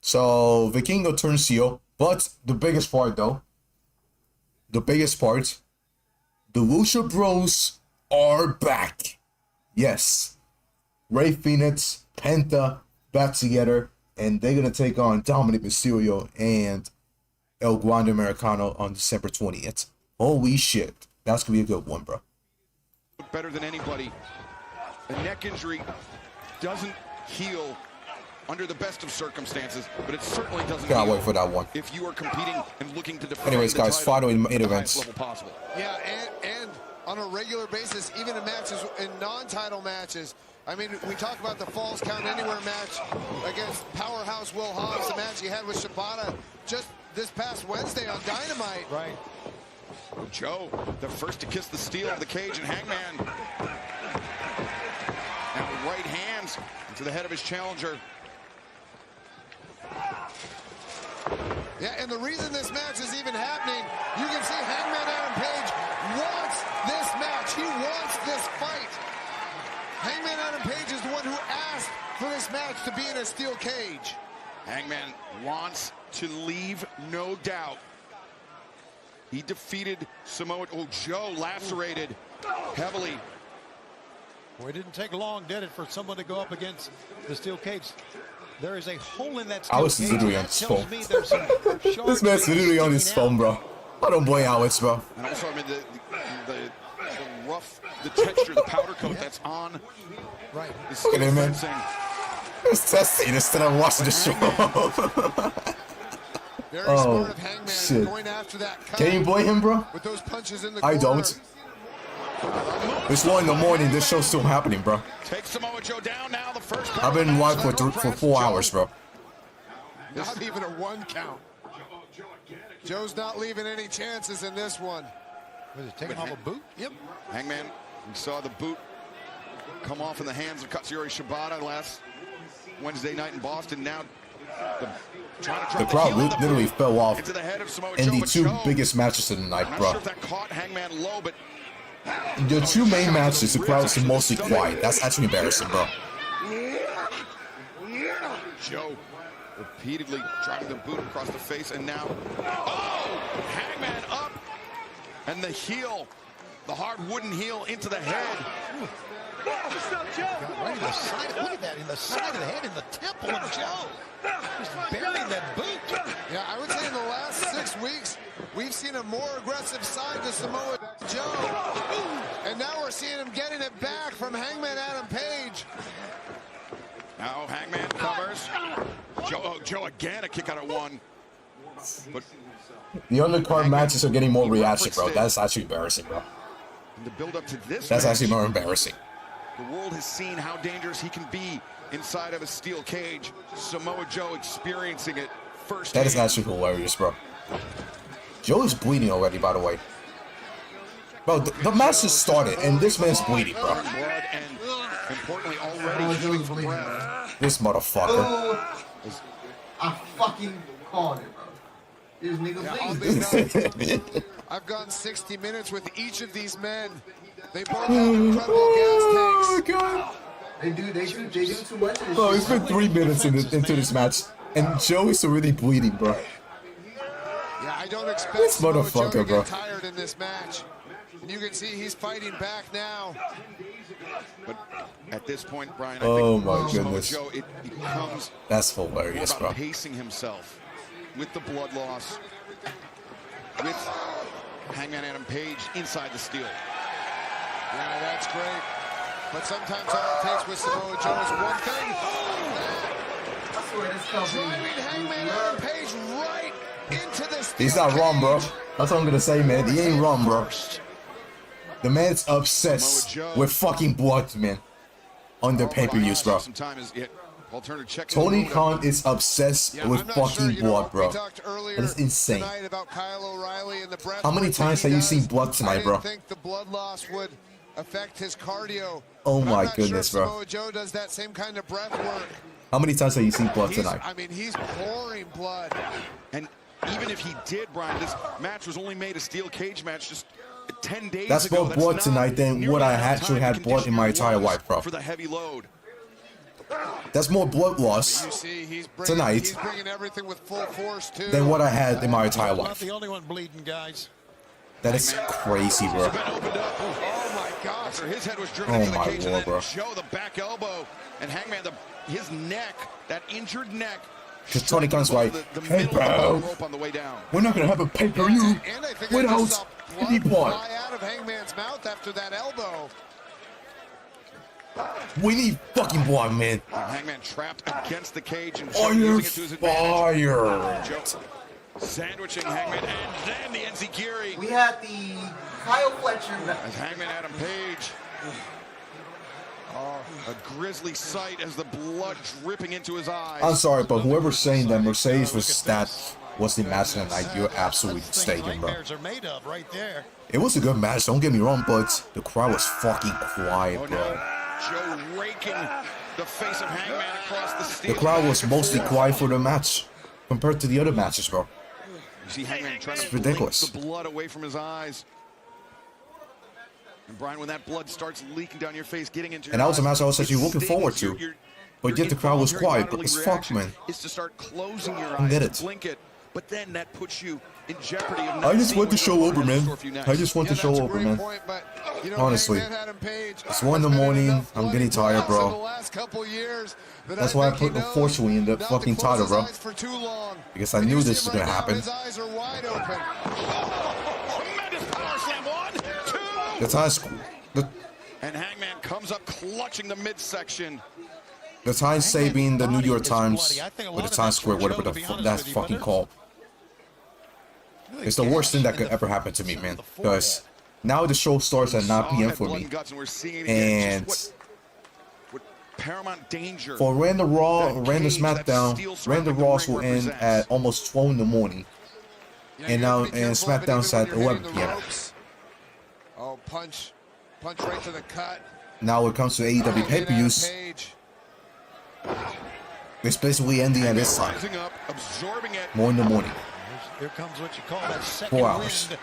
So, Vikingo turns heel. But the biggest part, though. The biggest part. The Lucha Bros are back. Yes. Rey Fenix, Penta, back together. And they're going to take on Dominic Mysterio and El Grande Americano on December 20th. Holy shit. That's going to be a good one, bro. Better than anybody. A neck injury doesn't heal under the best of circumstances, but it certainly doesn't Can't heal wait for that one. if you are competing and looking to defend Anyways, the guys, title final main at the events. highest level possible. Yeah, and on a regular basis, even in matches, in non-title matches. I mean, we talk about the Falls Count Anywhere match against Powerhouse Will Hobbs, the match he had with Shibata just this past Wednesday on Dynamite. Right. Joe, the first to kiss the steel of the cage, and Hangman now with right hands into the head of his challenger. Yeah, and the reason this match is even happening, you can see Hangman Adam Page wants this match. He wants this fight. Hangman Adam Page is the one who asked for this match to be in a steel cage. Hangman wants to leave, no doubt. He defeated Samoa. Oh, Joe lacerated heavily. Boy, it didn't take long, did it, for someone to go up against the steel cage? There is a hole in that steel Alex is cage. literally on That his tells phone. me there's some This man's literally on his phone, bro. I don't blame Alex, bro. And also, I mean, the rough, the texture, the powder coat that's on. Right. Look at him, man. He's testing instead of watching the show. Oh, shit. Can you blame him, bro? With those punches in the I don't. It's 1 in the morning. This show's still happening, bro. Take Samoa Joe down now. The first I've been live for 4 hours, bro. Not even a 1 count. Joe's not leaving any chances in this one. Was it taking off a boot? Yep. Hangman, we saw the boot come off in the hands of Katsuyori Shibata last Wednesday night in Boston. Now the crowd literally fell off into the head of Samoa in Joe, the 2 biggest matches of the night, I'm bro. not sure if that caught Hangman low, but The 2 main matches, the crowd's mostly quiet. That's actually embarrassing, bro. Joe repeatedly driving the boot across the face, and now, oh, Hangman up, and the heel, the hard wooden heel into the head. Got right in the side. Look at that, in the side of the head, in the temple of Joe. Just buried that boot. Yeah, I would say in the last 6 weeks, we've seen a more aggressive side to Samoa Joe. And now we're seeing him getting it back from Hangman Adam Page. Now Hangman covers. Joe again, a kick out of 1. But The undercard matches are getting more reaction, bro. That's actually embarrassing, bro. in the build up to this That's match, actually more embarrassing. the world has seen how dangerous he can be inside of a steel cage. Samoa Joe experiencing it first. That is actually hilarious, bro. Joe is bleeding already, by the way. Bro, the match just started, and this man's bleeding, bro. Blood and, importantly, already heaving from breath. This motherfucker. I fucking called it, bro. These niggas leave. I've gone 60 minutes with each of these men. They both have incredible gas tanks. God. They do too much of this Bro, shit. it's been 3 minutes into this match, and Joe is already bleeding, bro. Yeah, I don't expect This Samoa Joe motherfucker, to bro. get tired in this match. And you can see he's fighting back now. But at this point, Brian, I Oh think my Samoa goodness. Joe, it becomes That's more hilarious, about bro. pacing himself with the blood loss, with Hangman Adam Page inside the steel. Yeah, that's great. But sometimes all it takes with Samoa Joe is one thing. I swear this company. Driving Hangman Adam Page right into the steel He's not wrong, bro. cage. That's what I'm gonna say, man. He ain't wrong, bro. The man's obsessed with fucking blood, man. On the pay-per-views, bro. Tony Khan is obsessed with fucking blood, bro. That is insane. About Kyle O'Reilly and the breath How many work that times he have you does. seen blood tonight, I bro? didn't think the blood loss would affect his cardio. Oh But I'm my not goodness, sure bro. Samoa Joe does that same kind of breath work. How many times have you seen blood tonight? I mean, he's pouring blood. And even if he did, Brian, this match was only made a steel cage match just 10 days That's ago. more blood tonight than what I actually had blood in my entire life, bro. For the heavy load. That's more blood loss You see, he's tonight He's bringing everything with full force too. than what I had in my entire Not life. the only one bleeding, guys. That is crazy, bro. Oh my gosh! After his head was driven Oh into the my cage, and lord, then bro. Joe the back elbow, and Hangman his neck, that injured neck. Because Tony Khan's like, The hey, middle of the bro, rope on the way down. we're not gonna have a pay-per-view And I think without I just saw any blood. fly out of Hangman's mouth after that elbow. We need fucking blood, man. Hangman trapped against the cage and Joe Fire, using it to his advantage. fire. Joe sandwiching Hangman, and then the Enziguri. We had the Kyle Fletcher. As Hangman Adam Page. A grisly sight as the blood dripping into his eyes. I'm sorry, but whoever's saying that Mercedes was the match of the night, you're absolutely mistaken, bro. Nightmares are made of right there. It was a good match, don't get me wrong, but the crowd was fucking quiet, bro. Joe raking the face of Hangman across the steel. The crowd was mostly quiet for the match compared to the other matches, bro. You see Hangman trying It's to blink ridiculous. the blood away from his eyes. And Brian, when that blood starts leaking down your face, getting into your And that was a eyes, match I was actually it looking forward stings to. But yet the crowd was quiet, but as fuck, man. Is to start closing your I eyes, get to it. blink it, but then that puts you in jeopardy of not I just seeing want the what show your over, opponent has in man. store for you next. I just want the show over, man. You know, Honestly. Hangman Adam Page It's 1 in the morning, I'm getting tired, in the bro. last couple years that That's why I think put he knows unfortunately in the not to fucking close title, his bro. eyes for too long. Because I And knew you this see was gonna right now, happen. His eyes are wide open. Tremendous power slam, 1, 2. The time, And Hangman comes up clutching the midsection. the time saving the New York Times, or the Times Square, whatever the fuck that's fucking called. It's the worst thing that could ever happen to me, man. Because now the show starts at 9 p.m. for me. And paramount danger for Random Raw, Random SmackDown, Random Raws will end at almost 12 in the morning. And now and SmackDown's at 11 p.m. Oh, punch right to the cut. Now when it comes to AEW pay-per-views, it's basically ending at this time. More in the morning. Here comes what you call that second 4 hours. wind.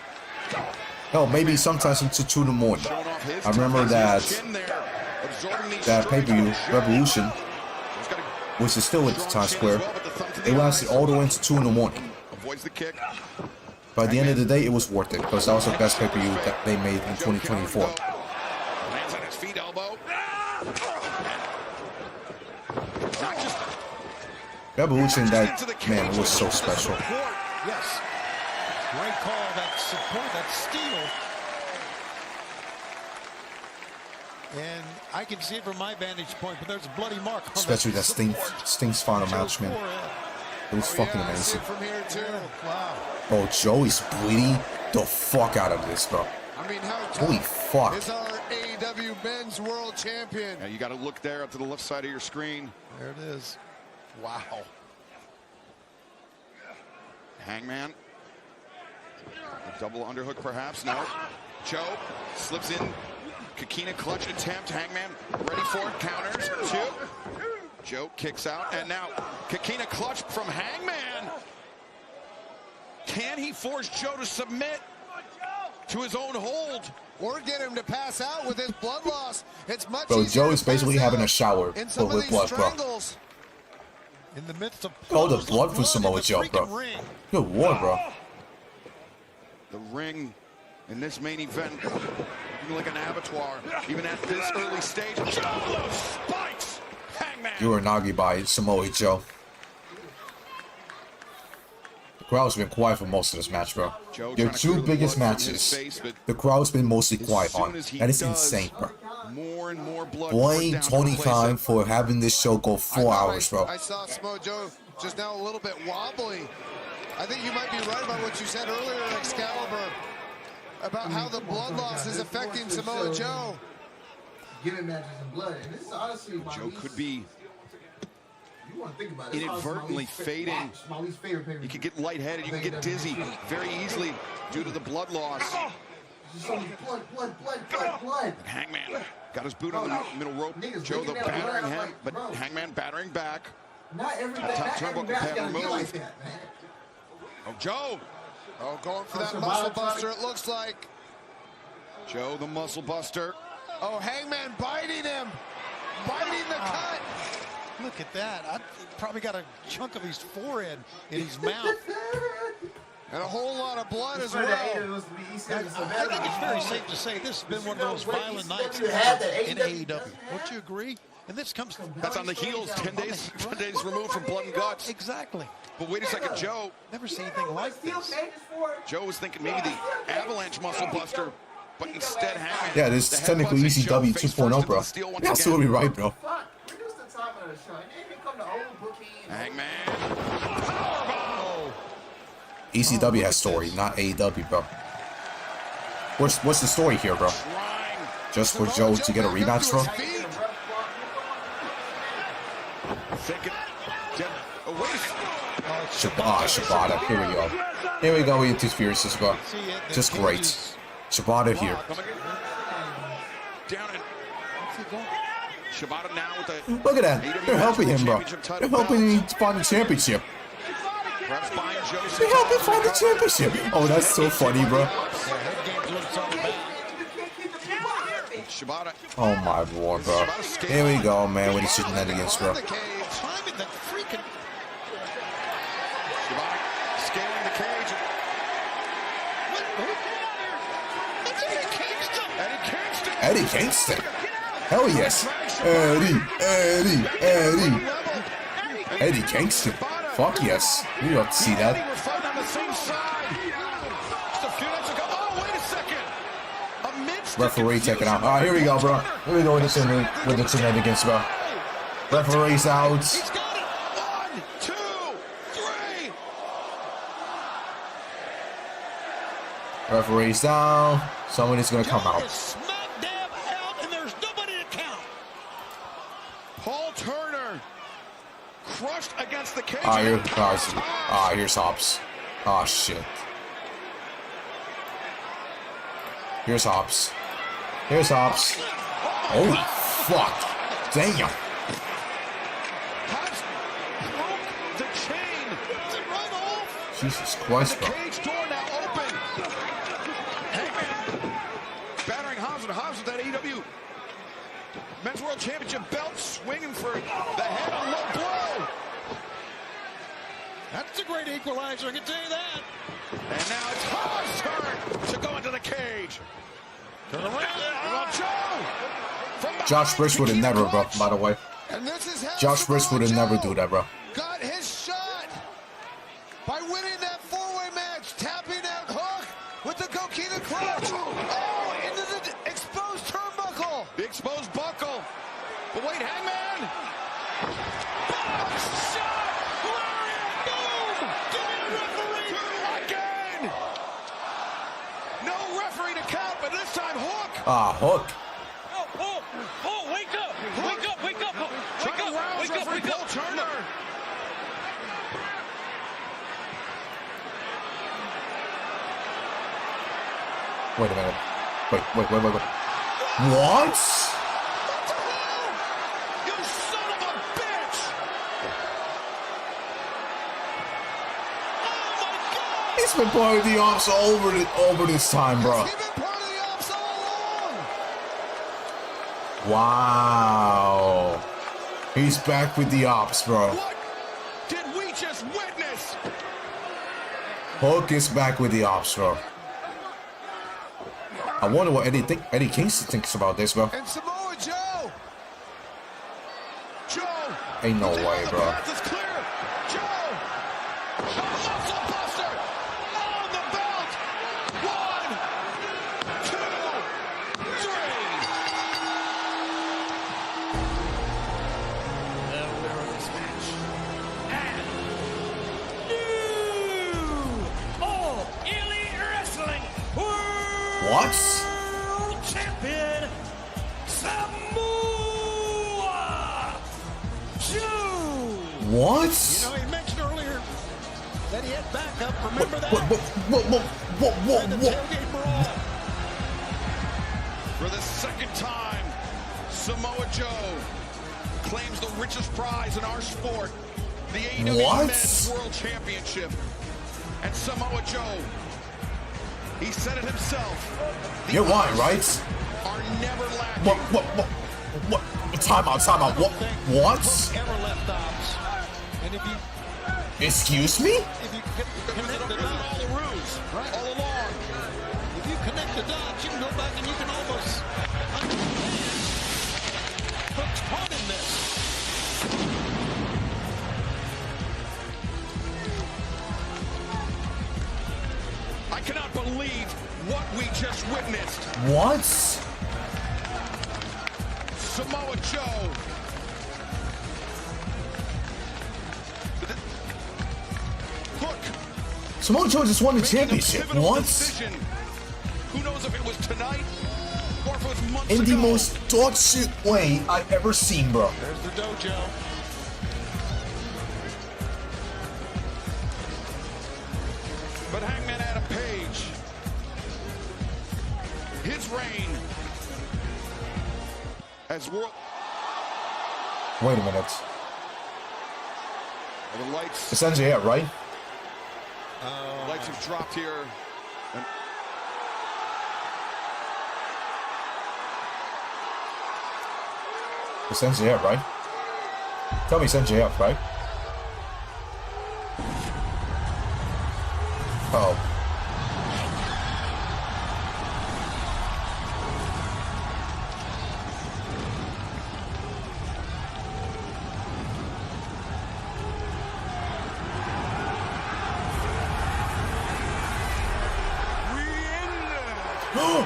No, maybe sometimes into 2 in the morning. I remember that pay-per-view, Revolution, which is still at Times Square, it lasted all the way into 2 in the morning. By the end of the day, it was worth it because that was the best pay-per-view that they made in 2024. Revolution, that man was so special. Yes. Great call, that support, that steal. And I can see it from my vantage point, but there's a bloody mark on Especially that Sting's final match, man. It was fucking amazing. Oh, Joey's bleeding the fuck out of this, bro. I mean, how holy fuck. is our AEW Men's World Champion? Yeah, you got to look there up to the left side of your screen. There it is. Wow. Hangman. A double underhook, perhaps. No. Joe slips in. Kikina clutch attempt. Hangman ready for it. Counters. 2. Joe kicks out. And now Kikina clutch from Hangman. Can he force Joe to submit to his own hold? Or get him to pass out with his blood loss? It's much Bro, easier Joe is basically having a shower filled with blood, bro. In the midst of all the blood from Samoa Joe, bro. Good war, bro. The ring in this main event, looking like an abattoir, even at this early stage. Joe, those spikes! Hangman! You were Nagi by Samoa Joe. The crowd's been quiet for most of this match, bro. Your 2 biggest matches, the crowd's been mostly quiet on. That is insane, bro. More and more blood. Blame Tony Khan for having this show go 4 hours, bro. I saw Samoa Joe just now a little bit wobbly. I think you might be right about what you said earlier, Excalibur, about how the blood loss is affecting Samoa Joe. Giving matches in blood, and this is honestly Joe could be inadvertently fading. You could get lightheaded, you can get dizzy very easily due to the blood loss. Blood. Hangman got his boot on the middle rope. Joe, though, battering him, but Hangman battering back. Not every top turnbuckle pad removed. like that, man. Oh, Joe. Oh, going for that muscle buster, it looks like. Joe, the muscle buster. Oh, Hangman biting him. Biting the cut. Look at that. I probably got a chunk of his forehead in his mouth. And a whole lot of blood as well. I think it's very safe to say this has been one of those violent nights in AEW. Don't you agree? And this comes... That's on the heels, 10 days removed from blood and guts. Exactly. But wait a second, Joe. Never seen anything like this. Joe was thinking maybe the avalanche muscle buster, but instead Hangman. Yeah, this is technically ECW 2.0, bro. You're absolutely right, bro. ECW has story, not AEW, bro. What's the story here, bro? Just for Joe to get a rematch, bro? Shibata. Here we go. Here we go with interferences, bro. Just great. Shibata here. Look at that. They're helping him, bro. They're helping him find the championship. They're helping find the championship. Oh, that's so funny, bro. Oh my lord, bro. Here we go, man, with the shenanigans, bro. Eddie Kingston. Hell yes. Eddie Kingston. Fuck yes. We love to see that. Referee taking out. Alright, here we go, bro. Here we go with the shenanigans, bro. Referee's out. Referee's down. Somebody's gonna come out. Smack dab out, and there's nobody to count. Paul Turner crushed against the cage. Here's Hobbs. Oh shit. Here's Hobbs. Here's Hobbs. Holy fuck. Damn. Hobbs broke the chain. Right off. Jesus Christ, bro. The cage door now open. Hangman battering Hobbs, and Hobbs with that AEW Men's World Championship belt, swinging for the head on low blow. That's a great equalizer, I can tell you that. And now it's Hobbs' turn to go into the cage. Turn around. Joe. Josh Briscoe would have never, bro, by the way. And this is how Josh Briscoe would have never do that, bro. got his shot by winning that four-way match, tapping out Hook with the coquina clutch. Oh, into the exposed turnbuckle. The exposed buckle. But wait, Hangman. Box shot. Lariat. Boom. Give me a referee. Again. No referee to count, but this time Hook. Ah, Hook. Oh, wake up. Wake up, wake up. Wake up, wake up, wake Paul up. Turner. Wait a minute. Wait. What? You son of a bitch! Oh my God! He's been part of the ops over this time, bro. He's been part of the ops all along. Wow. He's back with the ops, bro. What did we just witness? Hook is back with the ops, bro. I wonder what Eddie Kingston thinks about this, bro. And Samoa Joe. Joe. Ain't no way, bro. Path is clear. Joe. A muscle buster on the belt. 1, 2, 3. The winner of this match. And new All Elite Wrestling World What? Champion Samoa Joe. What? You know, he mentioned earlier that he had backup. Remember that? What? And the tailgate brawl. For the second time, Samoa Joe claims the richest prize in our sport, the AEW What? Men's World Championship. And Samoa Joe, he said it himself. You're lying, right? Are never lacking. What? Time out. What? Ever left ops. And if you Excuse me? connect the dots, all the rules, right? All along. If you connect the dots, you can go back and you can almost understand Hook's part in this. I cannot believe what we just witnessed. What? Samoa Joe. Look. Samoa Joe just won the championship. What? Decision. Who knows if it was tonight or if it was months In ago. the most dog shit way I've ever seen, bro. There's the dojo. But Hangman Adam Page, his reign as world. Wait a minute. The lights. It's NJF, right? Lights have dropped here. And It's NJF, right? Tell me it's NJF, right? Oh.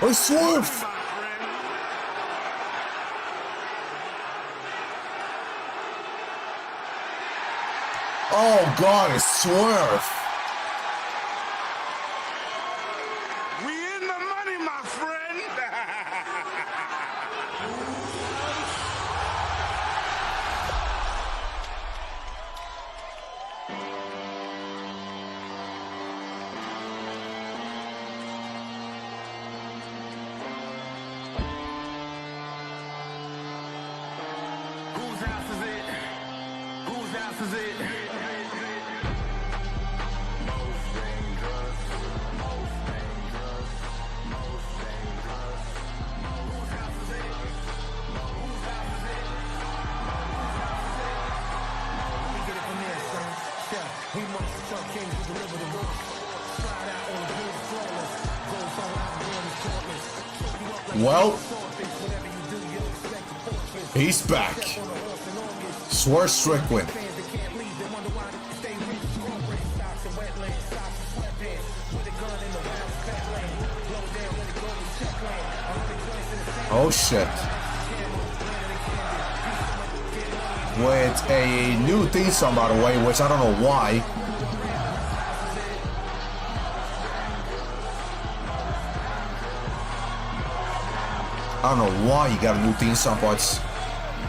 I swerved! Oh god, I swerved! We Well, he's back. Swerve Strickland. Oh shit. With a new theme song, by the way, which I don't know why. I don't know why you got a new theme song, but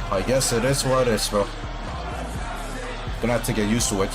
I guess it is what it is, bro. Gonna have to get used to it.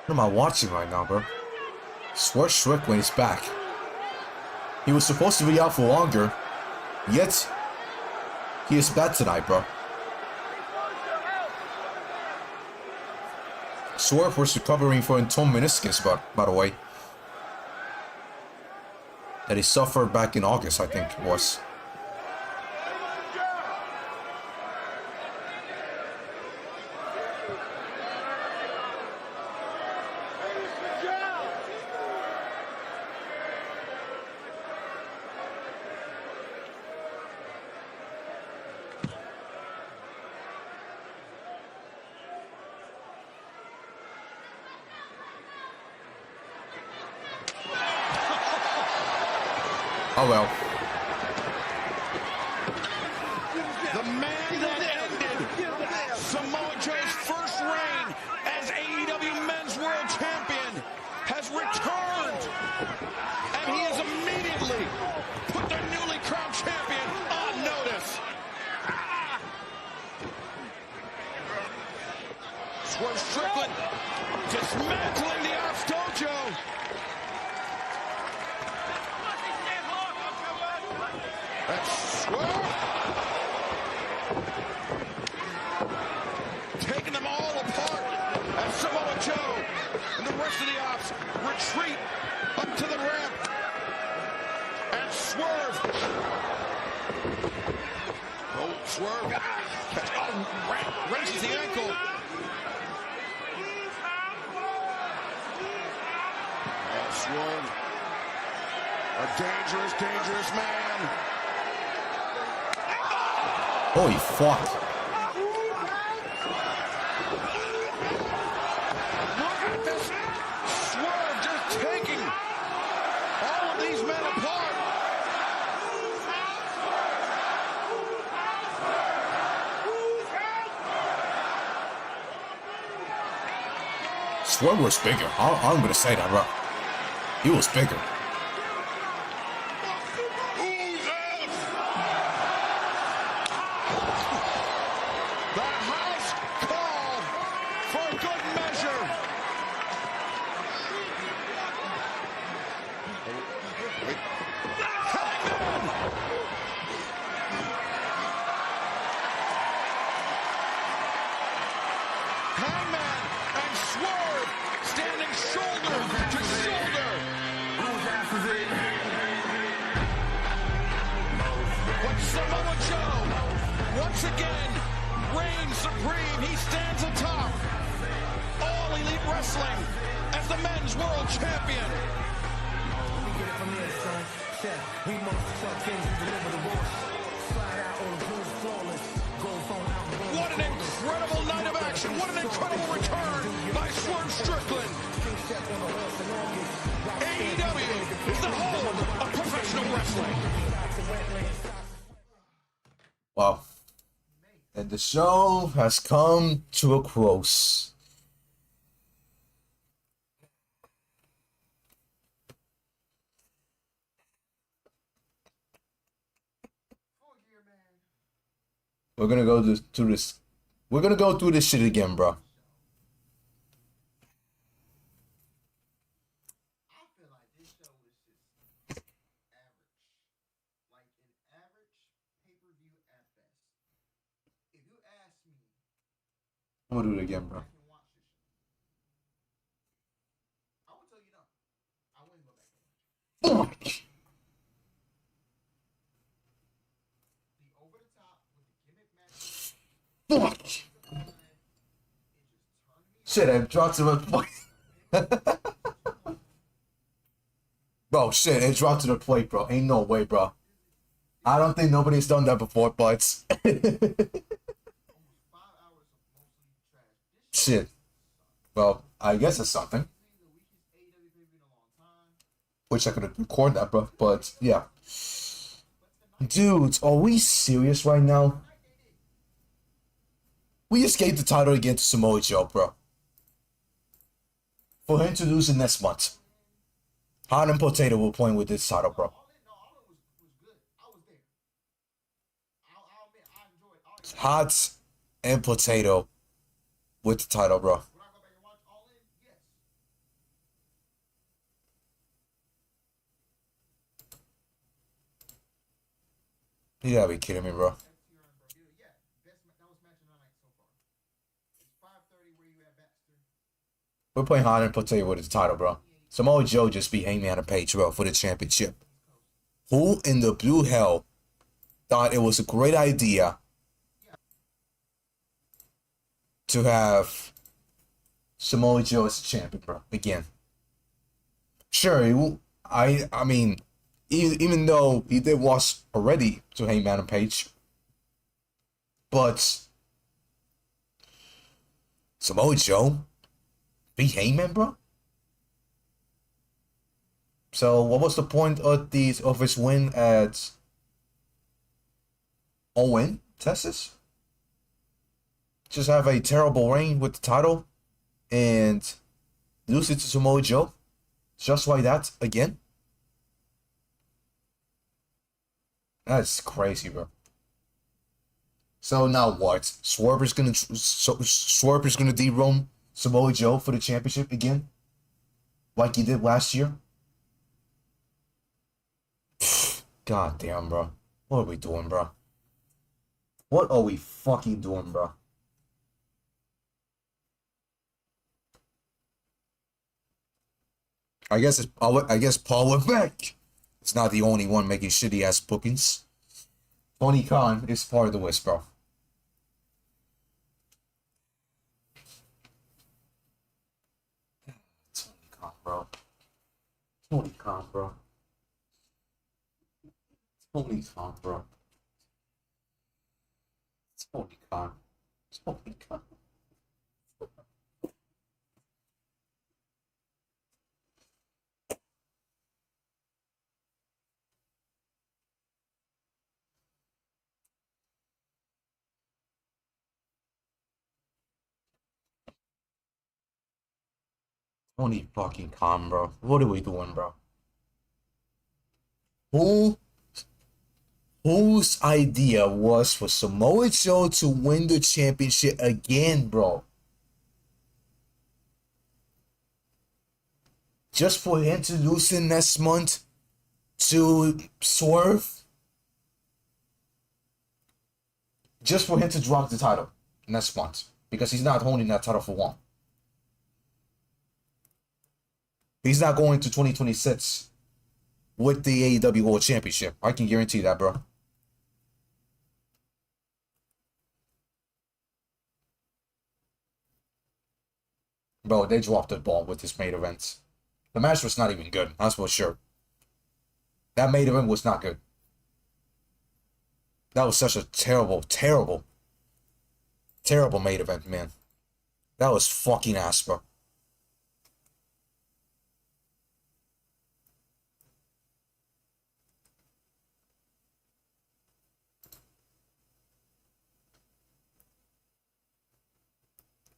What am I watching right now, bro? Swerve Strickland is back. He was supposed to be out for longer, yet he is back tonight, bro. Swerve was recovering from a torn meniscus, by the way, that he suffered back in August, I think it was. Oh well. The man that ended Samoa Joe's first reign as AEW Men's World Champion has returned, and he has immediately put the newly crowned champion on notice. Swerve Strickland dismantling the Ops Dojo. Taking them all apart as Samoa Joe and the rest of the Ops retreat up to the ramp. And Swerve. Oh, Swerve. Oh, wrenches the ankle. And Swerve. A dangerous, dangerous man. Holy fuck. Look at this. Swerve just taking all of these men apart. Swerve was bigger. I'm gonna say that, bro. He was bigger. Hangman and Swerve standing shoulder to shoulder. But Samoa Joe, once again, reigns supreme. He stands atop All Elite Wrestling as the Men's World Champion. What an incredible night of action. What an incredible return by Swerve Strickland. AEW is the home of professional wrestling. Wow. And the show has come to a close. We're gonna go through this. We're gonna go through this shit again, bro. I'm gonna do it again, bro. Fuck. Fuck. Shit, I dropped to the plate. Bro, shit, it dropped to the plate, bro. Ain't no way, bro. I don't think nobody's done that before, but... Shit. Well, I guess it's something. Wish I could record that, bro. But, yeah. Dudes, are we serious right now? We just gave the title again to Samoa Joe, bro. For him to lose it next month. Hot and Potato will playing with this title, bro. Hot and Potato with the title, bro. You gotta be kidding me, bro. We're playing Hot and Potato with his title, bro. Samoa Joe just beat Hangman and Page, bro, for the championship. Who in the blue hell thought it was a great idea to have Samoa Joe as champion, bro? Again. Sure, I mean, even though he did watch already to Hangman and Page, but Samoa Joe beat Hangman, bro? So what was the point of his win at Owen, Texas? Just have a terrible reign with the title and lose it to Samoa Joe? Just like that again? That's crazy, bro. So now what? Swerve is gonna dethrone Samoa Joe for the championship again? Like he did last year? God damn, bro. What are we doing, bro? What are we fucking doing, bro? I guess Paul went back. It's not the only one making shitty ass bookings. Tony Khan is part of the list, bro. Tony Khan, bro. Tony Khan, bro. Tony Khan, bro. Tony Khan. Tony Khan. Tony fucking Khan, bro. What are we doing, bro? Whose idea was for Samoa Joe to win the championship again, bro? Just for him to lose it next month to Swerve? Just for him to drop the title next month. Because he's not holding that title for long. He's not going to 2026 with the AEW World Championship. I can guarantee that, bro. Bro, they dropped the ball with this main event. The match was not even good, that's for sure. That main event was not good. That was such a terrible main event, man. That was fucking ass, bro.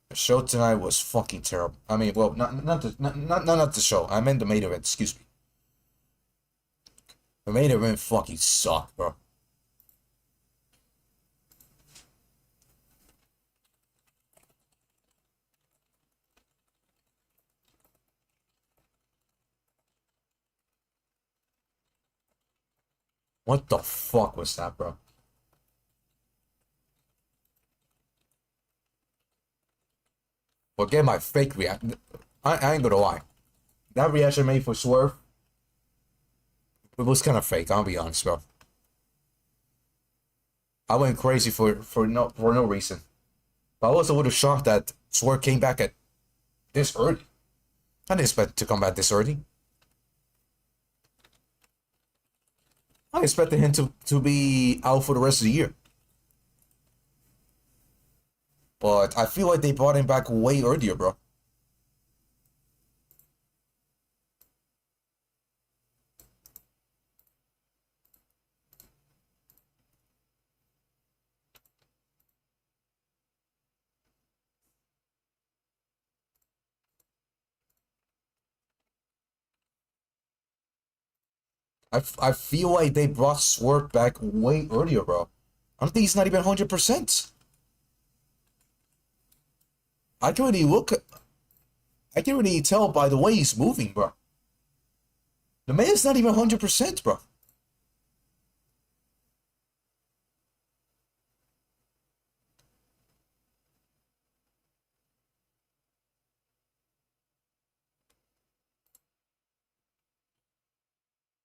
The show tonight was fucking terrible. I mean, well, not the show. I meant the main event. Excuse me. The main event fucking sucked, bro. What the fuck was that, bro? Forget my fake reaction. I ain't gonna lie. That reaction made for Swerve, it was kind of fake, I'll be honest, bro. I went crazy for no reason. But I was a little shocked that Swerve came back at this early. I didn't expect to come back this early. I expected him to be out for the rest of the year. But I feel like they brought him back way earlier, bro. I feel like they brought Swerve back way earlier, bro. I don't think he's not even 100%. I can already tell by the way he's moving, bro. The man's not even 100%, bro.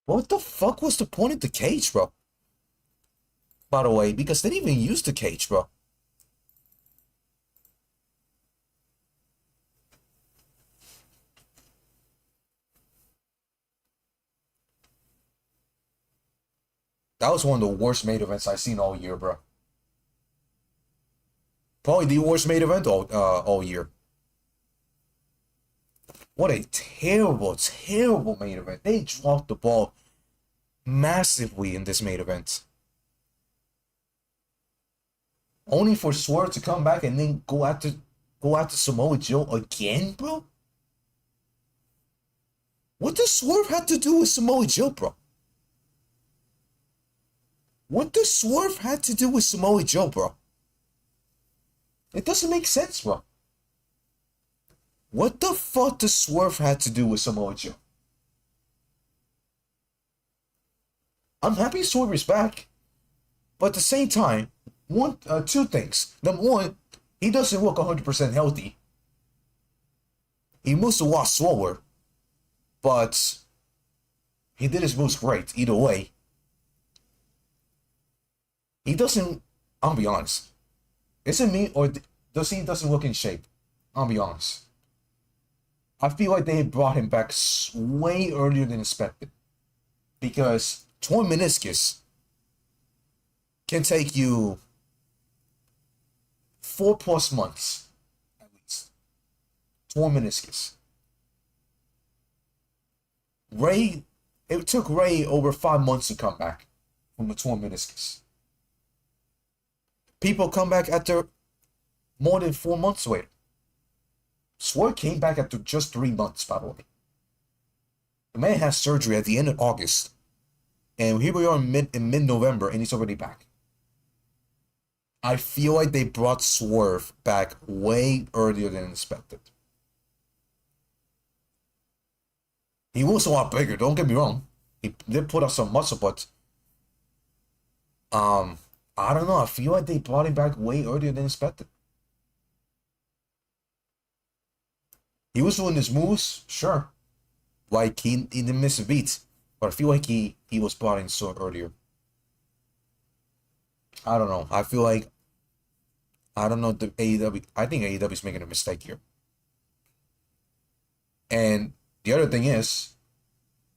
What the fuck was the point of the cage, bro? By the way, because they didn't even use the cage, bro. That was one of the worst main events I've seen all year, bro. Probably the worst main event all year. What a terrible main event. They dropped the ball massively in this main event. Only for Swerve to come back and then go after Samoa Joe again, bro? What does Swerve have to do with Samoa Joe, bro? What does Swerve have to do with Samoa Joe, bro? It doesn't make sense, bro. What the fuck does Swerve have to do with Samoa Joe? I'm happy Swerve is back, but at the same time, two things. Number one, he doesn't look 100% healthy. He moves a lot slower, but he did his moves great either way. He doesn't, I'll be honest. Is it me or does he doesn't look in shape? I'll be honest. I feel like they brought him back way earlier than expected. Because torn meniscus can take you 4+ months, at least. Torn meniscus. It took Ray over 5 months to come back from a torn meniscus. People come back after more than 4 months later. Swerve came back after just 3 months, by the way. The man had surgery at the end of August. And here we are in mid-November, and he's already back. I feel like they brought Swerve back way earlier than expected. He was a lot bigger, don't get me wrong. He did put up some muscle, but I don't know. I feel like they brought him back way earlier than expected. He was doing his moves, sure. Like he didn't miss a beat. But I feel like he was brought in so earlier. I don't know. I feel like, I don't know, the AEW, I think AEW is making a mistake here. And the other thing is,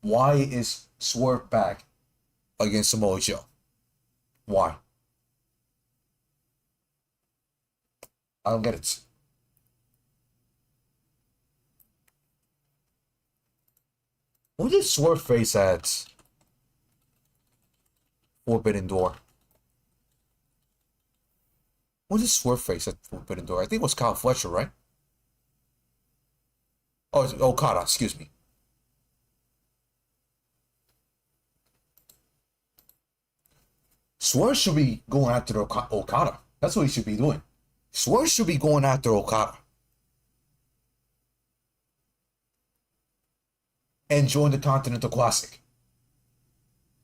Why is Swerve back against Samoa Joe? Why? I don't get it. Who did Swerve face at Forbidden Door? Who did Swerve face at Forbidden Door? I think it was Kyle Fletcher, right? Oh, it's Okada, excuse me. Swerve should be going after Okada. That's what he should be doing. Swerve should be going after Okada. And join the Continental Classic.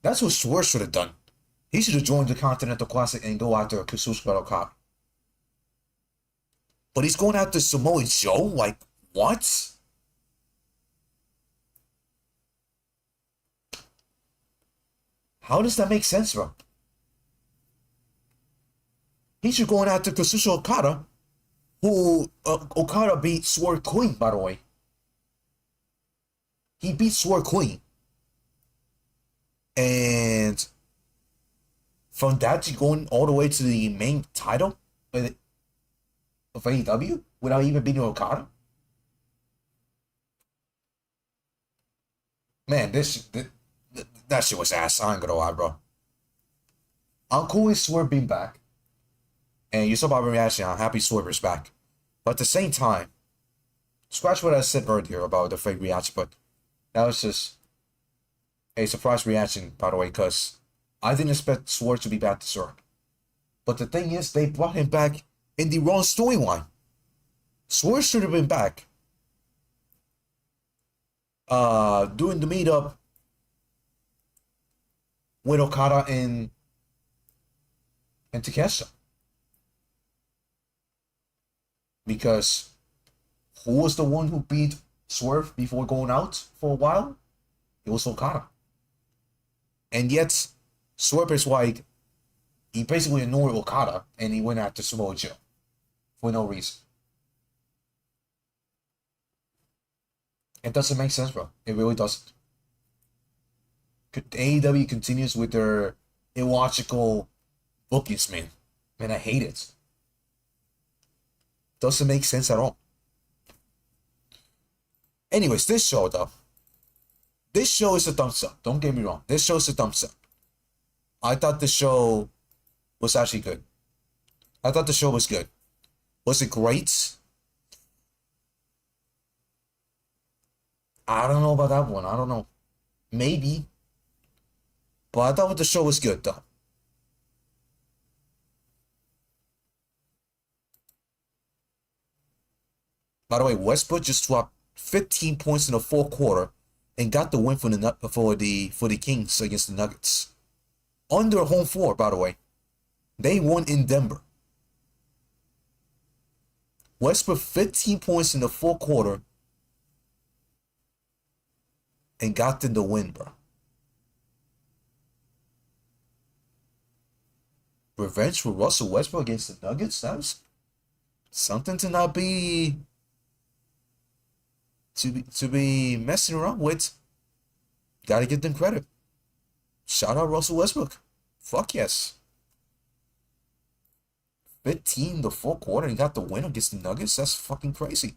That's what Swerve should have done. He should have joined the Continental Classic and go after Kazuchika Okada. But he's going after Samoa Joe? Like, what? How does that make sense, bro? He should go after Kazuchika Okada, who Okada beat Swerve Queen, by the way. He beat Swerve Queen. And from that, you're going all the way to the main title of AEW without even beating Okada? Man, that shit was ass. I ain't gonna lie, bro. I'm cool with Swerve being back. And you saw my reaction. I'm happy Swerve is back. But at the same time, scratch what I said earlier about the fake reaction, but that was just a surprise reaction, by the way, because I didn't expect Swerve to be back this early. But the thing is, they brought him back in the wrong storyline. Swerve should have been back doing the meetup with Okada and Takeshita. Because who was the one who beat Swerve before going out for a while? It was Okada. And yet, Swerve is like, he basically ignored Okada and he went after Samoa Joe for no reason. It doesn't make sense, bro. It really doesn't. AEW continues with their illogical bookings, man. Man, I hate it. Doesn't make sense at all. Anyways, this show, though. This show is a thumbs up. Don't get me wrong. This show is a thumbs up. I thought the show was actually good. I thought the show was good. Was it great? I don't know about that one. I don't know. Maybe. But I thought the show was good, though. By the way, Westbrook just dropped 15 points in the fourth quarter and got the win for the Kings against the Nuggets. On their home floor, by the way. They won in Denver. Westbrook 15 points in the fourth quarter and got them the win, bro. Revenge for Russell Westbrook against the Nuggets? That was something to not be to be messing around with. Gotta give them credit. Shout out Russell Westbrook. Fuck yes. 15 the fourth quarter and got the win against the Nuggets? That's fucking crazy.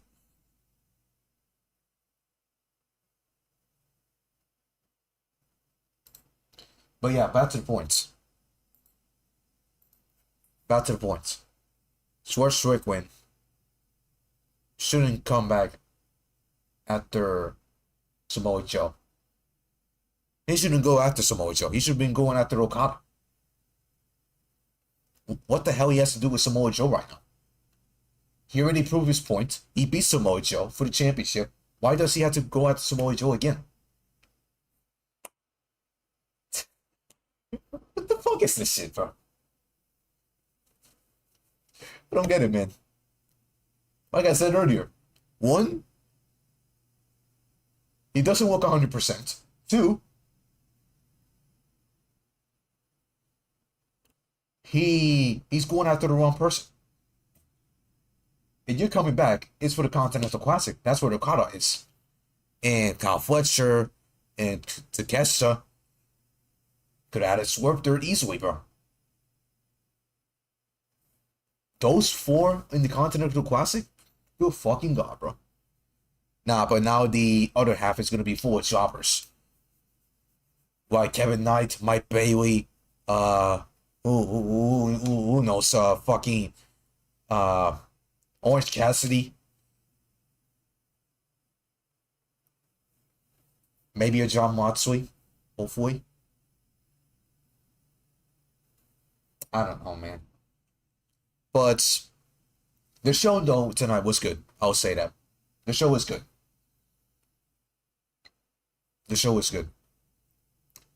But yeah, back to the points. Back to the points. Swerve Strickland shouldn't come back after Samoa Joe. He shouldn't go after Samoa Joe. He should have been going after Okada. What the hell he has to do with Samoa Joe right now? He already proved his point. He beat Samoa Joe for the championship. Why does he have to go after Samoa Joe again? What the fuck is this shit, bro? I don't get it, man. Like I said earlier, one, he doesn't work 100%. Two, he's going after the wrong person. And you're coming back, it's for the Continental Classic. That's where the Okada is. And Kyle Fletcher and Takeshita could have had a swerve there easily, bro. Those 4 in the Continental Classic, good fucking god, bro. Nah, but now the other half is gonna be full of jobbers. Like Kevin Knight, Mike Bailey, who knows, fucking, Orange Cassidy. Maybe a John Moxley, hopefully. I don't know, man. But the show, though, tonight was good. I'll say that. The show was good. The show was good.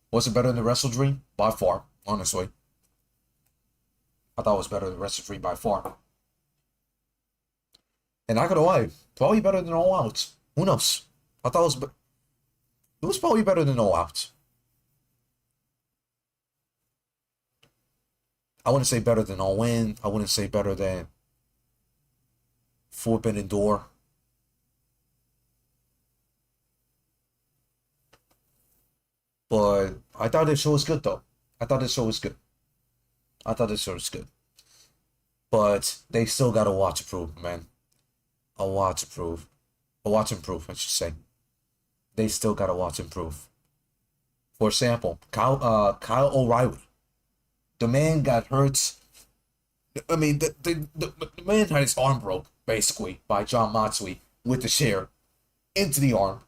Was it better than the Wrestle Dream? By far, honestly. I thought it was better than Wrestle Dream by far. And not gonna lie, probably better than All Out. Who knows? I thought it was probably better than All Out. I wouldn't say better than All In. I wouldn't say better than Forbidden Door. But I thought this show was good, though. I thought this show was good. But they still got a lot to prove, man. A lot to prove. A lot to improve, I should say. They still got a lot to improve. For example, Kyle O'Reilly. The man got hurt. I mean, the man had his arm broke, basically, by John Moxley with the chair into the arm.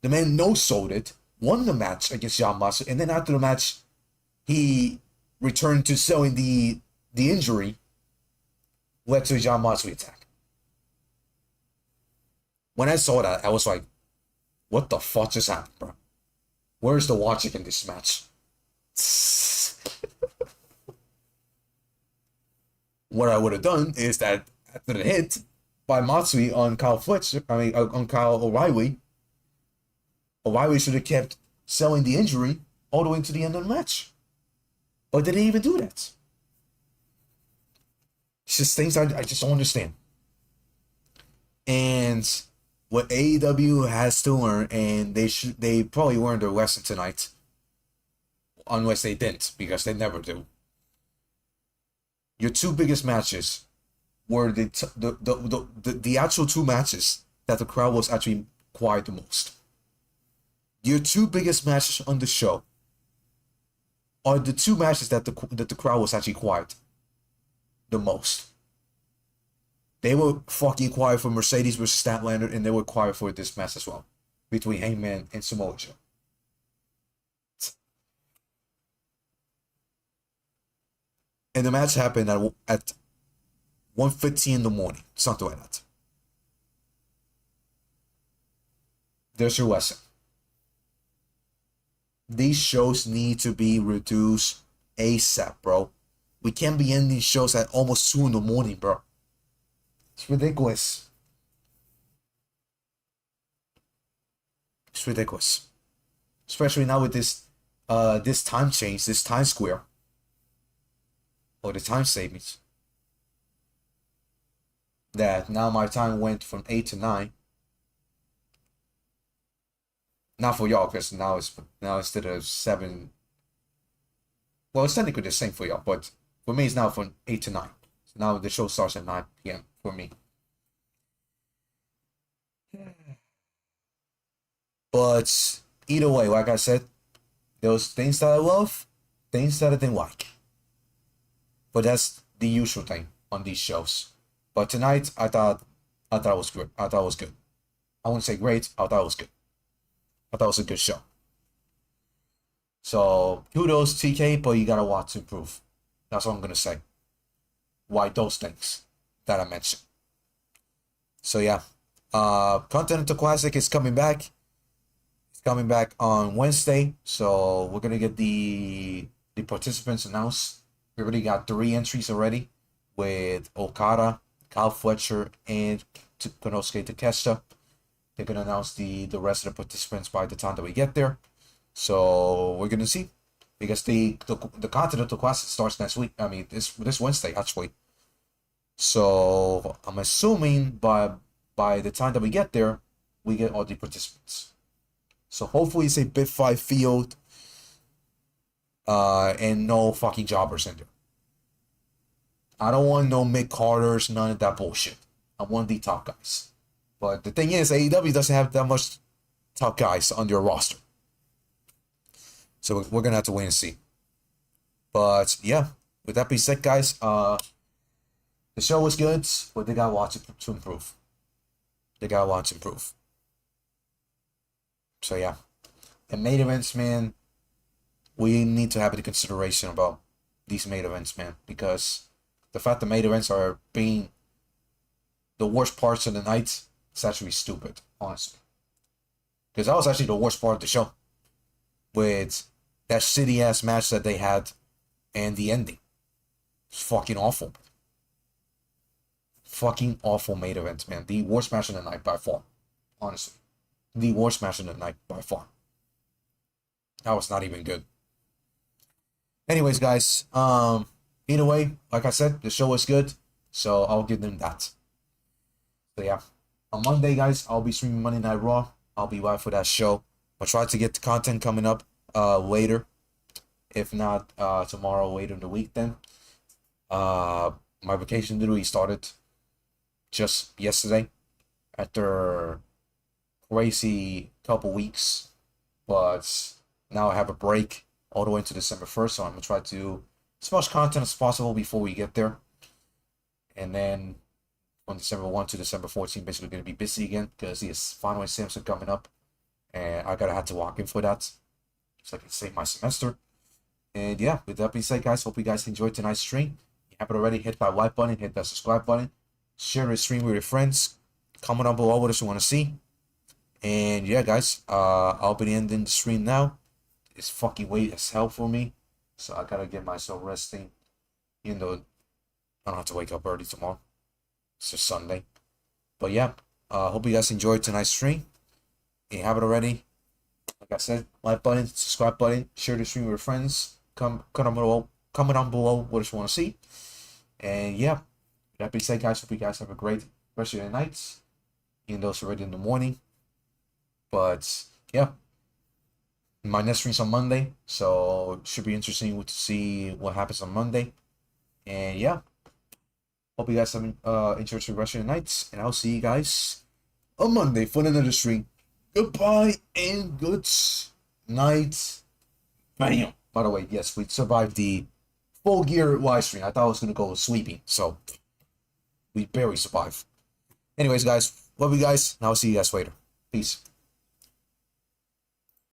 The man no-sold it, won the match against John Moxley, and then after the match, he returned to selling the injury, led to a John Moxley attack. When I saw that, I was like, what the fuck just happened, bro? Where's the logic in this match? What I would have done is that after the hit by Moxley on Kyle O'Reilly, O'Reilly should have kept selling the injury all the way to the end of the match. But they didn't even do that. It's just things I just don't understand. And what AEW has to learn, and they probably learned their lesson tonight, unless they didn't, because they never do. Your 2 biggest matches were the actual 2 matches that the crowd was actually quiet the most. Your 2 biggest matches on the show are the 2 matches that the crowd was actually quiet the most. They were fucking quiet for Mercedes versus Statlander, and they were quiet for this match as well, between Hangman and Samoa Joe. And the match happened at 1:15 in the morning, something like that. There's your lesson. These shows need to be reduced ASAP, bro. We can't be ending these shows at almost 2 in the morning, bro. It's ridiculous. It's ridiculous. Especially now with this time change, this time square. Or the time savings. That now my time went from 8 to 9. Not for y'all, because now instead of 7. Well, it's technically the same for y'all, but for me it's now from 8 to 9. So now the show starts at 9 p.m. for me. But either way, like I said, there was things that I love, things that I didn't like. But that's the usual thing on these shows. But tonight, I thought it was good. I thought it was good. I wouldn't say great. I thought it was good. I thought it was a good show. So kudos TK, but you got a lot to improve. That's what I'm gonna say. Why those things that I mentioned. So yeah, Continental Classic is coming back. It's coming back on Wednesday. So we're gonna get the participants announced. We already got 3 entries already with Okada, Kyle Fletcher, and Konosuke Takeshita. They're going to announce the rest of the participants by the time that we get there. So we're going to see. Because the Continental Classic starts next week. I mean, this Wednesday, actually. So I'm assuming by the time that we get there, we get all the participants. So hopefully it's a Bit 5 field. And no fucking jobbers in there. I don't want no Mick Carters, none of that bullshit. I want the top guys. But the thing is, AEW doesn't have that much top guys on their roster. So we're going to have to wait and see. But yeah, with that being said, guys, the show was good, but they got a lot to improve. They got a lot to improve. So yeah. And main events, man, we need to have the consideration about these main events, man. Because the fact that main events are being the worst parts of the night is actually stupid, honestly. Because that was actually the worst part of the show. With that shitty-ass match that they had and the ending. It's fucking awful. Fucking awful main event, man. The worst match of the night by far. Honestly. The worst match of the night by far. That was not even good. Anyways, guys. Either way, like I said, the show was good. So I'll give them that. So yeah. On Monday, guys, I'll be streaming Monday Night Raw. I'll be live for that show. I'll try to get the content coming up later. If not tomorrow, later in the week then. My vacation literally started just yesterday. After crazy couple weeks. But now I have a break all the way into December 1st. So I'm going to try to do as much content as possible before we get there. And then from December 1 to December 14, basically going to be busy again. Because there's Final Samson coming up. And I gotta have to walk in for that. So I can save my semester. And yeah, with that being said, guys, hope you guys enjoyed tonight's stream. If you haven't already, hit that like button, hit that subscribe button. Share the stream with your friends. Comment down below what else you want to see. And yeah, guys, I'll be ending the stream now. It's fucking late as hell for me. So I gotta get myself resting. Even though I don't have to wake up early tomorrow. It's just Sunday. But yeah, hope you guys enjoyed tonight's stream. If you haven't already, like I said, like button, subscribe button, share the stream with your friends. Comment down below what you want to see. And yeah, that being said, guys, hope you guys have a great rest of your nights. Even though it's already in the morning. But yeah, my next stream's on Monday, so it should be interesting to see what happens on Monday. And yeah, hope you guys have enjoyed the rest of your nights, and I'll see you guys on Monday for another stream. Goodbye and good night. Bam. By the way, yes, we survived the Full Gear live stream. I thought I was going to go sleeping, so we barely survived. Anyways, guys, love you guys, and I'll see you guys later. Peace.